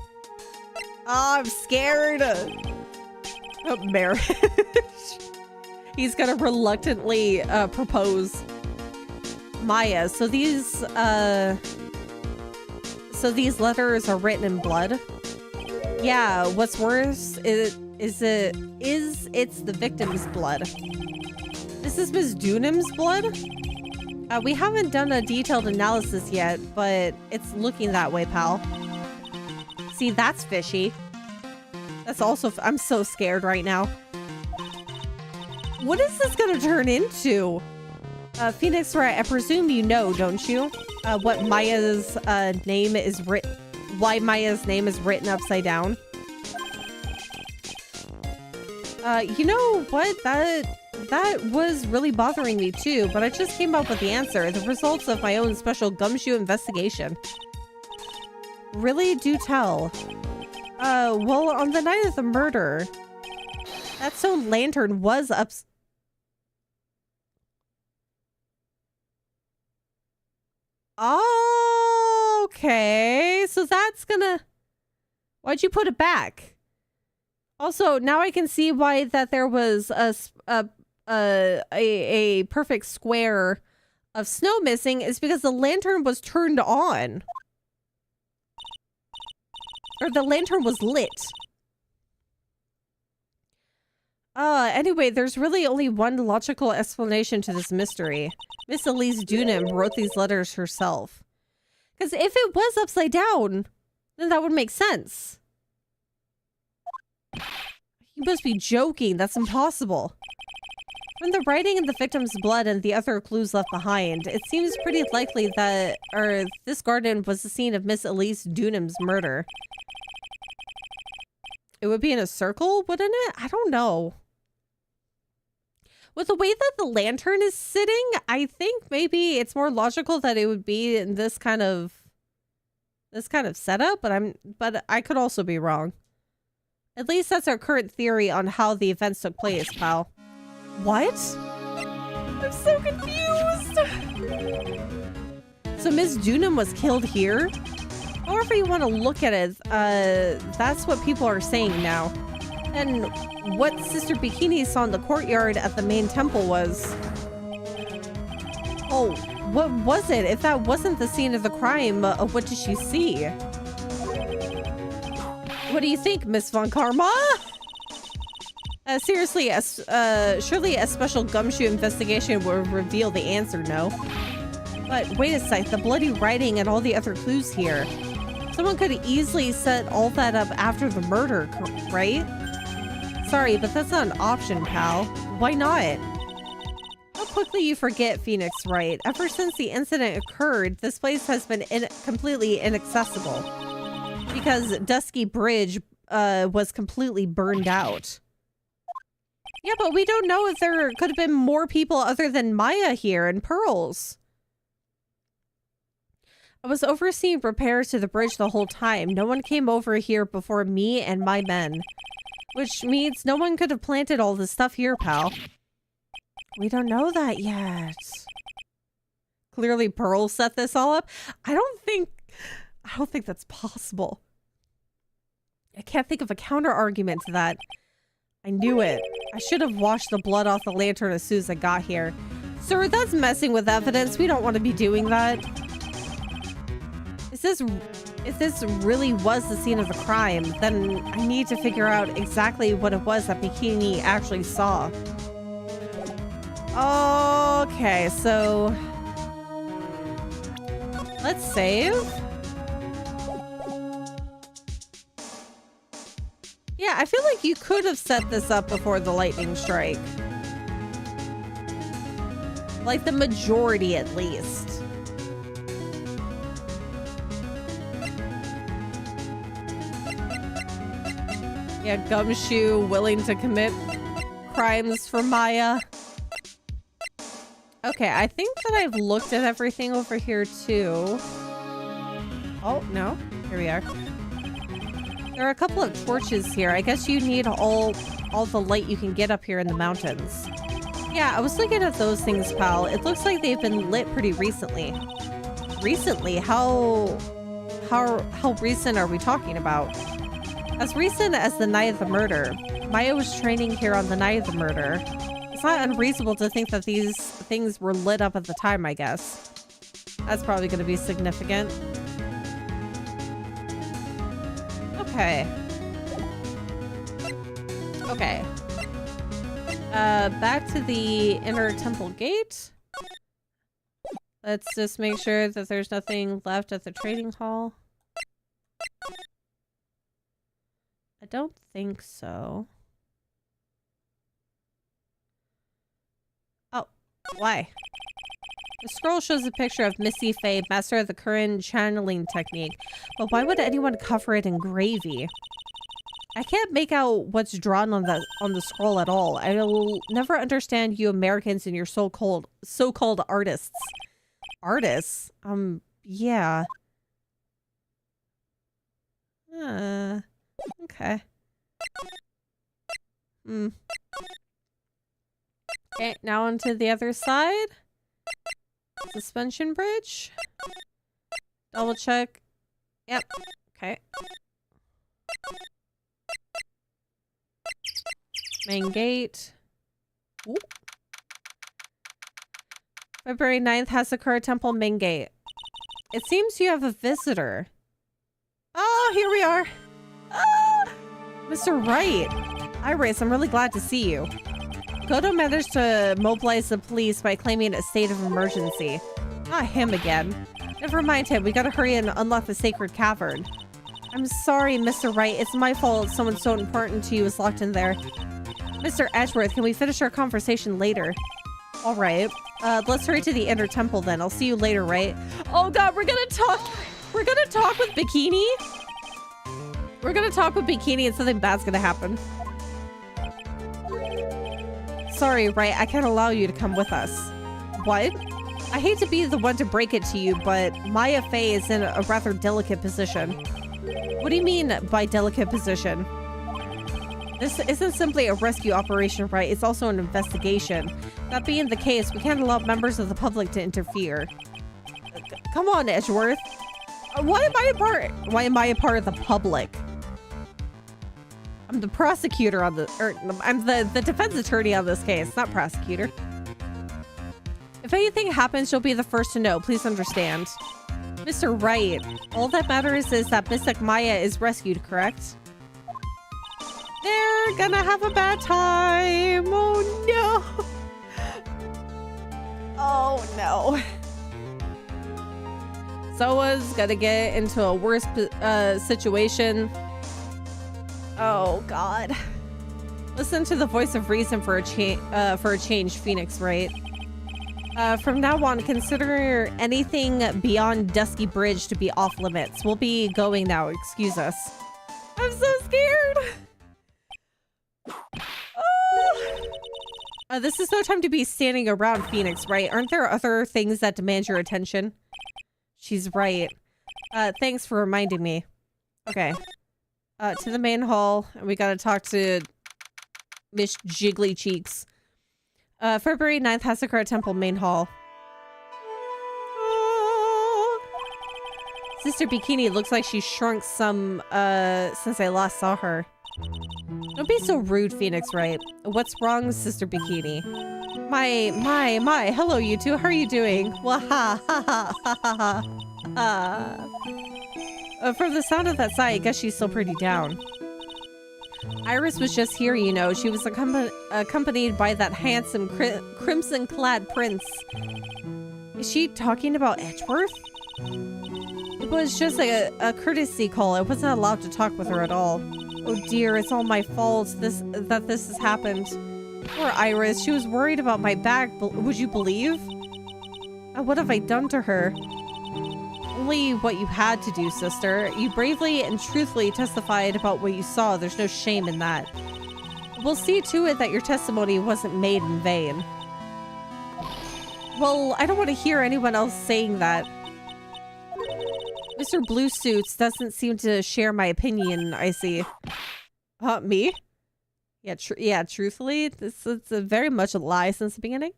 Oh, I'm scared. Oh, marriage. He's gonna reluctantly propose. Maya, so these So these letters are written in blood? Yeah, what's worse is it's the victim's blood. This is Ms. Dunham's blood? We haven't done a detailed analysis yet, but it's looking that way, pal. See, that's fishy. That's also... I'm so scared right now. What is this gonna turn into? Phoenix Wright, I presume you know, don't you? What Maya's name is written... Why Maya's name is written upside down? You know what? That was really bothering me too, but I just came up with the answer. The results of my own special gumshoe investigation. Really? Do tell. Well, on the night of the murder, that stone lantern was up... Okay, so that's gonna... Why'd you put it back? Also, now I can see why that there was a perfect square of snow missing is because the lantern was turned on. Or the lantern was lit. Anyway, there's really only one logical explanation to this mystery. Miss Elise Dunham wrote these letters herself. Because if it was upside down, then that would make sense. You must be joking. That's impossible. From the writing in the victim's blood and the other clues left behind, it seems pretty likely that this garden was the scene of Miss Elise Dunham's murder. It would be in a circle, wouldn't it? I don't know. With the way that the lantern is sitting, I think maybe it's more logical that it would be in this kind of setup, but I could also be wrong. At least that's our current theory on how the events took place, pal. What? I'm so confused. So Miss Dunham was killed here? However you want to look at it, that's what people are saying now. And what Sister Bikini saw in the courtyard at the main temple was... Oh, what was it? If that wasn't the scene of the crime, what did she see? What do you think, Miss Von Karma? Seriously, surely a special gumshoe investigation will reveal the answer, no? But wait a sec, the bloody writing and all the other clues here. Someone could easily set all that up after the murder, right? Sorry, but that's not an option, pal. Why not? How quickly you forget, Phoenix Wright. Ever since the incident occurred, this place has been completely inaccessible. Because Dusky Bridge was completely burned out. Yeah, but we don't know if there could have been more people other than Maya here and Pearls. I was overseeing repairs to the bridge the whole time. No one came over here before me and my men. Which means no one could have planted all this stuff here, pal. We don't know that yet. Clearly Pearl set this all up. I don't think that's possible. I can't think of a counter argument to that. I knew it. I should have washed the blood off the lantern as soon as I got here. Sir, that's messing with evidence. We don't want to be doing that. If this really was the scene of the crime, then I need to figure out exactly what it was that Bikini actually saw. Okay, so... let's save. Yeah, I feel like you could have set this up before the lightning strike. Like the majority, at least. Yeah, Gumshoe willing to commit crimes for Maya. Okay, I think that I've looked at everything over here too. Oh, no. Here we are. There are a couple of torches here. I guess you need all the light you can get up here in the mountains. Yeah, I was looking at those things, pal. It looks like they've been lit pretty recently. Recently? How recent are we talking about? As recent as the night of the murder. Maya was training here on the night of the murder. It's not unreasonable to think that these things were lit up at the time, I guess. That's probably going to be significant. Okay. Okay. Back to the inner temple gate. Let's just make sure that there's nothing left at the trading hall. I don't think so. Oh, why? The scroll shows a picture of Missy Faye, master of the current channeling technique. But why would anyone cover it in gravy? I can't make out what's drawn on the scroll at all. I will never understand you Americans and your so-called artists. Artists? Yeah. Okay. Okay, now onto the other side. Suspension bridge. Double check. Yep. Okay. Main gate. Ooh. February 9th, Hasakura Temple main gate. It seems you have a visitor. Oh, here we are. Ah, Mr. Wright. Iris, I'm really glad to see you. Goto managed to mobilize the police by claiming a state of emergency. Not him again. Never mind him. We gotta hurry and unlock the sacred cavern. I'm sorry, Mr. Wright. It's my fault someone so important to you is locked in there. Mr. Edgeworth, can we finish our conversation later? All right. Let's hurry to the inner temple then. I'll see you later, right? Oh god, we're gonna talk with Bikini? We're gonna talk with Bikini and something bad's gonna happen. Sorry, Wright, I can't allow you to come with us. What? I hate to be the one to break it to you, but Maya Fey is in a rather delicate position. What do you mean by delicate position? This isn't simply a rescue operation, right? It's also an investigation. That being the case, we can't allow members of the public to interfere. Come on, Edgeworth. Why am I a part of the public? I'm the prosecutor on the, I'm the defense attorney on this case, not prosecutor. If anything happens, you'll be the first to know. Please understand. Mr. Wright, all that matters is that Mystic Maya is rescued, correct? They're gonna have a bad time. Oh no. Oh no. Zoa's gonna get into a worse situation. Oh god. Listen to the voice of reason for a change, Phoenix, right? From now on, consider anything beyond Dusky Bridge to be off limits. We'll be going now. Excuse us. I'm so scared. Oh. This is no time to be standing around, Phoenix, right? Aren't there other things that demand your attention? She's right. Thanks for reminding me. Okay. To the main hall. We gotta talk to Miss Jiggly Cheeks. February 9th, Hasakura Temple main hall. Oh. Sister Bikini looks like she shrunk some, since I last saw her. Don't be so rude, Phoenix, right? What's wrong, Sister Bikini? My, hello you two, how are you doing? Well, ha ha. From the sound of that sigh, I guess she's still pretty down. Iris was just here, you know. She was accompanied by that handsome crimson-clad prince. Is she talking about Edgeworth? It was just a courtesy call. I wasn't allowed to talk with her at all. Oh dear, it's all my fault that this has happened. Poor Iris, she was worried about my back, would you believe? What have I done to her? Only what you had to do, sister. You bravely and truthfully testified about what you saw. There's no shame in that. We'll see to it that your testimony wasn't made in vain. Well, I don't want to hear anyone else saying that. Mr. Blue Suits doesn't seem to share my opinion, I see. Me? Yeah, truthfully, it's very much a lie since the beginning.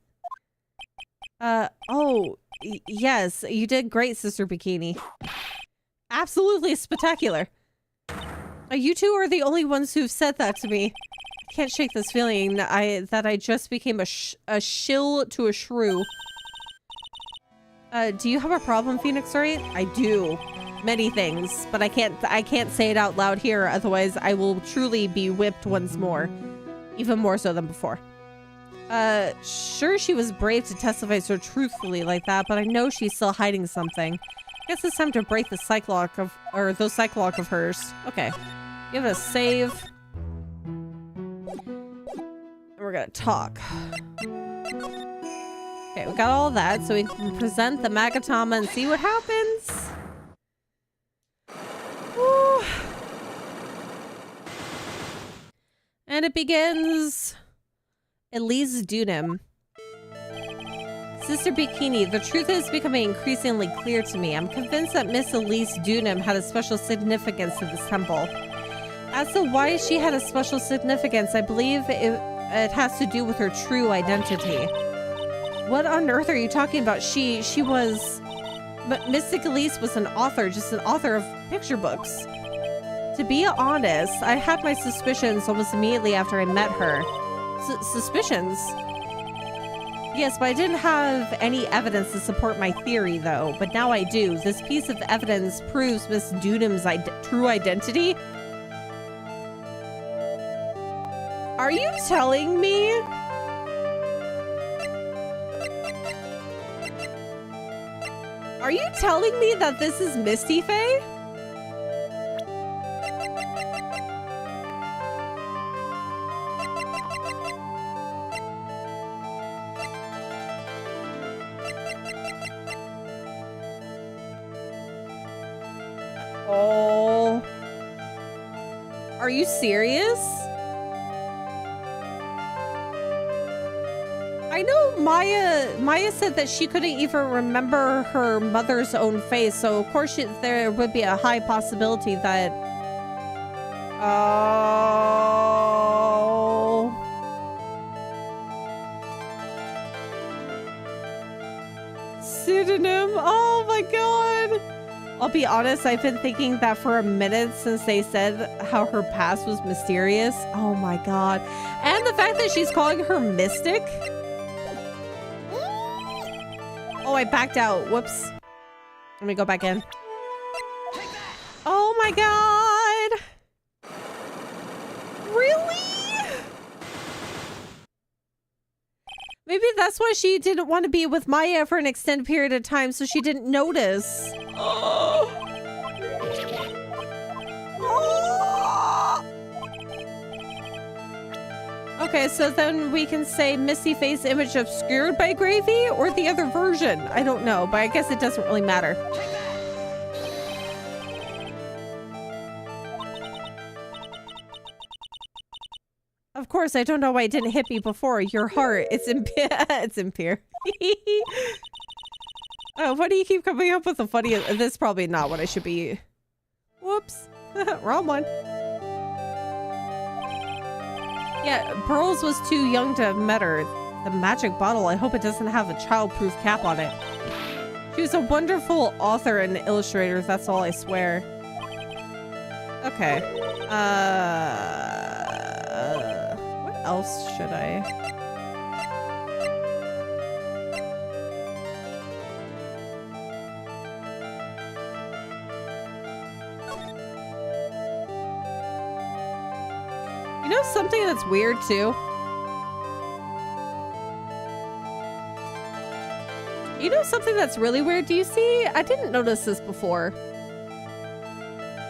Yes, you did great, Sister Bikini. Absolutely spectacular. You two are the only ones who've said that to me. I can't shake this feeling that I just became a shill to a shrew. Do you have a problem, Phoenix, right? I do. many things, but I can't say it out loud here, otherwise I will truly be whipped once more. Even more so than before. Sure, she was brave to testify so truthfully like that, but I know she's still hiding something. Guess it's time to break the cyclock of, or those cyclock of hers. Okay. Give it a save. We're gonna talk. Okay, we got all that, so we can present the Magatama and see what happens. Woo. And it begins. Elise Dunham. Sister Bikini, the truth is becoming increasingly clear to me. I'm convinced that Miss Elise Dunham had a special significance to this temple. As to why she had a special significance, I believe it has to do with her true identity. What on earth are you talking about? She was... But Mystic Elise was an author, just an author of picture books. To be honest, I had my suspicions almost immediately after I met her. Suspicions? Yes, but I didn't have any evidence to support my theory, though. But now I do. This piece of evidence proves Miss Dunham's true identity. Are you telling me? Are you telling me that this is Misty Faye? Oh. Are you serious? I know Maya said that she couldn't even remember her mother's own face, so of course there would be a high possibility that... Oh... Pseudonym? Oh my god! I'll be honest, I've been thinking that for a minute since they said how her past was mysterious. Oh my god. And the fact that she's calling her Mystic? Oh, I backed out. Whoops. Let me go back in. Oh my god! Really? Maybe that's why she didn't want to be with Maya for an extended period of time, so she didn't notice. Okay, so then we can say Misty Face image obscured by Gravy or the other version. I don't know, but I guess it doesn't really matter. Of course, I don't know why it didn't hit me before. Your heart, it's impure. Oh, why do you keep coming up with the funny? This is probably not what I should be. Whoops. Wrong one. Yeah, Pearls was too young to have met her. The magic bottle, I hope it doesn't have a childproof cap on it. She was a wonderful author and illustrator, that's all I swear. Okay. What else should I... You know something that's weird too? You know something that's really weird? Do you see? I didn't notice this before.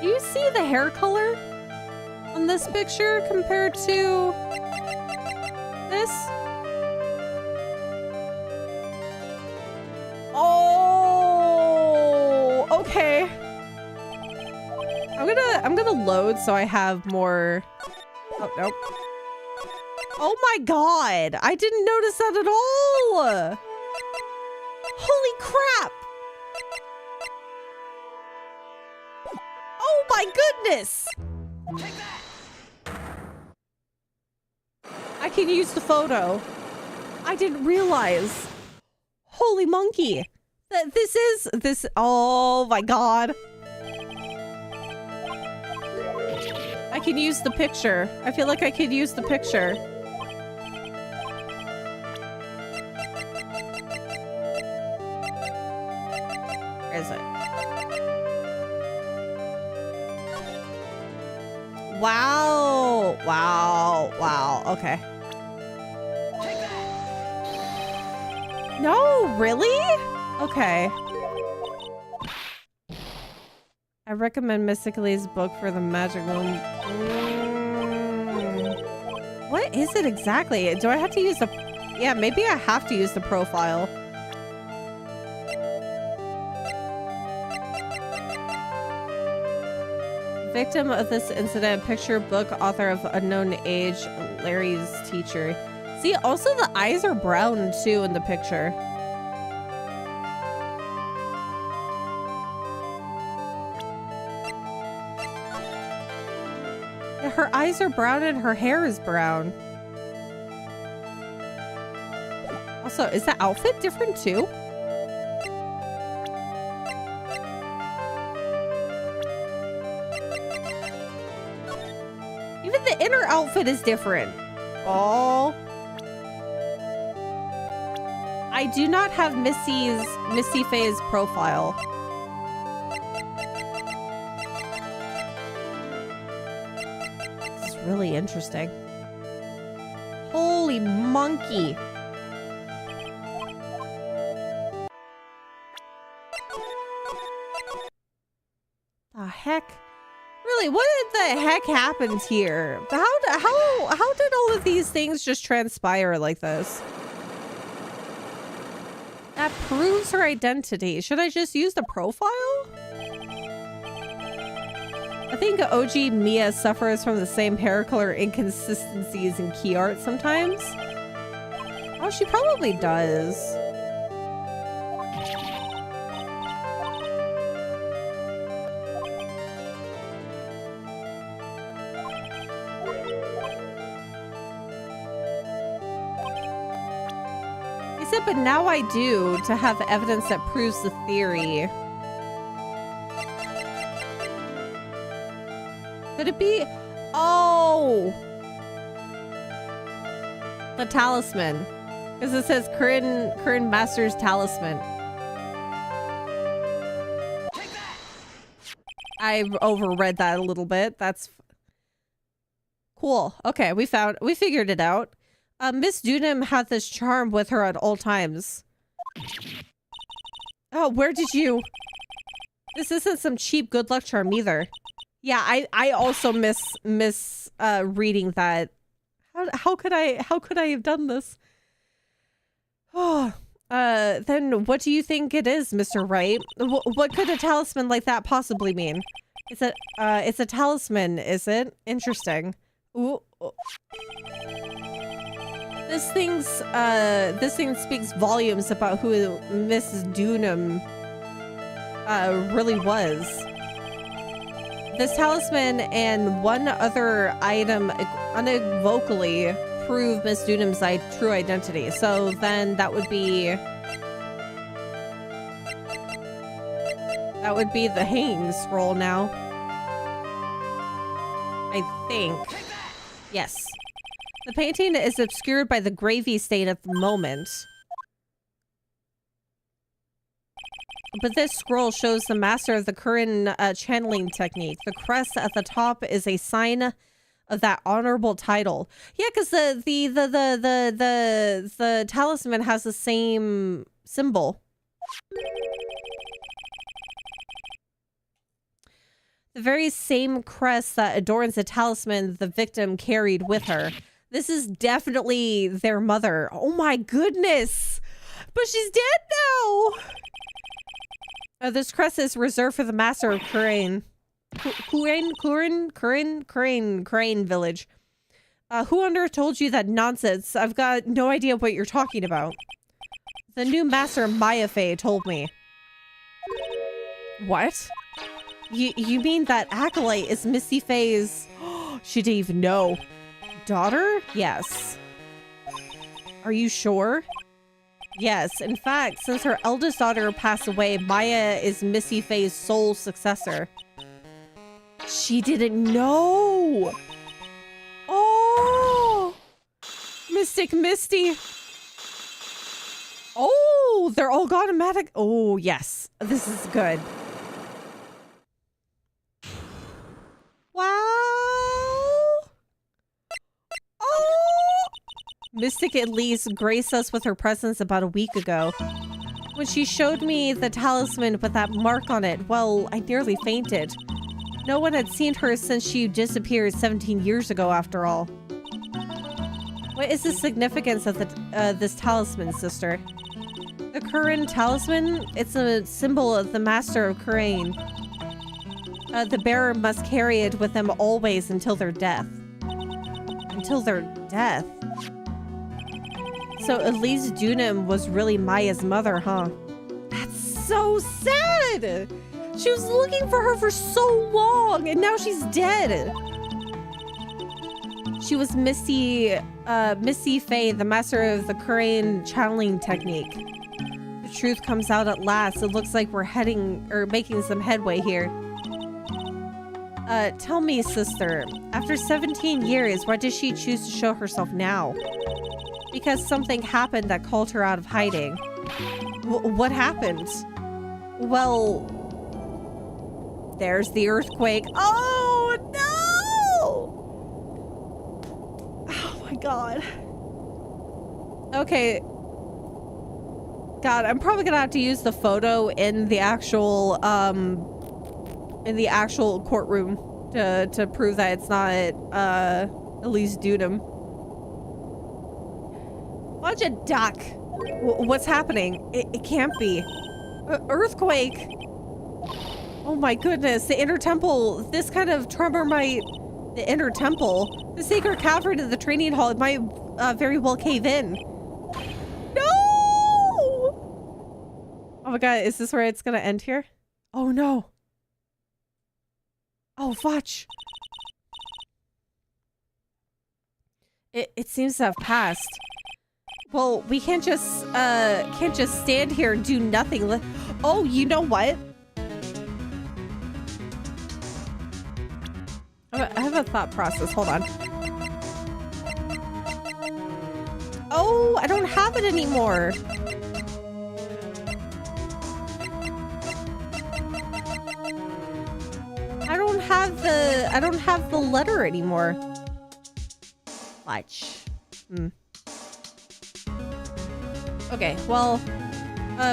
Do you see the hair color on this picture compared to this? Oh, okay. I'm gonna load so I have more. Oh, nope. Oh my god! I didn't notice that at all! Holy crap! Oh my goodness! I can use the photo. I didn't realize. Holy monkey! This. Oh my god! I can use the picture. I feel like I could use the picture. Where is it? Wow. Wow. Wow. Okay. No, really? Okay. I recommend Mystically's book for the magic room. What is it exactly? Do I have to use the... Yeah, maybe I have to use the profile. Victim of this incident, picture book, author of Unknown Age, Larry's teacher. See, also the eyes are brown too in the picture. Yeah, her eyes are brown and her hair is brown. Also, is the outfit different too? Even the inner outfit is different. Oh. I do not have Missy Faye's profile. This is really interesting. Holy monkey. The heck? Really, what the heck happened here? How did all of these things just transpire like this? That proves her identity. Should I just use the profile? I think OG Mia suffers from the same hair color inconsistencies in key art sometimes. Oh, she probably does. But now I do, to have evidence that proves the theory. Could it be? Oh! The talisman. Because it says Corinne Master's talisman. I overread that a little bit. That's cool. Okay, we figured it out. Miss Dunham had this charm with her at all times. Oh, where did you... This isn't some cheap good luck charm either. Yeah, I also miss reading that. How could I have done this? Oh, then what do you think it is, Mr. Wright? What could a talisman like that possibly mean? It's a talisman, is it? Interesting. Ooh. This thing speaks volumes about who Mrs. Dunham really was. This talisman and one other item unequivocally prove Miss Dunham's true identity. So then that would be the hanging scroll now. I think. Yes. The painting is obscured by the gravy stain at the moment. But this scroll shows the master of the current channeling technique. The crest at the top is a sign of that honorable title. Yeah, because the talisman has the same symbol. The very same crest that adorns the talisman the victim carried with her. This is definitely their mother. Oh my goodness! But she's dead now! This crest is reserved for the master of Crane Village. Who on earth told you that nonsense? I've got no idea what you're talking about. The new master, Maya Faye, told me. What? You mean that acolyte is Missy Faye's... She didn't even know. Daughter? Yes. Are you sure? Yes. In fact, since her eldest daughter passed away, Maya is Missy Faye's sole successor. She didn't know. Oh! Mystic Misty. Oh, they're all automatic. Oh, yes. This is good. Wow. Mystic Elise graced us with her presence about a week ago. When she showed me the talisman with that mark on it, well, I nearly fainted. No one had seen her since she disappeared 17 years ago, after all. What is the significance of this talisman, sister? The Kurin talisman? It's a symbol of the master of Kurin. The bearer must carry it with them always until their death. Until their death? So Elise Dunham was really Maya's mother, huh? That's so sad! She was looking for her for so long, and now she's dead. She was Misty Faye, the master of the Kurin channeling technique. The truth comes out at last. It looks like we're making some headway here. Tell me, sister, after 17 years, why does she choose to show herself now? Because something happened that called her out of hiding. What happened? Well, there's the earthquake. Oh, no! Oh, my God. Okay. God, I'm probably gonna have to use the photo in the actual courtroom to prove that it's not Elise Dunham. Bunch of duck. What's happening? It can't be. Earthquake. Oh my goodness. The inner temple. This kind of tremor might... The inner temple. The sacred cavern in the training hall. It might very well cave in. No! Oh my god. Is this where it's gonna end here? Oh no. Oh, fudge. It seems to have passed. Well, we can't just stand here and do nothing. Oh, you know what? I have a thought process. Hold on. Oh, I don't have it anymore. I don't have the letter anymore. Fudge. Okay, well,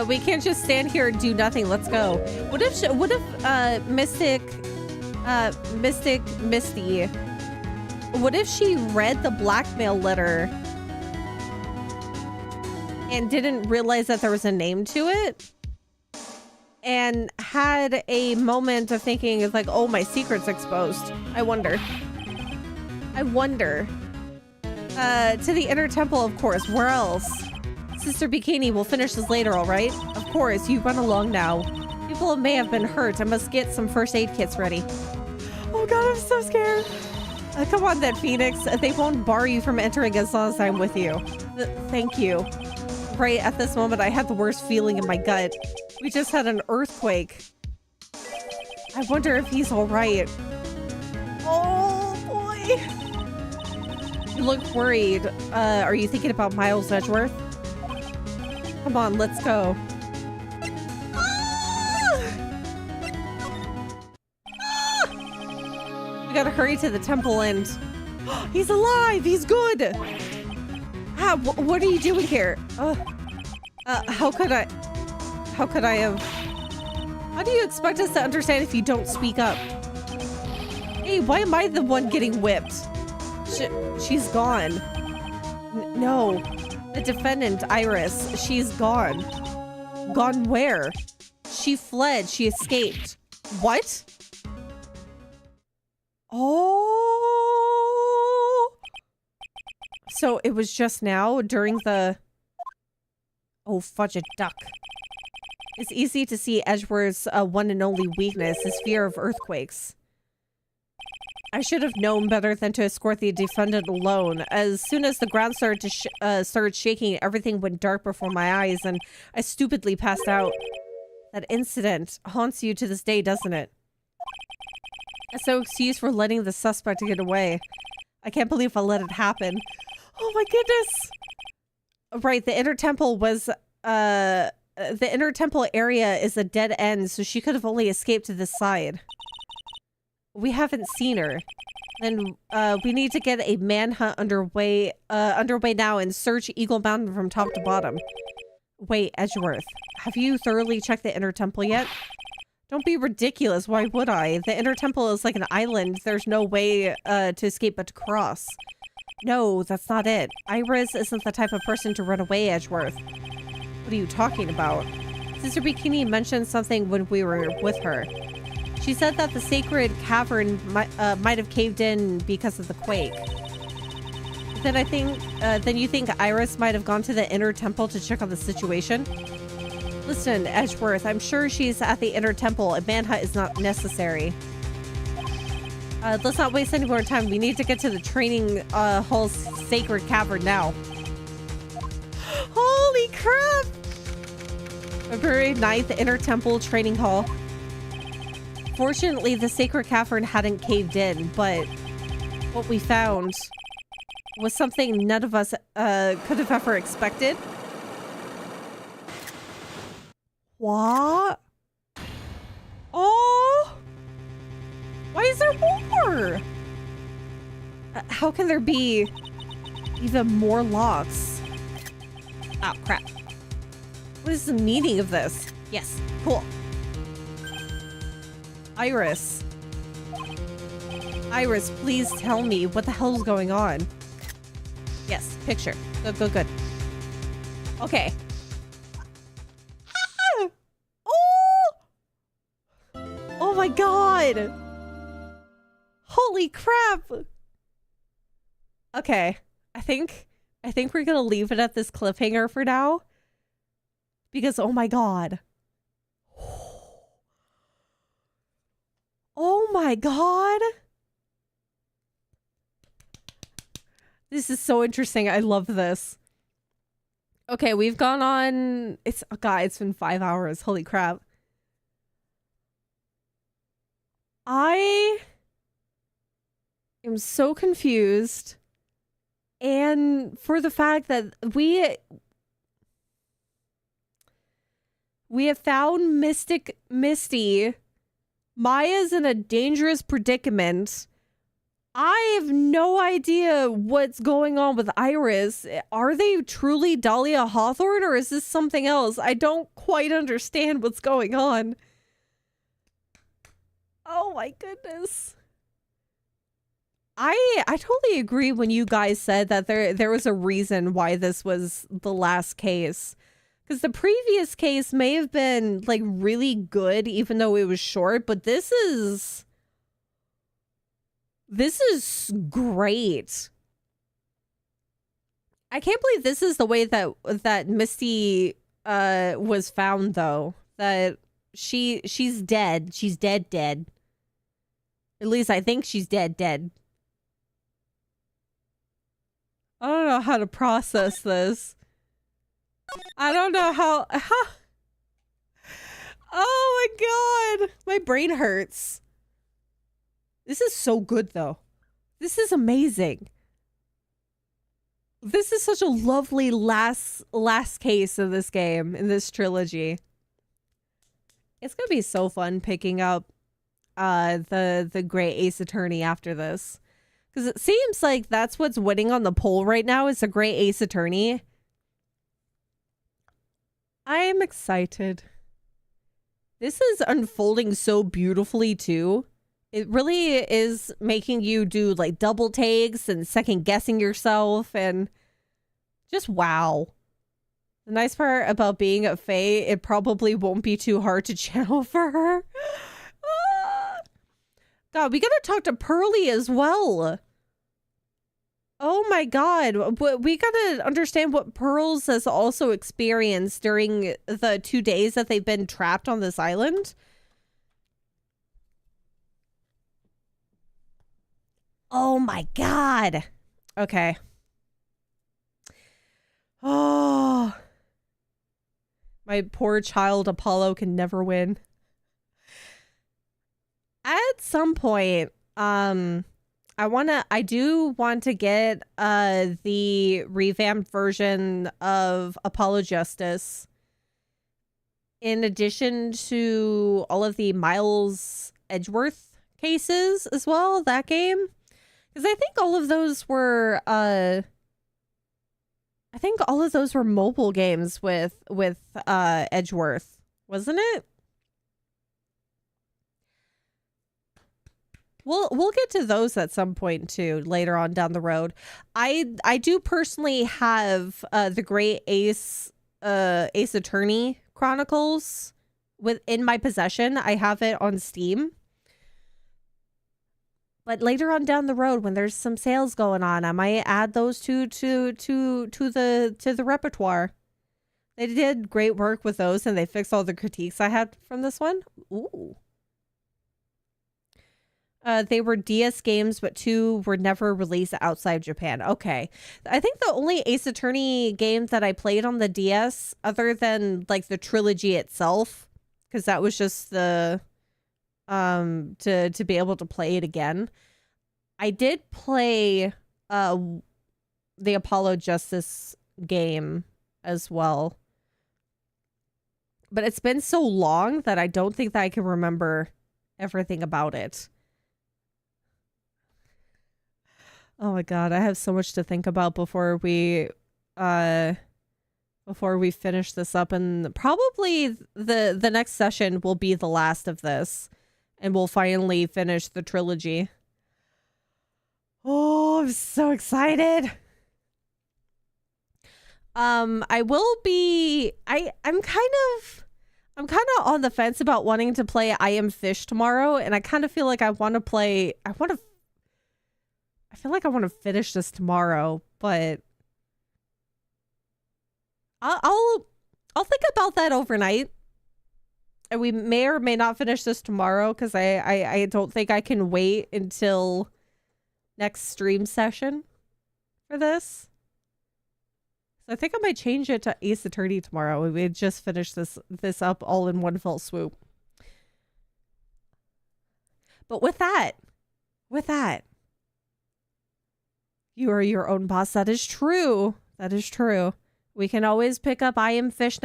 we can't just stand here and do nothing. Let's go. What if Misty, what if she read the blackmail letter and didn't realize that there was a name to it? And had a moment of thinking, it's like, oh, my secret's exposed. I wonder. To the inner temple, of course. Where else? Sister Bikini, we'll finish this later, all right? Of course, you run along now. People may have been hurt. I must get some first aid kits ready. Oh god, I'm so scared. Come on then, Phoenix. They won't bar you from entering as long as I'm with you. Thank you. Right at this moment, I had the worst feeling in my gut. We just had an earthquake. I wonder if he's all right. Oh boy. You look worried. Are you thinking about Miles Edgeworth? Come on, let's go. We gotta hurry to the temple and... He's alive! He's good! What are you doing here? How could I have... How do you expect us to understand if you don't speak up? Hey, why am I the one getting whipped? She's gone. No. The defendant, Iris, she's gone. Gone where? She fled. She escaped. What? Oh. So it was just now during the... Oh, fudge a duck. It's easy to see Edgeworth's one and only weakness, his fear of earthquakes. I should have known better than to escort the defendant alone. As soon as the ground started to shaking, everything went dark before my eyes, and I stupidly passed out. That incident haunts you to this day, doesn't it? That's no excuse for letting the suspect get away. I can't believe I let it happen. Oh my goodness! Right, the inner temple was, the inner temple area is a dead end, so she could have only escaped to this side. We haven't seen her. Then we need to get a manhunt underway now and search Eagle Mountain from top to bottom. Wait, Edgeworth, have you thoroughly checked the inner temple yet? Don't be ridiculous, why would I? The inner temple is like an island. There's no way to escape but to cross. No, that's not it. Iris isn't the type of person to run away, Edgeworth. What are you talking about? Sister Bikini mentioned something when we were with her. She said that the sacred cavern might have caved in because of the quake. Then then you think Iris might have gone to the inner temple to check on the situation? Listen, Edgeworth, I'm sure she's at the inner temple. A manhunt is not necessary. Let's not waste any more time. We need to get to the training hall's sacred cavern now. Holy crap! February 9th, Inner Temple Training Hall. Fortunately, the sacred cavern hadn't caved in, but what we found was something none of us could have ever expected. What? Oh! Why is there more? How can there be even more locks? Oh, crap. What is the meaning of this? Yes, cool. Iris. Iris, please tell me what the hell's going on. Yes, picture. Good, good, good. Okay. Ah! Oh! Oh my god! Holy crap! Okay, I think we're gonna leave it at this cliffhanger for now. Because, oh my god. Oh my god! This is so interesting. I love this. Okay, we've gone on... It's been 5 hours. Holy crap. I am so confused. And for the fact that we have found Misty. Maya's in a dangerous predicament. I have no idea what's going on with Iris. Are they truly Dahlia Hawthorne, or is this something else? I don't quite understand what's going on. Oh my goodness. I totally agree when you guys said that there was a reason why this was the last case. Because the previous case may have been like really good even though it was short, but this is great. I can't believe this is the way that Misty was found though. That she's dead. She's dead. At least I think she's dead. I don't know how to process this. I don't know how... Oh my god! My brain hurts. This is so good though. This is amazing. This is such a lovely last case of this game, in this trilogy. It's gonna be so fun picking up the Great Ace Attorney after this. Because it seems like that's what's winning on the poll right now is the Great Ace Attorney. I am excited. This is unfolding so beautifully too. It really is making you do like double takes and second guessing yourself and just wow. The nice part about being a Fae, it probably won't be too hard to channel for her. God, we gotta talk to Pearly as well. Oh my god, we gotta understand what Pearls has also experienced during the 2 days that they've been trapped on this island. Oh my god. Okay. Oh. My poor child Apollo can never win. At some point, I do want to get the revamped version of Apollo Justice in addition to all of the Miles Edgeworth cases as well, that game. Because I think all of those were mobile games with Edgeworth, wasn't it? We'll get to those at some point too, later on down the road. I do personally have the Great Ace Attorney Chronicles in my possession. I have it on Steam. But later on down the road, when there's some sales going on, I might add those to the repertoire. They did great work with those, and they fixed all the critiques I had from this one. Ooh. They were DS games, but 2 were never released outside Japan. Okay. I think the only Ace Attorney game that I played on the DS, other than like the trilogy itself, because that was just the to be able to play it again. I did play the Apollo Justice game as well. But it's been so long that I don't think that I can remember everything about it. Oh my god, I have so much to think about before we finish this up, and probably the next session will be the last of this, and we'll finally finish the trilogy. Oh, I'm so excited. I will be I'm kind of on the fence about wanting to play I Am Fish tomorrow, and I kind of feel like I feel like I want to finish this tomorrow, but I'll think about that overnight. And we may or may not finish this tomorrow, because I don't think I can wait until next stream session for this. So I think I might change it to Ace Attorney tomorrow. We just finish this up all in one fell swoop. But with that, you are your own boss. That is true. That is true. We can always pick up I Am Fish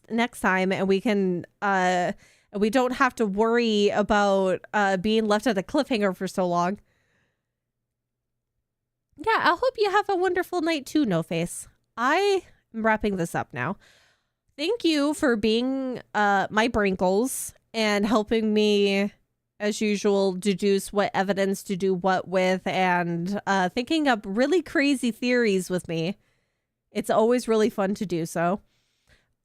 next time, and we can we don't have to worry about being left at a cliffhanger for so long. Yeah, I hope you have a wonderful night too, No Face. I am wrapping this up now. Thank you for being my Brinkles and helping me, as usual, deduce what evidence to do what with, and thinking up really crazy theories with me. It's always really fun to do so.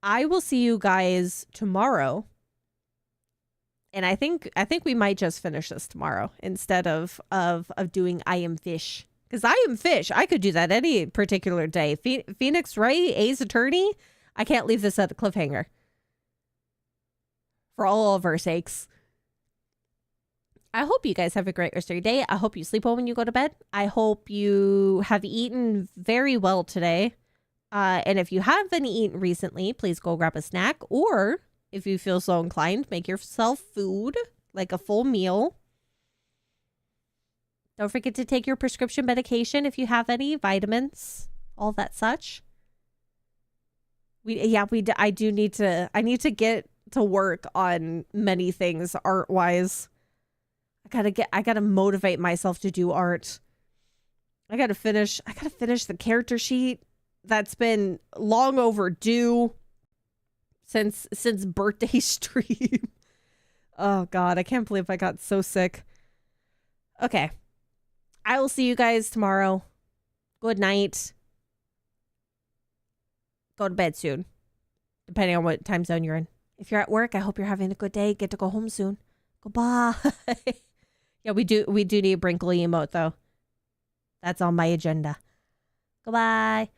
I will see you guys tomorrow. And I think we might just finish this tomorrow instead of doing I Am Fish. Because I Am Fish, I could do that any particular day. Phoenix Wright, Ace Attorney, I can't leave this at a cliffhanger. For all of our sakes. I hope you guys have a great rest of your day. I hope you sleep well when you go to bed. I hope you have eaten very well today. And if you haven't eaten recently, please go grab a snack. Or if you feel so inclined, make yourself food, like a full meal. Don't forget to take your prescription medication if you have any, vitamins, all that such. I need to get to work on many things art-wise. I gotta motivate myself to do art. I gotta finish the character sheet that's been long overdue since birthday stream. Oh god, I can't believe I got so sick. Okay. I will see you guys tomorrow. Good night. Go to bed soon, depending on what time zone you're in. If you're at work, I hope you're having a good day. Get to go home soon. Goodbye. Yeah, we do need a Brinkley emote though. That's on my agenda. Goodbye.